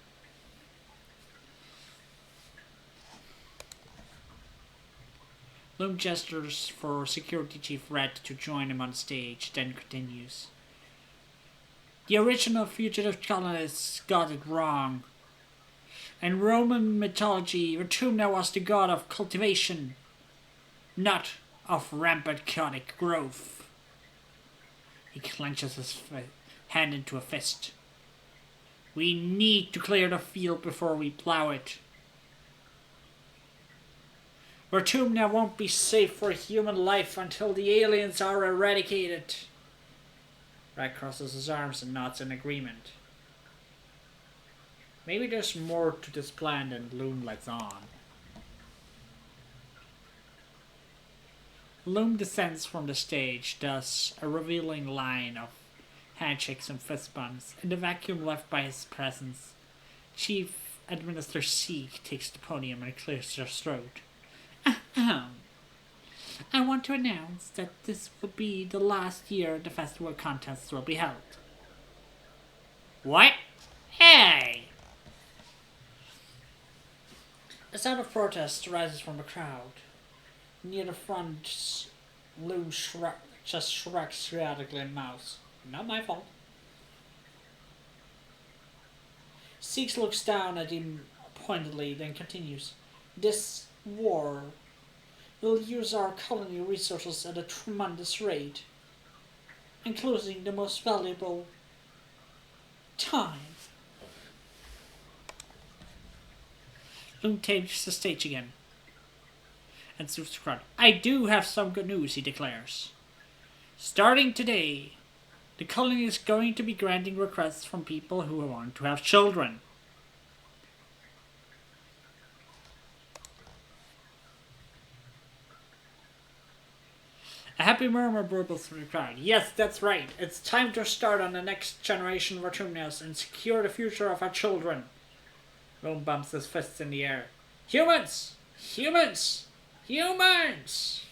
Loom gestures for Security Chief Red to join him on stage, then continues. The original fugitive colonists got it wrong. In Roman mythology, Ratumna was the god of cultivation, not of rampant chaotic growth. He clenches his hand into a fist. We need to clear the field before we plow it. Ratumna won't be safe for human life until the aliens are eradicated. Red crosses his arms and nods in agreement. Maybe there's more to this plan than Loom lets on. Loom descends from the stage, thus a revealing line of handshakes and fist bumps. In the vacuum left by his presence, Chief Administrator Seek takes the podium and clears her throat. I want to announce that this will be the last year the festival contests will be held. What? Hey! A sound of protest rises from the crowd. Near the front, Loom just shrugs periodically and mouths. Not my fault. Seeks looks down at him pointedly, then continues. This war will use our colony resources at a tremendous rate, including the most valuable time. Loom takes the stage again and suits the crowd. I do have some good news, he declares. Starting today, the colony is going to be granting requests from people who want to have children. A happy murmur burbles from the crowd. Yes, that's right. It's time to start on the next generation of Ratumnias and secure the future of our children. Loom bumps his fists in the air. Humans! Humans! Humans!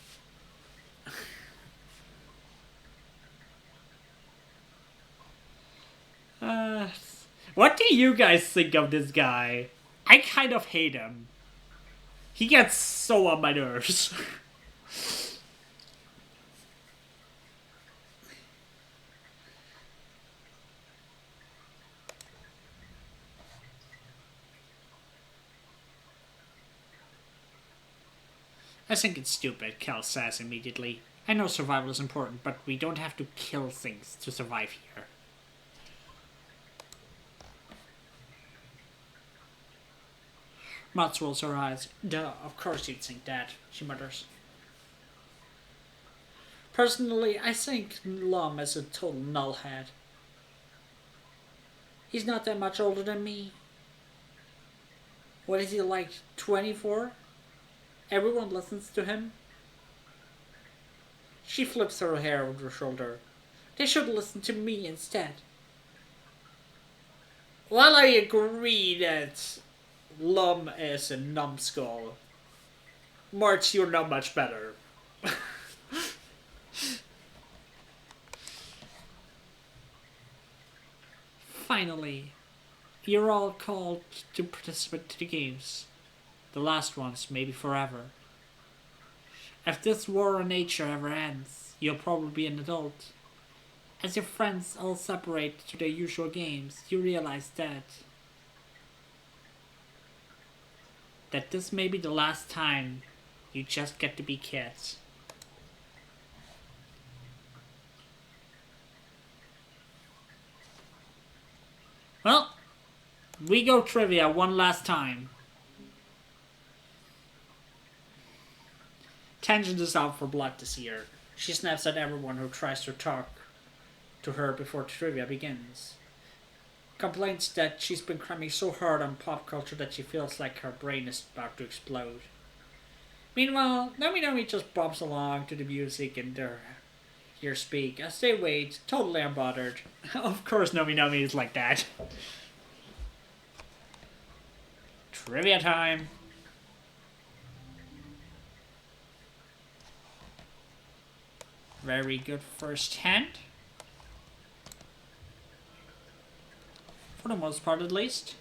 What do you guys think of this guy? I kind of hate him. He gets so on my nerves. I think it's stupid, Cal says immediately. I know survival is important, but we don't have to kill things to survive here. Mats rolls her eyes. Duh, of course you'd think that, she mutters. Personally, I think Lum is a total nullhead. He's not that much older than me. What is he, like 24? Everyone listens to him. She flips her hair over her shoulder. They should listen to me instead. While I agree that Lum is a numbskull, March, you're not much better. Finally, you're all called to participate to the games. The last ones, maybe forever. If this war on nature ever ends, you'll probably be an adult. As your friends all separate to their usual games, you realize that this may be the last time you just get to be kids. Well, we go trivia one last time. Tangent is out for blood this year. She snaps at everyone who tries to talk to her before trivia begins. Complains that she's been cramming so hard on pop culture that she feels like her brain is about to explode. Meanwhile, Nomi just bobs along to the music and hear speak as they wait, totally unbothered. Of course Nomi is like that. Trivia time! Very good first hand. For the most part, at least.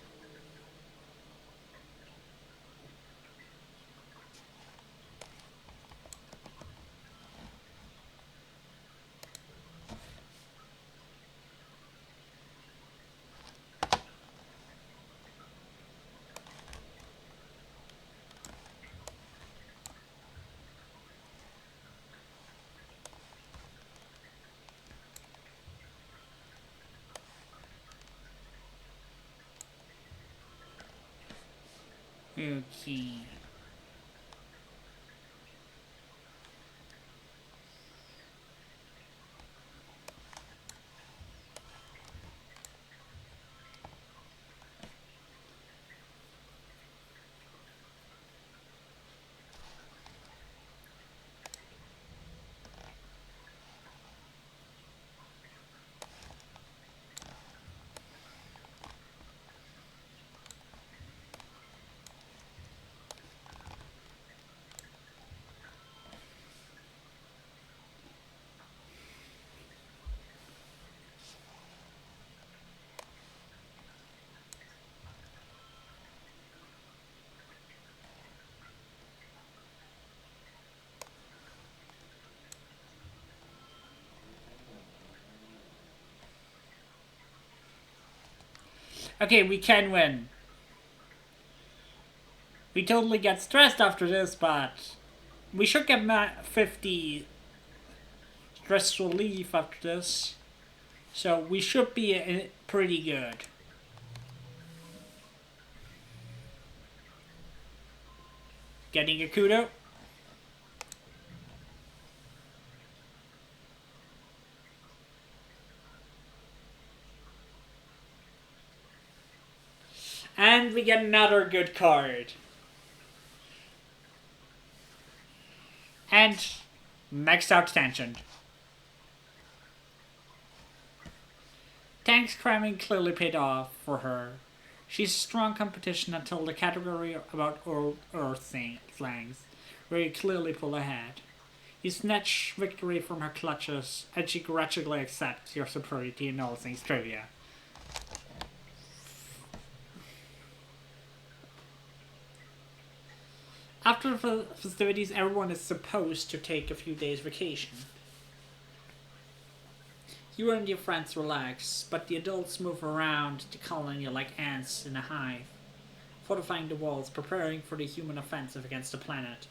Okay. Okay, we can win. We totally get stressed after this, but we should get 50 stress relief after this. So we should be pretty good. Getting a kudo. And we get another good card. And maxed out tangent. Tank's cramming clearly paid off for her. She's strong competition until the category about Earth slangs, where you clearly pull ahead. You snatch victory from her clutches, and she grudgingly accepts your superiority in all things trivia. After the festivities, everyone is supposed to take a few days vacation. You and your friends relax, but the adults move around the colony like ants in a hive, fortifying the walls, preparing for the human offensive against the planet.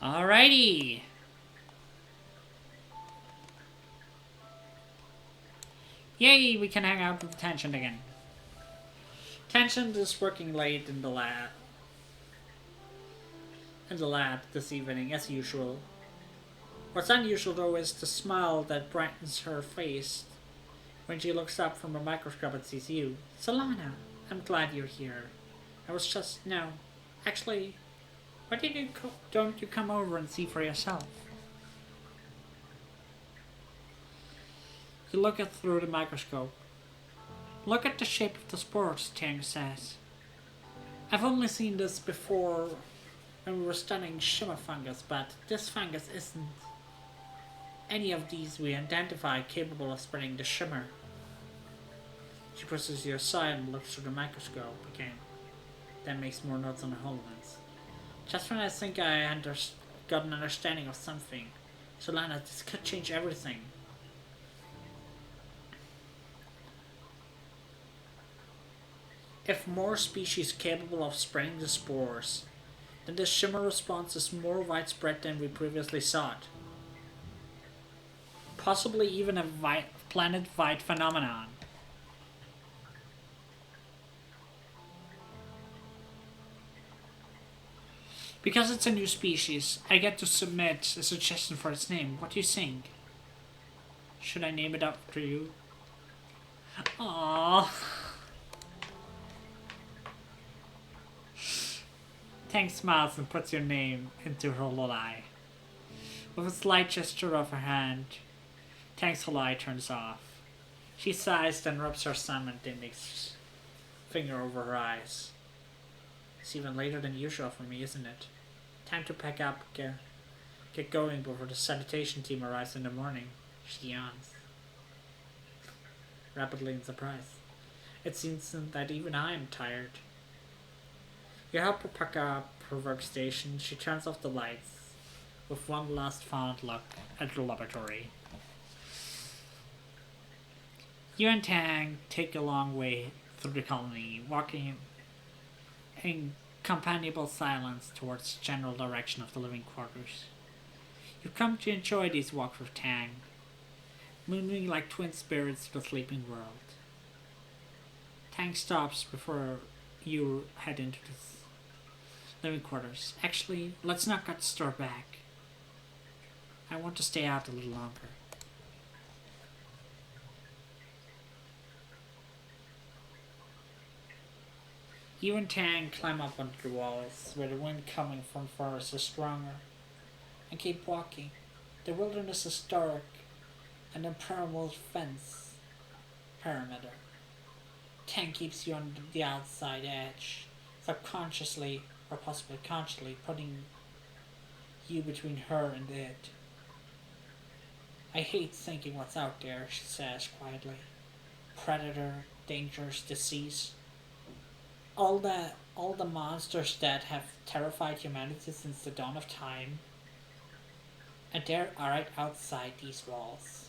Alrighty. Yay, we can hang out with Tension again. Tension is working late in the lab. This evening, as usual. What's unusual though is the smile that brightens her face when she looks up from a microscope and sees you. Solana, I'm glad you're here. I was just no. Actually, why don't you come over and see for yourself? You look it through the microscope. Look at the shape of the spores, Tang says. I've only seen this before when we were studying shimmer fungus, but this fungus isn't any of these we identify capable of spreading the shimmer. She presses you aside and looks through the microscope again, then makes more notes on the HoloLens. Just when I think I got an understanding of something, Solana, this could change everything. If more species capable of spreading the spores, then the shimmer response is more widespread than we previously thought. Possibly even a planet-wide phenomenon. Because it's a new species, I get to submit a suggestion for its name. What do you think? Should I name it after you? Aww. Tang smiles and puts your name into her little eye. With a slight gesture of her hand, Tang's whole eye turns off. She sighs, then rubs her thumb and index finger over her eyes. It's even later than usual for me, isn't it? Time to pack up, get going before the sanitation team arrives in the morning. She yawns, rapidly in surprise. It seems that even I am tired. You help her pack up her workstation. She turns off the lights with one last fond look at the laboratory. You and Tang take a long way through the colony, walking in companionable silence towards the general direction of the living quarters. You come to enjoy these walks with Tang, moving like twin spirits to the sleeping world. Tang stops before you head into the living quarters. Actually, let's not get the store back. I want to stay out a little longer. You and Tang climb up onto the walls, where the wind coming from forest is stronger, and keep walking. The wilderness is dark, and impermeable fence perimeter. Tang keeps you on the outside edge, subconsciously or possibly consciously putting you between her and it. I hate thinking what's out there, she says quietly. Predator, dangers, disease. All the monsters that have terrified humanity since the dawn of time. And they're right outside these walls.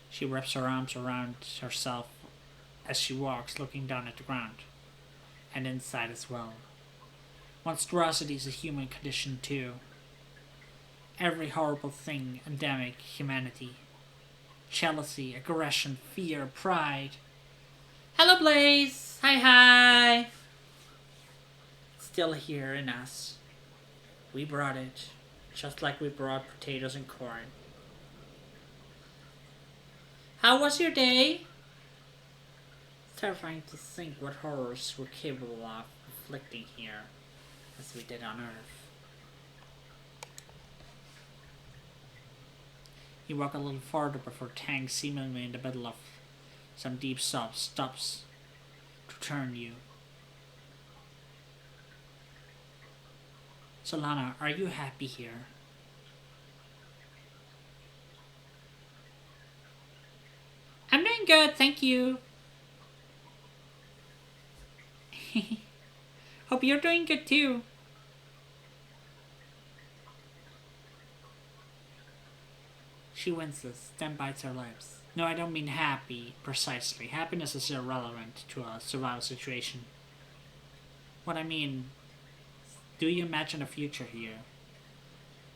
She wraps her arms around herself as she walks, looking down at the ground, and inside as well. Monstrosity is a human condition too. Every horrible thing endemic humanity. Jealousy, aggression, fear, pride. Hello, Blaze! Hi! Still here in us. We brought it, just like we brought potatoes and corn. How was your day? It's terrifying to think what horrors we're capable of inflicting here, as we did on Earth. You walk a little farther before Tang, seemingly in the middle of some deep sob, stops to turn you. Solana, are you happy here? I'm doing good, thank you. Hope you're doing good too. She winces, then bites her lips. No, I don't mean happy, precisely. Happiness is irrelevant to a survival situation. What I mean, do you imagine a future here?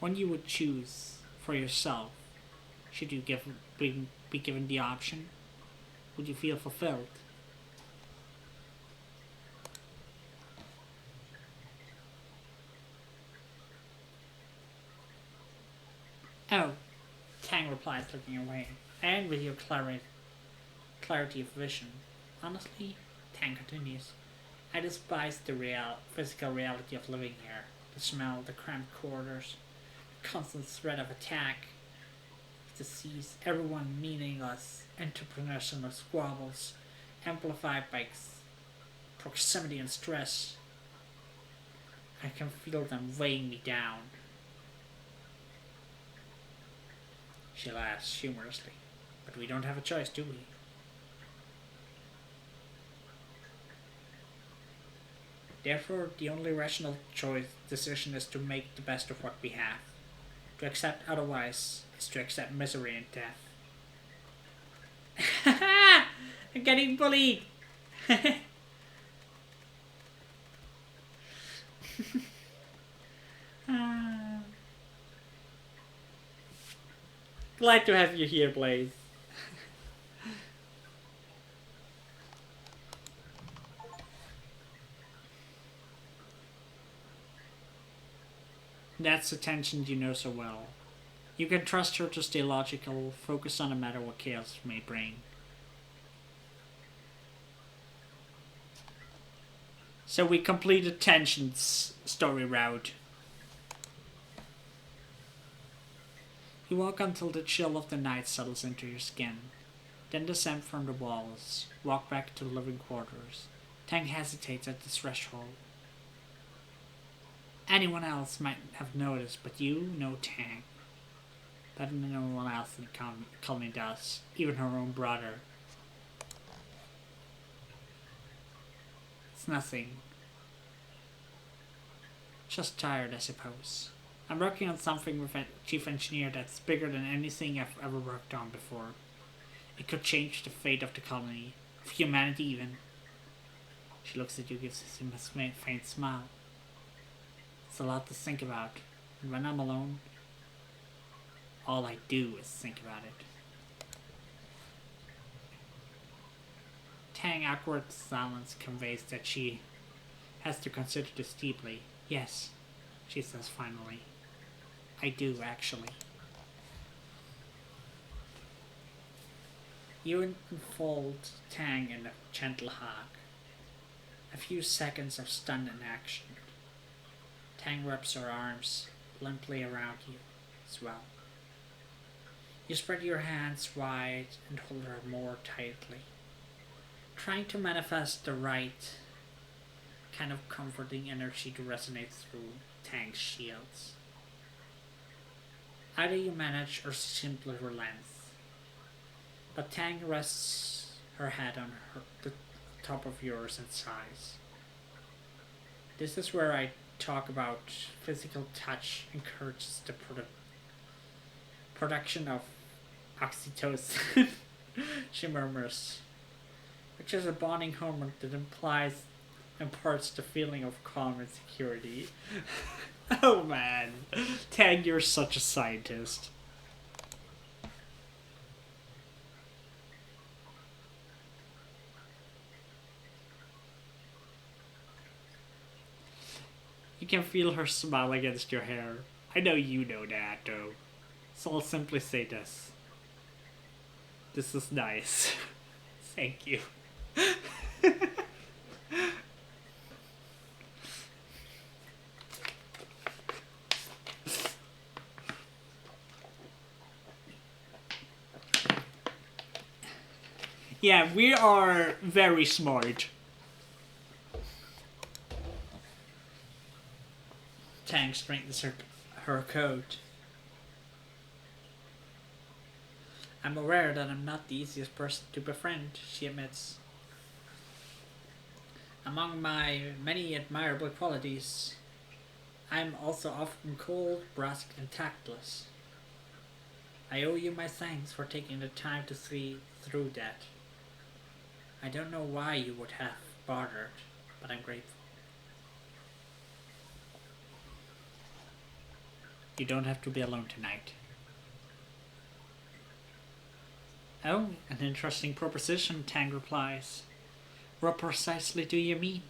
One you would choose for yourself, should you be given the option? Would you feel fulfilled? Oh, Tang replies, looking away. And with your clarity of vision. Honestly, Tang continues, I despise the physical reality of living here. The smell, the cramped quarters, the constant threat of attack, disease, everyone meaningless, interpersonal squabbles, amplified by proximity and stress. I can feel them weighing me down. She laughs humorously. But we don't have a choice, do we? Therefore, the only rational decision is to make the best of what we have. To accept otherwise is to accept misery and death. I'm getting bullied! Glad to have you here, Blaze. That's the tension you know so well. You can trust her to stay logical, focused on no matter what chaos may bring. So we completed Tension's story route. You walk until the chill of the night settles into your skin. Then descend from the walls, walk back to the living quarters. Tang hesitates at the threshold. Anyone else might have noticed, but you know Tang. Better than anyone else in the colony does, even her own brother. It's nothing. Just tired, I suppose. I'm working on something with a chief engineer that's bigger than anything I've ever worked on before. It could change the fate of the colony, of humanity even. She looks at you, gives him a faint smile. It's a lot to think about, and when I'm alone, all I do is think about it. Tang awkward silence conveys that she has to consider this deeply. Yes, she says finally. I do, actually. You enfold Tang in a gentle hug. A few seconds of stunned inaction. Tang wraps her arms limply around you as well. You spread your hands wide and hold her more tightly, trying to manifest the right kind of comforting energy to resonate through Tang's shields. Either you manage or she simply relents. But Tang rests her head on the top of yours and sighs. This is where I talk about physical touch encourages the production of oxytocin, she murmurs, which is a bonding hormone that imparts the feeling of calm and security. Oh man, Tang, you're such a scientist. You can feel her smile against your hair. I know you know that, though. So I'll simply say this. This is nice. Thank you. Yeah, we are very smart. Tang straightens her coat. I'm aware that I'm not the easiest person to befriend, she admits. Among my many admirable qualities, I'm also often cold, brusque, and tactless. I owe you my thanks for taking the time to see through that. I don't know why you would have bothered, but I'm grateful. You don't have to be alone tonight. Oh, an interesting proposition, Tang replies. What precisely do you mean?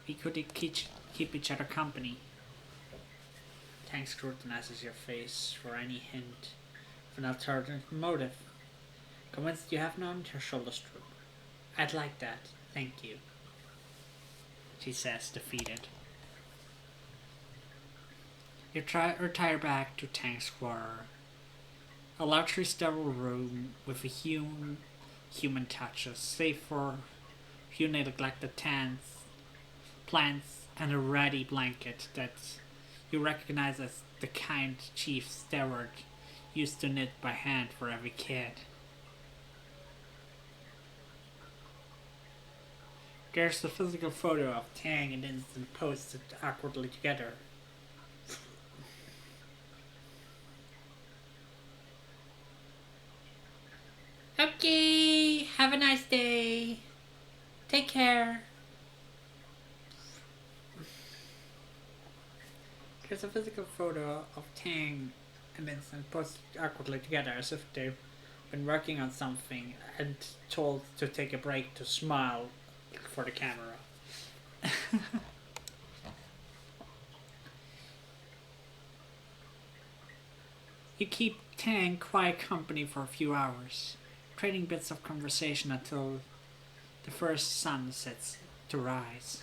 We could keep each other company. Tang scrutinizes your face for any hint of an alternative motive. Convinced you have none, her shoulders droop. I'd like that, thank you, she says, defeated. You retire back to Tang's quarter. A largely sterile room with a human touches, save for a few neglected plants, and a ratty blanket that you recognize as the kind Chief Stewart used to knit by hand for every kid. There's the physical photo of Tang and Instant posted awkwardly together. Okay, have a nice day. Take care. There's a physical photo of Tang and Vincent posted awkwardly together as if they've been working on something and told to take a break to smile for the camera. You keep Tang quiet company for a few hours, trading bits of conversation until the first sun sets to rise.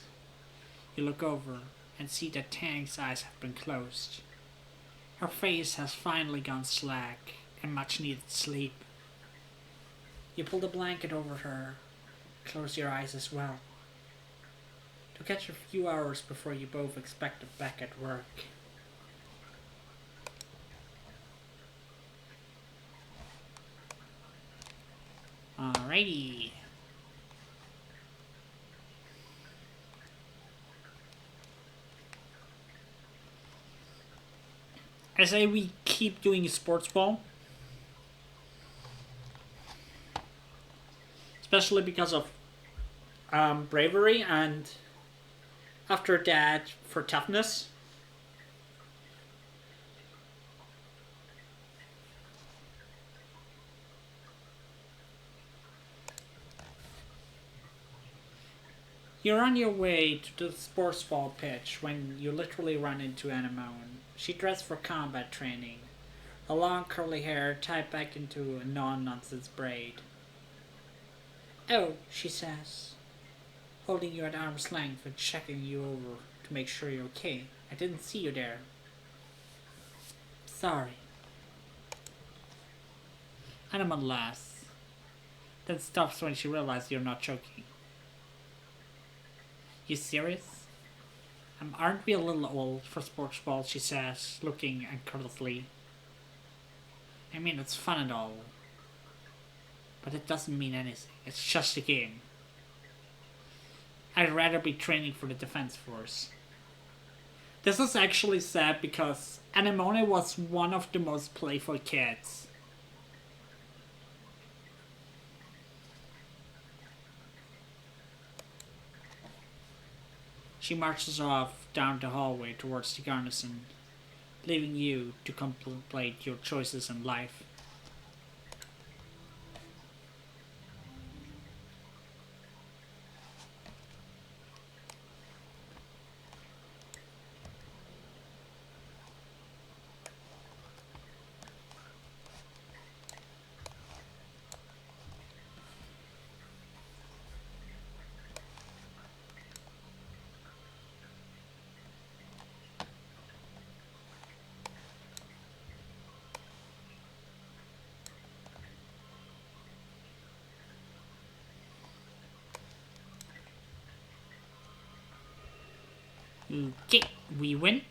You look over and see that Tang's eyes have been closed. Her face has finally gone slack and much needed sleep. You pull the blanket over her, close your eyes as well, to catch a few hours before you both expect her back at work. Alrighty. I say we keep doing sports ball. Especially because of bravery and after that for toughness. You're on your way to the sports ball pitch when you literally run into Anemone. She dressed for combat training, her long curly hair tied back into a non-nonsense braid. Oh, she says, holding you at arm's length and checking you over to make sure you're okay. I didn't see you there. Sorry. Anemone laughs, then stops when she realizes you're not joking. You serious? Aren't we a little old for sports ball, she says, looking incredulously. I mean, it's fun and all, but it doesn't mean anything. It's just a game. I'd rather be training for the defense force. This is actually sad because Anemone was one of the most playful kids. She marches off down the hallway towards the garrison, leaving you to contemplate your choices in life. Okay, we win.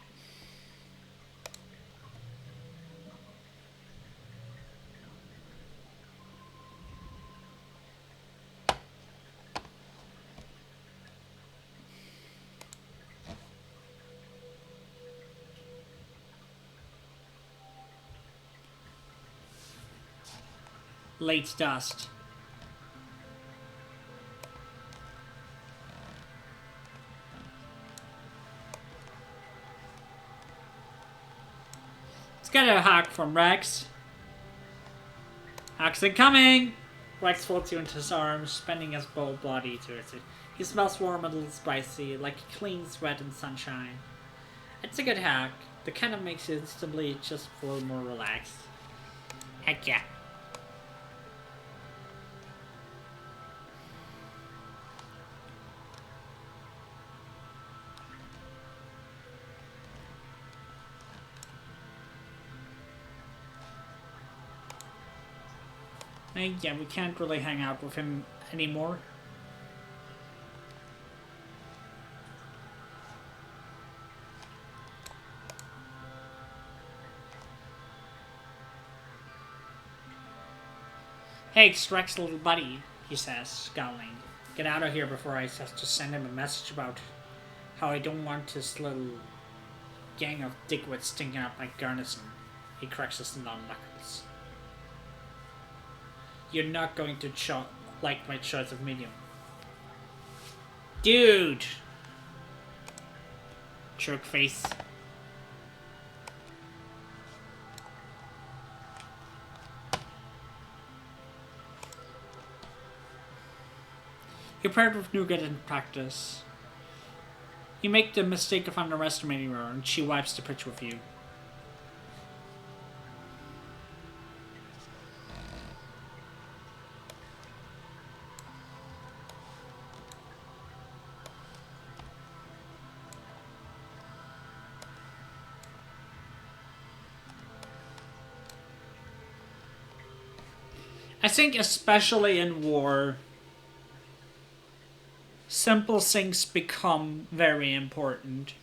late dust. Let's get a hack from Rex. Hack's incoming! Rex folds you into his arms, spending his bold body towards it. He smells warm and a little spicy, like a clean sweat in sunshine. It's a good hack. The kind of makes you instantly just feel more relaxed. Heck yeah. Yeah, we can't really hang out with him anymore. Hey, it's Rex, little buddy, he says, scowling. Get out of here before I have to send him a message about how I don't want this little gang of dickwits stinking up my garrison. He cracks his long knuckles. You're not going to like my choice of medium. Dude! Jerk face. You're paired with nougat in practice. You make the mistake of underestimating her, and she wipes the pitch with you. I think especially in war, simple things become very important.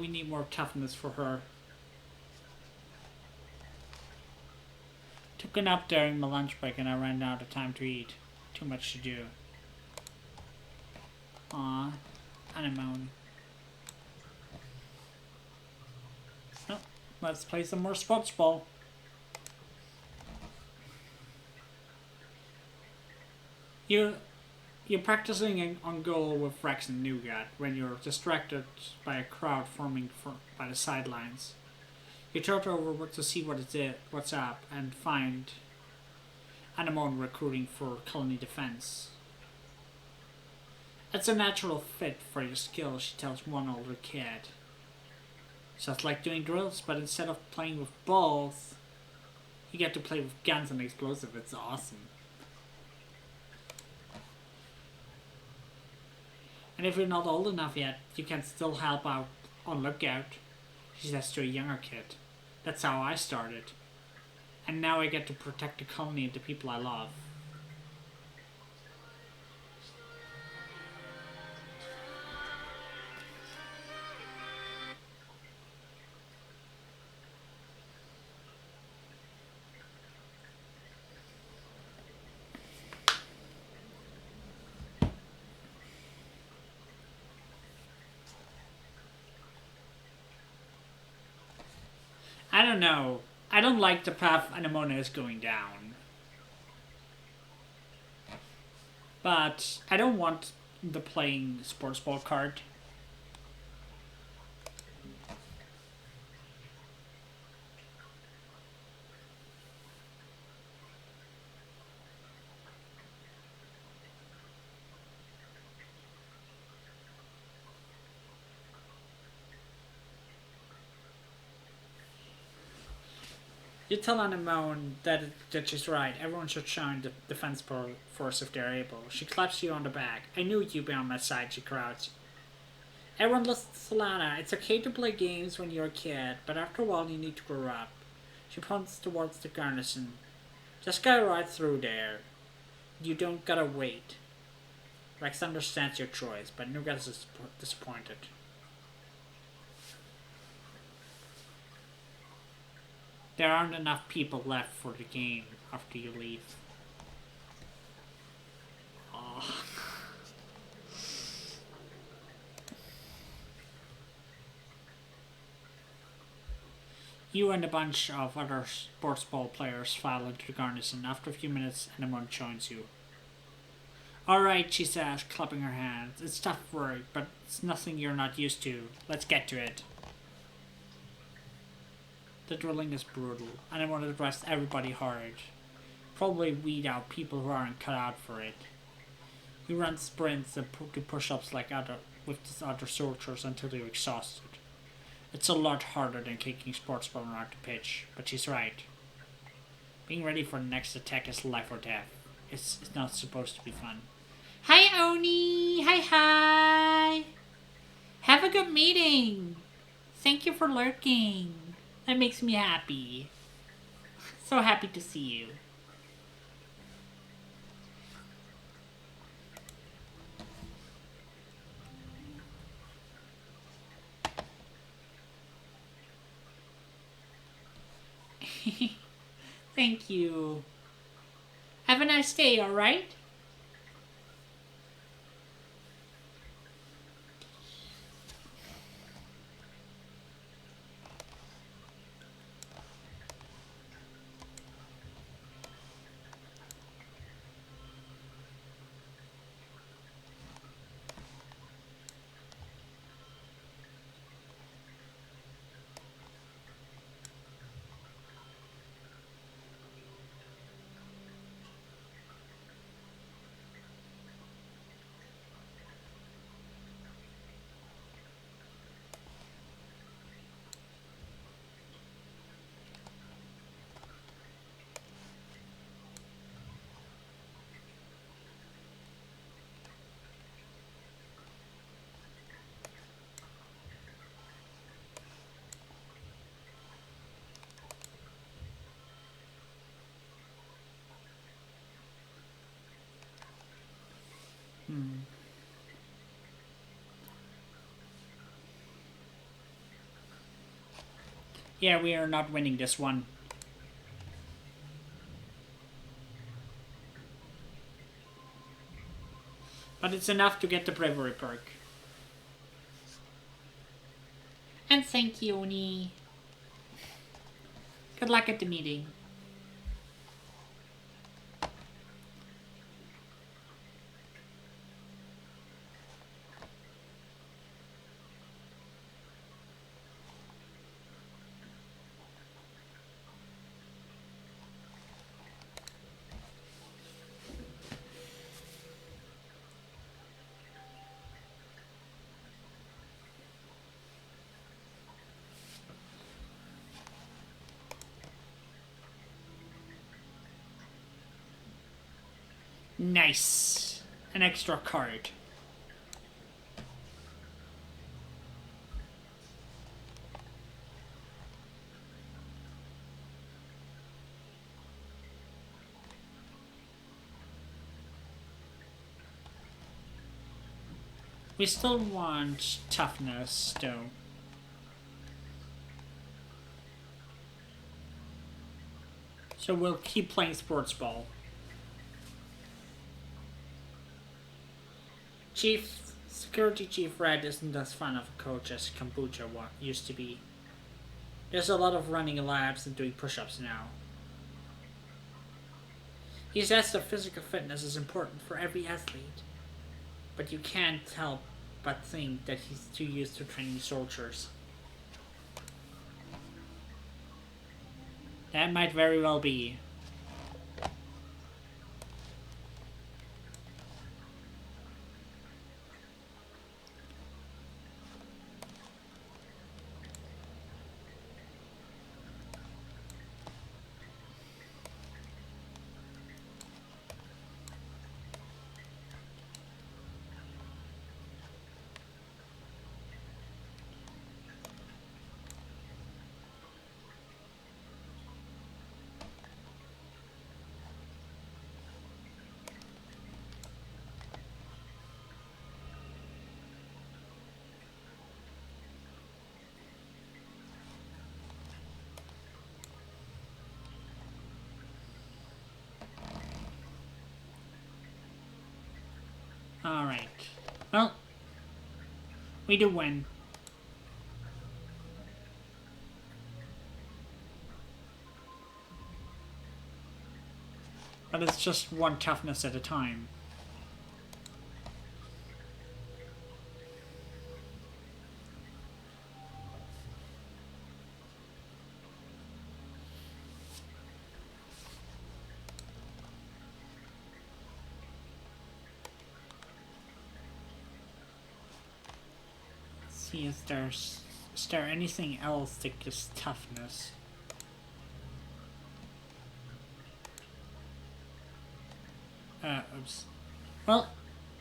We need more toughness for her. Took a nap during my lunch break and I ran out of time to eat. Too much to do. Aw, anemone. Oh, let's play some more sports ball. You're practicing on goal with Rex and Nougat when you're distracted by a crowd forming by the sidelines. You turn over to see what's up, and find Anemone recruiting for colony defense. It's a natural fit for your skills, she tells one older kid. So it's like doing drills, but instead of playing with balls, you get to play with guns and explosives. It's awesome. And if you're not old enough yet, you can still help out on lookout, she says to a younger kid. That's how I started. And now I get to protect the colony and the people I love. I don't know. I don't like the path Anemone is going down. But I don't want the playing sports ball card. You tell Anemone that she's right. Everyone should join the defense force if they're able. She claps you on the back. I knew you'd be on my side, she cries. Everyone listens to Lana. It's okay to play games when you're a kid, but after a while you need to grow up. She points towards the garrison. Just go right through there. You don't gotta wait. Rex understands your choice, but Nougat is disappointed. There aren't enough people left for the game after you leave. Oh. You and a bunch of other sports ball players file into the garrison. After a few minutes, anyone joins you. Alright, she says, clapping her hands. It's tough work, but it's nothing you're not used to. Let's get to it. The drilling is brutal, and I want to dress everybody hard. Probably weed out people who aren't cut out for it. You run sprints and do push-ups with these other soldiers until you're exhausted. It's a lot harder than kicking sports ball around the pitch, but she's right. Being ready for the next attack is life or death. It's not supposed to be fun. Hi, Oni! Hi! Have a good meeting! Thank you for lurking. That makes me happy. So happy to see you. Thank you. Have a nice day, alright? Yeah, we are not winning this one. But it's enough to get the bravery perk. And thank you, Oni. Good luck at the meeting. Nice. An extra card. We still want toughness, though. So we'll keep playing sports ball. Security Chief Red isn't as fun of a coach as Kombucha used to be. There's a lot of running laps and doing push-ups now. He says that physical fitness is important for every athlete, but you can't help but think that he's too used to training soldiers. That might very well be. Alright. Well, we do win. But it's just one toughness at a time. See if is there anything else that gives toughness? Oops. Well,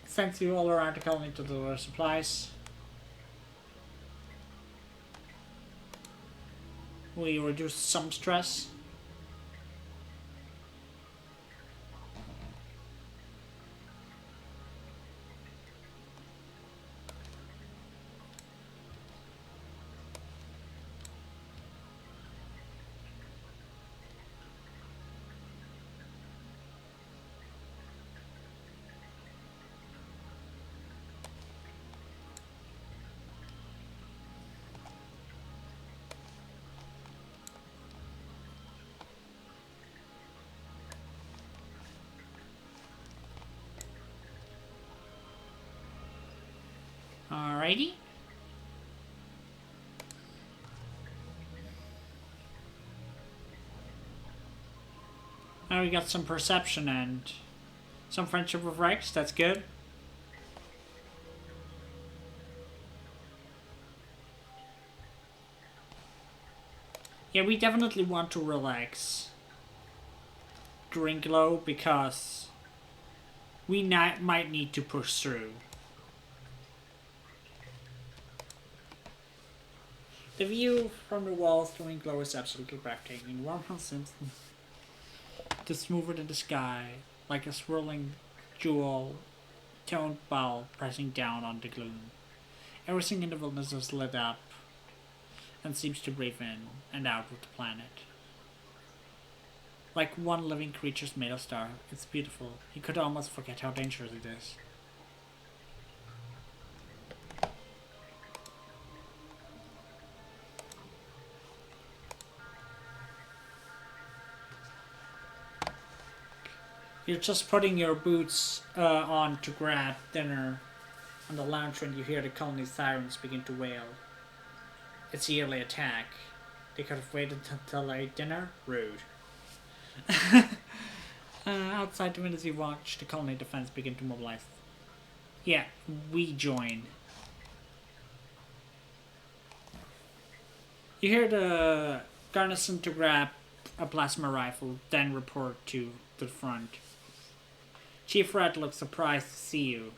thank you all around the colony to deliver supplies. We reduce some stress. Alrighty. Now we got some perception and some friendship with Rex, that's good. Yeah, we definitely want to relax during Glow because we might need to push through. The view from the walls during Glow is absolutely breathtaking. 100% to smoother than the sky, like a swirling jewel toned ball pressing down on the gloom. Everything in the wilderness is lit up and seems to breathe in and out with the planet. Like one living creature's made of star, it's beautiful. You could almost forget how dangerous it is. You're just putting your boots on to grab dinner on the lounge when you hear the colony sirens begin to wail. It's a yearly attack. They could have waited until I ate dinner? Rude. Outside the windows you watch the colony defense begin to mobilize. Yeah, we join. You hear the garrison to grab a plasma rifle, then report to the front. Chief Red looks surprised to see you,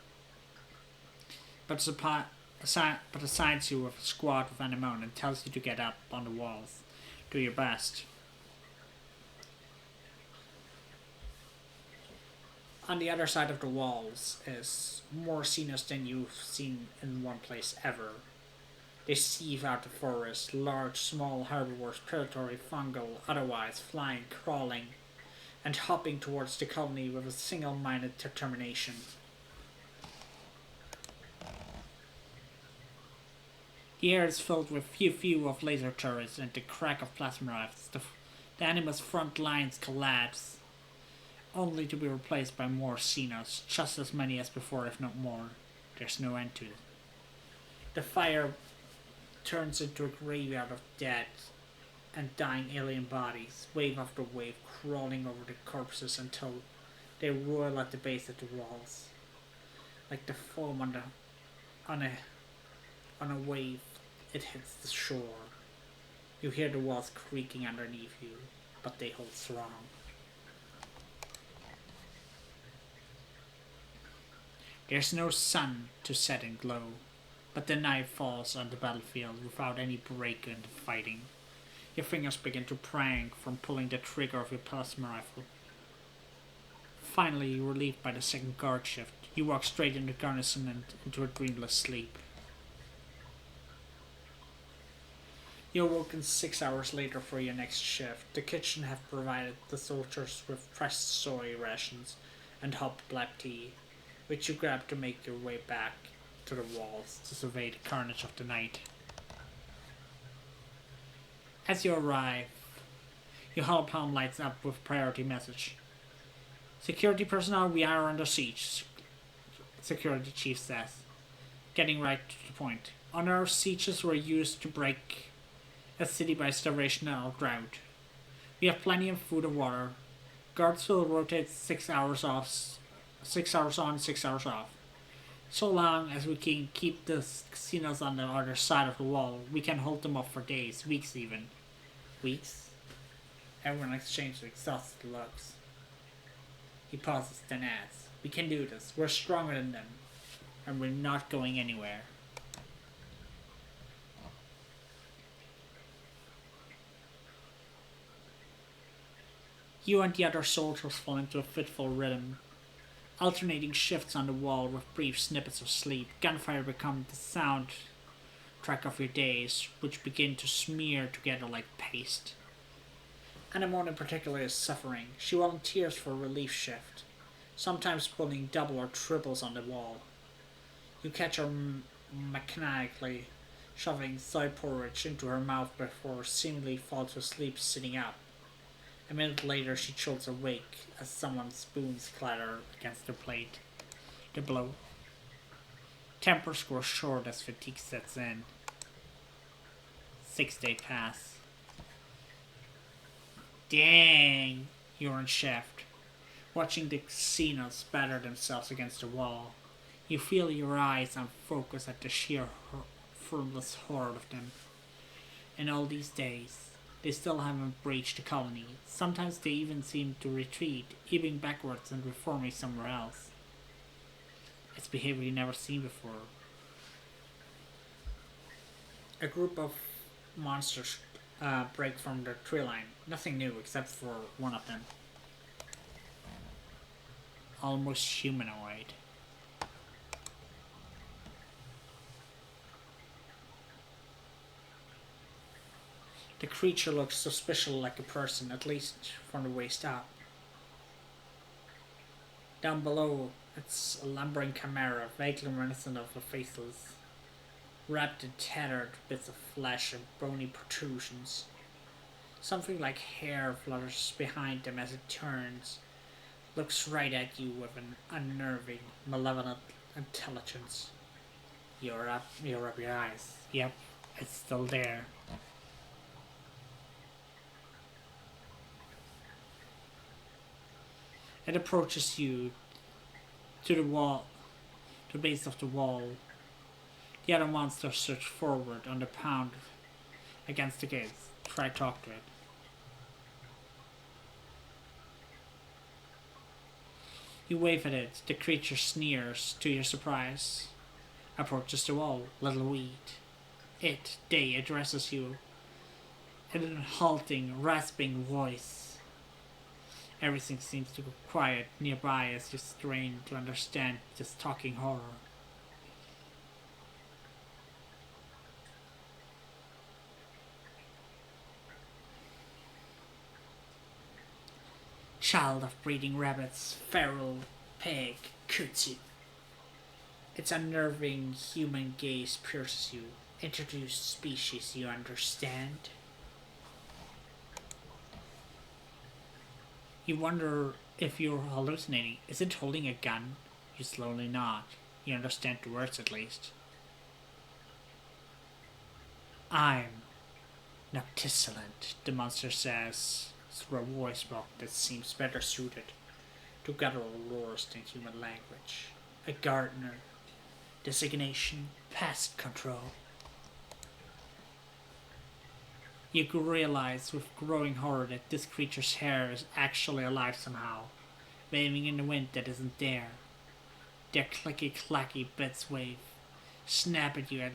but assigns you with a squad of Anemone and tells you to get up on the walls. Do your best. On the other side of the walls is more Xenos than you've seen in one place ever. They sieve out the forest, large, small herbivores, predatory, fungal, otherwise, flying, crawling, and hopping towards the colony with a single-minded determination. The air is filled with few of laser turrets and the crack of plasma rifles. The animal's front lines collapse, only to be replaced by more Xenos, just as many as before, if not more. There's no end to it. The fire turns into a graveyard of dead and dying alien bodies, wave after wave, crawling over the corpses until they roil at the base of the walls, like the foam on a wave. It hits the shore. You hear the walls creaking underneath you, but they hold strong. There's no sun to set and glow, but the night falls on the battlefield without any break in the fighting. Your fingers begin to prank from pulling the trigger of your plasma rifle. Finally, relieved by the second guard shift, you walk straight into garrison and into a dreamless sleep. You're woken 6 hours later for your next shift. The kitchen have provided the soldiers with fresh soy rations and hot black tea. which you grab to make your way back to the walls to survey the carnage of the night. As you arrive, your hull palm lights up with priority message. Security personnel, we are under siege, security chief says, getting right to the point. On our sieges were used to break a city by starvation or drought. We have plenty of food and water. Guards will rotate 6 hours off, 6 hours on, 6 hours off. So long as we can keep the casinos on the other side of the wall, we can hold them up for days, weeks even. Weeks? Everyone exchanges exhausted looks. He pauses, then adds, we can do this. We're stronger than them. And we're not going anywhere. You and the other soldiers fall into a fitful rhythm. Alternating shifts on the wall with brief snippets of sleep, gunfire becomes the soundtrack of your days, which begin to smear together like paste. Anemone in particular is suffering. She volunteers for a relief shift, sometimes pulling double or triples on the wall. You catch her mechanically shoving soy porridge into her mouth before seemingly falls asleep sitting up. A minute later, she jolts awake as someone's spoons clatter against her plate. The blow. Tempers grow short as fatigue sets in. 6 days pass. Dang, you're in shift. Watching the casinos batter themselves against the wall. You feel your eyes on focus at the sheer formless horde of them. In all these days, they still haven't breached the colony. Sometimes they even seem to retreat, ebbing backwards and reforming somewhere else. It's behavior you've never seen before. A group of monsters break from the tree line. Nothing new except for one of them. Almost humanoid. The creature looks suspiciously like a person, at least from the waist up. Down below, it's a lumbering chimera, vaguely reminiscent of a faceless, wrapped in tattered bits of flesh and bony protrusions. Something like hair flutters behind them as it turns, looks right at you with an unnerving, malevolent intelligence. You rub your eyes. Yep, it's still there. It approaches you to the wall, to the base of the wall. The other monsters surge forward on the pound against the gates. Try to talk to it. You wave at it. The creature sneers to your surprise. Approaches the wall. Little weed. They addresses you in a halting, rasping voice. Everything seems to go quiet nearby as you strain to understand this talking horror. Child of breeding rabbits, feral pig, kudzu. Its unnerving human gaze pierces you. Introduced species, you understand? You wonder if you're hallucinating. Is it holding a gun? You slowly nod. You understand the words at least. I'm Noctisolent, the monster says through a voice box that seems better suited to guttural roars than human language. A gardener. Designation, pest control. You realize with growing horror that this creature's hair is actually alive somehow, waving in the wind that isn't there. Their clicky-clacky bits wave, snap at you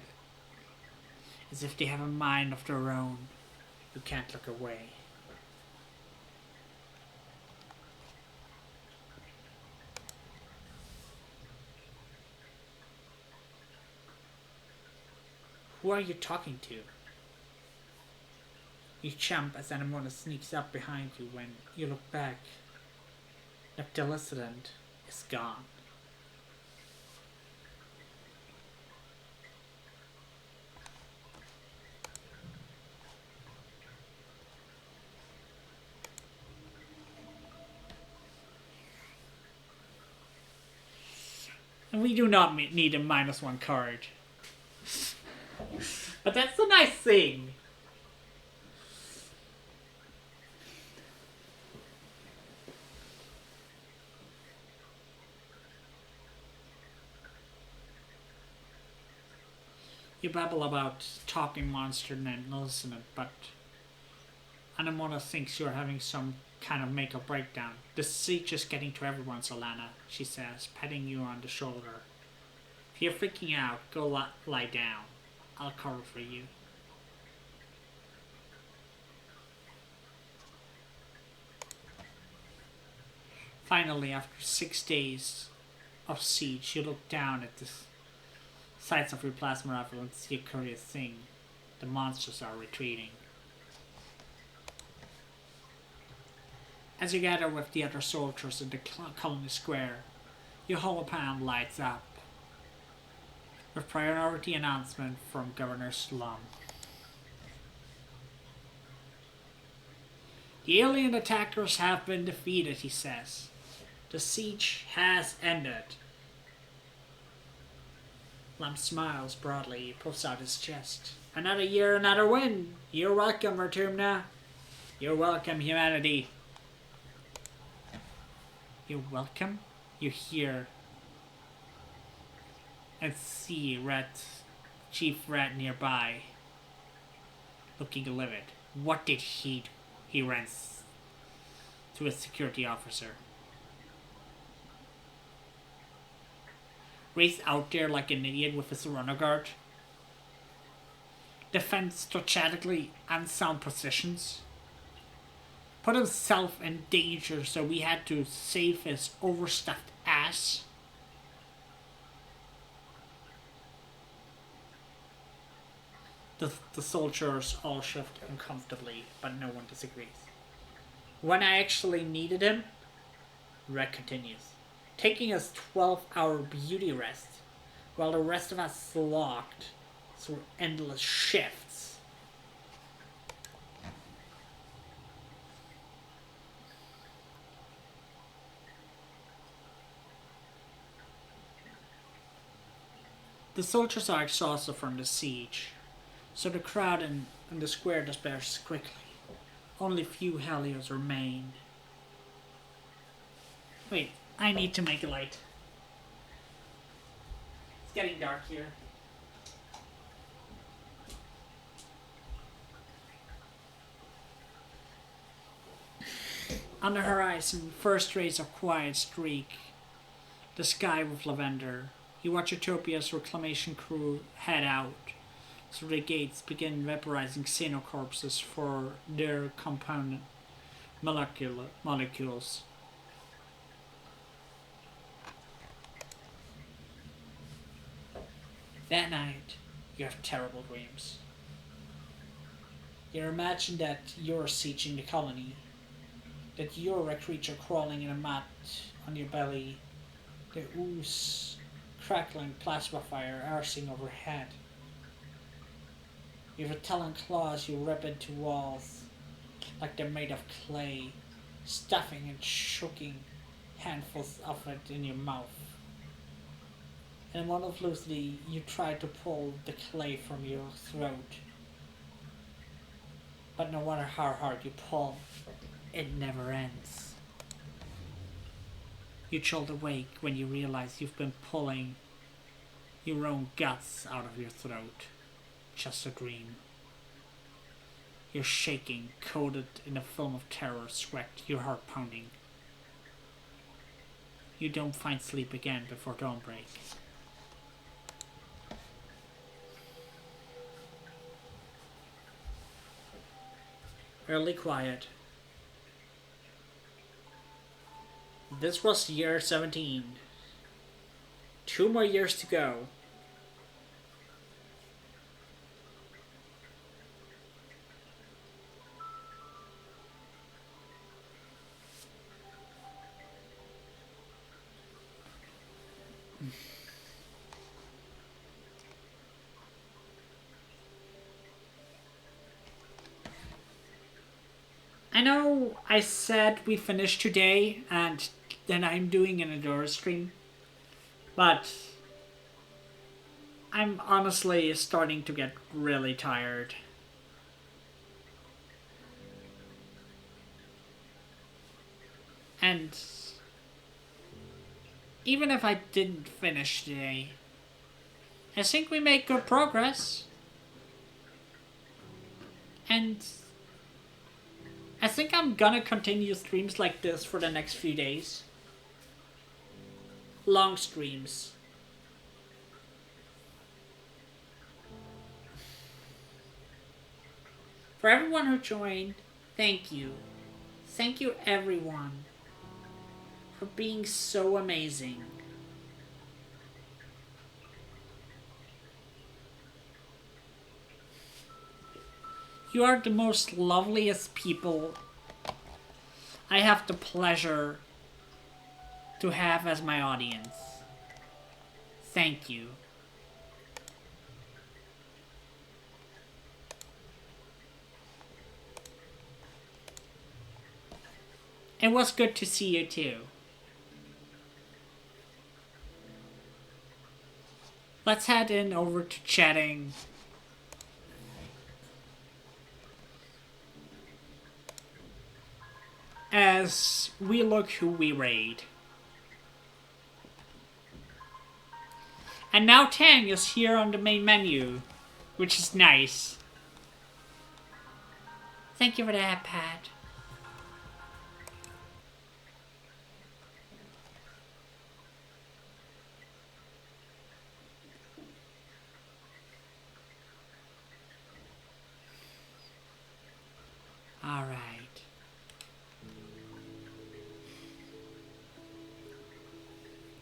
as if they have a mind of their own. You can't look away. Who are you talking to? You jump as Anemone sneaks up behind you. When you look back, Noctisolent is gone. We do not need a -1 card. But that's a nice thing. You babble about talking monster and listening, but Anemona thinks you're having some kind of make or breakdown. The siege is getting to everyone, Solana, she says, patting you on the shoulder. If you're freaking out, go lie down. I'll cover for you. Finally, after 6 days of siege, you look down at the sights of your plasma rifle and see a curious thing. The monsters are retreating. As you gather with the other soldiers in the colony square, your holopan lights up with priority announcement from Governor Slum. The alien attackers have been defeated, he says. The siege has ended. Lum smiles broadly. He puffs out his chest. Another year, another win. You're welcome, Ratumna. You're welcome, humanity. You're welcome? You hear and see Chief Rat nearby, looking livid. What did he do? He rants to his security officer. Race out there like an idiot with his runner guard. Defend strategically unsound positions. Put himself in danger, so we had to save his overstuffed ass. The soldiers all shift uncomfortably, but no one disagrees. When I actually needed him, Red continues, taking us 12-hour beauty rest, while the rest of us slogged through endless shifts. The soldiers are exhausted from the siege, so the crowd in the square disperses quickly. Only few Helios remain. Wait, I need to make a light. It's getting dark here. On the horizon, first rays of quiet streak the sky with lavender. You watch Utopia's reclamation crew head out through the gates, begin vaporizing xenocorpses for their compound molecules. That night, you have terrible dreams. You imagine that you're sieging the colony, that you're a creature crawling in a mat on your belly, the ooze crackling plasma fire arcing overhead. You have talon claws you rip into walls like they're made of clay, stuffing and choking handfuls of it in your mouth. And wonderfully, you try to pull the clay from your throat. But no matter how hard you pull, it never ends. You jolt awake when you realize you've been pulling your own guts out of your throat. Just a dream. You're shaking, coated in a film of terror, sweat, your heart pounding. You don't find sleep again before dawnbreak. Early quiet. This was year 17. 2 more years to go. I know I said we finished today and then I'm doing an Adora stream, But I'm honestly starting to get really tired. And even if I didn't finish today, I think we make good progress. And I think I'm gonna continue streams like this for the next few days. Long streams. For everyone who joined, thank you. Thank you everyone for being so amazing. You are the most loveliest people I have the pleasure to have as my audience. Thank you. It was good to see you too. Let's head in over to chatting. As we look who we raid. And now Tang is here on the main menu, which is nice. Thank you for that, Pat. Alright.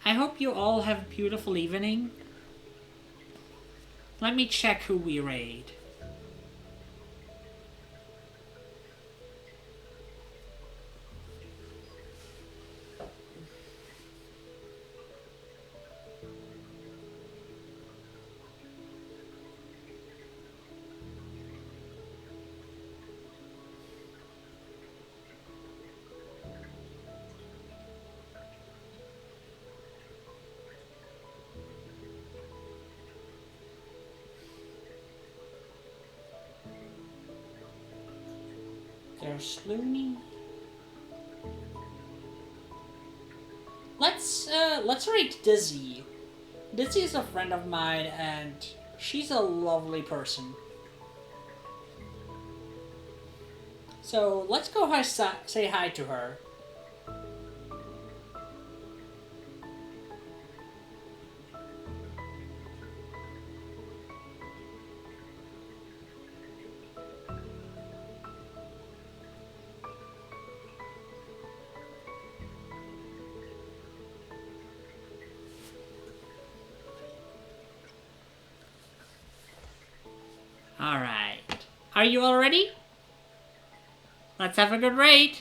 I hope you all have a beautiful evening. Let me check who we raid. There's Looney. Let's rate Dizzy. Dizzy is a friend of mine and she's a lovely person. So let's go say hi to her. Alright. Are you all ready? Let's have a good raid.